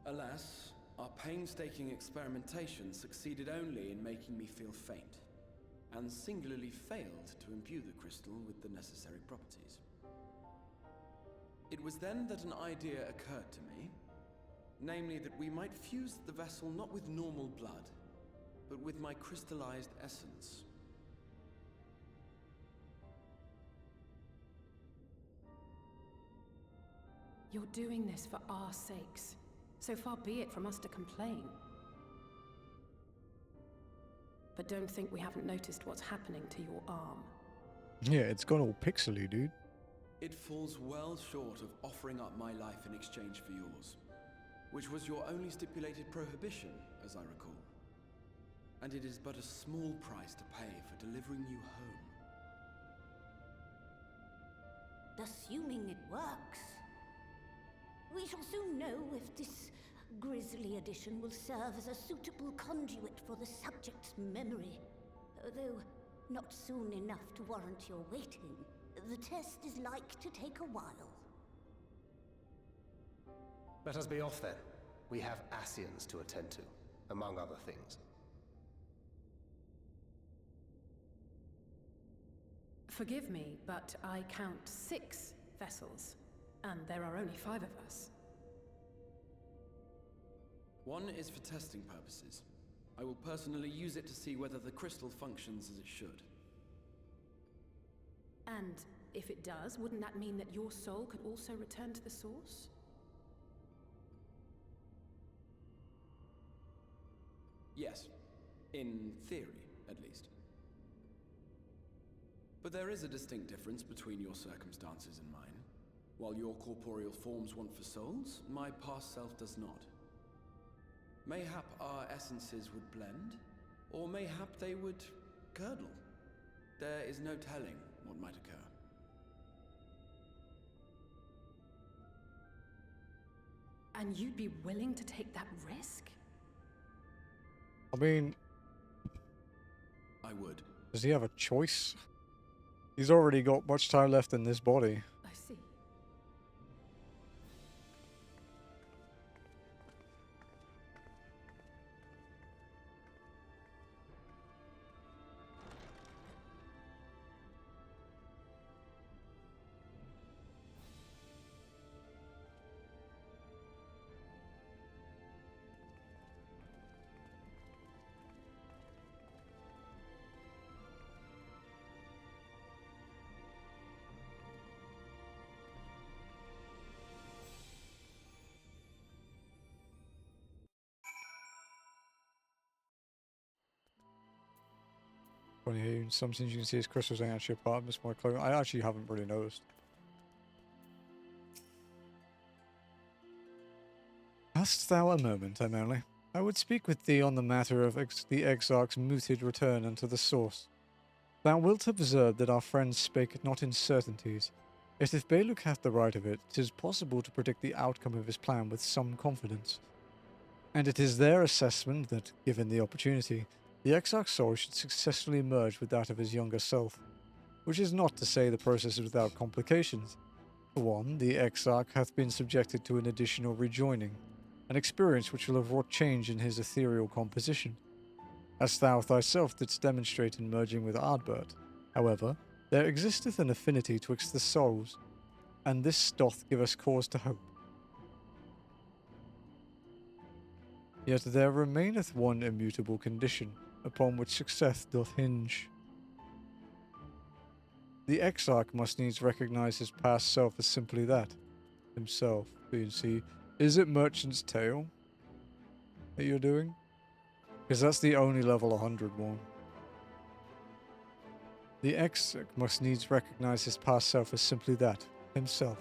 Alas, our painstaking experimentation succeeded only in making me feel faint, and singularly failed to imbue the crystal with the necessary properties. It was then that an idea occurred to me. Namely, that we might fuse the vessel not with normal blood, but with my crystallized essence. You're doing this for our sakes. So far be it from us to complain. But don't think we haven't noticed what's happening to your arm. Yeah, it's gone all pixely, dude. It falls well short of offering up my life in exchange for yours, which was your only stipulated prohibition, as I recall. And it is but a small price to pay for delivering you home. Assuming it works. We shall soon know if this grisly addition will serve as a suitable conduit for the subject's memory. Though not soon enough to warrant your waiting. The test is like to take a while. Let us be off then. We have Ascians to attend to, among other things. Forgive me, but I count 6 vessels, and there are only 5 of us. One is for testing purposes. I will personally use it to see whether the crystal functions as it should. And if it does, wouldn't that mean that your soul could also return to the source? Yes. In theory, at least. But there is a distinct difference between your circumstances and mine. While your corporeal forms want for souls, my past self does not. Mayhap our essences would blend, or mayhap they would curdle. There is no telling what might occur. And you'd be willing to take that risk? I mean... I would. Does he have a choice? He's already got much time left in this body. I see. Funny here, in some scenes you can see his crystals ain't actually a part of Miss My clothing. I actually haven't really noticed. Hast thou a moment, Emily? I would speak with thee on the matter of the Exarch's mooted return unto the source. Thou wilt observe that our friends spake not in certainties, yet if Baluk hath the right of it, 'tis possible to predict the outcome of his plan with some confidence. And it is their assessment that, given the opportunity, the Exarch's soul should successfully merge with that of his younger self, which is not to say the process is without complications. For one, the Exarch hath been subjected to an additional rejoining, an experience which will have wrought change in his ethereal composition, as thou thyself didst demonstrate in merging with Ardbert. However, there existeth an affinity twixt the souls, and this doth give us cause to hope. Yet there remaineth one immutable condition, upon which success doth hinge. The Exarch must needs recognize his past self as simply that, himself. B&C. Is it Merchant's Tale that you're doing? Because that's the only level 100 one. The Exarch must needs recognize his past self as simply that, himself.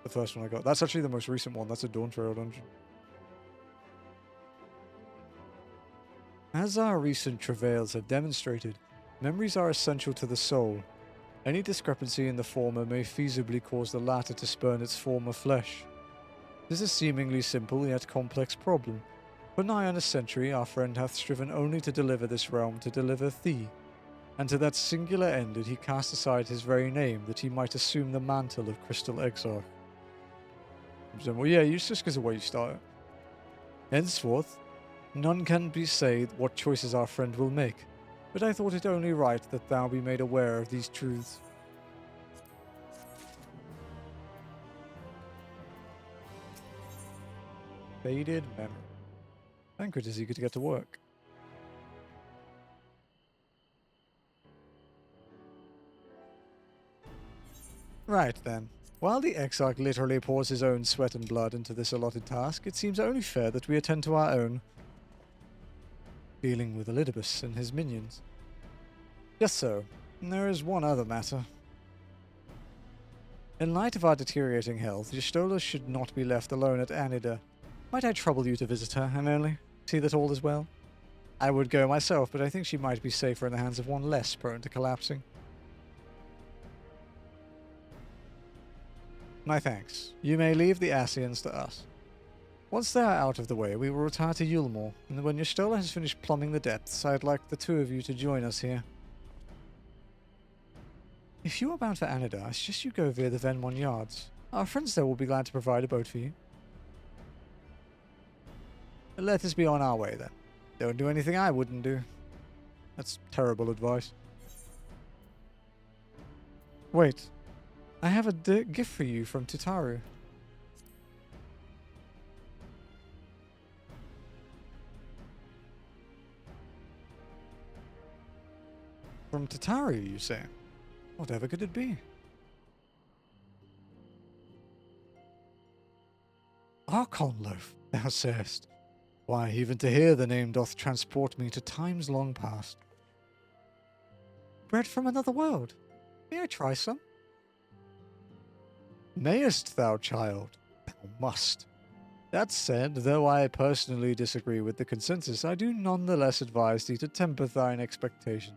The first one I got. That's actually the most recent one. That's a Dawn Trail dungeon. As our recent travails have demonstrated, memories are essential to the soul. Any discrepancy in the former may feasibly cause the latter to spurn its former flesh. This is a seemingly simple yet complex problem. For nigh on a century our friend hath striven only to deliver this realm to deliver thee, and to that singular end did he cast aside his very name that he might assume the mantle of Crystal Exarch. Well, yeah, just because of where you started. Henceforth, none can be say what choices our friend will make, but I thought it only right that thou be made aware of these truths. Faded memory. Thank goodness he could get to work. Right then. While the Exarch literally pours his own sweat and blood into this allotted task, it seems only fair that we attend to our own, dealing with Elidibus and his minions. Just so. And there is one other matter. In light of our deteriorating health, Y'shtola should not be left alone at Anyder. Might I trouble you to visit her, Emily? See that all is well? I would go myself, but I think she might be safer in the hands of one less prone to collapsing. My thanks. You may leave the Ascians to us. Once they are out of the way, we will retire to Yulmore, and when Y'shtola has finished plumbing the depths, I'd like the two of you to join us here. If you are bound for Anyder, I suggest you go via the Venmon Yards. Our friends there will be glad to provide a boat for you. Let us be on our way, then. Don't do anything I wouldn't do. That's terrible advice. Wait. I have a gift for you from Tataru. From Tataru, you say? Whatever could it be? Archon loaf, thou sayest. Why, even to hear the name doth transport me to times long past. Bread from another world. May I try some? Mayest thou, child? Thou must. That said, though I personally disagree with the consensus, I do nonetheless advise thee to temper thine expectation.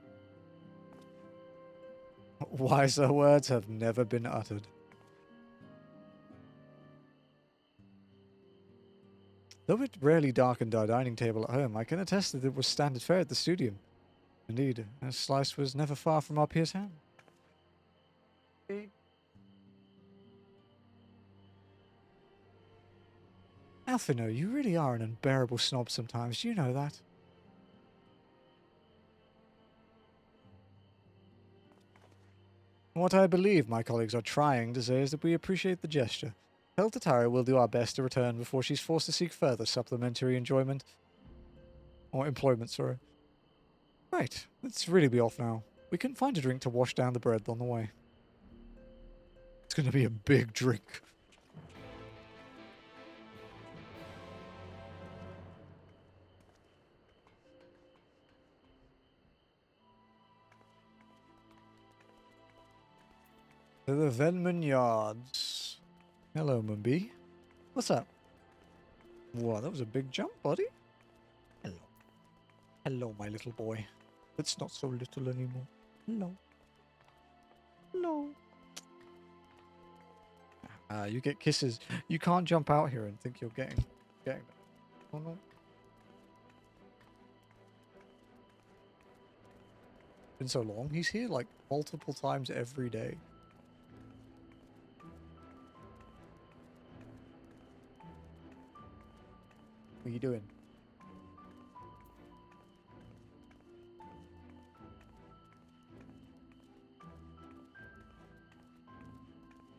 Wiser words have never been uttered. Though it rarely darkened our dining table at home, I can attest that it was standard fare at the studium. Indeed, a slice was never far from our peer's hand. Alphino, you really are an unbearable snob sometimes, you know that. What I believe my colleagues are trying to say is that we appreciate the gesture. Tell Tataru we'll do our best to return before she's forced to seek further supplementary enjoyment. Or employment, sorry. Right, let's really be off now. We can find a drink to wash down the bread on the way. It's going to be a big drink. To the Venmon Yards. Hello, Mumbi. What's up? Wow, that was a big jump, buddy. Hello. Hello, my little boy. It's not so little anymore. Hello. Hello. You get kisses. You can't jump out here and think you're getting them. Oh no. Been so long. He's here like multiple times every day. What are you doing?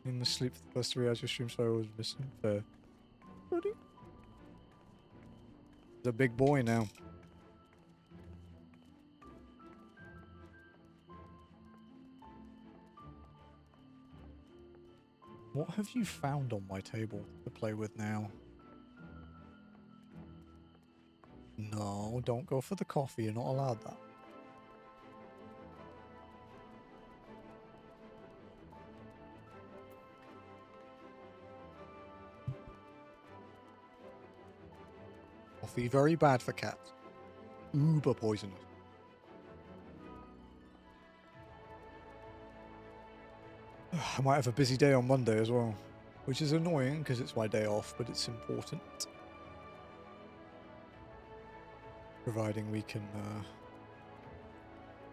In the sleep for the first 3 hours your stream, so I was missing. Fair. Buddy. He's a big boy now. What have you found on my table to play with now? No, don't go for the coffee. You're not allowed that. Coffee, very bad for cats. Uber poisonous. I might have a busy day on Monday as well, which is annoying because it's my day off, but it's important. Providing we can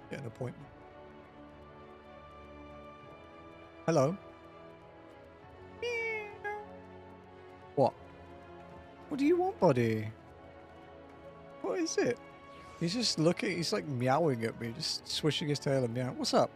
get an appointment. Hello? What? What do you want, buddy? What is it? He's just looking, he's like meowing at me, just swishing his tail and meowing. What's up?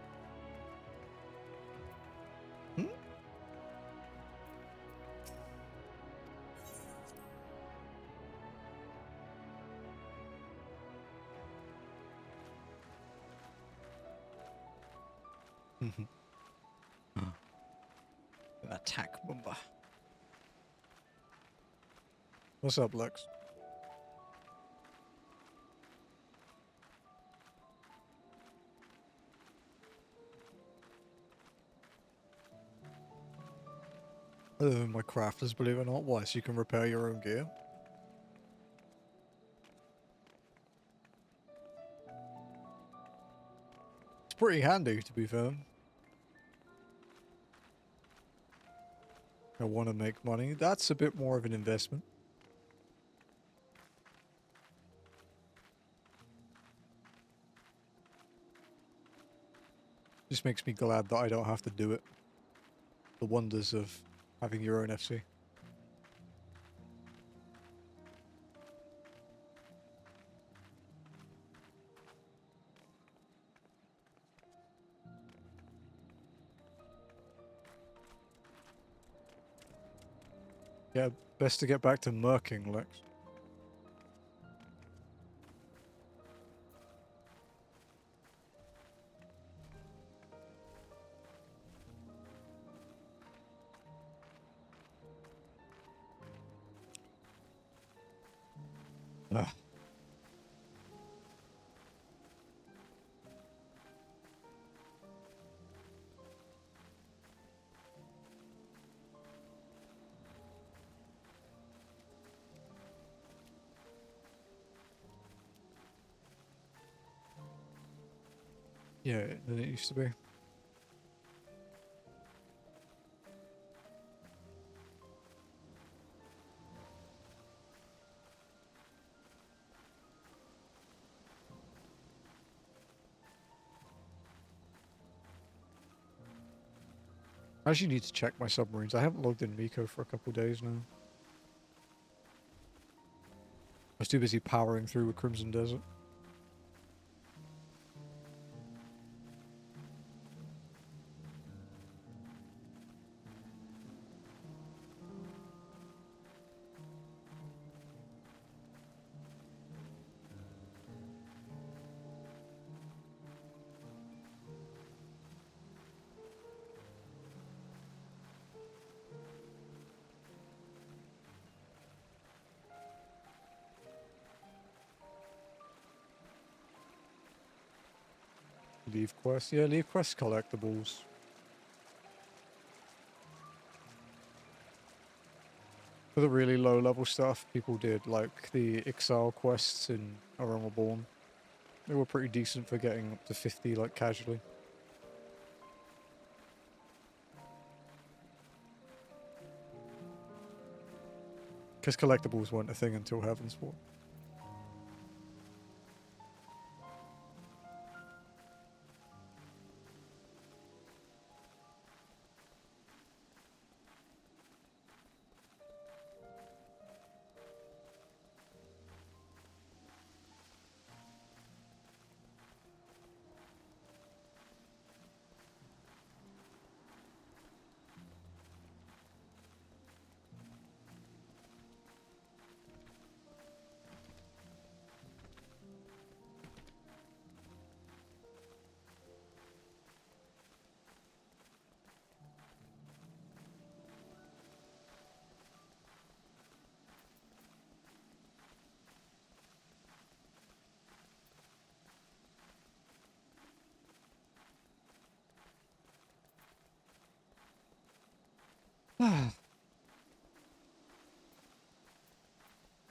Attack bomber. What's up, Lex? My crafters, believe it or not. Why? So you can repair your own gear? It's pretty handy, to be fair. I want to make money. That's a bit more of an investment. Just makes me glad that I don't have to do it. The wonders of having your own FC. Yeah, best to get back to murking, Lex. Ah. Yeah, than it used to be. I actually need to check my submarines. I haven't logged in Miko for a couple days now. I was too busy powering through with Crimson Desert. Leave quest. Yeah, leave quest collectibles. For the really low level stuff, people did like the Exile quests in A Realm Reborn. They were pretty decent for getting up to 50 like casually. Because collectibles weren't a thing until Heavensward.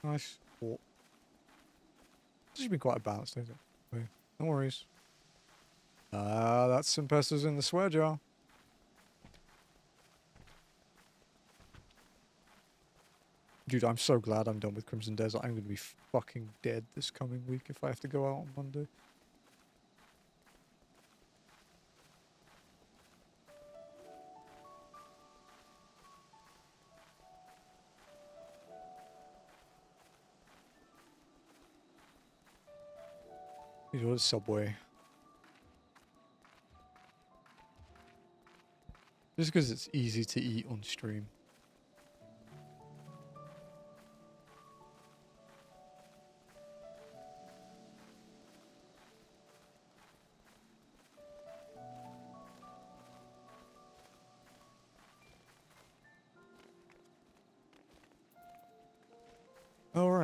Nice. This has been quite a balanced, isn't it? Okay, no worries. That's some pesos in the swear jar. Dude, I'm so glad I'm done with Crimson Desert. I'm going to be fucking dead this coming week if I have to go out on Monday. Need to go to Subway. Just because it's easy to eat on stream.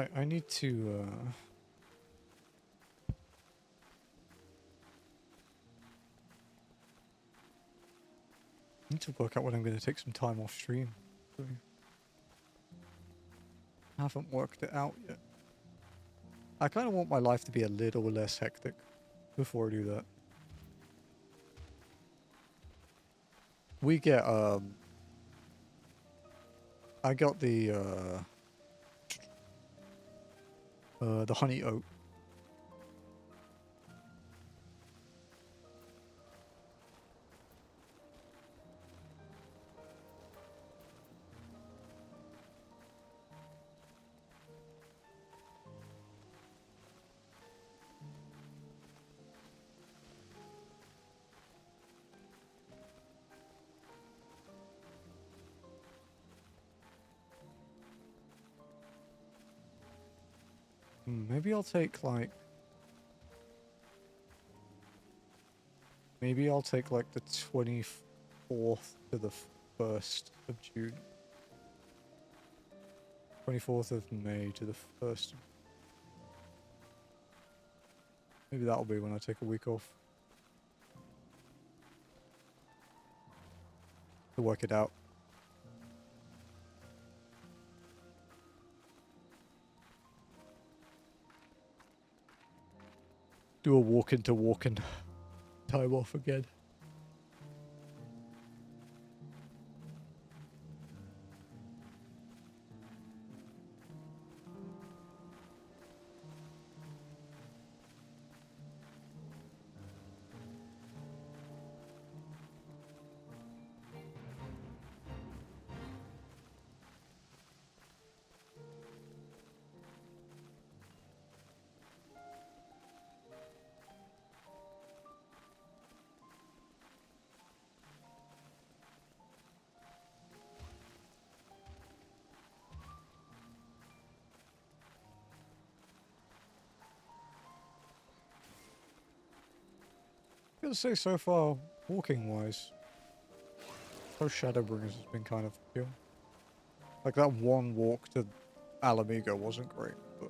Right, I need to work out when I'm going to take some time off stream. I haven't worked it out yet. I kind of want my life to be a little less hectic before I do that. We get, I got the honey oat. Maybe I'll take like... Maybe I'll take like the 24th to the 1st of June. 24th of May to the 1st. Maybe that'll be when I take a week off. To work it out. Do a walk-in to walk-in time off again. I gotta say, so far, walking-wise, those Shadowbringers has been kind of chill. Like, that one walk to Alamigo wasn't great, but...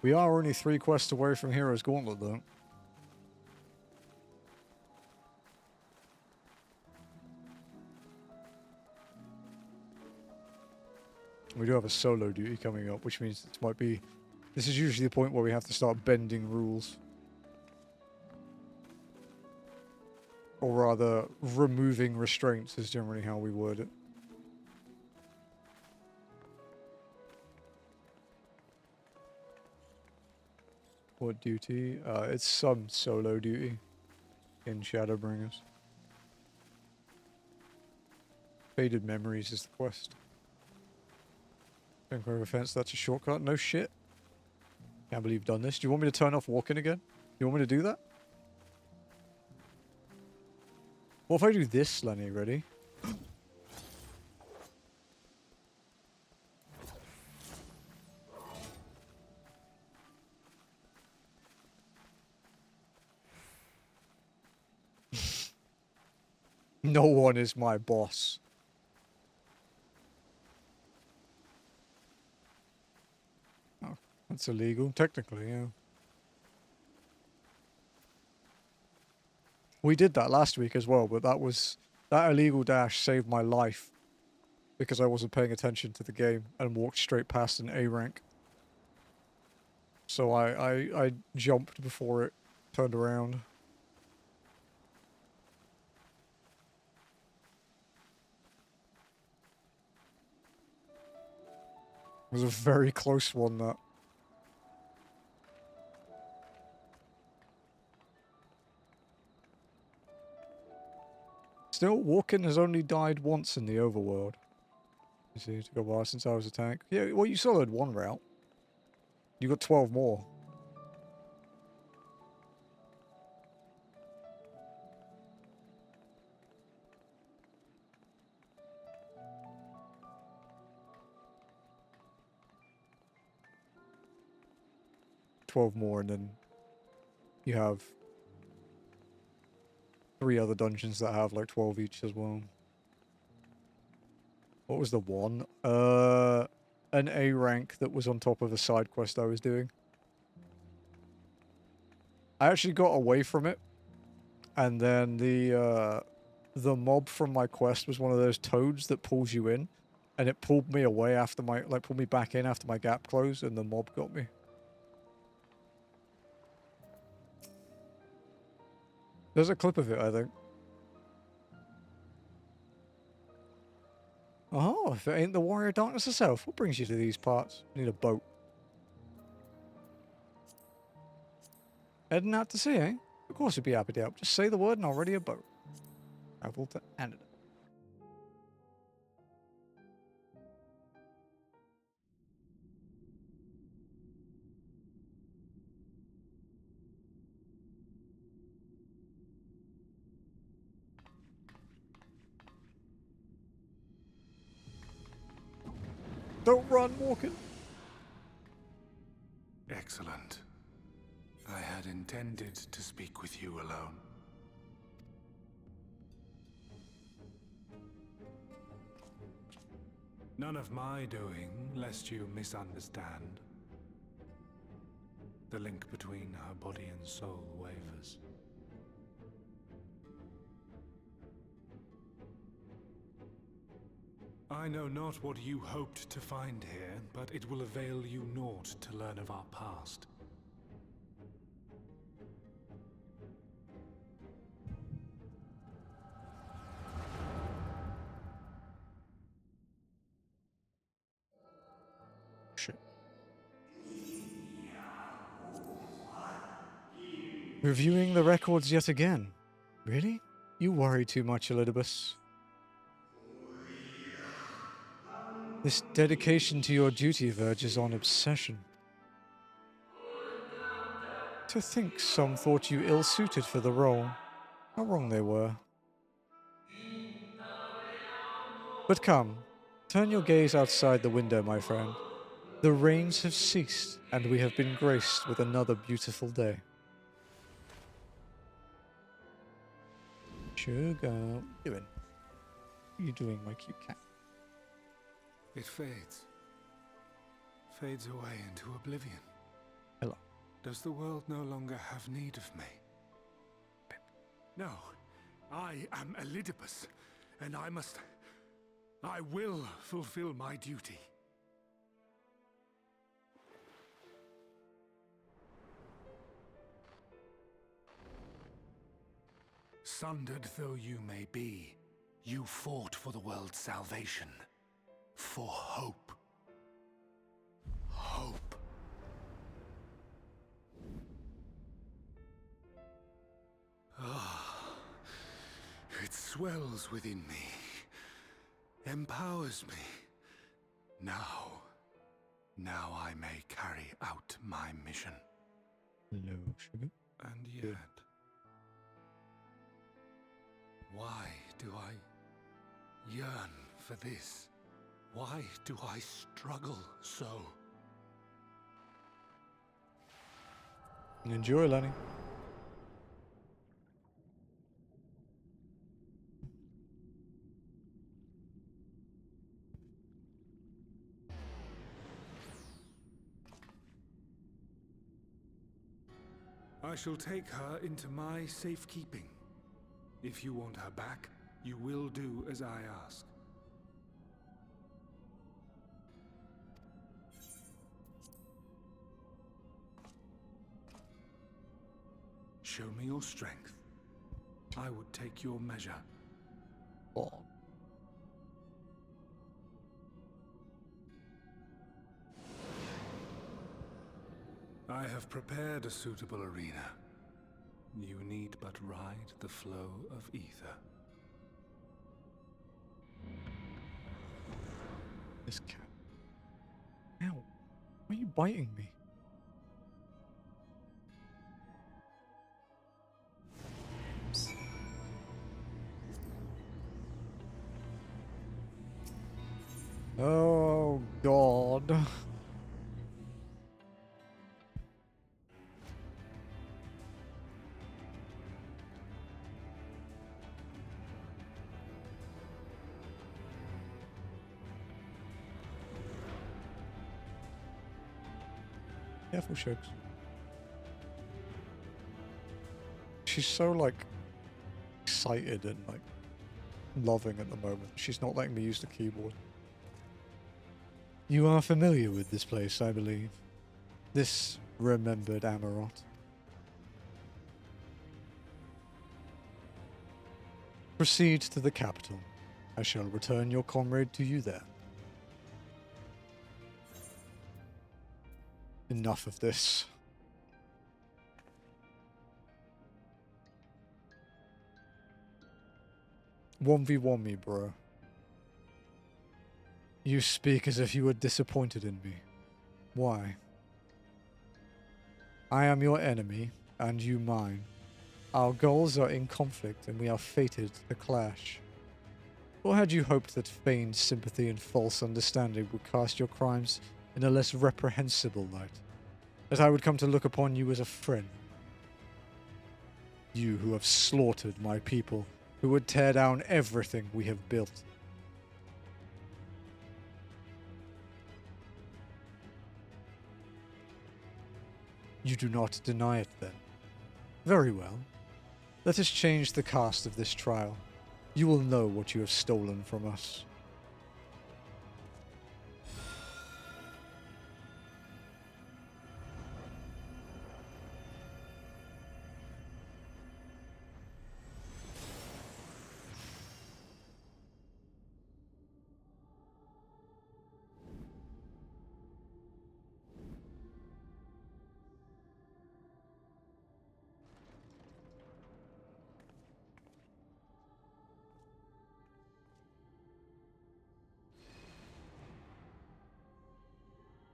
We are only 3 quests away from Hero's Gauntlet, though. We do have a solo duty coming up, which means this might be... This is usually the point where we have to start bending rules. Or rather, removing restraints is generally how we word it. What duty? It's some solo duty in Shadowbringers. Faded Memories is the quest. Don't over fence, that's a shortcut. No shit. Can't believe you've done this. Do you want me to turn off walking again? Do you want me to do that? What if I do this, Lenny? Ready? No one is my boss. Oh, that's illegal, technically, yeah. We did that last week as well, but that illegal dash saved my life because I wasn't paying attention to the game and walked straight past an A rank. So I jumped before it turned around. It was a very close one, that. Still, Walken has only died once in the overworld. You see, to go by since I was a tank. Yeah, well, you soloed one route. You got 12 more. And then you have 3 other dungeons that have like 12 each as well. What was the one? An A rank that was on top of a side quest I was doing. I actually got away from it, and then the mob from my quest was one of those toads that pulls you in, and it pulled me away after my, like, pulled me back in after my gap closed, and the mob got me. There's a clip of it, I think. Oh, if it ain't the Warrior Darkness herself, what brings you to these parts? I need a boat. Heading out to sea, eh? Of course we'd be happy to help. Just say the word and I'll ready a boat. Travel to Anyder. Don't run, Walken. Excellent. I had intended to speak with you alone. None of my doing, lest you misunderstand. The link between her body and soul wavers. I know not what you hoped to find here, but it will avail you naught to learn of our past. Shit. Reviewing the records yet again. Really? You worry too much, Elidibus. This dedication to your duty verges on obsession. To think some thought you ill-suited for the role. How wrong they were. But come, turn your gaze outside the window, my friend. The rains have ceased, and we have been graced with another beautiful day. Sugar, what you doing? What are you doing, my cute cat? It fades. Fades away into oblivion. Hello. Does the world no longer have need of me? No. I am Elidibus, and I will fulfill my duty. Sundered though you may be, you fought for the world's salvation. For hope. Hope. Ah, it swells within me, empowers me. Now I may carry out my mission. Hello, Sugar. And yet, why do I yearn for this? Why do I struggle so? Enjoy, Lenny. I shall take her into my safekeeping. If you want her back, you will do as I ask. Show me your strength. I would take your measure. Oh. I have prepared a suitable arena. You need but ride the flow of ether. This cat. Ow. Why are you biting me? Oh, God. Careful, Shakes. She's so, like, excited and, like, loving at the moment. She's not letting me use the keyboard. You are familiar with this place, I believe. This remembered Amarot. Proceed to the capital. I shall return your comrade to you there. Enough of this. One v one me, bro. You speak as if you were disappointed in me. Why? I am your enemy, and you mine. Our goals are in conflict, and we are fated to clash. Or had you hoped that feigned sympathy and false understanding would cast your crimes in a less reprehensible light? That I would come to look upon you as a friend? You who have slaughtered my people, who would tear down everything we have built. You do not deny it, then? Very well. Let us change the cast of this trial. You will know what you have stolen from us.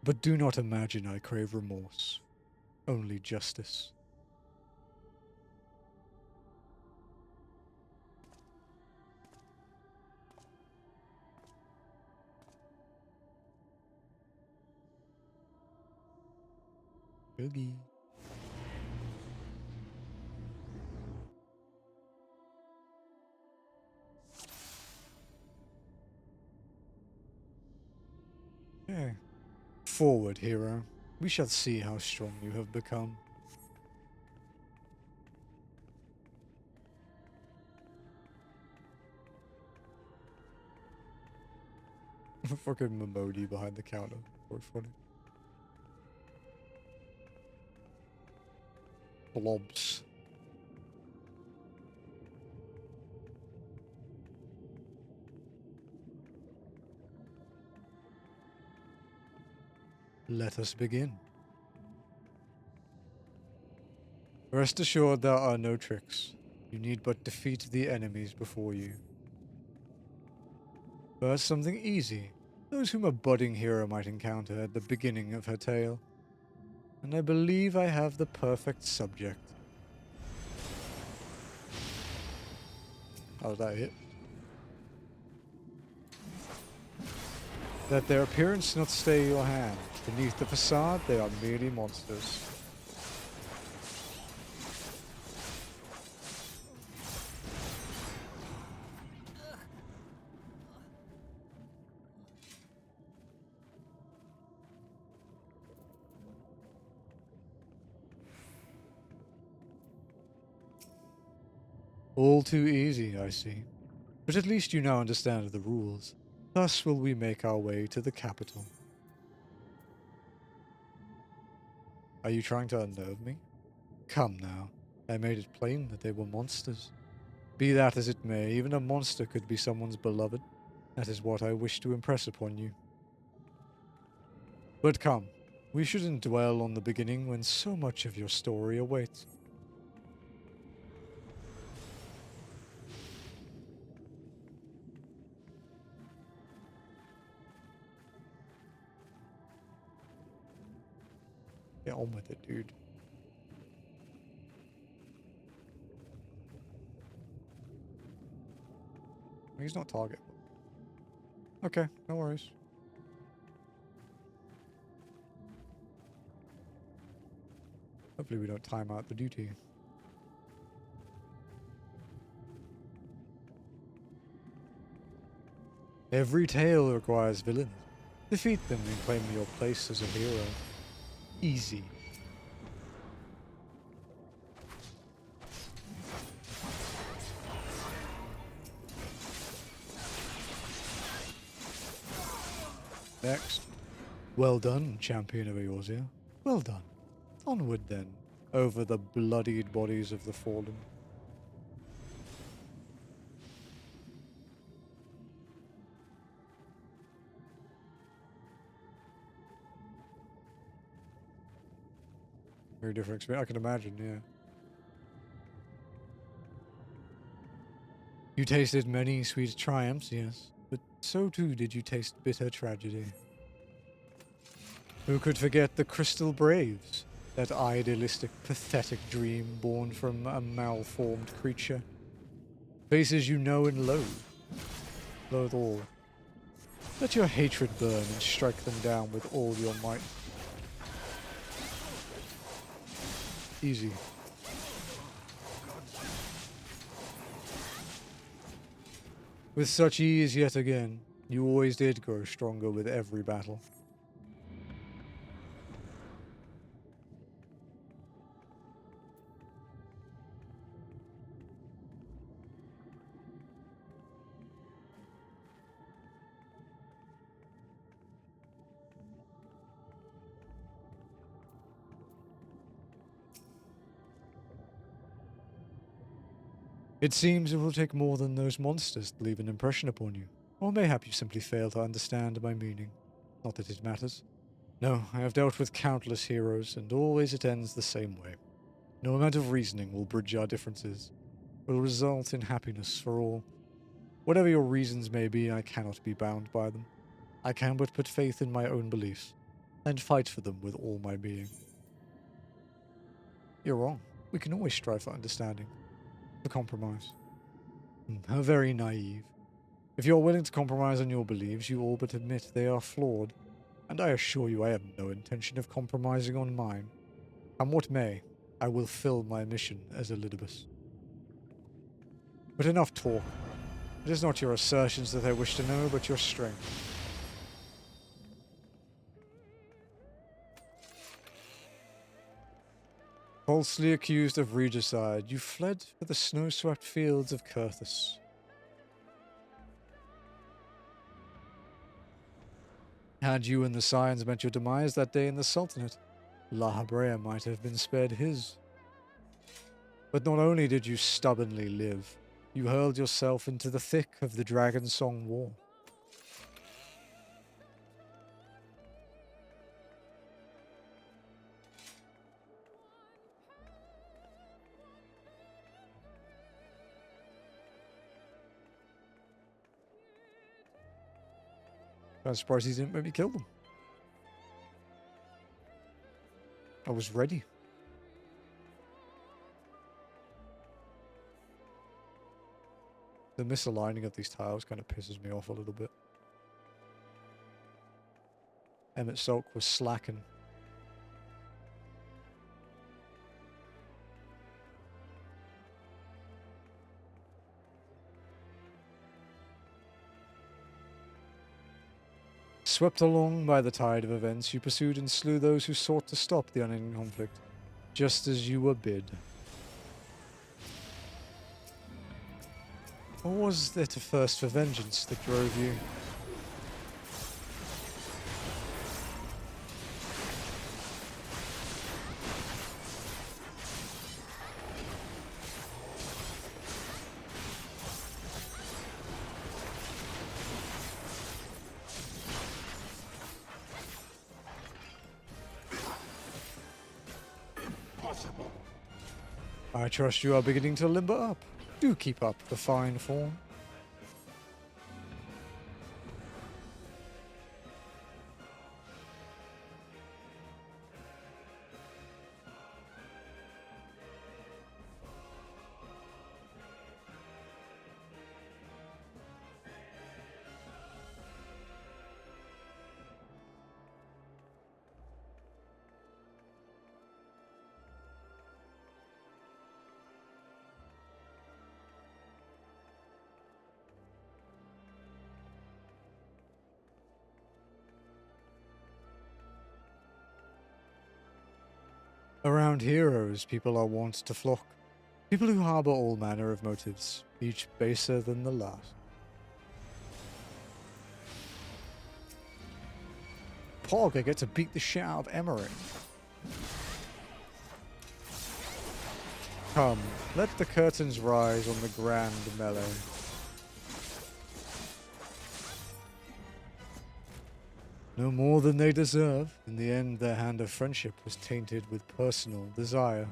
But do not imagine I crave remorse, only justice. Boogie. Okay. Forward, hero. We shall see how strong you have become. Fucking Momodi behind the counter. Quite funny. Blobs. Let us begin. Rest assured there are no tricks. You need but defeat the enemies before you. First, something easy. Those whom a budding hero might encounter at the beginning of her tale. And I believe I have the perfect subject. How's that hit? Let their appearance not stay your hand. Beneath the facade, they are merely monsters. All too easy, I see. But at least you now understand the rules. Thus will we make our way to the capital. Are you trying to unnerve me? Come now. I made it plain that they were monsters. Be that as it may, even a monster could be someone's beloved. That is what I wish to impress upon you. But come, we shouldn't dwell on the beginning when so much of your story awaits. Get on with it, dude. He's not target. Okay, no worries. Hopefully we don't time out the duty. Every tale requires villains. Defeat them and claim your place as a hero. Easy. Next. Well done, champion of Eorzea. Well done. Onward then, over the bloodied bodies of the fallen. Very different experience, I can imagine, yeah. You tasted many sweet triumphs, yes, but so too did you taste bitter tragedy. Who could forget the Crystal Braves? That idealistic, pathetic dream born from a malformed creature. Faces you know and loathe. Loathe all. Let your hatred burn and strike them down with all your might. Easy. With such ease yet again, you always did grow stronger with every battle. It seems it will take more than those monsters to leave an impression upon you. Or mayhap you simply fail to understand my meaning. Not that it matters. No, I have dealt with countless heroes, and always it ends the same way. No amount of reasoning will bridge our differences. Will result in happiness for all. Whatever your reasons may be, I cannot be bound by them. I can but put faith in my own beliefs, and fight for them with all my being. You're wrong. We can always strive for understanding. For compromise. How very naive. If you're willing to compromise on your beliefs, you all but admit they are flawed. And I assure you I have no intention of compromising on mine. Come what may, I will fill my mission as Elidibus. But enough talk. It is not your assertions that I wish to know, but your strength. Falsely accused of regicide, you fled for the snow-swept fields of Kurthus. Had you and the Scions met your demise that day in the Sultanate, La Habrea might have been spared his. But not only did you stubbornly live, you hurled yourself into the thick of the Dragon Song War. I'm surprised he didn't make me kill them. I was ready. The misaligning of these tiles kind of pisses me off a little bit. Emmett Sulk was slacking. Swept along by the tide of events, you pursued and slew those who sought to stop the unending conflict, just as you were bid. Or was it a thirst for vengeance that drove you? I trust you are beginning to limber up. Do keep up the fine form. Around heroes, people are wont to flock. People who harbor all manner of motives, each baser than the last. Pog, I get to beat the shit out of Emery. Come, let the curtains rise on the grand melee. No more than they deserve. In the end, their hand of friendship was tainted with personal desire.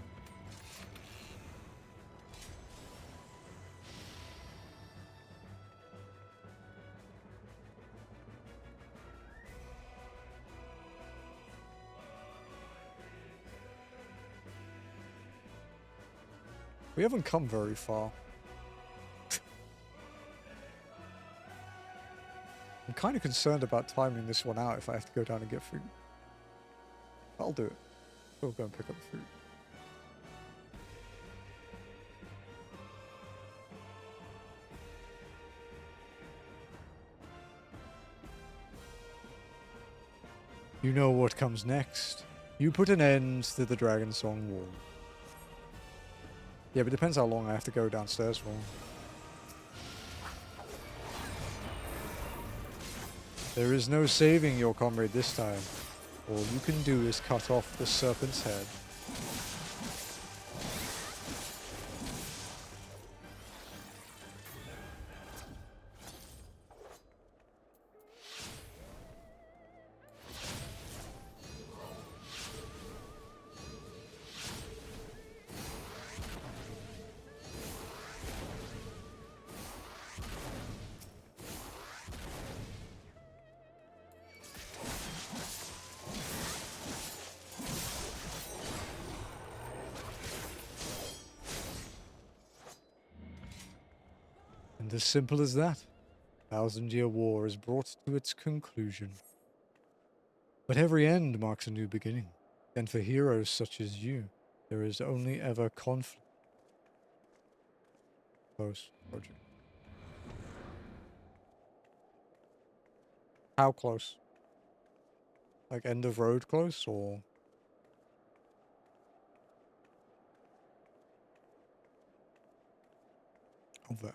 We haven't come very far. I'm kind of concerned about timing this one out if I have to go down and get food. I'll do it. We'll go and pick up food. You know what comes next. You put an end to the Dragon Song War. Yeah, but it depends how long I have to go downstairs for. There is no saving your comrade this time. All you can do is cut off the serpent's head. And as simple as that, 1,000-year war is brought to its conclusion. But every end marks a new beginning, and for heroes such as you, there is only ever conflict. Close, Roger. How close? Like end of road close, or...? Over.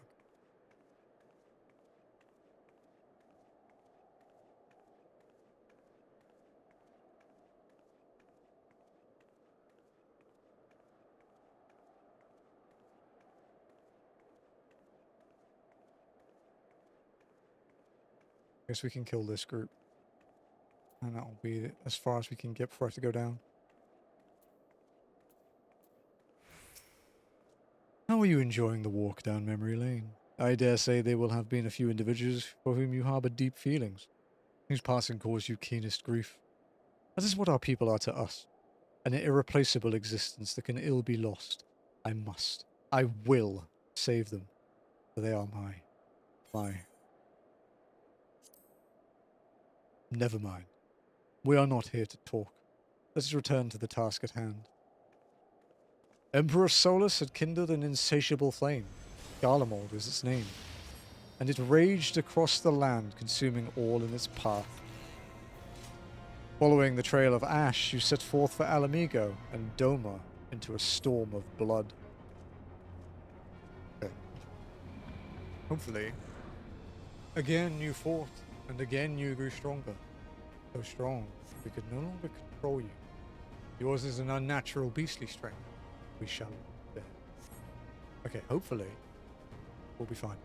Guess we can kill this group. And that'll be as far as we can get before I have to go down. How are you enjoying the walk down memory lane? I dare say there will have been a few individuals for whom you harbour deep feelings, whose passing caused you keenest grief. That is what our people are to us. An irreplaceable existence that can ill be lost. I will save them, for they are my. Never mind. We are not here to talk. Let us return to the task at hand. Emperor Solus had kindled an insatiable flame. Garlemald was its name. And it raged across the land, consuming all in its path. Following the trail of ash, you set forth for Alamigo and Doma into a storm of blood. Okay. Hopefully, again you fought, and again you grew stronger. So strong, we could no longer control you. Yours is an unnatural beastly strength. We shall bear. Okay, hopefully, we'll be fine.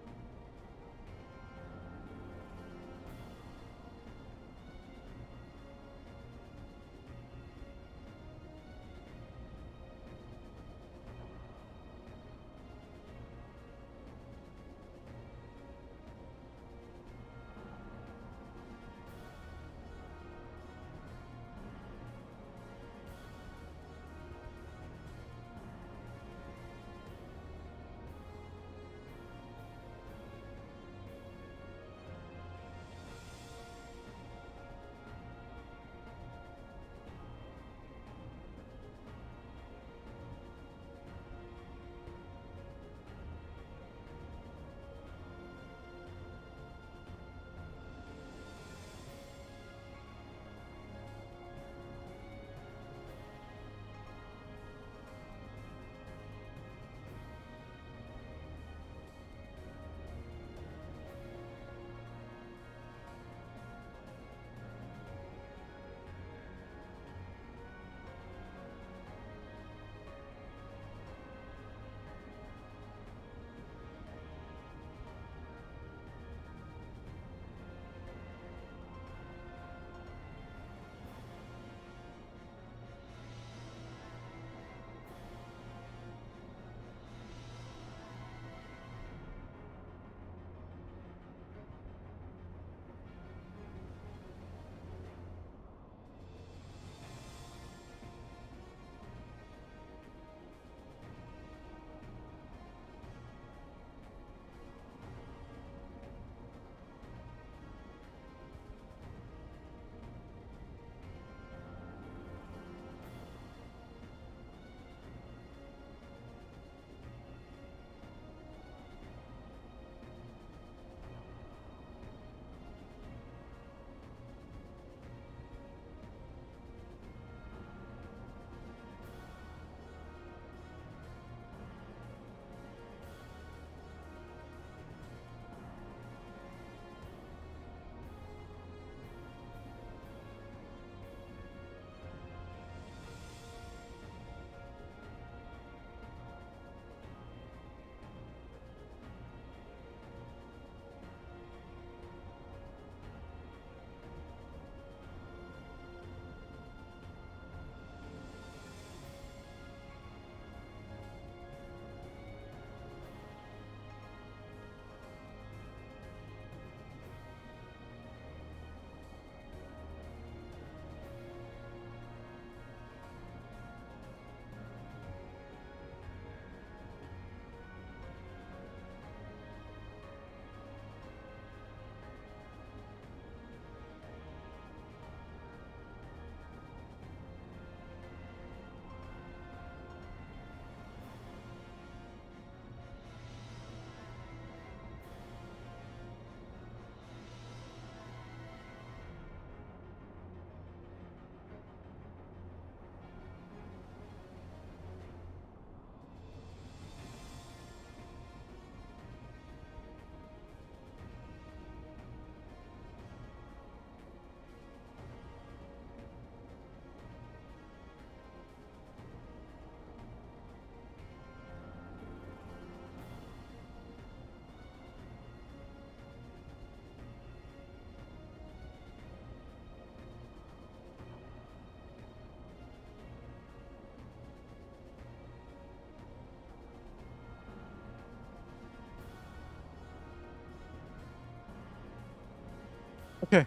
Okay.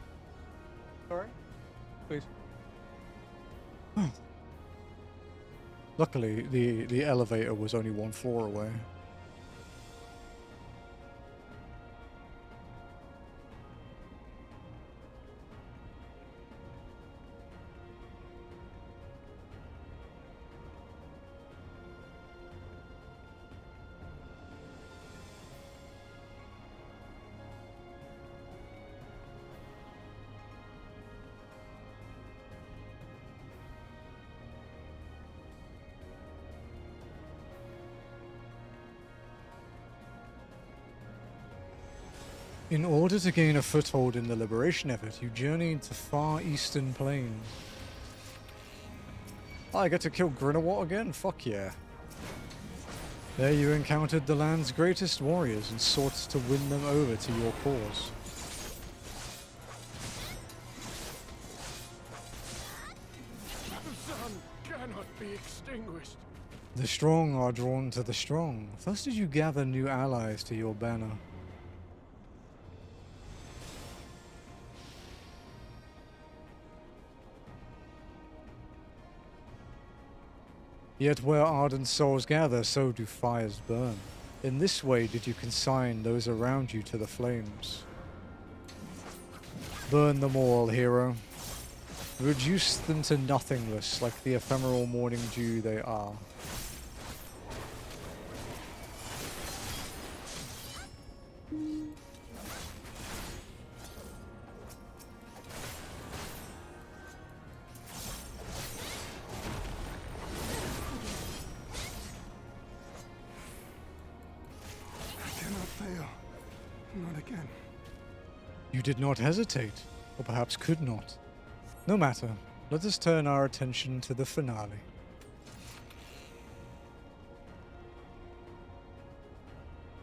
Sorry? Please. Luckily, the elevator was only 1 floor away. In order to gain a foothold in the liberation effort, you journey into far eastern plains. Oh, I get to kill Grinawat again? Fuck yeah. There you encountered the land's greatest warriors and sought to win them over to your cause. The sun cannot be extinguished. The strong are drawn to the strong. Thus did you gather new allies to your banner. Yet where ardent souls gather, so do fires burn. In this way did you consign those around you to the flames. Burn them all, hero. Reduce them to nothingness like the ephemeral morning dew they are. Not again. You did not hesitate, or perhaps could not. No matter, let us turn our attention to the finale.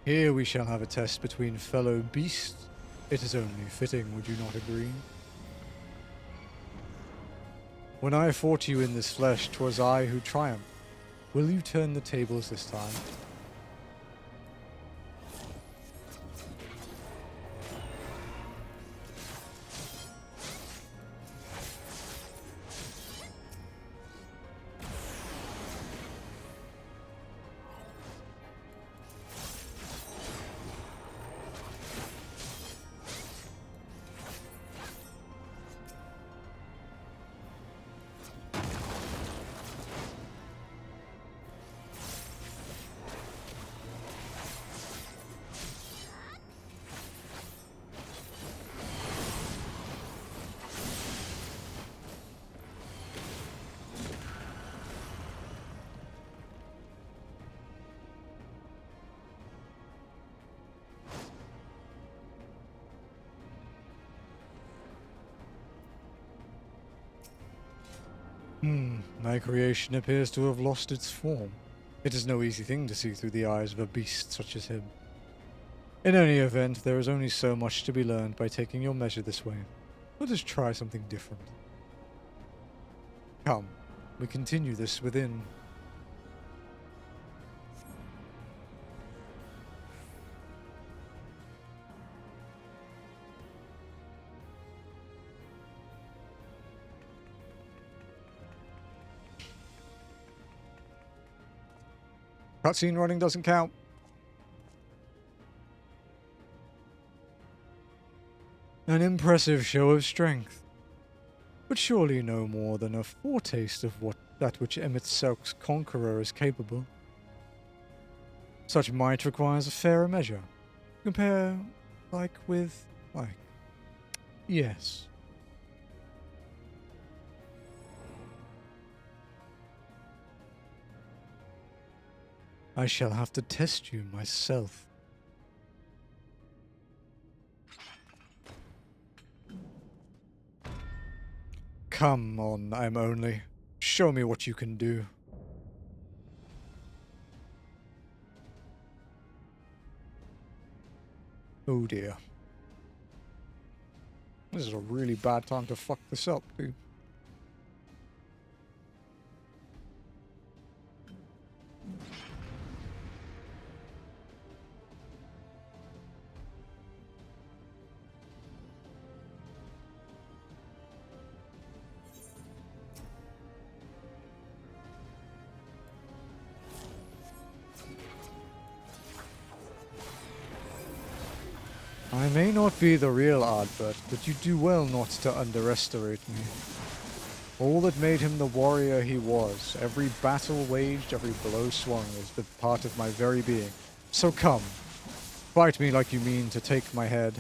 Here we shall have a test between fellow beasts. It is only fitting, would you not agree? When I fought you in this flesh, 'twas I who triumphed. Will you turn the tables this time? My creation appears to have lost its form. It is no easy thing to see through the eyes of a beast such as him. In any event, there is only so much to be learned by taking your measure this way. Let us try something different. Come, we continue this within. Cutscene running doesn't count. An impressive show of strength, but surely no more than a foretaste of that which Emet-Selk's conqueror is capable. Such might requires a fairer measure. Compare, with. Yes. I shall have to test you myself. Come on, I'm only. Show me what you can do. Oh dear. This is a really bad time to fuck this up, dude. I may not be the real Ardbert, but you do well not to underestimate me. All that made him the warrior he was, every battle waged, every blow swung, is the part of my very being. So come, fight me like you mean to take my head.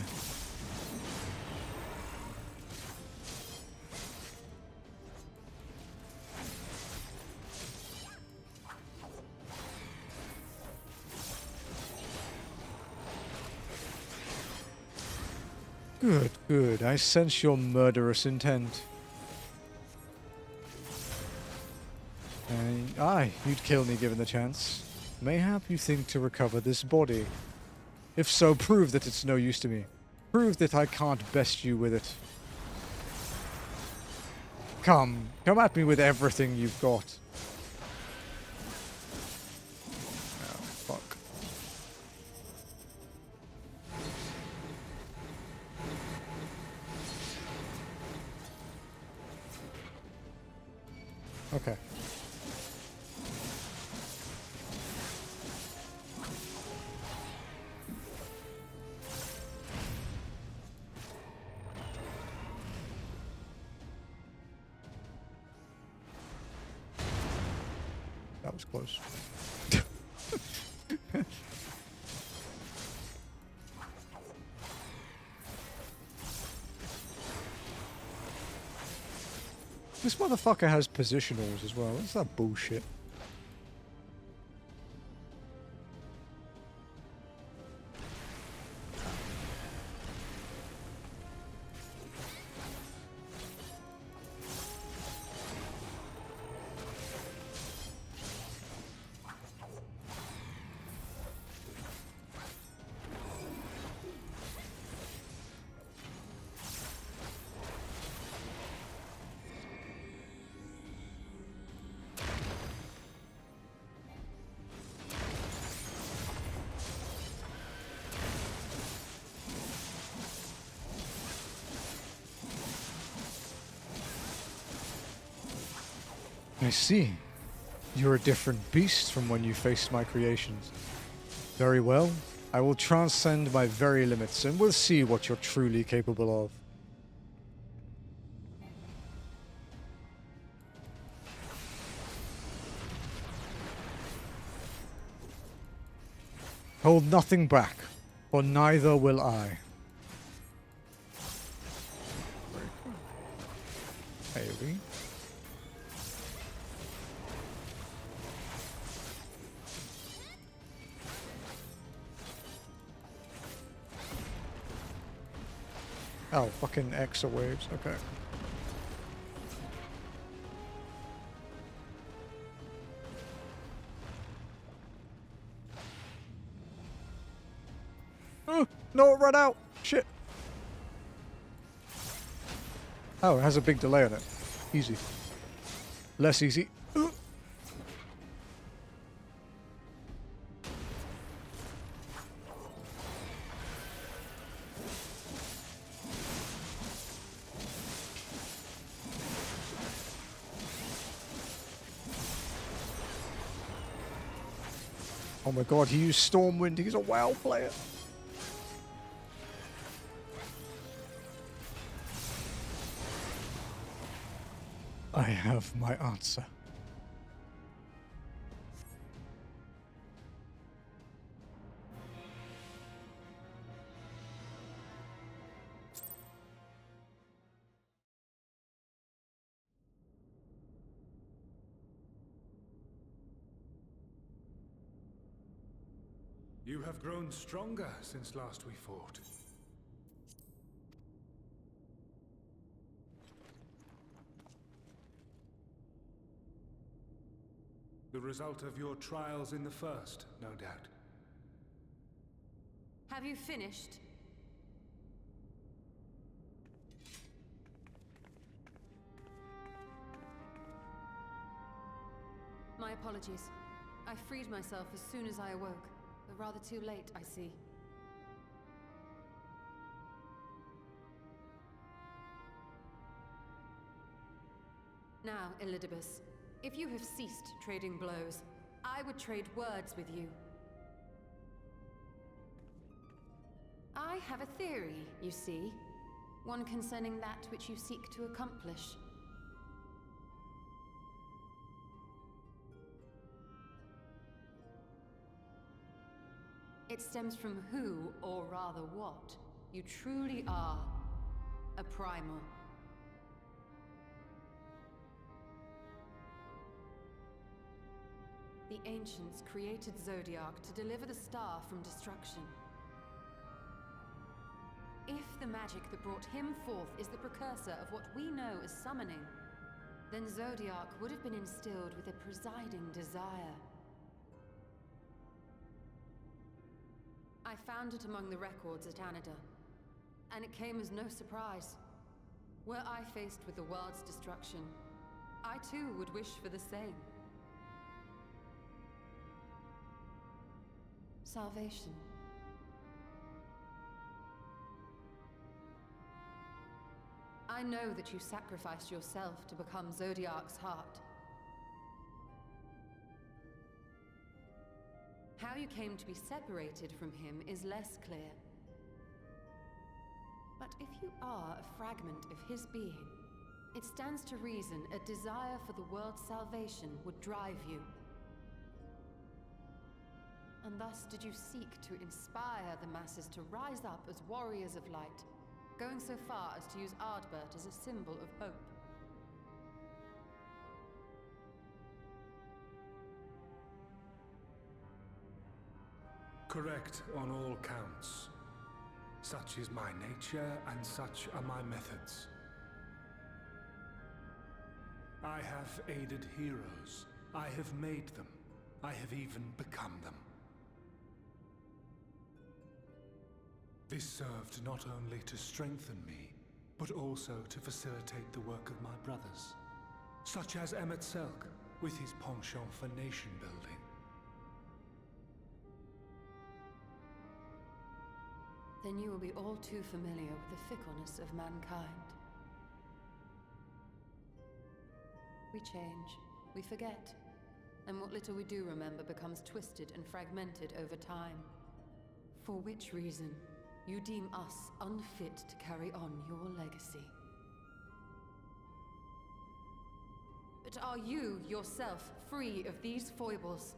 Good, good. I sense your murderous intent. Aye, you'd kill me given the chance. Mayhap you think to recover this body. If so, prove that it's no use to me. Prove that I can't best you with it. Come at me with everything you've got. Oh, fuck. Okay. That was close. This motherfucker has positionals as well. What's that bullshit? I see. You're a different beast from when you faced my creations. Very well. I will transcend my very limits, and we'll see what you're truly capable of. Hold nothing back, for neither will I. Maybe. Oh, fucking X waves. Okay. Oh, no, it ran out. Shit. Oh, it has a big delay on it. Easy. Less easy. Oh my god, he used Stormwind. He's a WoW player. I have my answer. You have grown stronger since last we fought. The result of your trials in the first, no doubt. Have you finished? My apologies. I freed myself as soon as I awoke, but rather too late, I see. Now, Elidibus, if you have ceased trading blows, I would trade words with you. I have a theory, you see. One concerning that which you seek to accomplish. It stems from who, or rather what, you truly are. A primal. The ancients created Zodiac to deliver the star from destruction. If the magic that brought him forth is the precursor of what we know as summoning, then Zodiac would have been instilled with a presiding desire. I found it among the records at Anyder, and it came as no surprise. Were I faced with the world's destruction, I too would wish for the same. Salvation. I know that you sacrificed yourself to become Zodiac's heart. How you came to be separated from him is less clear. But if you are a fragment of his being, it stands to reason a desire for the world's salvation would drive you. And thus did you seek to inspire the masses to rise up as warriors of light, going so far as to use Ardbert as a symbol of hope. Correct on all counts. Such is my nature, and such are my methods. I have aided heroes. I have made them. I have even become them. This served not only to strengthen me, but also to facilitate the work of my brothers, such as Emmett Selk, with his penchant for nation building. Then you will be all too familiar with the fickleness of mankind. We change, we forget, and what little we do remember becomes twisted and fragmented over time. For which reason, you deem us unfit to carry on your legacy. But are you, yourself, free of these foibles?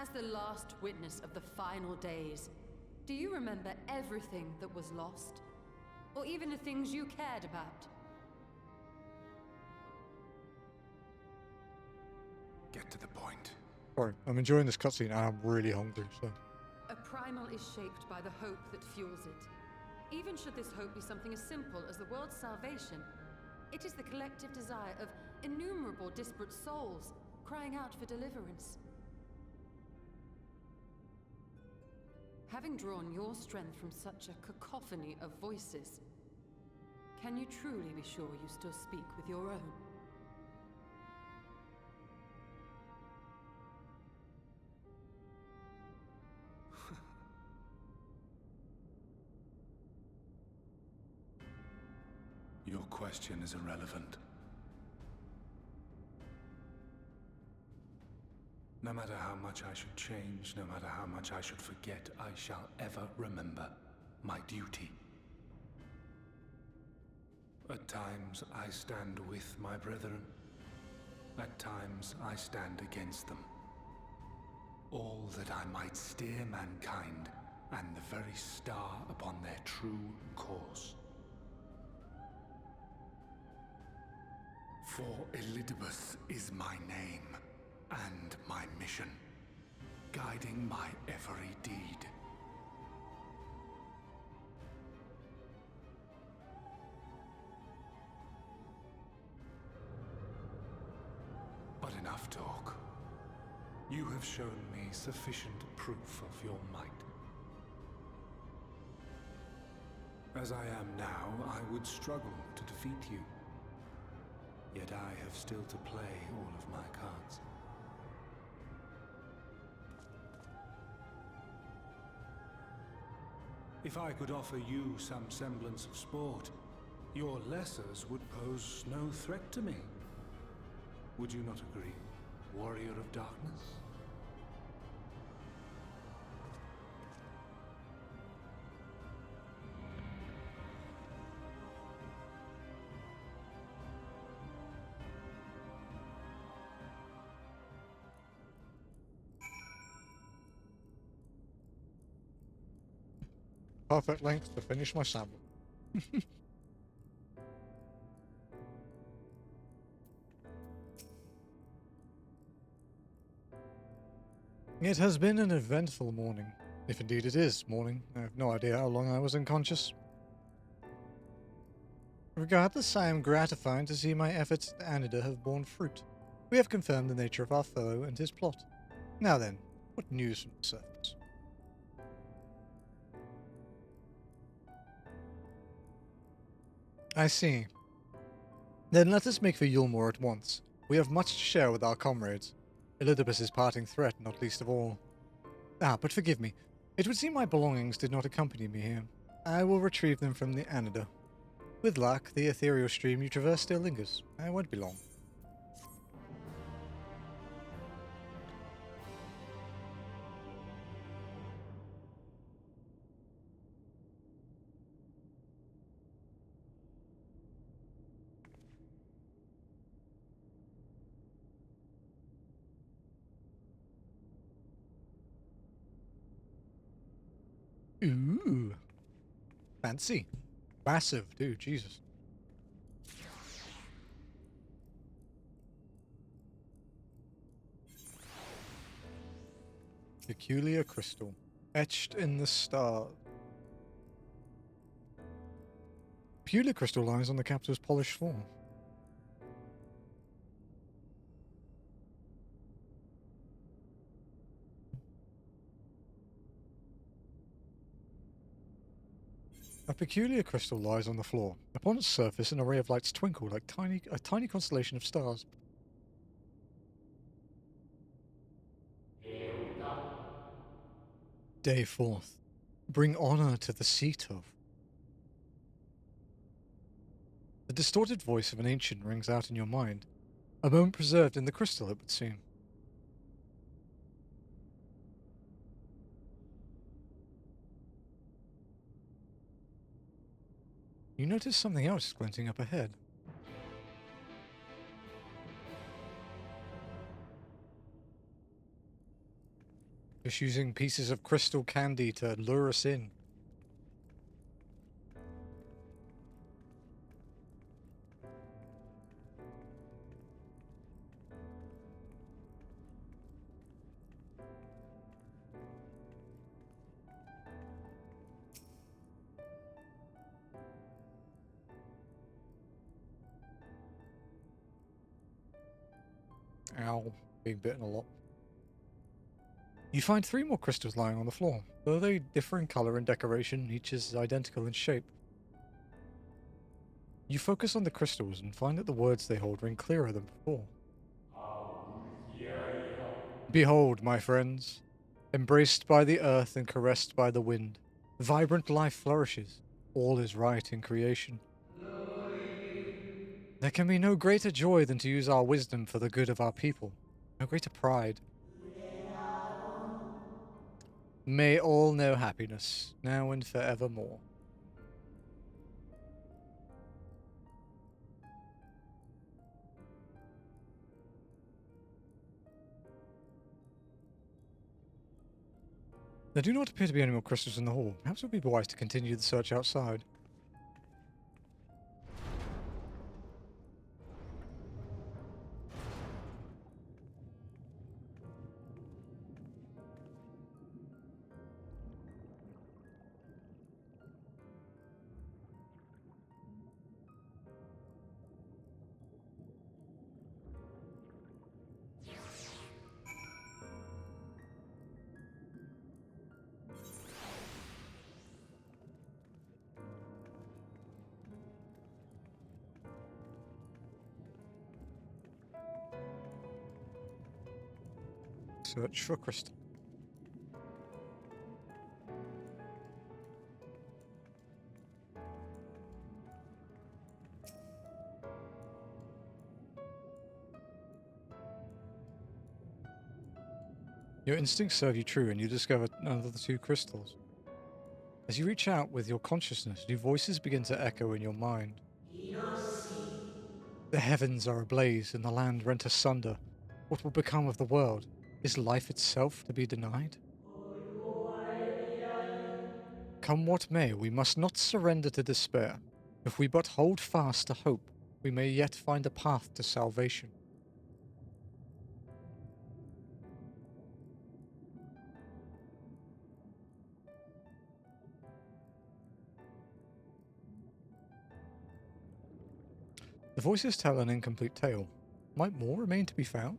As the last witness of the final days, do you remember everything that was lost? Or even the things you cared about? Get to the point. Sorry, I'm enjoying this cutscene and I'm really hungry, so... A primal is shaped by the hope that fuels it. Even should this hope be something as simple as the world's salvation, it is the collective desire of innumerable disparate souls crying out for deliverance. Having drawn your strength from such a cacophony of voices, can you truly be sure you still speak with your own? Your question is irrelevant. No matter how much I should change, no matter how much I should forget, I shall ever remember my duty. At times I stand with my brethren. At times I stand against them. All that I might steer mankind and the very star upon their true course. For Elidibus is my name, and my mission, guiding my every deed. But enough talk. You have shown me sufficient proof of your might. As I am now, I would struggle to defeat you. Yet I have still to play all of my cards. If I could offer you some semblance of sport, your lessers would pose no threat to me. Would you not agree, warrior of darkness? perfect length to finish my sandwich. It has been an eventful morning. If indeed it is morning. I have no idea how long I was unconscious. Regardless, I am gratified to see my efforts at Anyder have borne fruit. We have confirmed the nature of our foe and his plot. Now then, what news from the surface? I see. Then let us make for Yulmore at once. We have much to share with our comrades. Elidibus' parting threat, not least of all. Ah, but forgive me. It would seem my belongings did not accompany me here. I will retrieve them from the Anyder. With luck, the ethereal stream you traverse still lingers. I won't be long. Ooh. Fancy. Massive, dude. Jesus. Peculiar crystal. Etched in the star. Peculiar crystal lies on the captive's polished floor. A peculiar crystal lies on the floor. Upon its surface, an array of lights twinkle like a tiny constellation of stars. Day 4th. Bring honor to the seat of. The distorted voice of an ancient rings out in your mind. A moment preserved in the crystal, it would seem. You notice something else glinting up ahead. Just using pieces of crystal candy to lure us in. Ow, being bitten a lot. You find 3 more crystals lying on the floor. Though they differ in color and decoration, each is identical in shape. You focus on the crystals and find that the words they hold ring clearer than before. Behold, my friends, embraced by the earth and caressed by the wind, vibrant life flourishes. All is right in creation. There can be no greater joy than to use our wisdom for the good of our people. No greater pride. May all know happiness, now and forevermore. There do not appear to be any more crystals in the hall. Perhaps it would be wise to continue the search outside. Search for crystal. Your instincts serve you true, and you discover another 2 crystals. As you reach out with your consciousness, new voices begin to echo in your mind. The heavens are ablaze, and the land rent asunder. What will become of the world? Is life itself to be denied? Come what may, we must not surrender to despair. If we but hold fast to hope, we may yet find a path to salvation. The voices tell an incomplete tale. Might more remain to be found?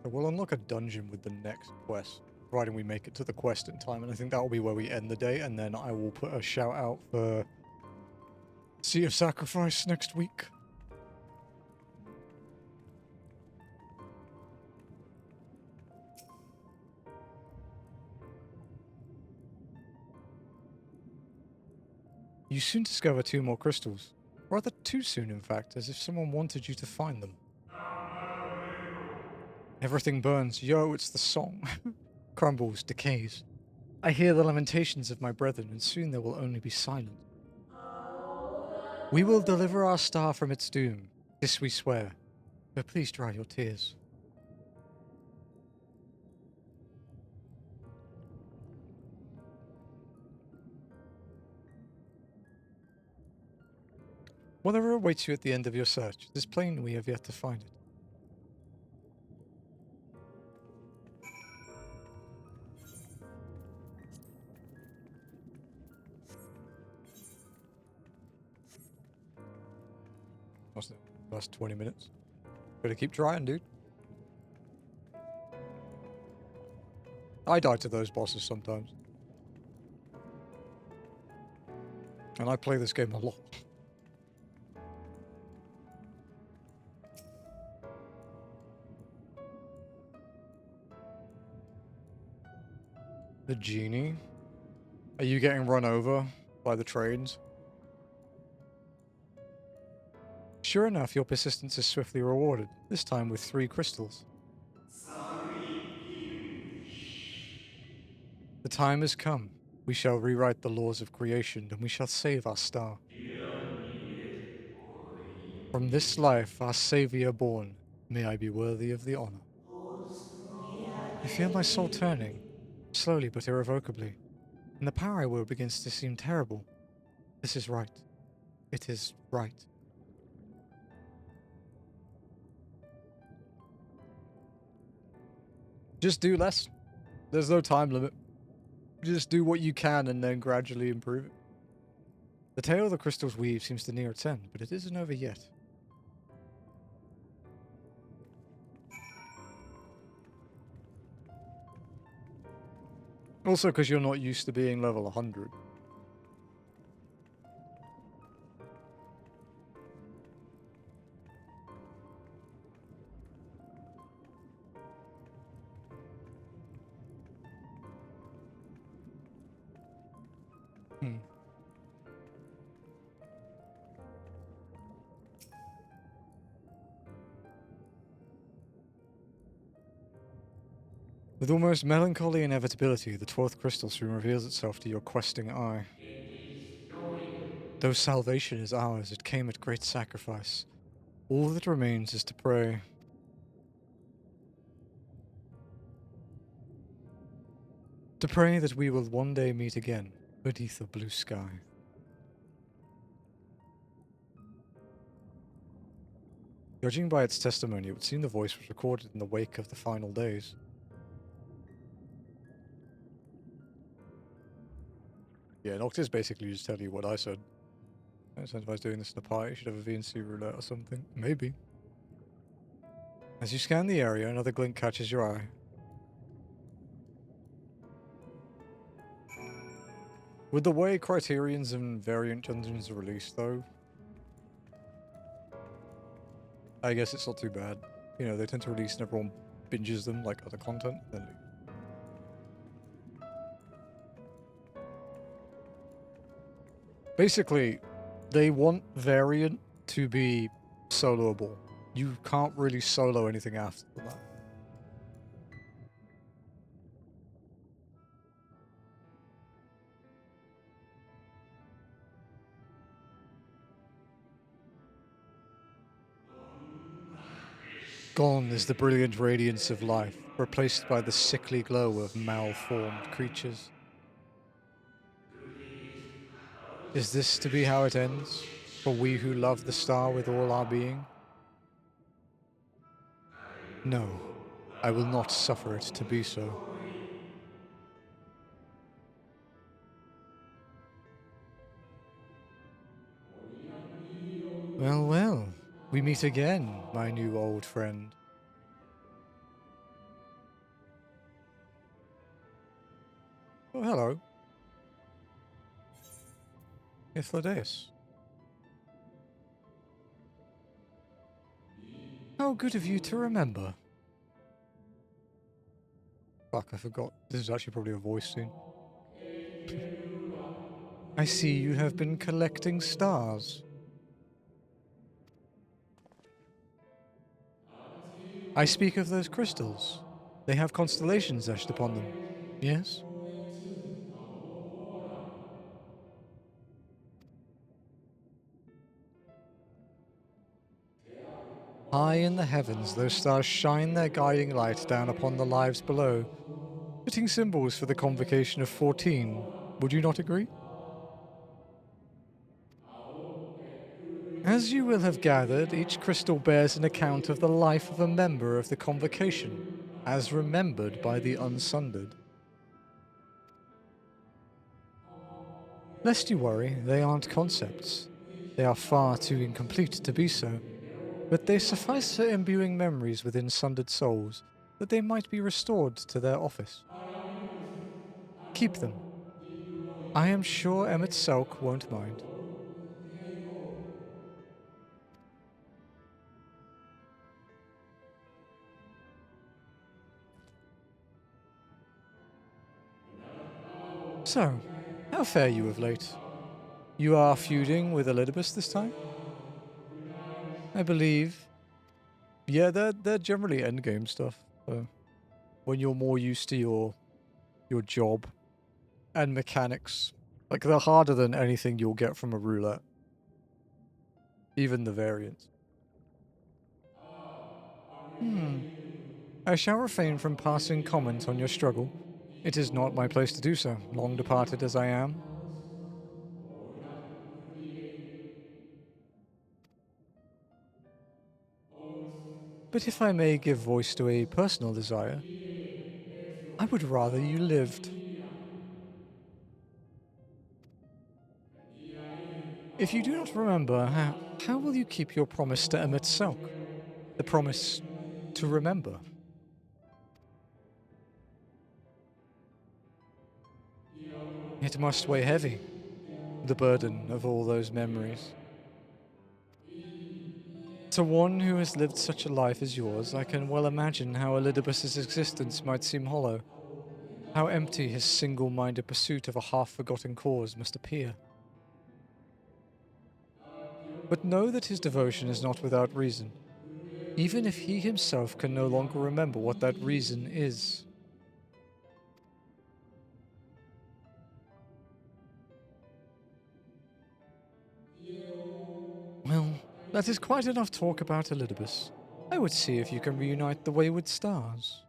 So we'll unlock a dungeon with the next quest, providing we make it to the quest in time, and I think that will be where we end the day, and then I will put a shout out for Sea of Sacrifice next week. You soon discover 2 more crystals. Rather too soon, in fact, as if someone wanted you to find them. Everything burns. Yo, it's the song. Crumbles, decays. I hear the lamentations of my brethren, and soon there will only be silence. We will deliver our star from its doom. This we swear. But please dry your tears. Whatever awaits you at the end of your search, it is plain we have yet to find it. What's the last 20 minutes? Better keep trying, dude. I die to those bosses sometimes. And I play this game a lot. The genie? Are you getting run over by the trains? Sure enough, your persistence is swiftly rewarded, this time with 3 crystals. The time has come. We shall rewrite the laws of creation, and we shall save our star. From this life, our savior born, may I be worthy of the honor. I feel my soul turning, slowly but irrevocably, and the power I wield begins to seem terrible. This is right. It is right. Just do less. There's no time limit. Just do what you can and then gradually improve it. The tale of the crystal's weave seems to near its end, but it isn't over yet. Also because you're not used to being level 100. With almost melancholy inevitability, the 12th crystal soon reveals itself to your questing eye. Though salvation is ours, it came at great sacrifice. All that remains is to pray. To pray that we will one day meet again, beneath a blue sky. Judging by its testimony, it would seem the voice was recorded in the wake of the final days. Yeah, Noctis basically just tell you what I said. I incentivize doing this in a party, you should have a VNC roulette or something. Maybe. As you scan the area, another glint catches your eye. With the way Criterions and variant dungeons are released, though, I guess it's not too bad. You know, they tend to release and everyone binges them like other content, then leave. Basically, they want variant to be soloable. You can't really solo anything after that. Gone is the brilliant radiance of life, replaced by the sickly glow of malformed creatures. Is this to be how it ends, for we who love the star with all our being? No, I will not suffer it to be so. Well, well, we meet again, my new old friend. Oh, hello. Ithlodeus. How good of you to remember. Fuck, I forgot. This is actually probably a voice scene. I see you have been collecting stars. I speak of those crystals. They have constellations etched upon them. Yes? High in the heavens, those stars shine their guiding light down upon the lives below, fitting symbols for the convocation of 14. Would you not agree? As you will have gathered, each crystal bears an account of the life of a member of the convocation, as remembered by the Unsundered. Lest you worry, they aren't concepts. They are far too incomplete to be so, but they suffice for imbuing memories within sundered souls, that they might be restored to their office. Keep them. I am sure Emmett Selk won't mind. So, how fare you of late? You are feuding with Elidibus this time? I believe. Yeah, they're generally endgame stuff. So when you're more used to your job and mechanics, like they're harder than anything you'll get from a roulette. Even the variants. I shall refrain from passing comment on your struggle. It is not my place to do so, long departed as I am. But if I may give voice to a personal desire, I would rather you lived. If you do not remember, how will you keep your promise to Emmett Selk? The promise to remember? It must weigh heavy, the burden of all those memories. To one who has lived such a life as yours, I can well imagine how Elidibus's existence might seem hollow, how empty his single-minded pursuit of a half-forgotten cause must appear. But know that his devotion is not without reason, even if he himself can no longer remember what that reason is. Well, that is quite enough talk about Elidibus. I would see if you can reunite the wayward stars.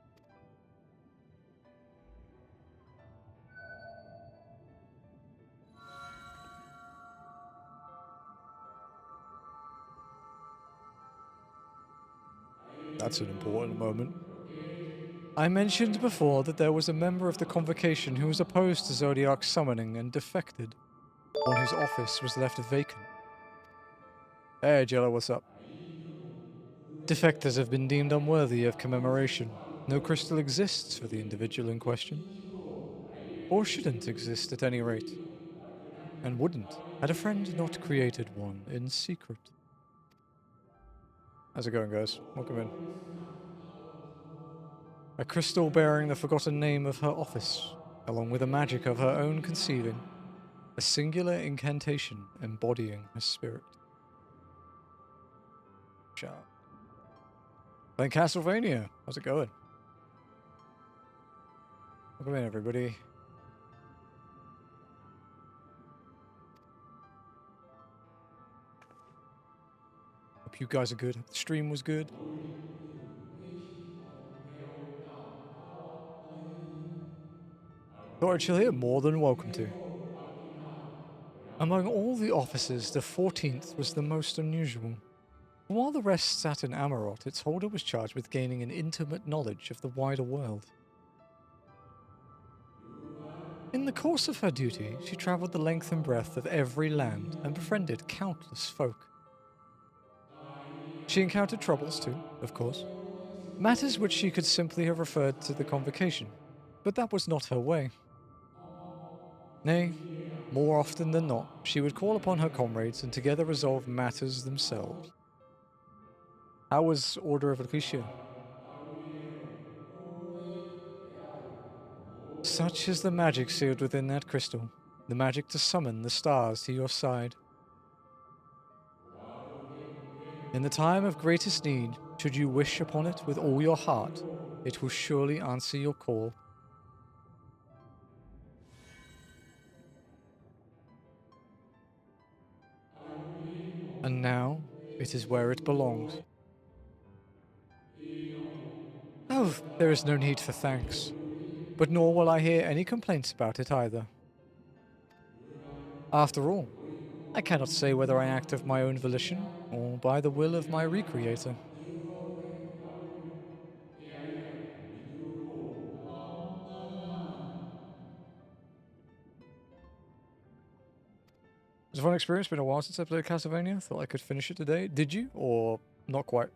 That's an important moment. I mentioned before that there was a member of the Convocation who was opposed to Zodiac's summoning and defected, one whose office was left vacant. Hey, Jello, what's up? Defectors have been deemed unworthy of commemoration. No crystal exists for the individual in question. Or shouldn't exist at any rate. And wouldn't, had a friend not created one in secret. How's it going, guys? Welcome in. A crystal bearing the forgotten name of her office, along with a magic of her own conceiving. A singular incantation embodying her spirit. Sharp. Playing Castlevania. How's it going? Welcome in, everybody. Hope you guys are good. Hope the stream was good. But you're here more than welcome to. Among all the officers, the 14th was the most unusual. While the rest sat in Amarot, its holder was charged with gaining an intimate knowledge of the wider world. In the course of her duty, she travelled the length and breadth of every land and befriended countless folk. She encountered troubles too, of course. Matters which she could simply have referred to the convocation, but that was not her way. Nay, more often than not, she would call upon her comrades and together resolve matters themselves. How was Order of Ecclesia? Such is the magic sealed within that crystal, the magic to summon the stars to your side. In the time of greatest need, should you wish upon it with all your heart, it will surely answer your call. And now, it is where it belongs. Oh, there is no need for thanks, but nor will I hear any complaints about it either. After all, I cannot say whether I act of my own volition or by the will of my Recreator. It was a fun experience. Been a while since I played Castlevania. Thought I could finish it today. Did you? Or not quite?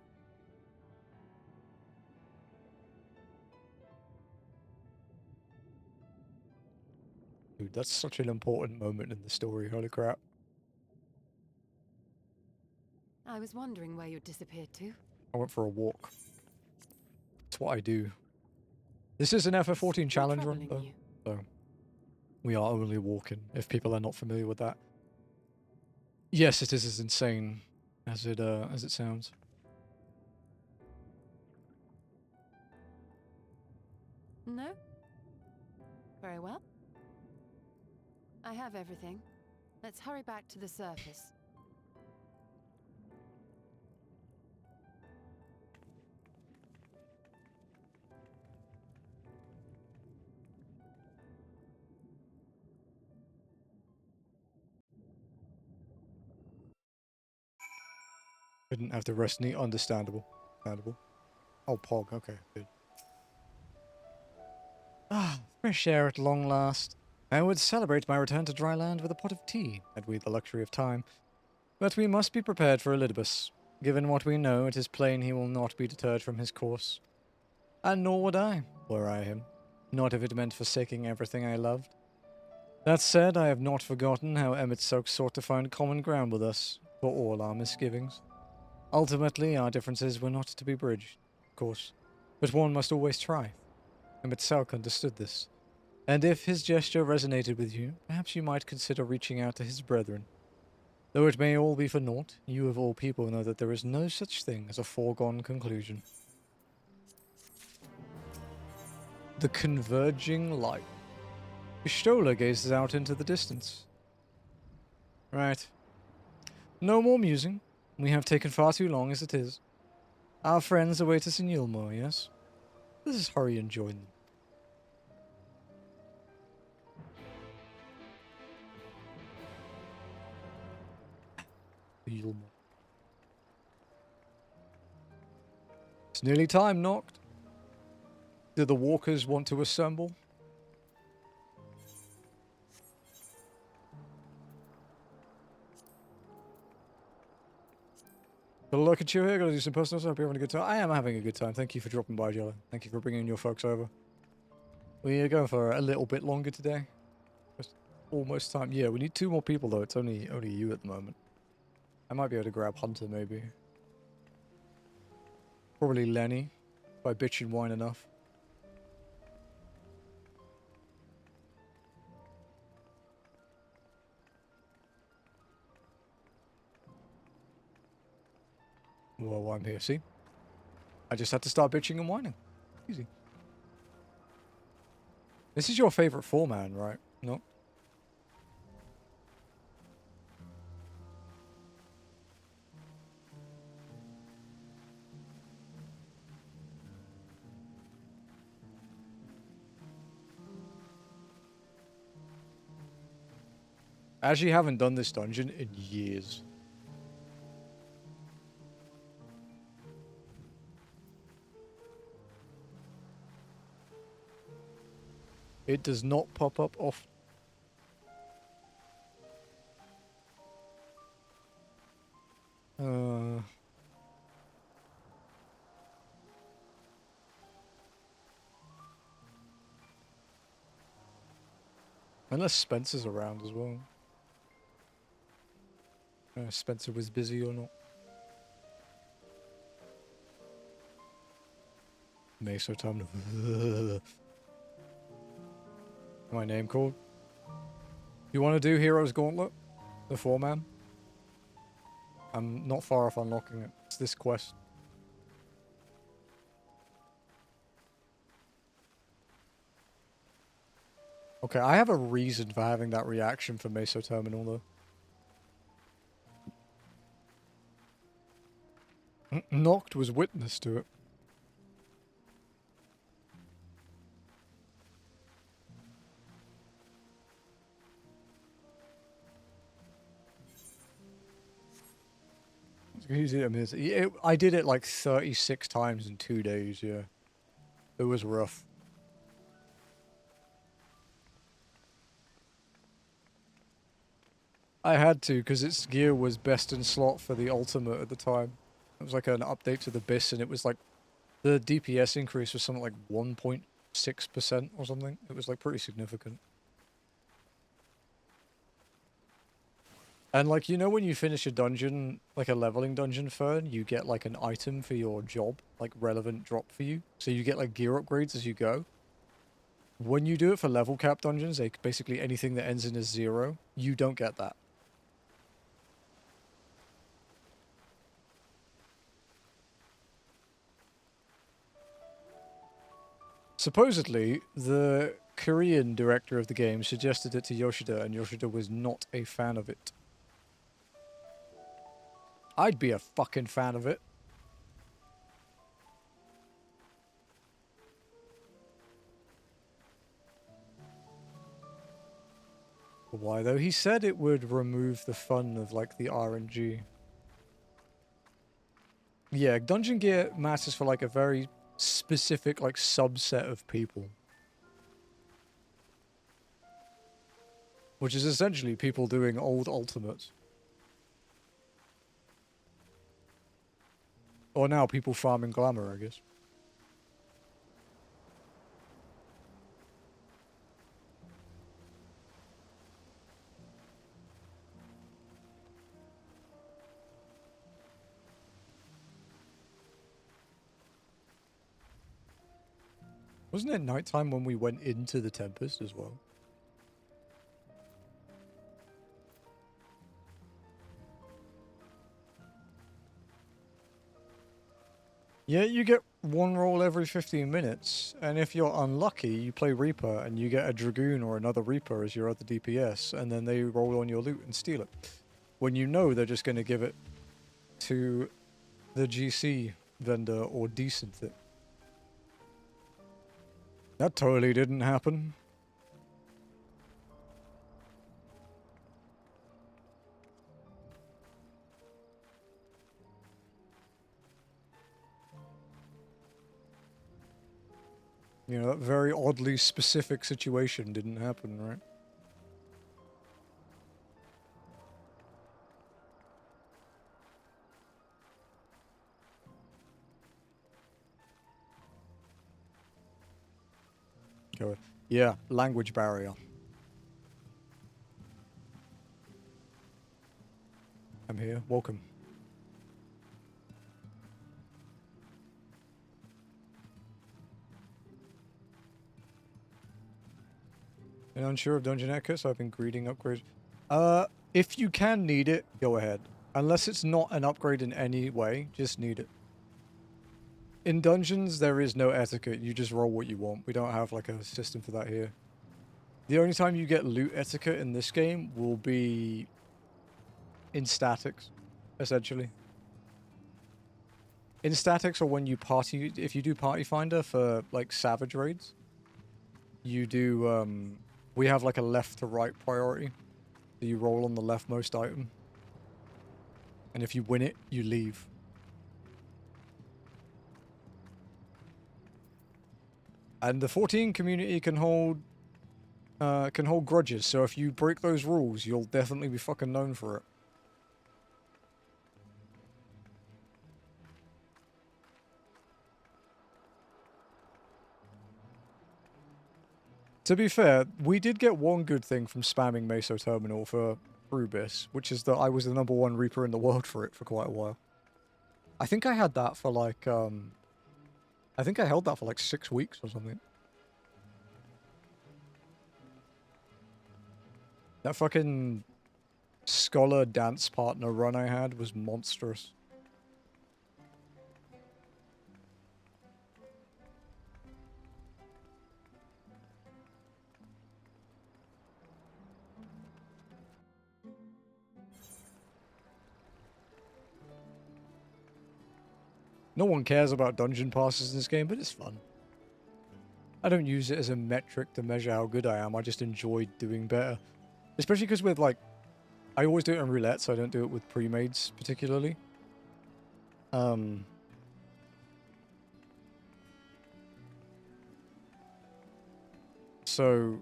Dude, that's such an important moment in the story. Holy crap. I was wondering where you'd disappeared to. I went for a walk. That's what I do. This is an FF14 challenge run, though. So we are only walking, if people are not familiar with that. Yes, it is as insane as it sounds. No? Very well. I have everything. Let's hurry back to the surface. Didn't have to rest neat. Understandable. Understandable. Oh, Pog. Okay, good. Ah, fresh air at long last. I would celebrate my return to dry land with a pot of tea, had we the luxury of time. But we must be prepared for Elidibus. Given what we know, it is plain he will not be deterred from his course. And nor would I, were I him. Not if it meant forsaking everything I loved. That said, I have not forgotten how Emet sought to find common ground with us, for all our misgivings. Ultimately, our differences were not to be bridged, of course, but one must always try. Emet understood this, and if his gesture resonated with you, perhaps you might consider reaching out to his brethren. Though it may all be for naught, you of all people know that there is no such thing as a foregone conclusion. The converging light. Y'shtola gazes out into the distance. Right. No more musing. We have taken far too long as it is. Our friends await us in Yulmore, yes? Let us hurry and join them. Yulmore. It's nearly time, Noct. Do the walkers want to assemble? Got a look at you here, gotta do some personal stuff. Hope you're having a good time. I am having a good time. Thank you for dropping by, Jello. Thank you for bringing your folks over. We are going for a little bit longer today. Just almost time. Yeah, we need 2 more people though. It's only you at the moment. I might be able to grab Hunter maybe. Probably Lenny, if I bitch and whine enough. Well, I'm here, see? I just had to start bitching and whining. Easy. This is your favorite 4-man, right? No? I actually haven't done this dungeon in years. It does not pop up off. Unless Spencer's around as well. Spencer was busy or not. Meso time to... My name called. You want to do Heroes Gauntlet? The 4-man? I'm not far off unlocking it. It's this quest. Okay, I have a reason for having that reaction for Meso Terminal, though. Noct was witness to it. I did it like 36 times in 2 days, yeah. It was rough. I had to, because its gear was best in slot for the ultimate at the time. It was like an update to the BIS, and it was like... The DPS increase was something like 1.6% or something. It was like pretty significant. And like, you know when you finish a dungeon, like a leveling dungeon, Fern, you get like an item for your job, like relevant drop for you. So you get like gear upgrades as you go. When you do it for level cap dungeons, like basically anything that ends in a 0, you don't get that. Supposedly, the Korean director of the game suggested it to Yoshida, and Yoshida was not a fan of it. I'd be a fucking fan of it. Why though? He said it would remove the fun of like the RNG. Yeah, dungeon gear matters for like a very specific like subset of people. Which is essentially people doing old ultimates. Or now people farming glamour, I guess. Wasn't it nighttime when we went into the Tempest as well? Yeah, you get one roll every 15 minutes, and if you're unlucky, you play Reaper, and you get a Dragoon or another Reaper as your other DPS, and then they roll on your loot and steal it. When you know they're just going to give it to the GC vendor or decent it. That totally didn't happen. You know, that very oddly specific situation didn't happen, right? Go. Yeah, language barrier. I'm here. Welcome. And unsure of dungeon etiquette, so I've been greeting upgrades. If you can need it, go ahead. Unless it's not an upgrade in any way, just need it. In dungeons, there is no etiquette. You just roll what you want. We don't have like a system for that here. The only time you get loot etiquette in this game will be in statics, essentially. In statics, or when you party, if you do party finder for like savage raids, you do, we have like a left to right priority. So you roll on the leftmost item. And if you win it, you leave. And the 14 community can hold grudges, so if you break those rules, you'll definitely be fucking known for it. To be fair, we did get one good thing from spamming Meso Terminal for Rubis, which is that I was the #1 Reaper in the world for it for quite a while. I think I had that for like, I think I held that for like 6 weeks or something. That fucking Scholar dance partner run I had was monstrous. No one cares about dungeon passes in this game, but it's fun. I don't use it as a metric to measure how good I am, I just enjoy doing better. Especially because with, like, I always do it on roulette, so I don't do it with pre-mades, particularly. So,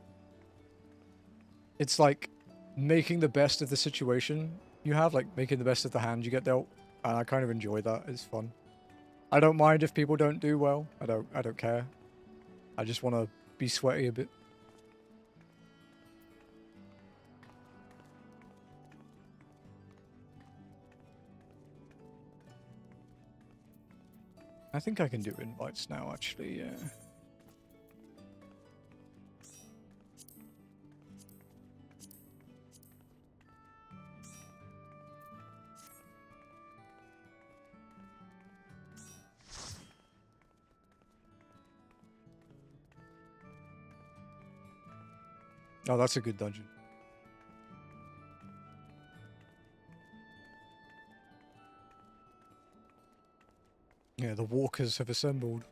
it's like making the best of the situation you have, like making the best of the hand you get dealt, and I kind of enjoy that. It's fun. I don't mind if people don't do well. I don't care. I just want to be sweaty a bit. I think I can do invites now, actually, yeah. Oh, that's a good dungeon. Yeah, the walkers have assembled.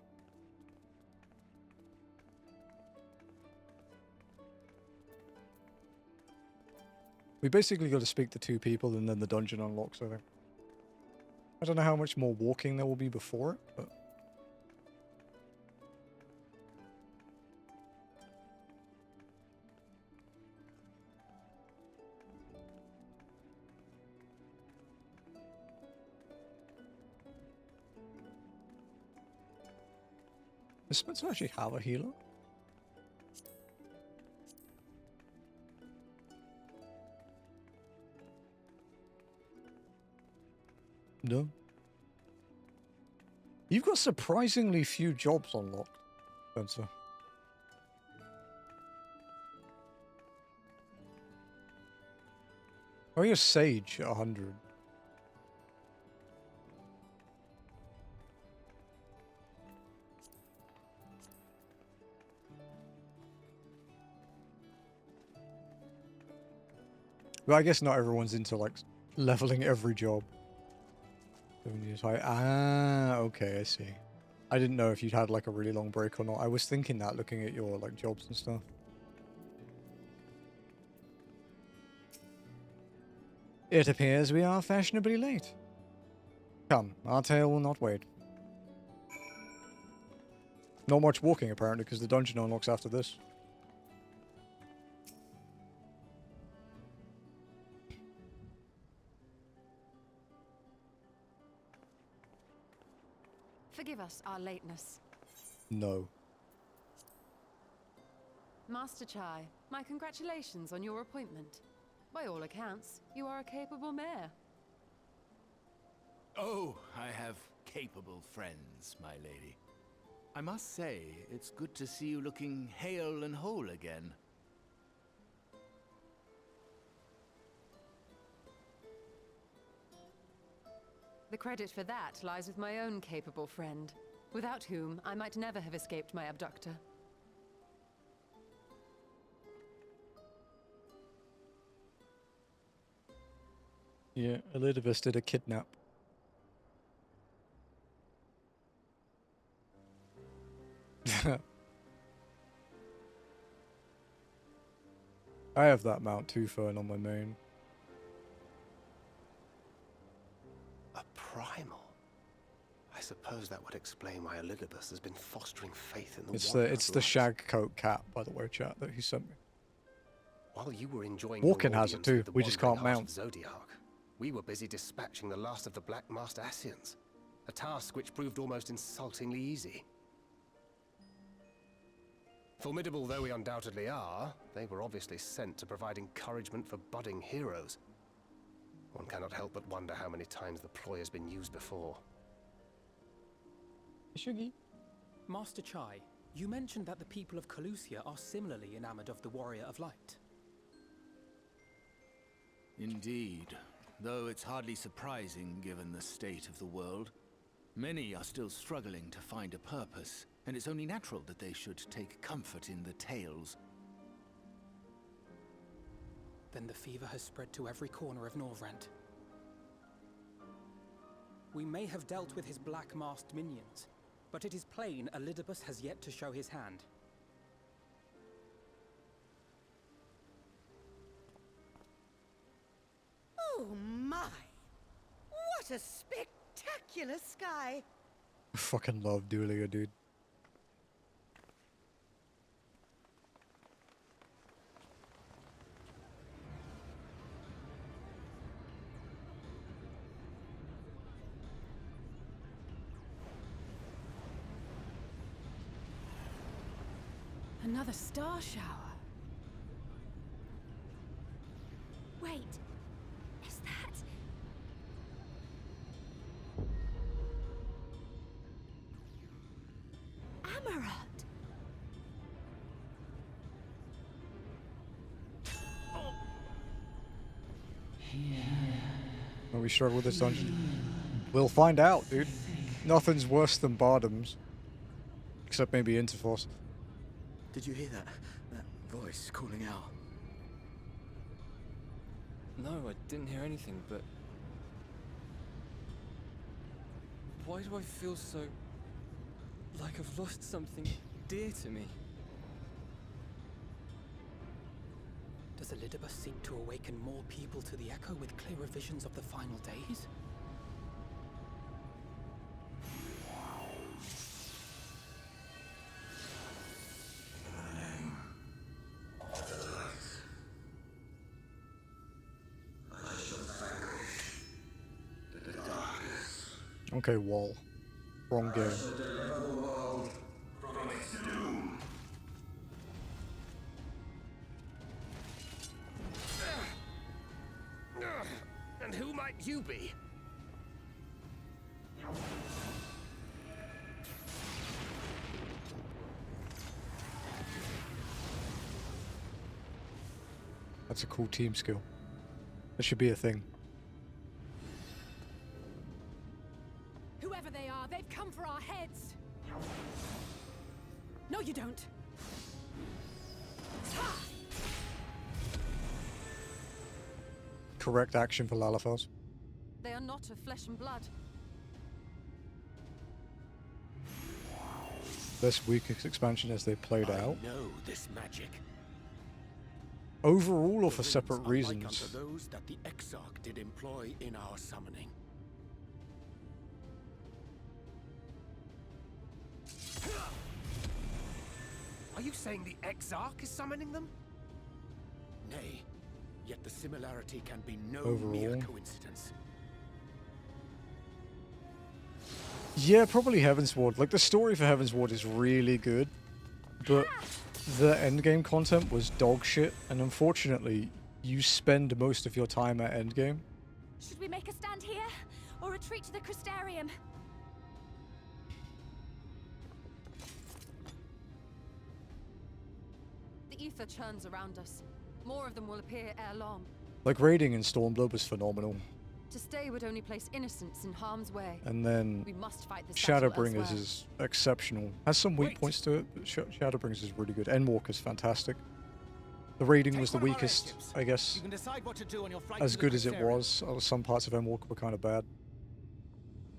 We basically got to speak to 2 people and then the dungeon unlocks, I think. I don't know how much more walking there will be before it, but... Does Spencer actually have a healer? No. You've got surprisingly few jobs unlocked, Spencer. Oh, you're Sage at 100. But I guess not everyone's into, like, leveling every job. 7 years high. Ah, okay, I see. I didn't know if you'd had, like, a really long break or not. I was thinking that, looking at your, like, jobs and stuff. It appears we are fashionably late. Come, our tale will not wait. Not much walking, apparently, because the dungeon unlocks after this. Forgive us our lateness. No. Master Chai, my congratulations on your appointment. By all accounts, you are a capable mayor. Oh, I have capable friends, my lady. I must say, it's good to see you looking hale and whole again. The credit for that lies with my own capable friend, without whom I might never have escaped my abductor. Yeah, Elizabeth did a kidnap. I have that Mount Tufern on my main. A primal? I suppose that would explain why Elidibus has been fostering faith in the It's the shag coat cat, by the way, chat, that he sent me. While you were enjoying Walking your has it audience too. with the We just wandering can't heart mount. of Zodiark, we were busy dispatching the last of the Black Master Ascians, a task which proved almost insultingly easy. Formidable though we undoubtedly are, they were obviously sent to provide encouragement for budding heroes. One cannot help but wonder how many times the ploy has been used before. Shuggy. Master Chai, you mentioned that the people of Calusia are similarly enamored of the Warrior of Light. Indeed, though it's hardly surprising given the state of the world. Many are still struggling to find a purpose, and it's only natural that they should take comfort in the tales. Then the fever has spread to every corner of Norvrent. We may have dealt with his black-masked minions, but it is plain Elidibus has yet to show his hand. Oh my! What a spectacular sky! I fucking love Duelia, dude. Another star shower. Wait. Is that... Amaranth? When we struggle with this dungeon, we'll find out, dude. Nothing's worse than Bardom's. Except maybe Interforce. Did you hear that? That voice calling out? No, I didn't hear anything, but... Why do I feel so... like I've lost something dear to me? Does Elidibus seek to awaken more people to the Echo with clearer visions of the final days? Okay, wall. Wrong game. And who might you be? That's a cool team skill. That should be a thing. Whoever they are, they've come for our heads. No, you don't. Correct action for Lalafels. They are not of flesh and blood. This weakest expansion as they played out. Know this magic. Overall or for separate Unto reasons? those that the Exarch did employ in our summoning. Are you saying the Exarch is summoning them? Nay, yet the similarity can be no mere Overall. coincidence. Yeah, probably Heavensward. Like, the story for Heavensward is really good, but the endgame content was dog shit, and unfortunately, you spend most of your time at endgame. Should we make a stand here? Or retreat to the Crystarium? The ether churns around us. More of them will appear ere long. Like, raiding in Stormblood was phenomenal. To stay would only place innocents in harm's way. And then We must fight this battle Shadowbringers elsewhere. is exceptional. Has some weak points to it, but Shadowbringers is really good. Endwalker's fantastic. The raiding was the weakest, I guess. You can decide what to do on your flight As to the good as it Crystarium. was. Some parts of Endwalker were kind of bad.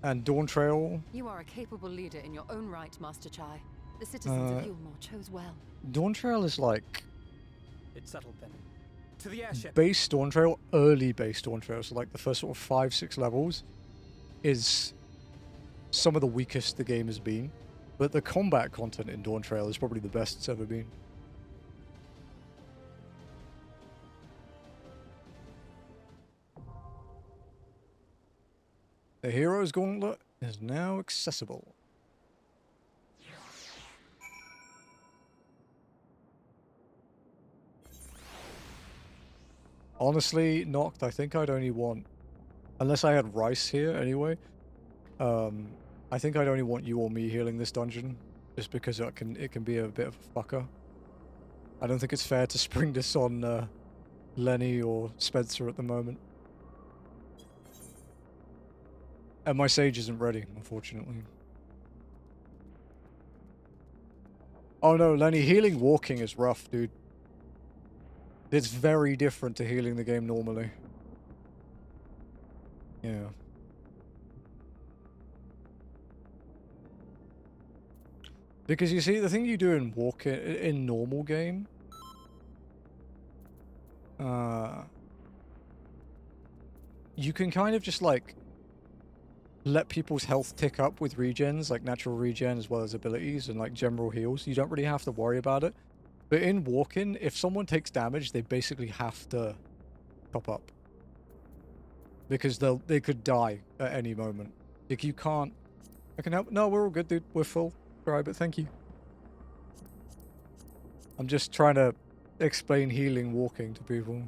And Dawn Trail. You are a capable leader in your own right, Master Chai. The citizens of Yulmore chose well. Dawn Trail is like... It's settled then. To the airship. base Dawn Trail, early base Dawn Trail, so like the first sort of 5-6 levels, is some of the weakest the game has been. But the combat content in Dawn Trail is probably the best it's ever been. The Hero's Gauntlet is now accessible. Honestly, Noct, I think I'd only want, unless I had Rice here anyway, I think I'd only want you or me healing this dungeon, just because it can be a bit of a fucker. I don't think it's fair to spring this on Lenny or Spencer at the moment. And my Sage isn't ready, unfortunately. Oh no, Lenny, healing walking is rough, dude. It's very different to healing the game normally. Yeah. Because you see, the thing you do in in normal game, you can kind of just like let people's health tick up with regens, like natural regen as well as abilities and like general heals. You don't really have to worry about it. But in walk-in, if someone takes damage, they basically have to top up. Because they could die at any moment. Like you can't... I can help... No, we're all good, dude. We're full. Alright, but thank you. I'm just trying to explain healing walking to people.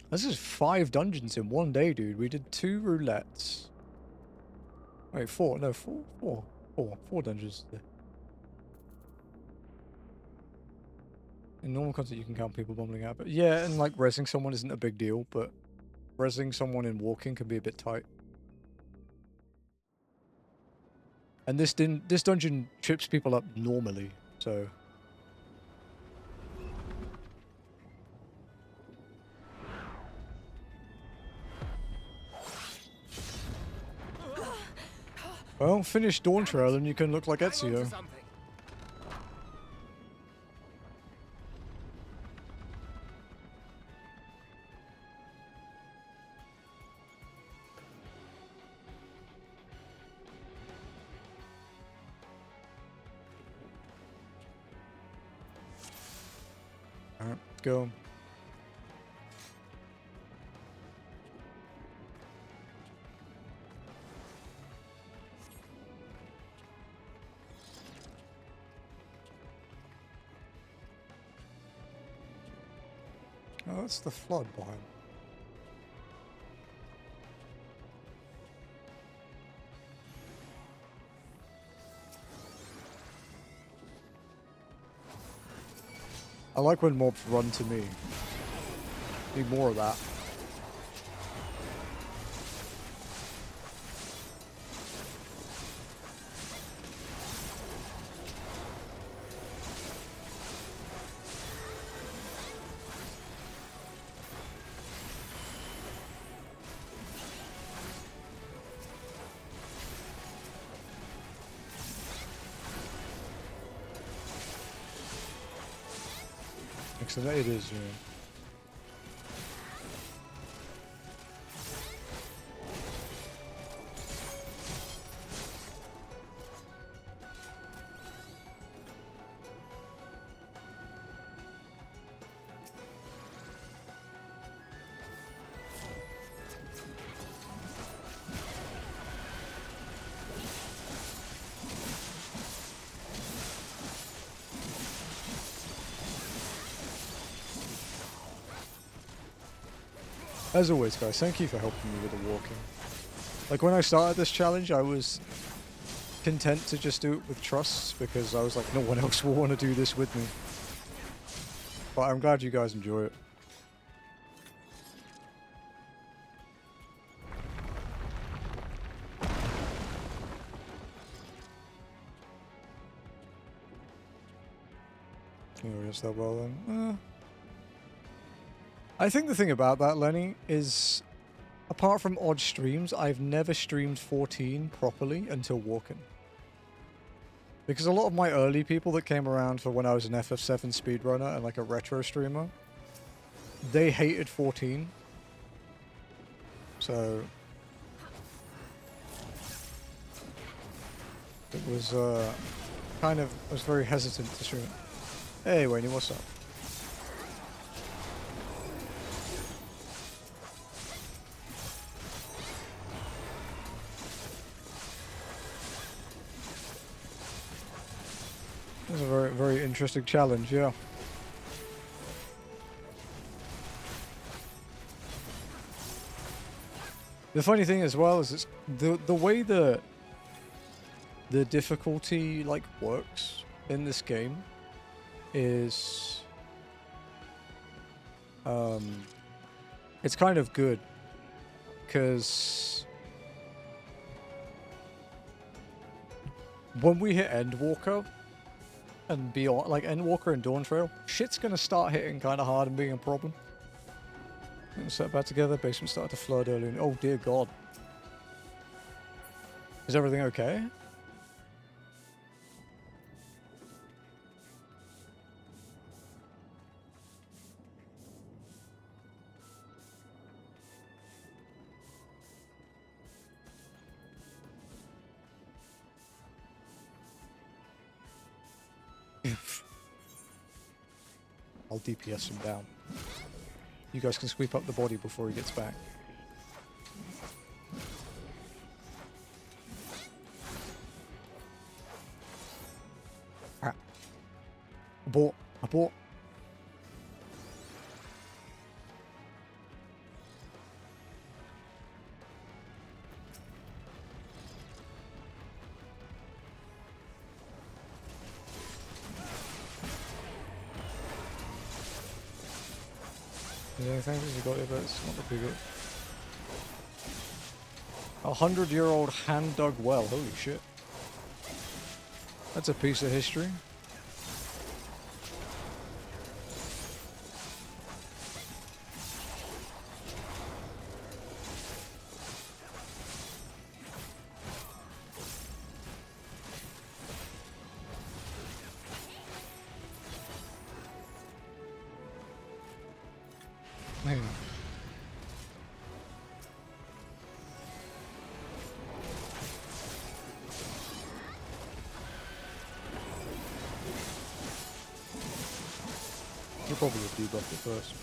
This is 5 dungeons in one day, dude. We did 2 roulettes. Wait, 4? No, 4 dungeons. In normal content, you can count people bumbling out, but yeah, and like rezzing someone isn't a big deal, but rezzing someone in walking can be a bit tight. And this dungeon trips people up normally, so. Well, finish Dawn Trail and you can look like Ezio. Alright, go. Oh, that's the flood behind. I like when mobs run to me. Need more of that. So that it is, yeah. As always, guys, thank you for helping me with the walking. Like, when I started this challenge, I was content to just do it with trusts, because I was like, no one else will want to do this with me. But I'm glad you guys enjoy it. Oh, yes, that well then. I think the thing about that, Lenny, is apart from odd streams, I've never streamed 14 properly until walking. Because a lot of my early people that came around for when I was an FF7 speedrunner and like a retro streamer, they hated 14. So it was I was very hesitant to stream it. Hey Wayne, what's up? It was a very, very interesting challenge, yeah. The funny thing as well is it's the way the difficulty like works in this game is it's kind of good because when we hit Endwalker and beyond, like Endwalker and Dawn Trail, shit's gonna start hitting kind of hard and being a problem. Set back together, basement started to flood earlier. Oh dear God. Is everything okay? I'll DPS him down. You guys can sweep up the body before he gets back. Ah. Abort. Abort. Yeah, thanks you got it, but it's not the big 100-year-old hand-dug well. Holy shit. That's a piece of history. Probably would debuff it first.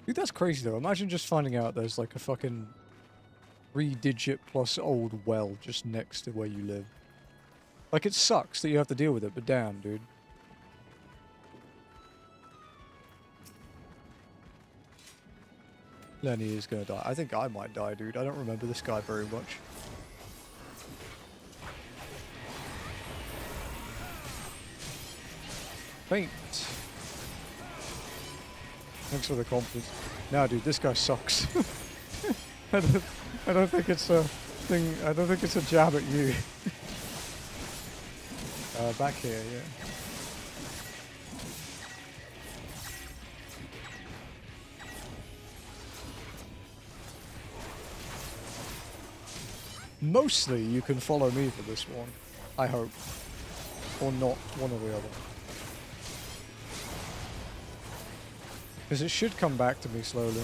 Dude, that's crazy though. Imagine just finding out there's like a fucking 3-digit plus old well just next to where you live. Like, it sucks that you have to deal with it, but damn, dude. Lenny is gonna die. I think I might die, dude. I don't remember this guy very much. Faint. Thanks for the confidence. Nah, dude, this guy sucks. I don't think it's a thing. I don't think it's a jab at you. Back here, yeah. Mostly, you can follow me for this one. I hope. Or not, one or the other. Because it should come back to me slowly.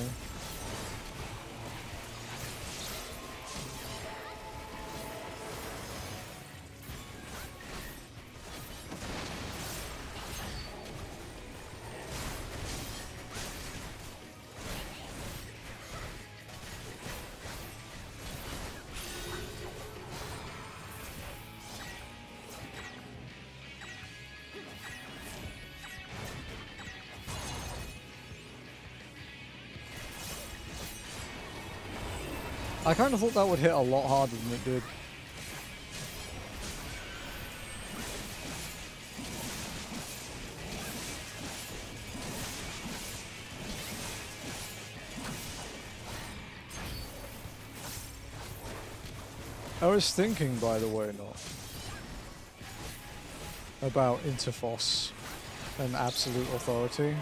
I kind of thought that would hit a lot harder than it did. I was thinking, by the way, not about Interfos and absolute authority.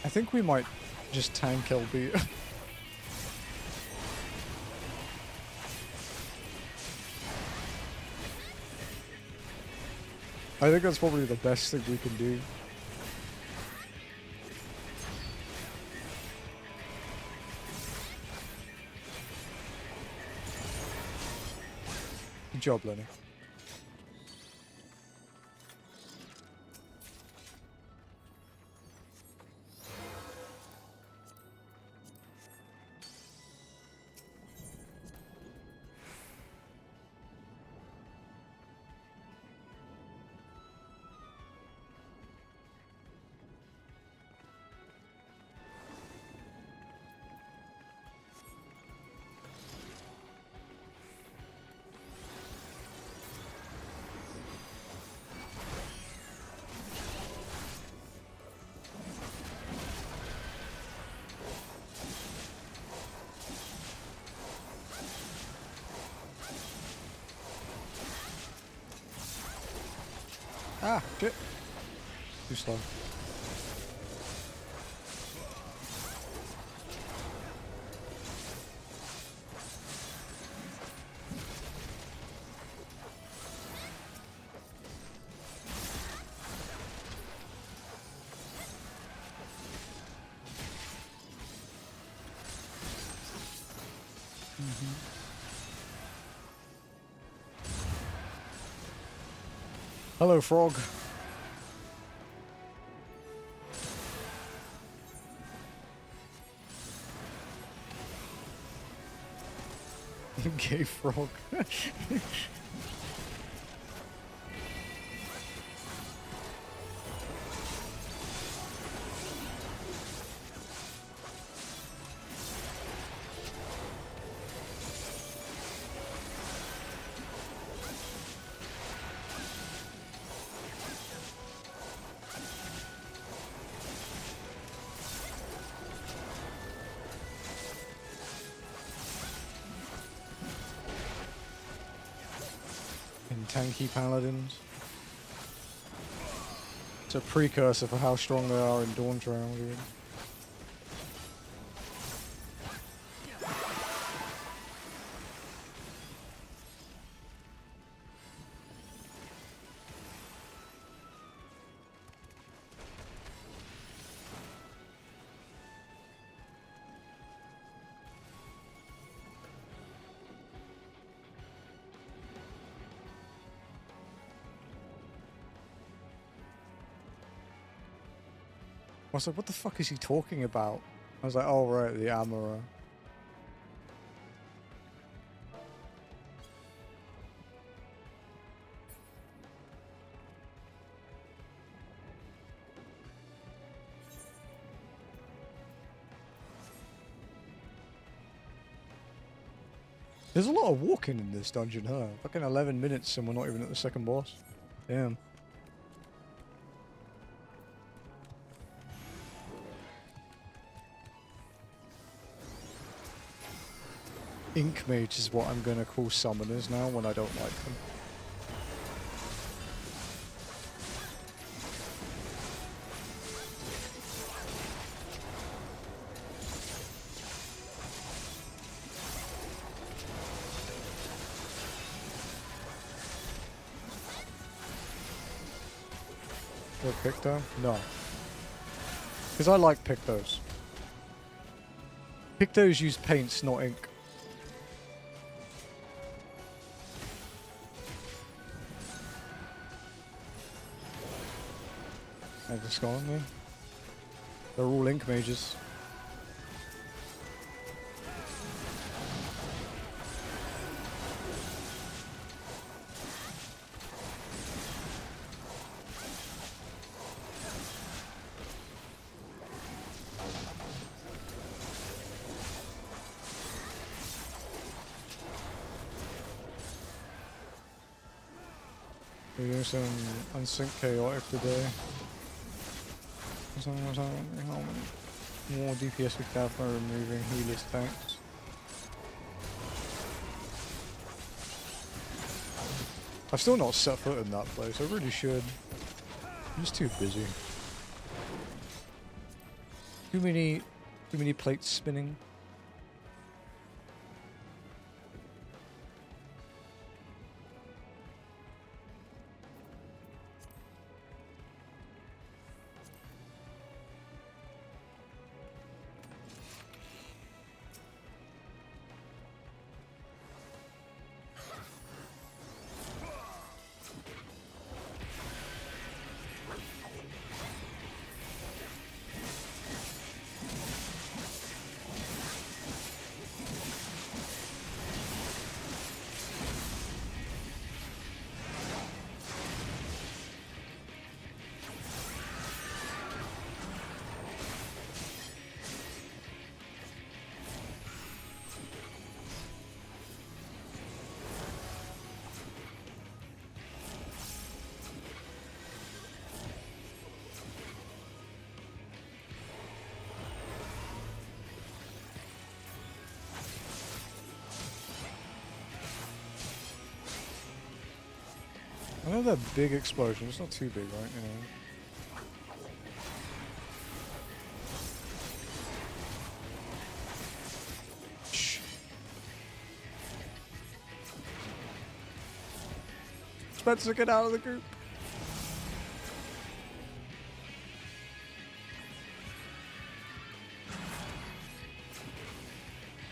I think we might just tank LB. I think that's probably the best thing we can do. Good job, Lenny. Ah, shit. Too slow. Hello, frog. Gay frog. Tanky paladins. It's a precursor for how strong they are in Dawn Trail, dude. I was like, what the fuck is he talking about? I was like, oh right, the Amara. There's a lot of walking in this dungeon, huh? Fucking 11 minutes and we're not even at the second boss. Damn. Ink Mage is what I'm gonna call summoners now when I don't like them. Or Picto? No. Because I like Pictos. Pictos use paints, not ink. Just go on there. They're all ink mages. We're doing some unsync chaotic today. More DPS with Cav by removing healers tanks. I've still not set foot in that place. I really should. I'm just too busy. Too many plates spinning. I know that big explosion. It's not too big, right? You know. Shh. Spencer, get out of the group.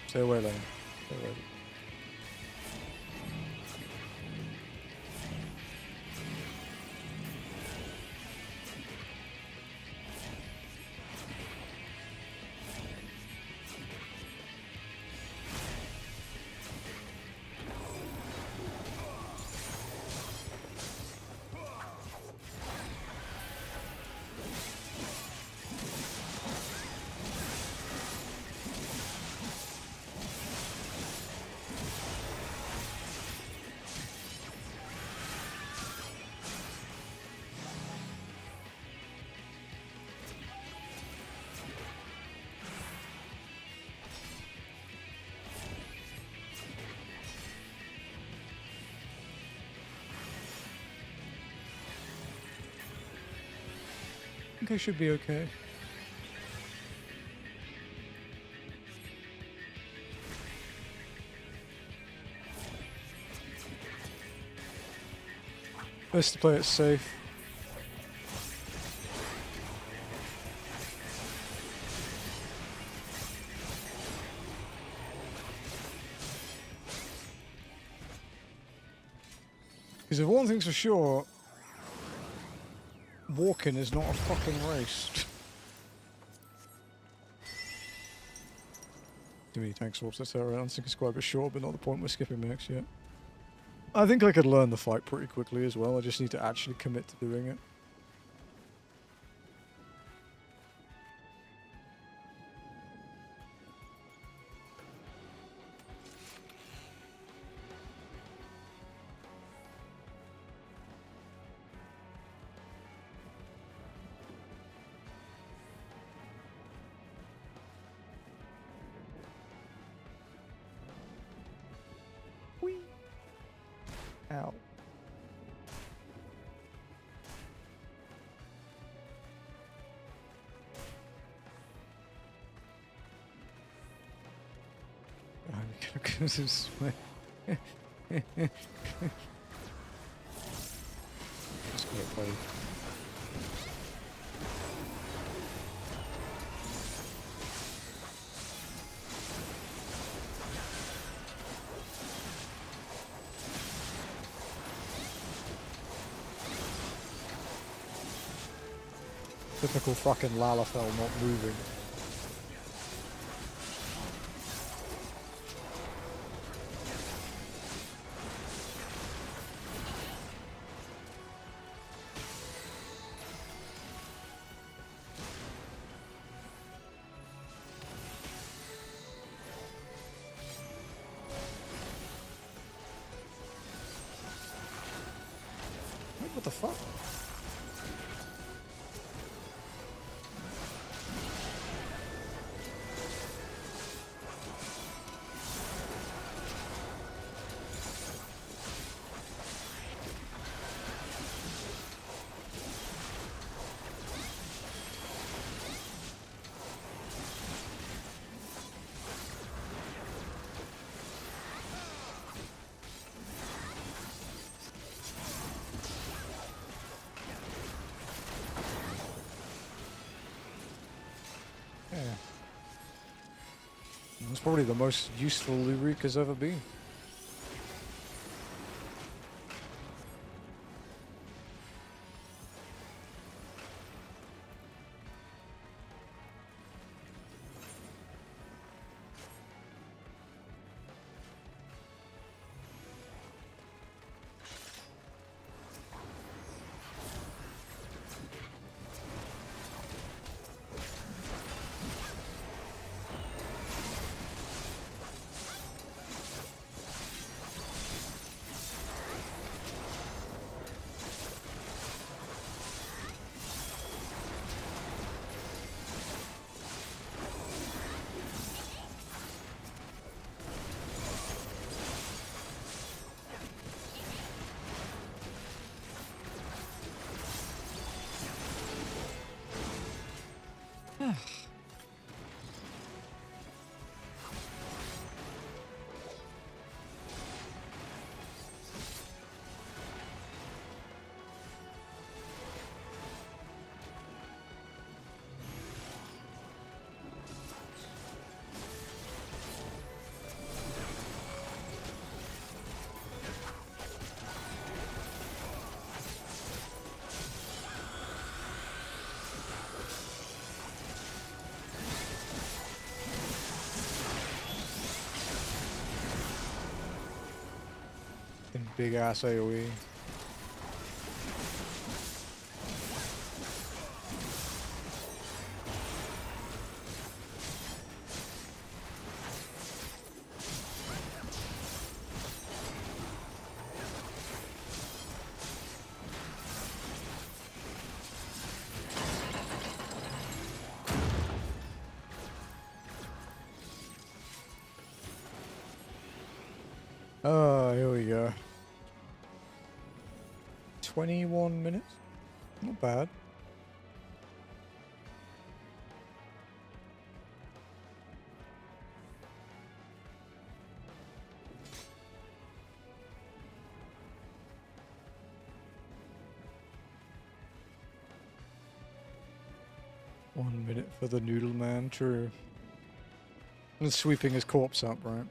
Stay away, Lane. Stay away. I think I should be okay. Best to play it safe. Because if one thing's for sure, walking is not a fucking race. Too many tank swaps, that's alright. I think it's quite a bit short, but not the point we're skipping max yet. I think I could learn the fight pretty quickly as well. I just need to actually commit to doing it. Ow. I'm gonna go this way. Just gonna play. Typical fucking Lalafell not moving. What the fuck? Yeah. It's probably the most useful Lurik has ever been. Big ass AoE. Oh, here we go. 21 minutes? Not bad. One minute for the noodle man, true. And sweeping his corpse up, right?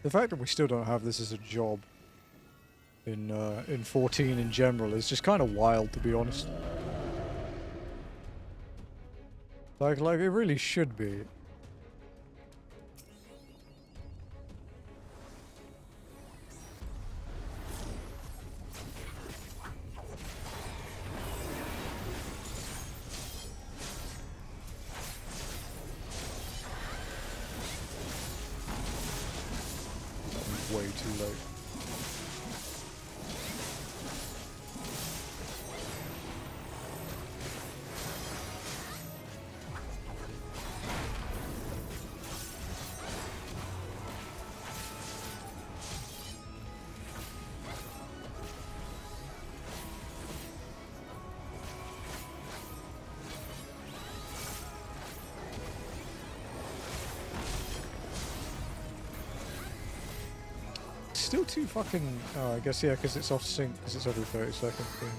The fact that we still don't have this as a job in 14 in general is just kind of wild, to be honest. Like it really should be. Way too late. Still too fucking... Oh, I guess, yeah, because it's off sync, because it's every 30 seconds. Yeah.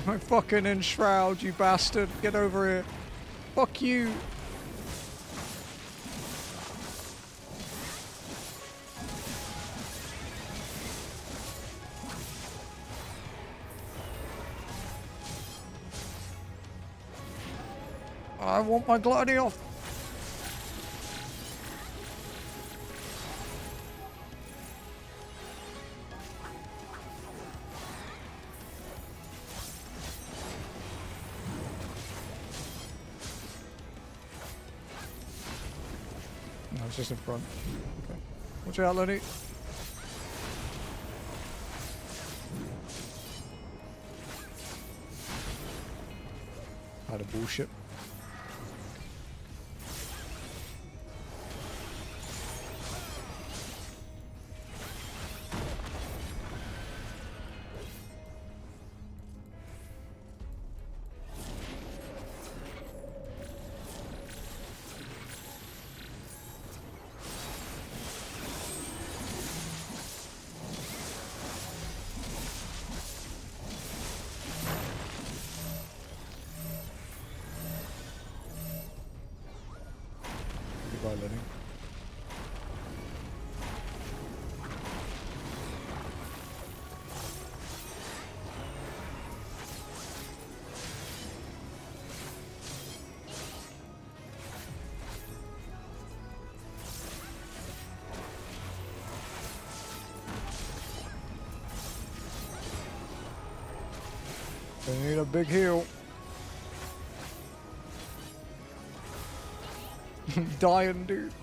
I fucking enshroud, you bastard. Get over here. Fuck you. I want my gladiator. No, it's just in front. Okay. Watch out, Lenny. Out of bullshit. Goodbye, Lenny. They need a big heal. Dying, dude.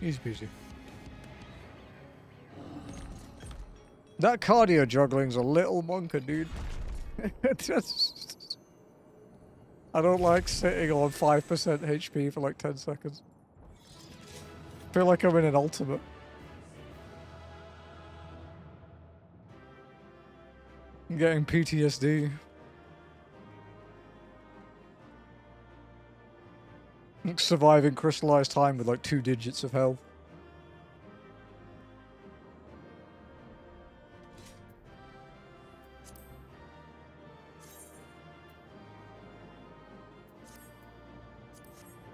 He's busy. That cardio juggling's a little monka, dude. I don't like sitting on 5% HP for like 10 seconds. I feel like I'm in an ultimate. I'm getting PTSD. Surviving crystallized time with like 2 digits of health.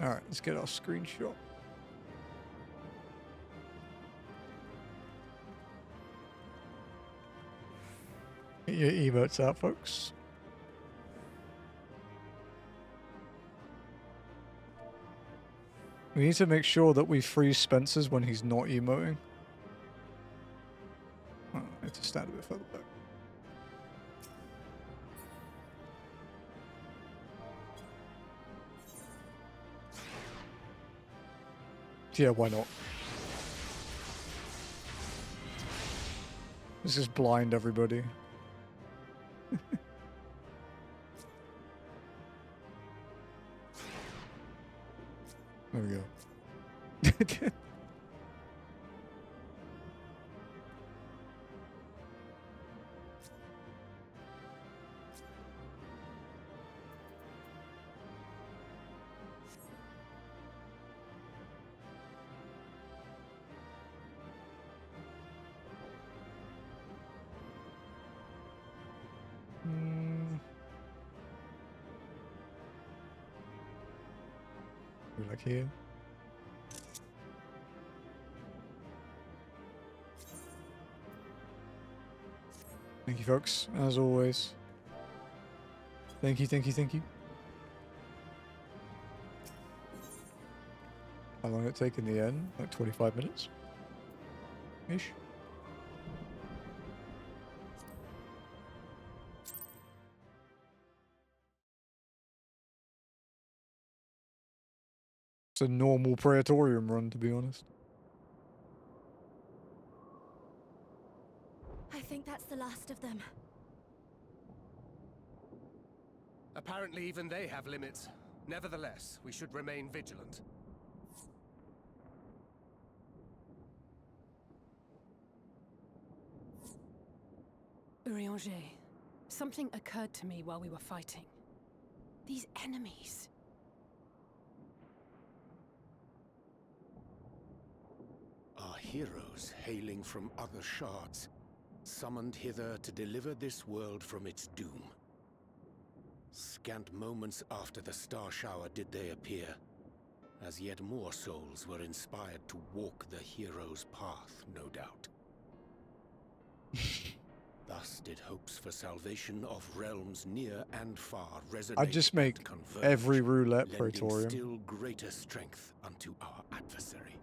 Alright, let's get our screenshot. Get your emotes out, folks. We need to make sure that we freeze Spencer's when he's not emoting. Oh, I need to stand a bit further back. Yeah, why not? This is blind, everybody. There we go. Like here. Thank you, folks, as always. Thank you, thank you, thank you. How long did it take in the end? Like 25 minutes? Ish. It's a normal Praetorium run, to be honest. I think that's the last of them. Apparently even they have limits. Nevertheless, we should remain vigilant. Urianger, something occurred to me while we were fighting. These enemies. Are heroes hailing from other shards, summoned hither to deliver this world from its doom. Scant moments after the star shower did they appear, as yet more souls were inspired to walk the hero's path, no doubt. Thus did hopes for salvation of realms near and far resonate. I'd just make and converge, every roulette lending praetorium. still greater strength unto our adversary.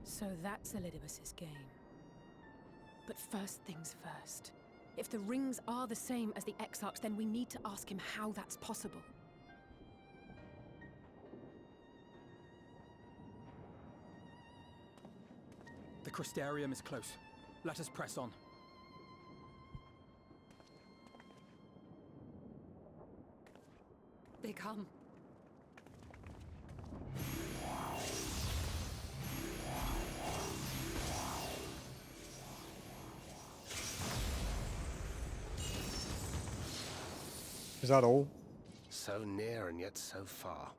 So that's Elidibus's game. But first things first. If the rings are the same as the Exarchs, then we need to ask him how that's possible. The Crystarium is close. Let us press on. They come. Is that all? So near and yet so far.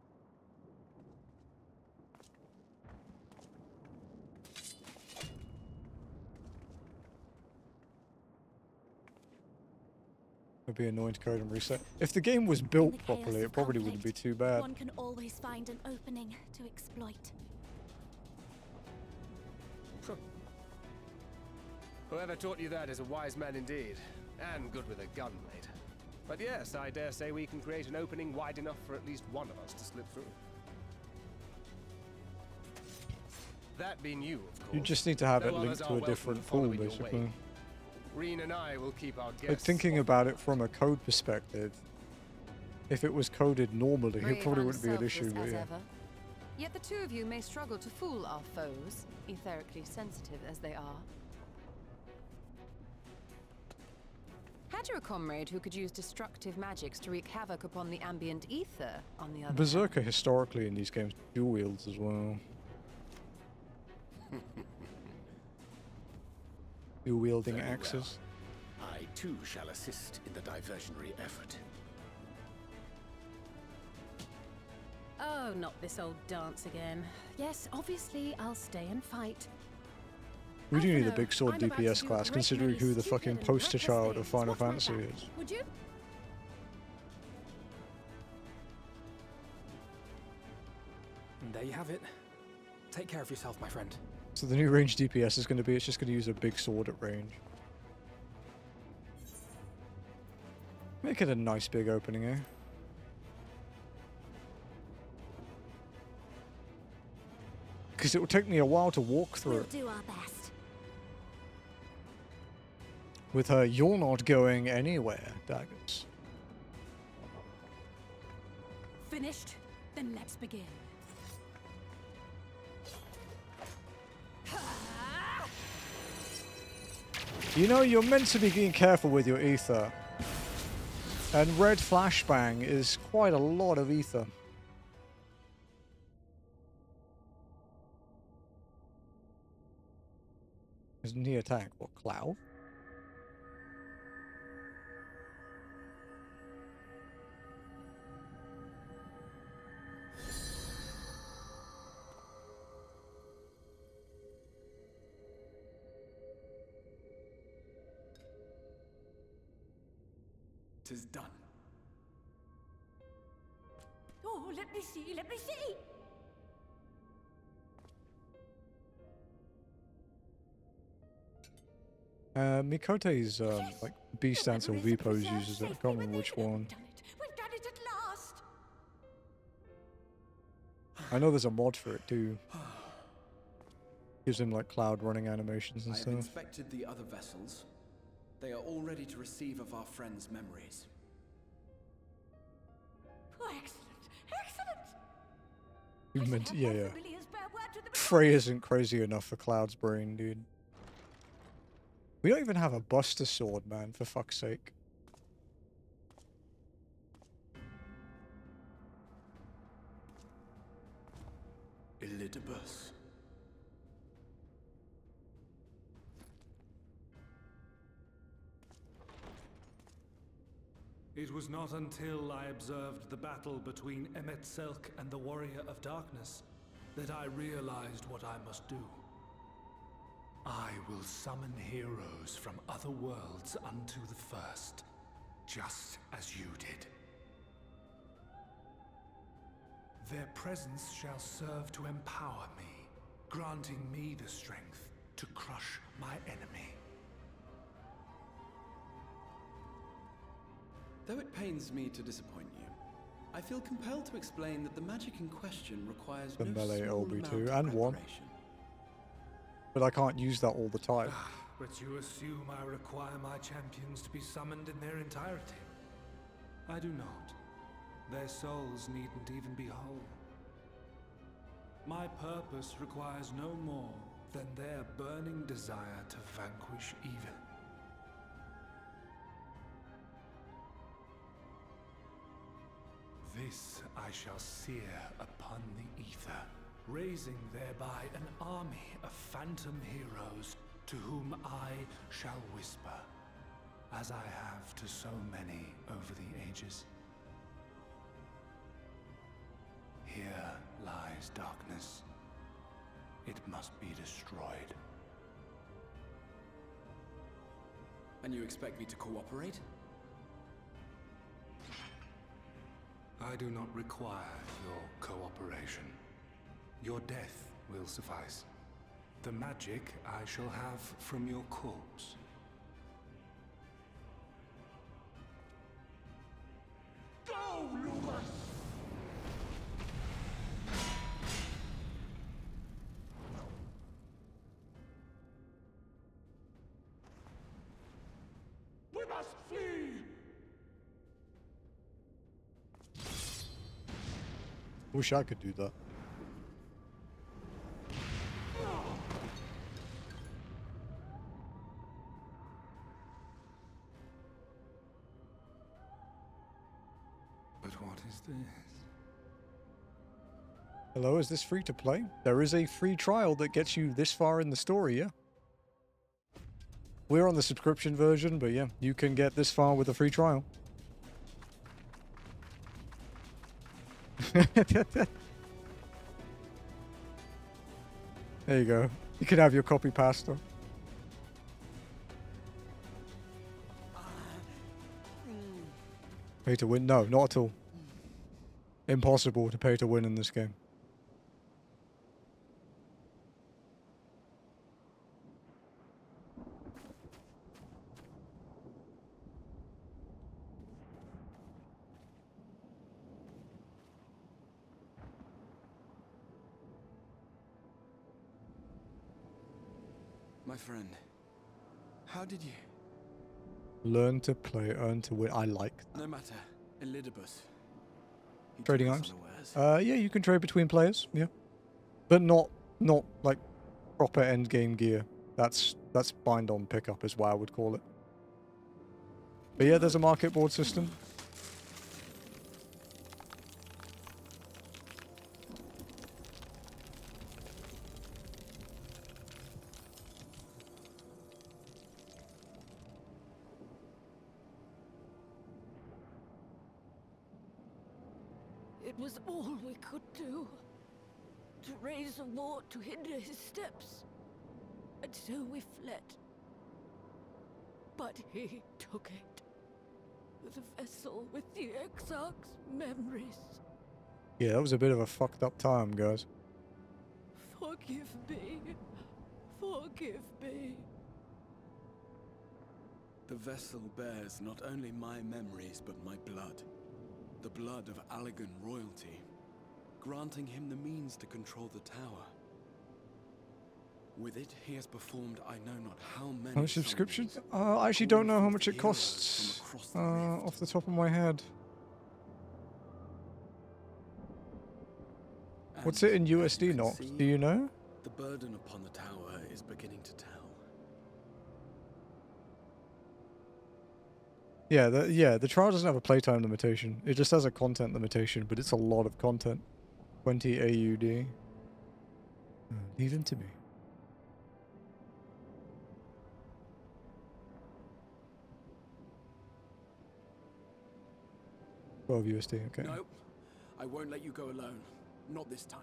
It'd be annoying to code and reset. If the game was built properly, it probably wouldn't be too bad. One can always find an opening to exploit. Whoever taught you that is a wise man indeed, and good with a gun, mate. But yes, I dare say we can create an opening wide enough for at least one of us to slip through. That being you, of course. You just need to have it No linked others to are a welcome different pool, following your basically. wake. Reen and I will keep our guests. Like, thinking about it from a code perspective, if it was coded normally, it probably wouldn't be an issue. But yeah. Ever. Yet the two of you may struggle to fool our foes, etherically sensitive as they are. Had you a comrade who could use destructive magics to wreak havoc upon the ambient ether, on the other Berserker historically in these games dual wields as well. Dual wielding Very axes. well. I too shall assist in the diversionary effort. Oh, not this old dance again. Yes, obviously I'll stay and fight. We do need a know, big sword I'm about to DPS do a class, great considering many who the stupid fucking and poster reckless child of things. Final Watch my Fantasy back. is. Would you? And there you have it. Take care of yourself, my friend. So the new range DPS is going to be, it's just going to use a big sword at range. Make it a nice big opening, eh? Because it will take me a while to walk through We'll it. do our best. With her, you're not going anywhere, daggers. Finished? Then let's begin. You know, you're meant to be being careful with your ether. And red flashbang is quite a lot of ether. Is knee attack what, cloud? Tis done. Oh, let me see, let me see! Mikote's like B stance or V pose uses it. I can't remember which one. We've done it at last! I know there's a mod for it too. Gives him like cloud running animations and I have stuff. inspected the other vessels. They are all ready to receive of our friends' memories. Oh, excellent, excellent! You meant, yeah, yeah. Familiars bear word to the Frey isn't crazy enough for Cloud's brain, dude. We don't even have a Buster Sword, man, for fuck's sake. Elidibus. It was not until I observed the battle between Emet-Selch and the Warrior of Darkness that I realized what I must do. I will summon heroes from other worlds unto the first, just as you did. Their presence shall serve to empower me, granting me the strength to crush my enemy. Though it pains me to disappoint you, I feel compelled to explain that the magic in question requires The no melee small LB2 amount of and 1. preparation. But I can't use that all the time. But you assume I require my champions to be summoned in their entirety. I do not. Their souls needn't even be whole. My purpose requires no more than their burning desire to vanquish evil. This I shall sear upon the ether, raising thereby an army of phantom heroes to whom I shall whisper, as I have to so many over the ages. Here lies darkness. It must be destroyed. And you expect me to cooperate? I do not require your cooperation. Your death will suffice. The magic I shall have from your corpse. Go, Lucas! We must flee! Wish I could do that. But what is this? Hello, is this free to play? There is a free trial that gets you this far in the story, yeah? We're on the subscription version, but yeah, you can get this far with a free trial. There you go. You can have your copy pasta. Pay to win? No, not at all. Impossible to pay to win in this game. My friend, how did you... Learn to play, earn to win. I like that. No matter, Elidibus. Trading items? Yeah, you can trade between players, yeah. But not like proper end game gear. That's bind on pickup is what I would call it. But yeah, there's a market board system. It was all we could do. To raise a war to hinder his steps. And so we fled. But he took it. The vessel with the Exarch's memories. Yeah, that was a bit of a fucked up time, guys. Forgive me. Forgive me. The vessel bears not only my memories, but my blood. The blood of Allegan royalty, granting him the means to control the tower. With it, he has performed I know not how many... How much subscription? I actually don't know how much it costs off the top of my head. What's it in USD, Nox? Do you know? The burden upon the tower is beginning to tell. Yeah, the trial doesn't have a playtime limitation. It just has a content limitation, but it's a lot of content. 20 AUD. Leave him to me. 12 USD, okay. No, I won't let you go alone. Not this time.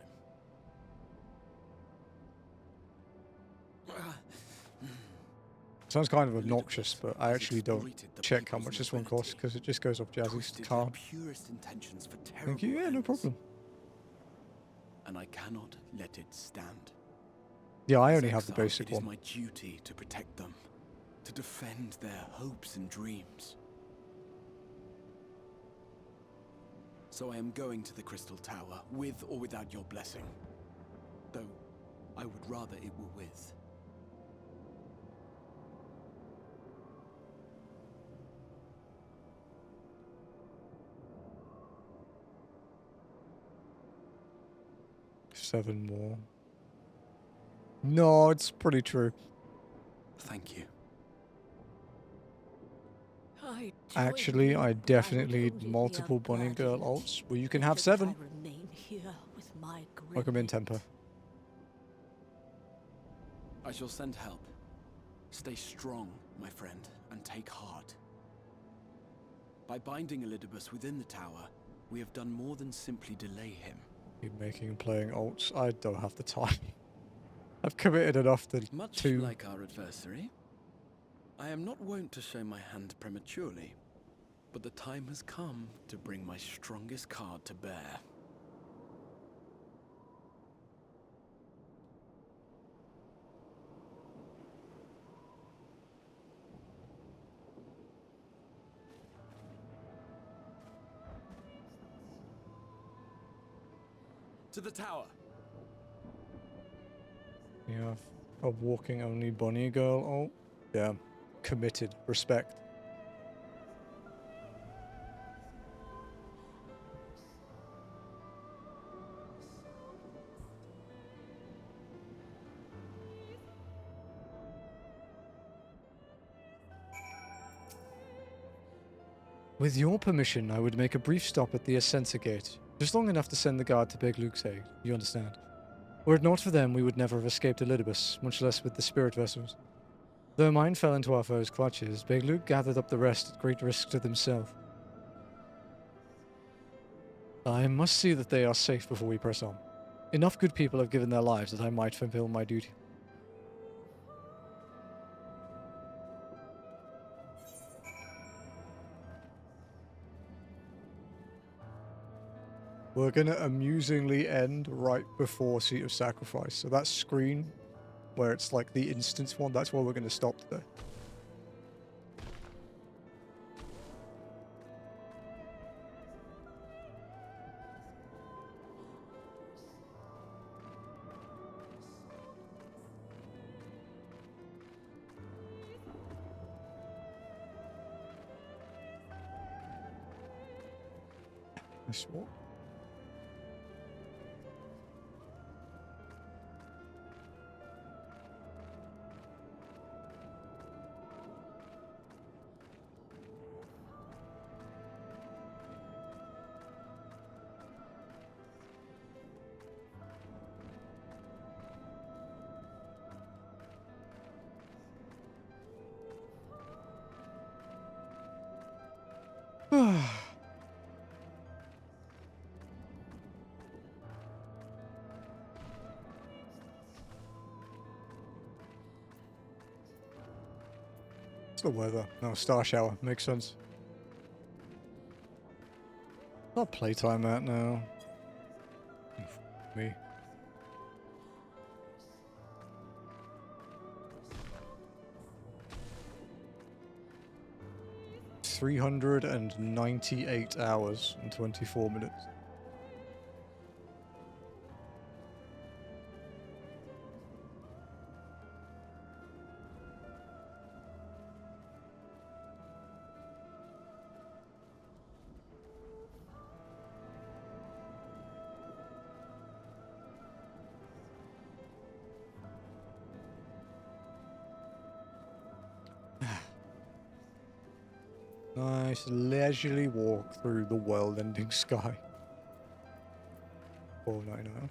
Sounds kind of obnoxious, but I actually don't check how much this one costs because it just goes off Jazzy's card. Purest intentions for Thank you, yeah, no problem. And I cannot let it stand. Yeah, I only have the basic one. It is one. my duty to protect them, to defend their hopes and dreams. So I am going to the Crystal Tower, with or without your blessing. Though, I would rather it were with. Seven more. No, it's pretty true. Thank you. Actually, I definitely need multiple bunny girl alts. Well, you can have 7. Welcome in, Temper. I shall send help. Stay strong, my friend, and take heart. By binding Elidibus within the tower, we have done more than simply delay him. Keep making and playing alts. I don't have the time. I've committed enough to Much like our adversary, I am not wont to show my hand prematurely, but the time has come to bring my strongest card to bear. To the tower. You have a walking only bunny girl alt. Yeah, committed. Respect. With your permission, I would make a brief stop at the Ascensor Gate, just long enough to send the guard to Big Luke's aid, you understand. Were it not for them, we would never have escaped Elidibus, much less with the spirit vessels. Though mine fell into our foes' clutches, Big Luke gathered up the rest at great risk to himself. I must see that they are safe before we press on. Enough good people have given their lives that I might fulfill my duty. We're going to amusingly end right before Seat of Sacrifice. So that screen, where it's like the instance one, that's where we're going to stop today. Nice walk. It's the weather. No, star shower. Makes sense. Not playtime at now. Me. $398 hours and 24 minutes. Nice leisurely walk through the world-ending sky. $4.99, okay.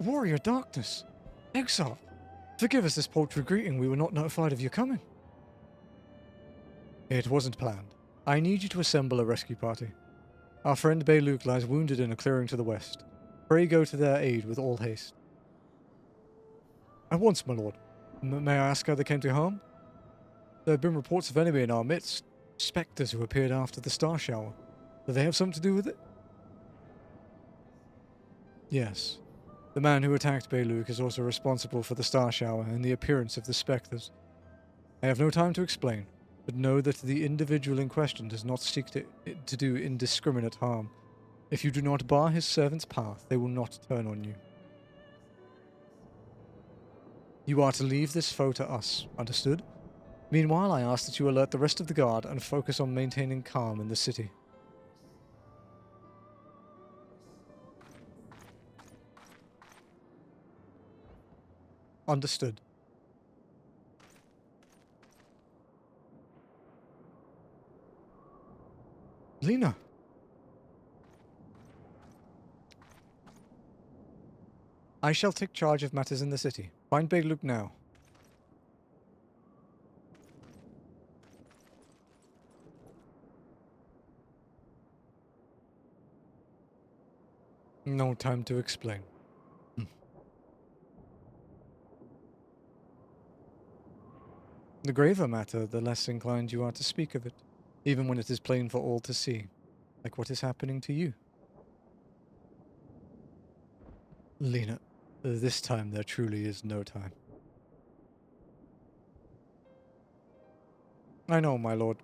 Warrior Darkness! Exile! Forgive us this paltry greeting, we were not notified of your coming. It wasn't planned. I need you to assemble a rescue party. Our friend Beiluk lies wounded in a clearing to the west. Pray go to their aid with all haste. At once, my lord. May I ask how they came to harm? There have been reports of enemy in our midst. Spectres who appeared after the star shower. Do they have something to do with it? Yes. The man who attacked Beiluk is also responsible for the star shower and the appearance of the spectres. I have no time to explain, but know that the individual in question does not seek to do indiscriminate harm. If you do not bar his servant's path, they will not turn on you. You are to leave this foe to us, understood? Meanwhile, I ask that you alert the rest of the guard and focus on maintaining calm in the city. Understood. Lena! I shall take charge of matters in the city. Find Beiluk now. No time to explain. The graver matter, the less inclined you are to speak of it, even when it is plain for all to see, like what is happening to you. Lena, this time there truly is no time. I know, my lord.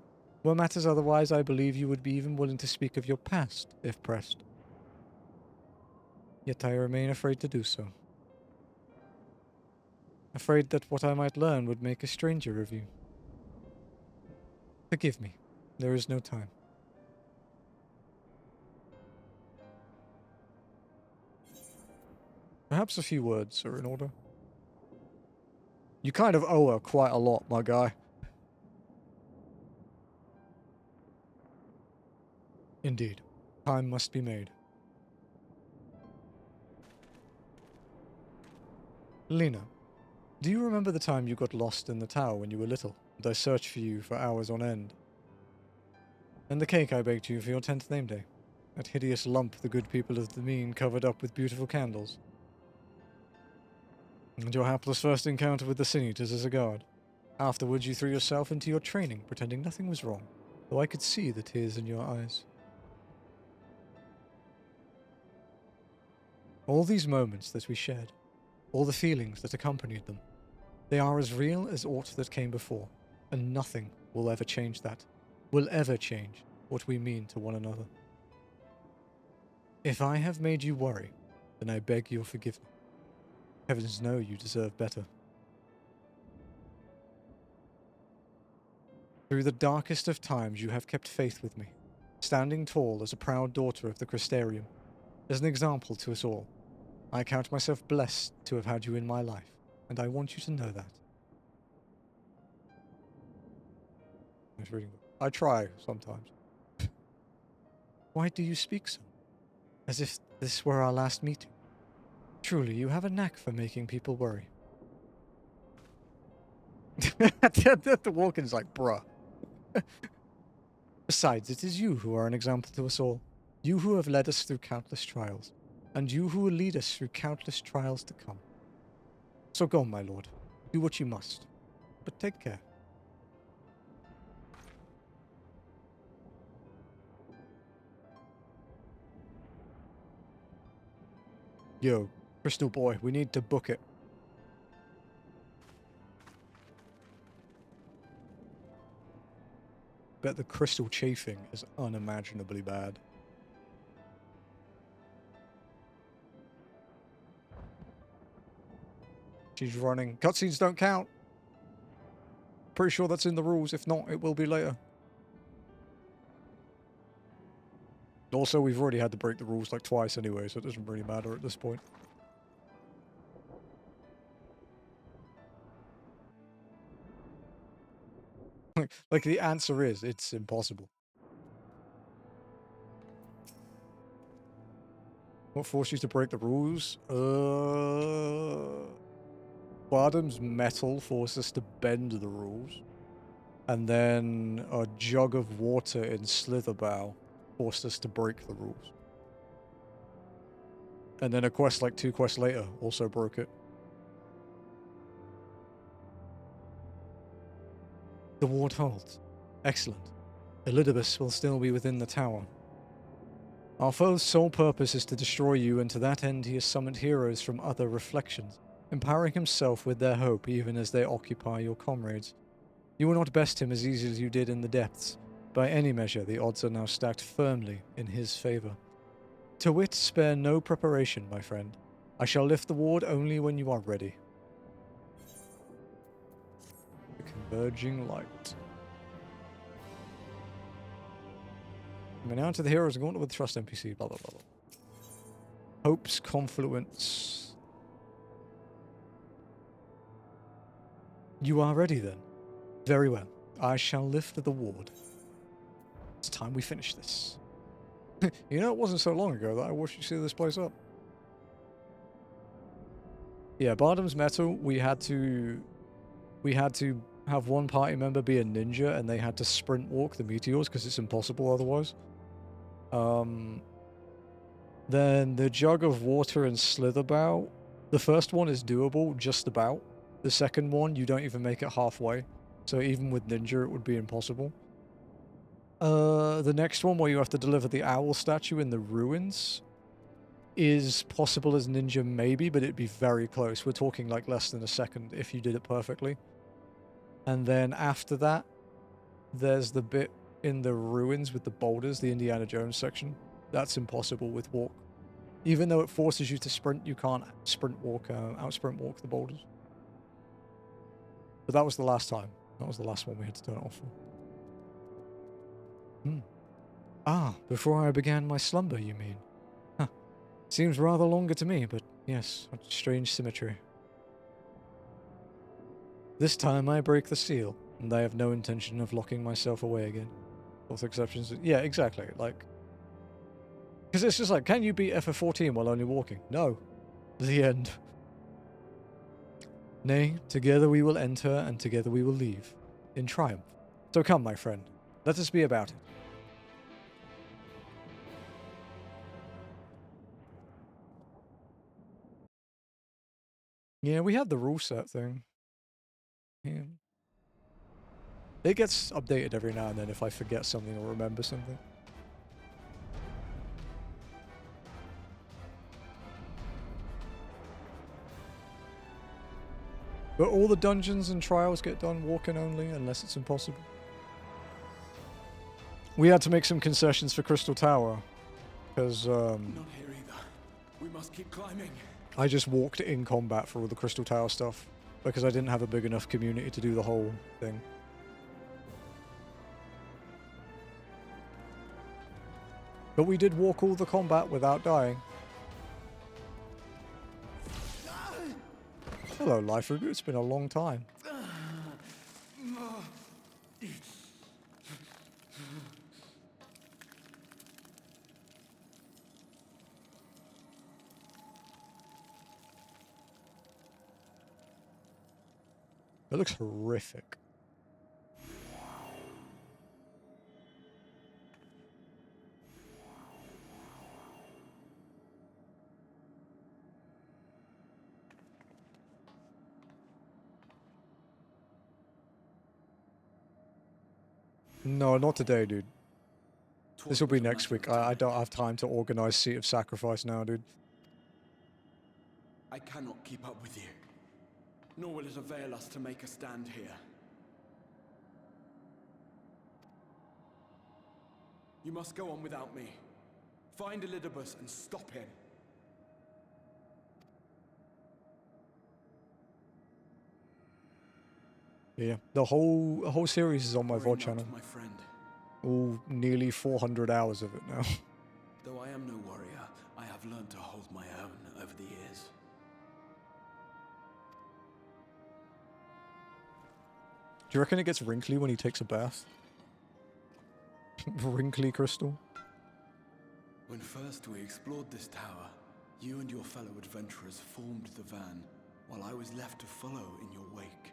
Were matters otherwise, I believe you would be even willing to speak of your past, if pressed. Yet I remain afraid to do so. Afraid that what I might learn would make a stranger of you. Forgive me. There is no time. Perhaps a few words are in order. You kind of owe her quite a lot, my guy. Indeed. Time must be made. Lena, do you remember the time you got lost in the tower when you were little, and I searched for you for hours on end? And the cake I baked you for your 10th name day? That hideous lump the good people of the mean covered up with beautiful candles? And your hapless first encounter with the Sin Eaters as a guard? Afterwards you threw yourself into your training, pretending nothing was wrong, though I could see the tears in your eyes. All these moments that we shared, all the feelings that accompanied them, they are as real as aught that came before, and nothing will ever change that, will ever change what we mean to one another. If I have made you worry, then I beg your forgiveness. Heavens know you deserve better. Through the darkest of times you have kept faith with me, standing tall as a proud daughter of the Crystarium, as an example to us all. I count myself blessed to have had you in my life, and I want you to know that. Nice reading. I try sometimes. Why do you speak so? As if this were our last meeting. Truly, you have a knack for making people worry. The Walken's like, bruh. Besides, it is you who are an example to us all. You who have led us through countless trials. And you who will lead us through countless trials to come. So go, my lord. Do what you must. But take care. Yo, Crystal Boy, we need to book it. Bet the crystal chafing is unimaginably bad. She's running. Cutscenes don't count. Pretty sure that's in the rules. If not, it will be later. Also, we've already had to break the rules like twice anyway, so it doesn't really matter at this point. Like the answer is, it's impossible. What forced you to break the rules? Bardam's metal forced us to bend the rules. And then a jug of water in Slitherbow forced us to break the rules. And then a quest like 2 quests later also broke it. The ward holds. Excellent. Elidibus will still be within the tower. Our foe's sole purpose is to destroy you, and to that end he has summoned heroes from other reflections, empowering himself with their hope even as they occupy your comrades. You will not best him as easily as you did in the depths. By any measure, the odds are now stacked firmly in his favour. To wit, spare no preparation, my friend. I shall lift the ward only when you are ready. The converging light. Renown to the heroes of Gauntlet with trust NPC, blah blah blah. Hope's confluence. You are ready then. Very well. I shall lift the ward. It's time we finish this. You know, it wasn't so long ago that I watched you see this place up. Yeah, Bardam's Metal, we had to have one party member be a ninja and they had to sprint walk the meteors because it's impossible otherwise. Then the jug of water and Slitherbow. The first one is doable, just about. The second one, you don't even make it halfway. So even with ninja, it would be impossible. The next one, where you have to deliver the owl statue in the ruins, is possible as ninja maybe, but it'd be very close. We're talking like less than a second if you did it perfectly. And then after that, there's the bit in the ruins with the boulders, the Indiana Jones section. That's impossible with walk. Even though it forces you to sprint, you can't out-sprint walk the boulders. But that was the last time. That was the last one we had to turn it off for. Ah, before I began my slumber, you mean? Huh. Seems rather longer to me, but yes, what strange symmetry. This time I break the seal, and I have no intention of locking myself away again. With exceptions. Yeah, exactly. Like, because it's just like, can you beat FF14 while only walking? No. The end. Nay, together we will enter, and together we will leave. In triumph. So come, my friend. Let us be about it. Yeah, we had the rule set thing. Yeah. It gets updated every now and then if I forget something or remember something. But all the dungeons and trials get done walking only, unless it's impossible. We had to make some concessions for Crystal Tower, because Not here either. We must keep climbing. I just walked in combat for all the Crystal Tower stuff, because I didn't have a big enough community to do the whole thing. But we did walk all the combat without dying. Hello, Life Reboot. It's been a long time. It looks horrific. No, not today, dude. This will be next week. I don't have time to organize Seat of Sacrifice now, dude. I cannot keep up with you. Nor will it avail us to make a stand here. You must go on without me. Find Elidibus and stop him. Yeah, the whole series is on my VOD channel. My friend. All nearly 400 hours of it now. Though I am no warrior, I have learned to hold my own over the years. Do you reckon it gets wrinkly when he takes a bath? Wrinkly crystal? When first we explored this tower, You and your fellow adventurers formed the van, while I was left to follow in your wake.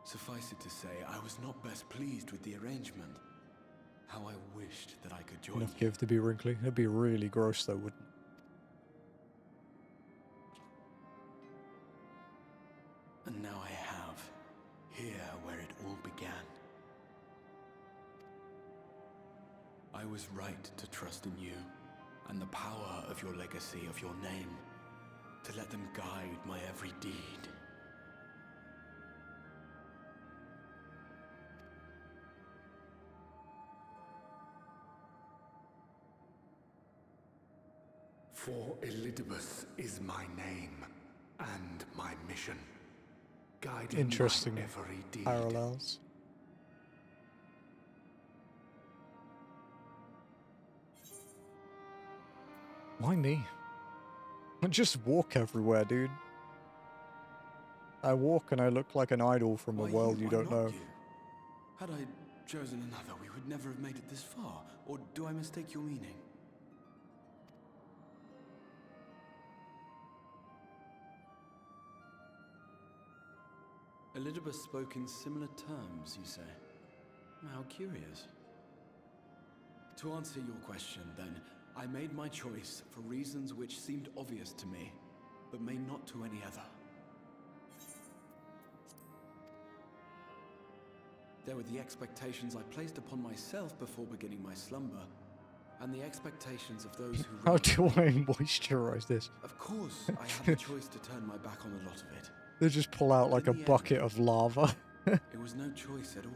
Suffice it to say, I was not best pleased with the arrangement. How I wished that I could join Enough you. give to be wrinkly. It'd be really gross though, wouldn't it? And now I have, here where it all began. I was right to trust in you, and the power of your legacy, of your name, to let them guide my every deed. For Elidibus is my name and my mission, guiding Interesting my every deed. parallels. Why me? I just walk everywhere, dude. I walk and I look like an idol from a world you don't know. Had I chosen another, we would never have made it this far. Or do I mistake your meaning? Elidibus spoke in similar terms, you say? How curious. To answer your question, then, I made my choice for reasons which seemed obvious to me, but may not to any other. There were the expectations I placed upon myself before beginning my slumber, and the expectations of those who... How do I moisturize this? Of course, I had the choice to turn my back on a lot of it. They just pull out like a bucket of lava. It was no choice at all.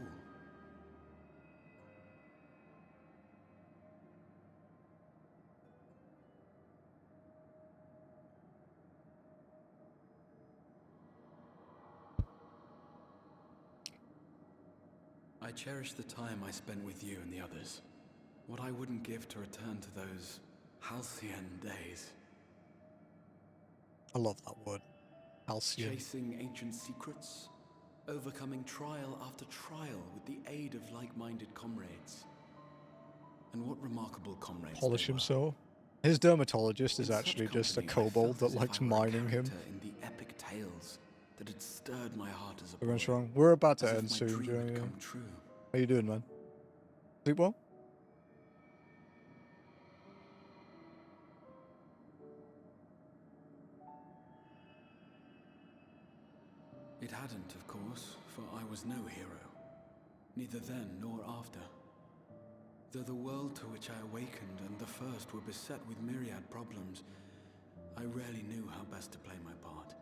I cherish the time I spent with you and the others. What I wouldn't give to return to those halcyon days. I love that word. Halcyon. Chasing ancient secrets, overcoming trial after trial with the aid of like-minded comrades. And what remarkable comrades Polish they were. himself. His dermatologist is In actually such just a company, I kobold felt that as if likes I were a mining him. character in the epic tales that had stirred my heart as a boy. Everyone's wrong. We're about to As if end my soon, dream Joe. had Yeah. come true. How you doing, man? Sleep well? It hadn't, of course, for I was no hero. Neither then nor after. Though the world to which I awakened and the first were beset with myriad problems, I rarely knew how best to play my part.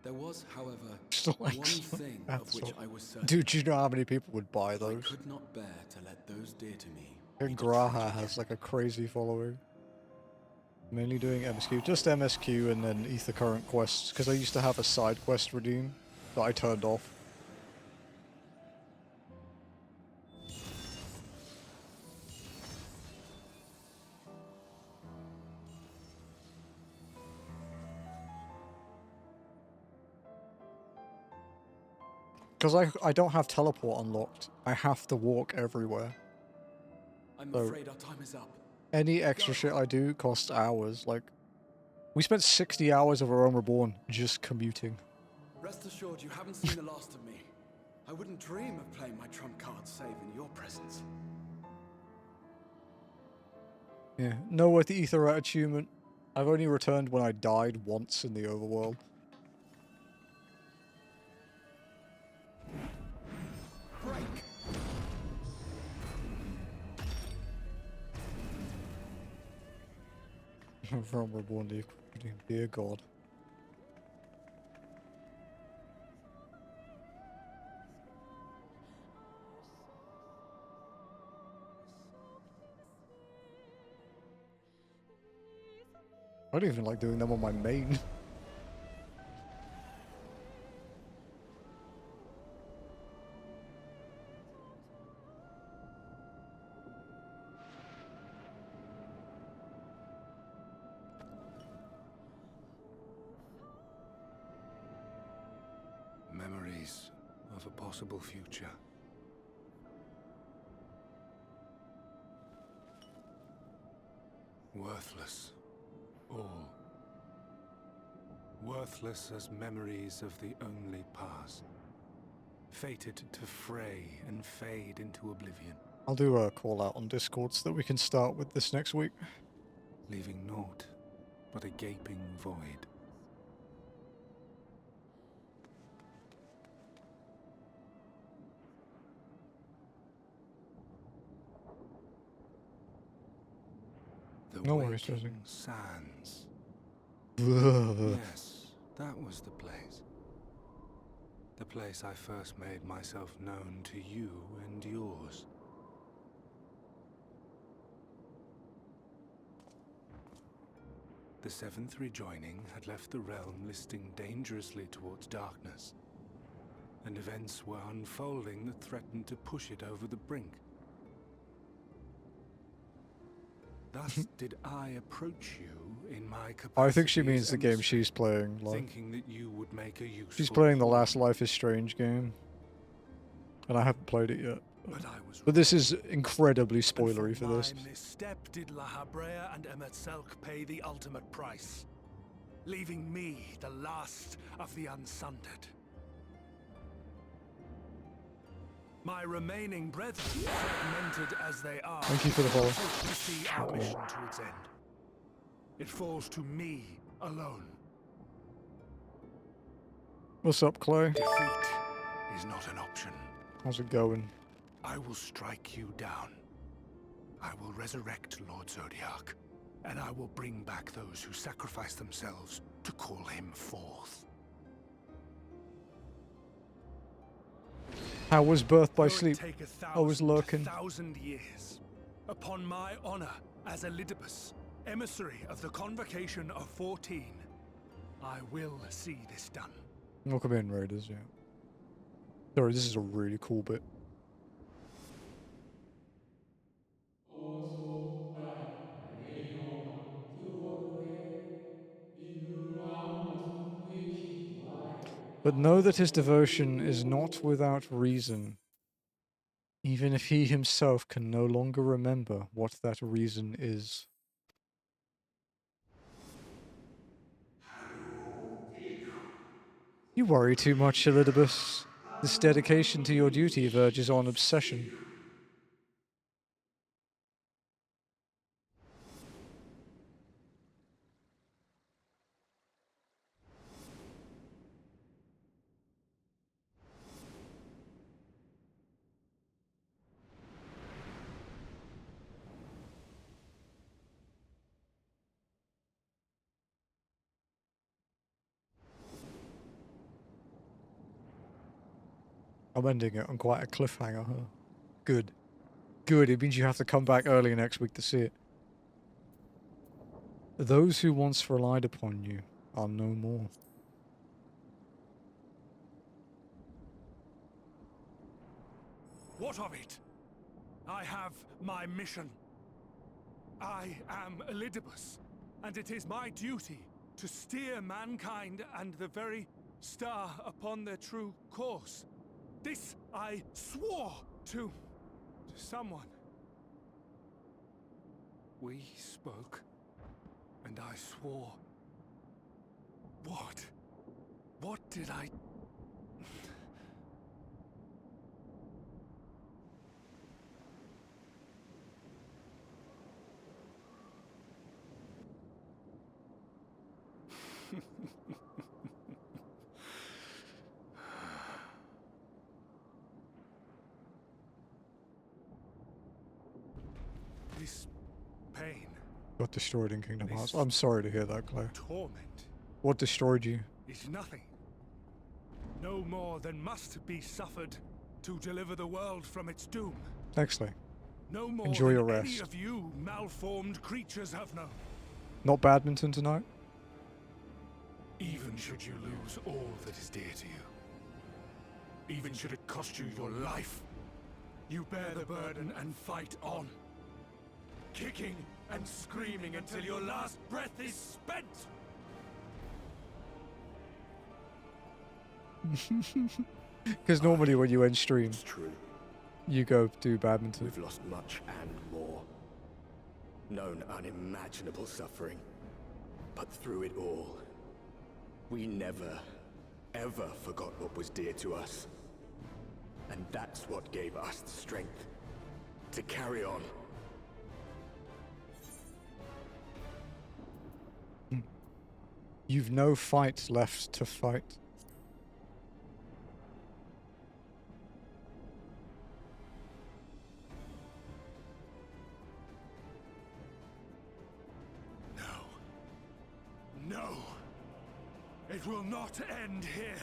There was, however, one thing of which I was certain. Dude, do you know how many people would buy I those? could not bear to let those dear to me. And Graha has like a crazy following. Mainly doing MSQ, just MSQ and then Ether Current quests, because I used to have a side quest redeem that I turned off. Because I don't have teleport unlocked. I have to walk everywhere. I'm So afraid our time is up. any extra shit I do costs hours. Like, we spent 60 hours of our own Reborn just commuting. Rest assured, you haven't seen the last of me. I wouldn't dream of playing my trump card save in your presence. Yeah, no with the Aetherite achievement. I've only returned when I died once in the overworld. Break! From Reborn, dear God. I don't even like doing them on my main. Memories of a possible future. Worthless. All. Worthless as memories of the only past. Fated to fray and fade into oblivion. I'll do a call out on Discord so that we can start with this next week. Leaving naught but a gaping void. The No worries, waking Josie. sands. Ugh. Yes, that was the place. The place I first made myself known to you and yours. The seventh rejoining had left the realm listing dangerously towards darkness, and events were unfolding that threatened to push it over the brink. Thus did I approach you in my capacity. I think she as means the game emissary, she's playing. Like, thinking that you would make a useful she's playing the tool. last Life is Strange game, and I haven't played it yet. But I was But this is incredibly And spoilery for this. my misstep did La Habrea and Emerselk pay the ultimate price, leaving me the last of the unsundered. My remaining brethren, fragmented as they are, Thank you for the follow. hope to see our mission to its end. It falls to me alone. What's up, Clay? Defeat is not an option. How's it going? I will strike you down. I will resurrect Lord Zodiac, and I will bring back those who sacrifice themselves to call him forth. How was Birth by Though it Sleep? take I was lurking. 1,000 years, upon my honor as Elidibus, emissary of the Convocation of 14, I will see this done. Welcome in, Raiders, yeah. Sorry, this is a really cool bit. But know that his devotion is not without reason, even if he himself can no longer remember what that reason is. You worry too much, Elidibus. This dedication to your duty verges on obsession. I'm ending it on quite a cliffhanger, huh? Good. Good, it means you have to come back early next week to see it. Those who once relied upon you are no more. What of it? I have my mission. I am Elidibus, and it is my duty to steer mankind and the very star upon their true course. This I swore to someone. We spoke, and I swore. What? What did I... This pain, Got destroyed in Kingdom Hearts. I'm sorry to hear that, Claire. torment, What destroyed you? is nothing. No more than must be suffered to deliver the world from its doom. Thanks, Clay. No more Enjoy than your any rest. of you malformed creatures have known. Not badminton tonight? Even should you lose all that is dear to you, even should it cost you your life, you bear the burden and fight on, kicking and screaming until your last breath is spent. Because normally when you end stream, It's true. you go do badminton. We've lost much and more. known unimaginable suffering. But through it all, we never, ever forgot what was dear to us. And that's what gave us the strength to carry on. You've no fight left to fight. No. It will not end here.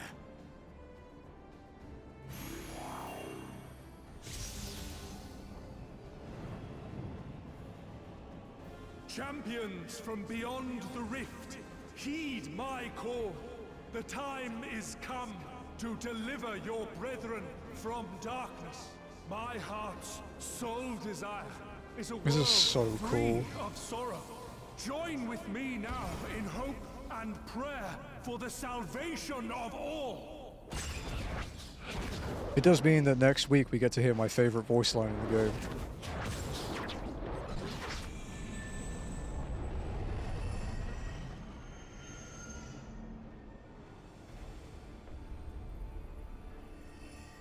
Champions from beyond the rift, heed my call. The time is come to deliver your brethren from darkness. My heart's sole desire is a This world is so free cool. of sorrow. Join with me now in hope and prayer for the salvation of all. It does mean that next week we get to hear my favorite voice line in the game.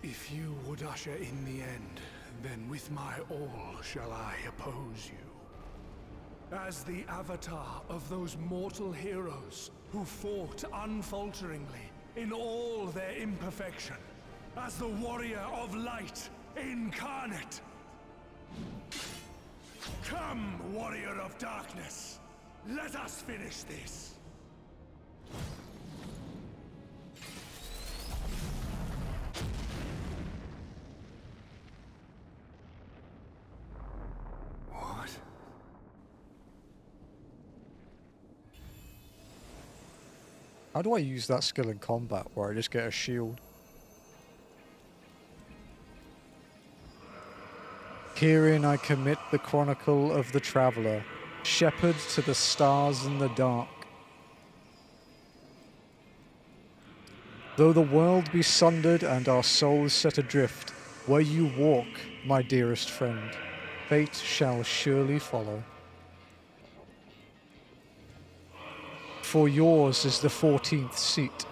If you would usher in the end, then with my all shall I oppose you. As the avatar of those mortal heroes who fought unfalteringly in all their imperfection. As the warrior of light incarnate. Come, warrior of darkness. Let us finish this. What? How do I use that skill in combat where I just get a shield? Herein I commit the chronicle of the traveler, shepherd to the stars in the dark. Though the world be sundered and our souls set adrift, where you walk, my dearest friend, fate shall surely follow. For yours is the 14th seat,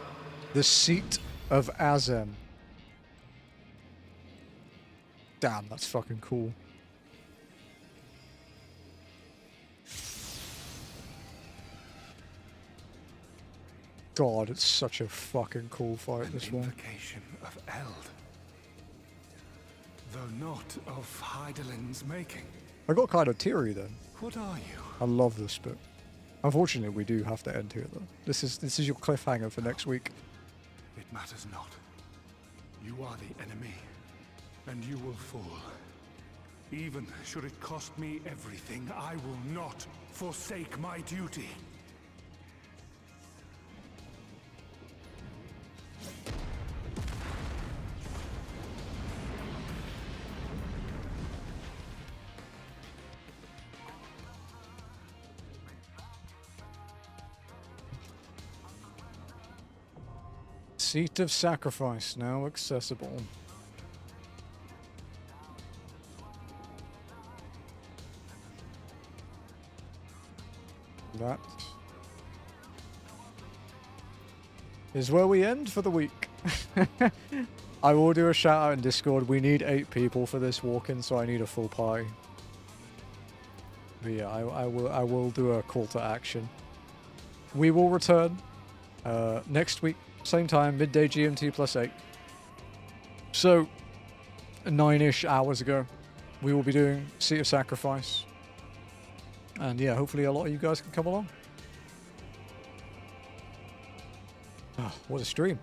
the seat of Azem. Damn, that's fucking cool. God, it's such a fucking cool fight, this one. Invocation of Eld. Though not of Hydaelyn's making. I got kind of teary then. What are you? I love this bit. Unfortunately, we do have to end here though. This is your cliffhanger for next week. It matters not. You are the enemy, and you will fall. Even should it cost me everything, I will not forsake my duty. Seat of Sacrifice now accessible. That is where we end for the week. I will do a shout out in Discord. We need 8 people for this walk-in, so I need a full party. But yeah, I will do a call to action. We will return next week, same time, midday GMT +8. So 9-ish hours ago, we will be doing Seat of Sacrifice. And yeah, hopefully a lot of you guys can come along. Ah, what a stream.